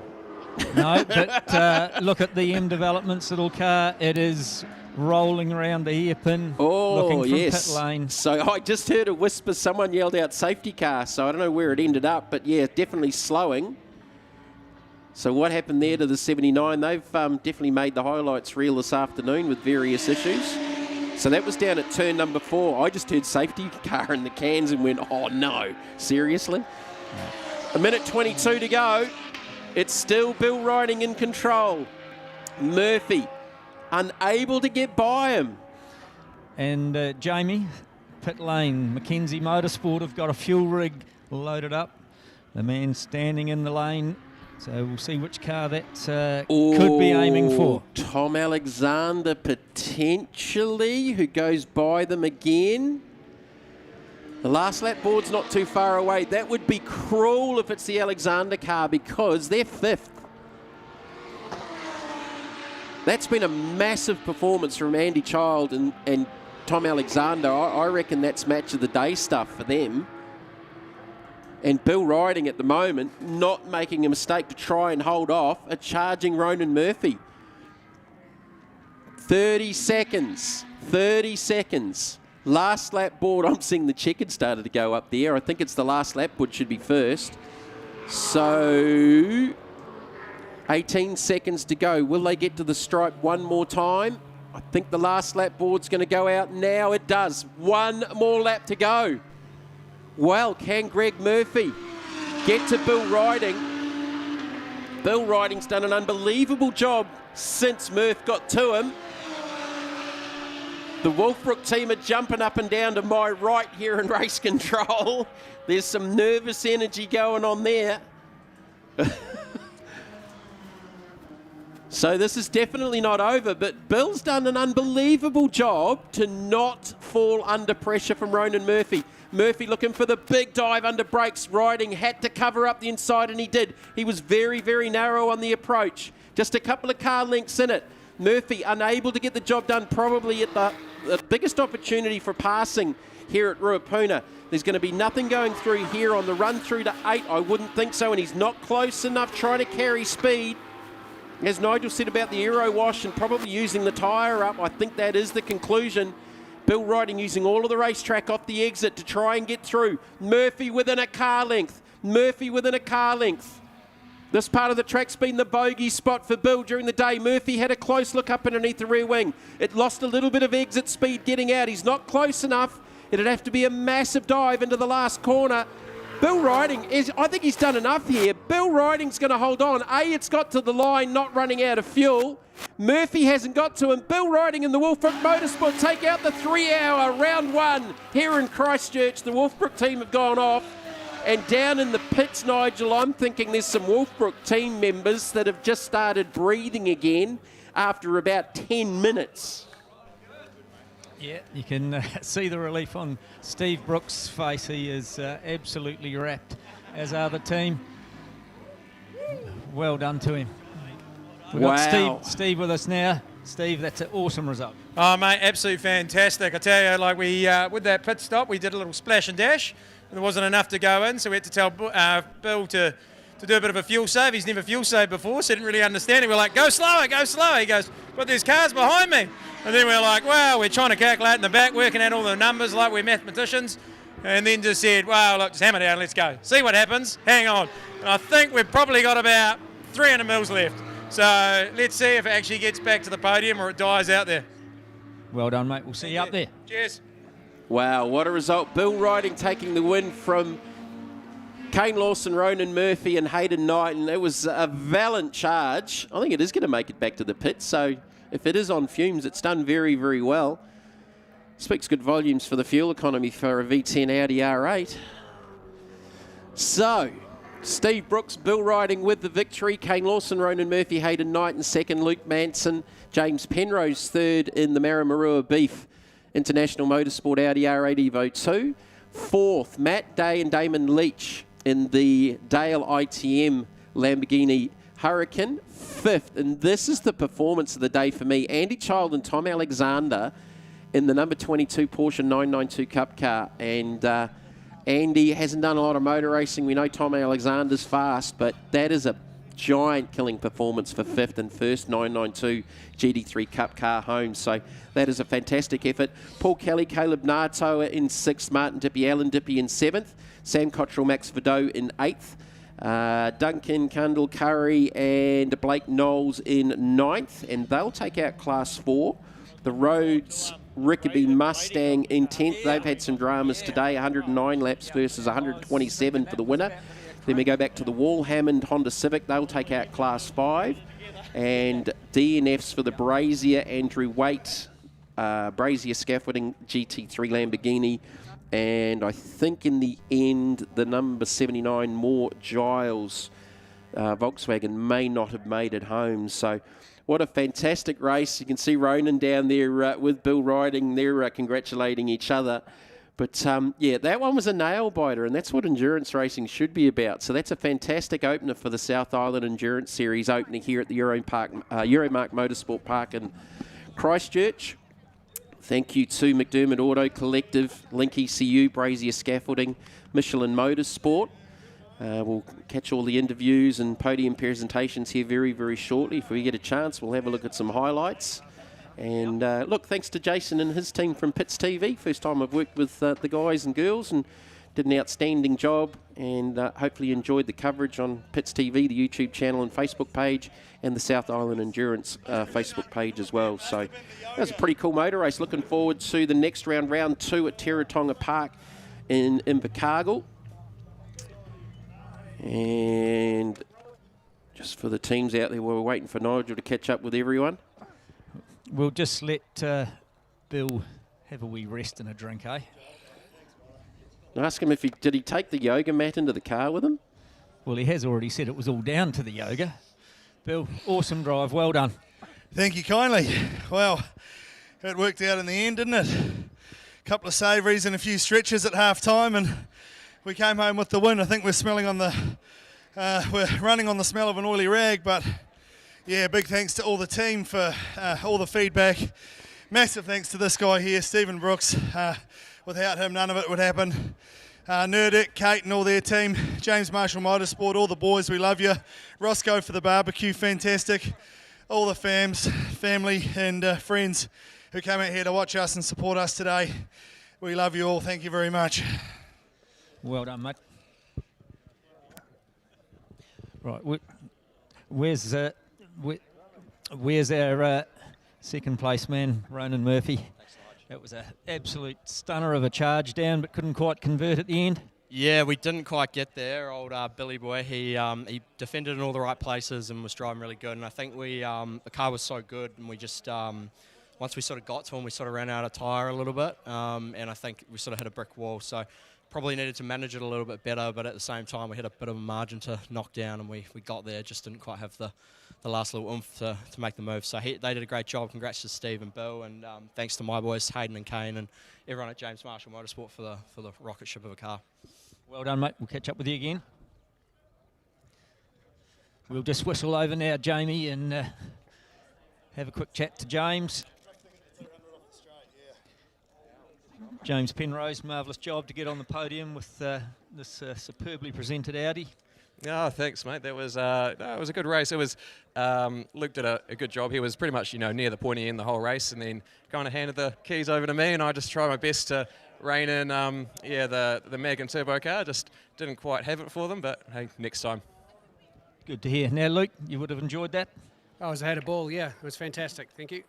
S17: No, but look at the M Developments little car. It is rolling around the hairpin, looking from pit lane.
S1: So I just heard a whisper. Someone yelled out safety car. So I don't know where it ended up, but yeah, definitely slowing. So what happened there to the 79? They've definitely made the highlights reel this afternoon with various issues. So that was down at turn number 4. I just heard safety car in the cans and went, oh no, seriously? 1 minute 22 to go. It's still Bill Riding in control. Murphy, unable to get by him.
S17: And Jamie, pit lane, Mackenzie Motorsport have got a fuel rig loaded up. The man standing in the lane, so we'll see which car that could be aiming for.
S1: Tom Alexander potentially, who goes by them again. The last lap board's not too far away. That would be cruel if it's the Alexander car because they're 5th. That's been a massive performance from Andy Child and Tom Alexander. I reckon that's match of the day stuff for them. And Bill Riding at the moment, not making a mistake to try and hold off a charging Ronan Murphy. 30 seconds. 30 seconds. Last lap board, I'm seeing the checkered started to go up there. I think it's the last lap board should be first. So 18 seconds to go. Will they get to the stripe one more time? I think the last lap board's going to go out now. It does. One more lap to go. Well, can Greg Murphy get to Bill Riding? Bill Riding's done an unbelievable job since Murph got to him. The Wolfbrook team are jumping up and down to my right here in race control. There's some nervous energy going on there. So this is definitely not over, but Bill's done an unbelievable job to not fall under pressure from Ronan Murphy. Murphy looking for the big dive under brakes. Riding had to cover up the inside, and he did. He was very, very narrow on the approach. Just a couple of car lengths in it. Murphy unable to get the job done, probably at the biggest opportunity for passing here at Ruapuna. There's going to be nothing going through here on the run through to 8. I wouldn't think so, and he's not close enough trying to carry speed. As Nigel said about the aero wash and probably using the tyre up, I think that is the conclusion. Bill Riding using all of the racetrack off the exit to try and get through. Murphy within a car length. Murphy within a car length. This part of the track's been the bogey spot for Bill during the day. Murphy had a close look up underneath the rear wing. It lost a little bit of exit speed getting out. He's not close enough. It'd have to be a massive dive into the last corner. Bill Riding, I think he's done enough here. Bill Riding's going to hold on. It's got to the line, not running out of fuel. Murphy hasn't got to him. Bill Riding and the Wolfbrook Motorsport take out the 3-hour round 1 here in Christchurch. The Wolfbrook team have gone off. And down in the pits, Nigel, I'm thinking there's some Wolfbrook team members that have just started breathing again after about 10 minutes.
S17: Yeah, you can see the relief on Steve Brooks' face. He is absolutely wrapped, as are the team. Well done to him. We've got Steve with us now. Steve, that's an awesome result.
S3: Oh, mate, absolutely fantastic. I tell you, like with that pit stop, we did a little splash and dash. There wasn't enough to go in, so we had to tell Bill to do a bit of a fuel save. He's never fuel saved before, so he didn't really understand it. We're like, go slower, go slower. He goes, but there's cars behind me. And then we're like, well, we're trying to calculate in the back, working out all the numbers like we're mathematicians. And then just said, well, look, just hammer down, let's go. See what happens. Hang on. And I think we've probably got about 300 mils left. So let's see if it actually gets back to the podium or it dies out there.
S17: Well done, mate. We'll see you up there.
S3: Cheers.
S1: Wow, what a result. Bill Riding taking the win from Kane Lawson, Ronan Murphy and Hayden Knight. And it was a valiant charge. I think it is going to make it back to the pit. So if it is on fumes, it's done very, very well. Speaks good volumes for the fuel economy for a V10 Audi R8. So, Steve Brooks, Bill Riding with the victory. Kane Lawson, Ronan Murphy, Hayden Knight in second. Luke Manson, James Penrose third in the Maramarua Beef International Motorsport Audi R8 Evo 2. Fourth, Matt Day and Damon Leach in the Dale ITM Lamborghini Hurricane. Fifth, and this is the performance of the day for me, Andy Child and Tom Alexander in the number 22 Porsche 992 Cup car. And Andy hasn't done a lot of motor racing. We know Tom Alexander's fast, but that is a giant killing performance for fifth and first 992 GT3 Cup car home. So that is a fantastic effort. Paul Kelly, Caleb Nartoa in sixth, Martin Dippy, Alan Dippy in seventh, Sam Cottrell, Max Vidot in eighth, Duncan Cundall Curry and Blake Knowles in ninth, and they'll take out class 4. The Rhodes Rickaby Mustang in 10th. They've had some dramas today, 109 laps versus 127 for the winner. Then we go back to the Wall Hammond Honda Civic. They'll take out Class 5. And DNFs for the Brazier Andrew Waite, Brazier Scaffolding GT3 Lamborghini. And I think in the end, the number 79 Moore Giles Volkswagen may not have made it home. So what a fantastic race. You can see Ronan down there with Bill riding. They're congratulating each other. But, yeah, that one was a nail-biter, and that's what endurance racing should be about. So that's a fantastic opener for the South Island Endurance Series opening here at the Euromarque Motorsport Park in Christchurch. Thank you to McDermid Auto Collective, Link ECU, Brazier Scaffolding, Michelin Motorsport. We'll catch all the interviews and podium presentations here very, very shortly. If we get a chance, we'll have a look at some highlights. And look, thanks to Jason and his team from Pits TV. First time I've worked with the guys and girls, and did an outstanding job, and hopefully enjoyed the coverage on Pits TV, the YouTube channel and Facebook page, and the South Island Endurance Facebook page as well. So that was a pretty cool motor race. Looking forward to the next round, round 2 at Teretonga Park in Invercargill. And just for the teams out there, we're waiting for Nigel to catch up with everyone.
S17: We'll just let Bill have a wee rest and a drink, eh?
S1: Ask him if did he take the yoga mat into the car with him?
S17: Well, he has already said it was all down to the yoga. Bill, awesome drive, well done.
S10: Thank you kindly. Well, it worked out in the end, didn't it? A couple of savouries and a few stretches at half time, and we came home with the win. I think we're smelling on the, we're running on the smell of an oily rag, but yeah, big thanks to all the team for all the feedback. Massive thanks to this guy here, Stephen Brooks. Without him, none of it would happen. Nerdic, Kate and all their team, James Marshall Motorsport, all the boys, we love you. Roscoe for the barbecue, fantastic. All the family and friends who came out here to watch us and support us today. We love you all. Thank you very much.
S17: Well done, mate. Right, where's our second place man, Ronan Murphy? That was an absolute stunner of a charge down, but couldn't quite convert at the end.
S13: Yeah, we didn't quite get there. Old Billy boy, he defended in all the right places and was driving really good. And I think the car was so good, and we just once we sort of got to him, we sort of ran out of tyre a little bit, and I think we sort of hit a brick wall. So probably needed to manage it a little bit better, but at the same time we had a bit of a margin to knock down, and we got there, just didn't quite have the last little oomph to make the move. So they did a great job. Congrats to Steve and Bill, and thanks to my boys, Hayden and Kane, and everyone at James Marshall Motorsport for the rocket ship of a car.
S17: Well done, mate. We'll catch up with you again. We'll just whistle over now, Jamie, and have a quick chat to James. James Penrose, marvellous job to get on the podium with this superbly presented Audi.
S5: Oh, thanks, mate. That was it was a good race. It was Luke did a good job. He was pretty much near the pointy end the whole race, and then kind of handed the keys over to me, and I just tried my best to rein in the Mag and Turbo car. Just didn't quite have it for them, but hey, next time.
S17: Good to hear. Now, Luke, you would have enjoyed that.
S22: I had a ball. Yeah, it was fantastic. Thank you.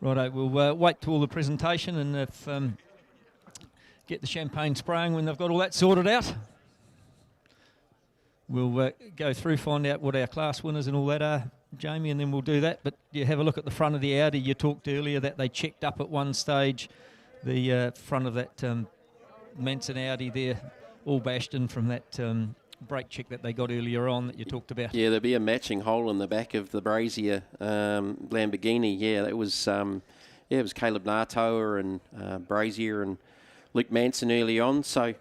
S17: Righto, we'll wait till the presentation, and if get the champagne spraying when they've got all that sorted out. We'll go through, find out what our class winners and all that are, Jamie, and then we'll do that. But you have a look at the front of the Audi. You talked earlier that they checked up at one stage the front of that Manson Audi there, all bashed in from that brake check that they got earlier on that you talked about.
S1: Yeah, there'll be a matching hole in the back of the Brazier Lamborghini. Yeah, that was it was Caleb Nartoa and Brazier and Luke Manson early on. So,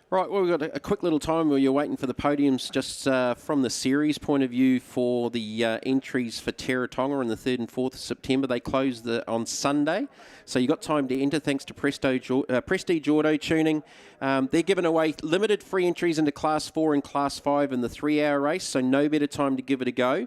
S1: right, well, we've got a quick little time where you're waiting for the podiums just from the series point of view for the entries for Teretonga on the 3rd and 4th of September. They close on Sunday, so you've got time to enter thanks to Prestige Auto Tuning. They're giving away limited free entries into Class 4 and Class 5 in the 3-hour race, so no better time to give it a go.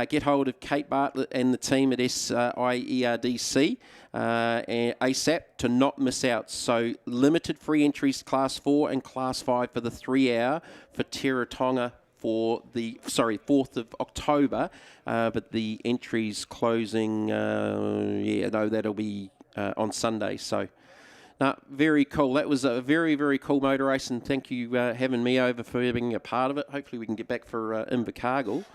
S1: Get hold of Kate Bartlett and the team at SIERDC ASAP to not miss out. So limited free entries Class 4 and Class 5 for the 3-hour for Teretonga for the 4th of October, but the entries closing that'll be on Sunday. So No, very cool. That was a very, very cool motor race, and thank you having me over for being a part of it. Hopefully we can get back for Invercargill.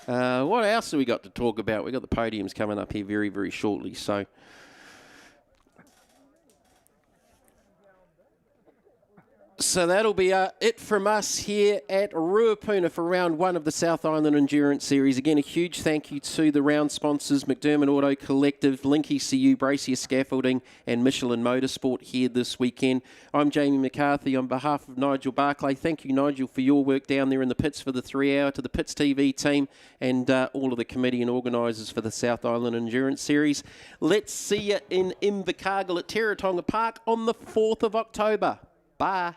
S1: What else have we got to talk about? We've got the podiums coming up here very, very shortly. So that'll be it from us here at Ruapuna for round 1 of the South Island Endurance Series. Again, a huge thank you to the round sponsors, McDermid Auto Collective, Link ECU, Bracier Scaffolding and Michelin Motorsport here this weekend. I'm Jamie McCarthy on behalf of Nigel Barclay. Thank you, Nigel, for your work down there in the pits for the 3 hour, to the Pits TV team and all of the committee and organisers for the South Island Endurance Series. Let's see you in Invercargill at Teretonga Park on the 4th of October. Bye.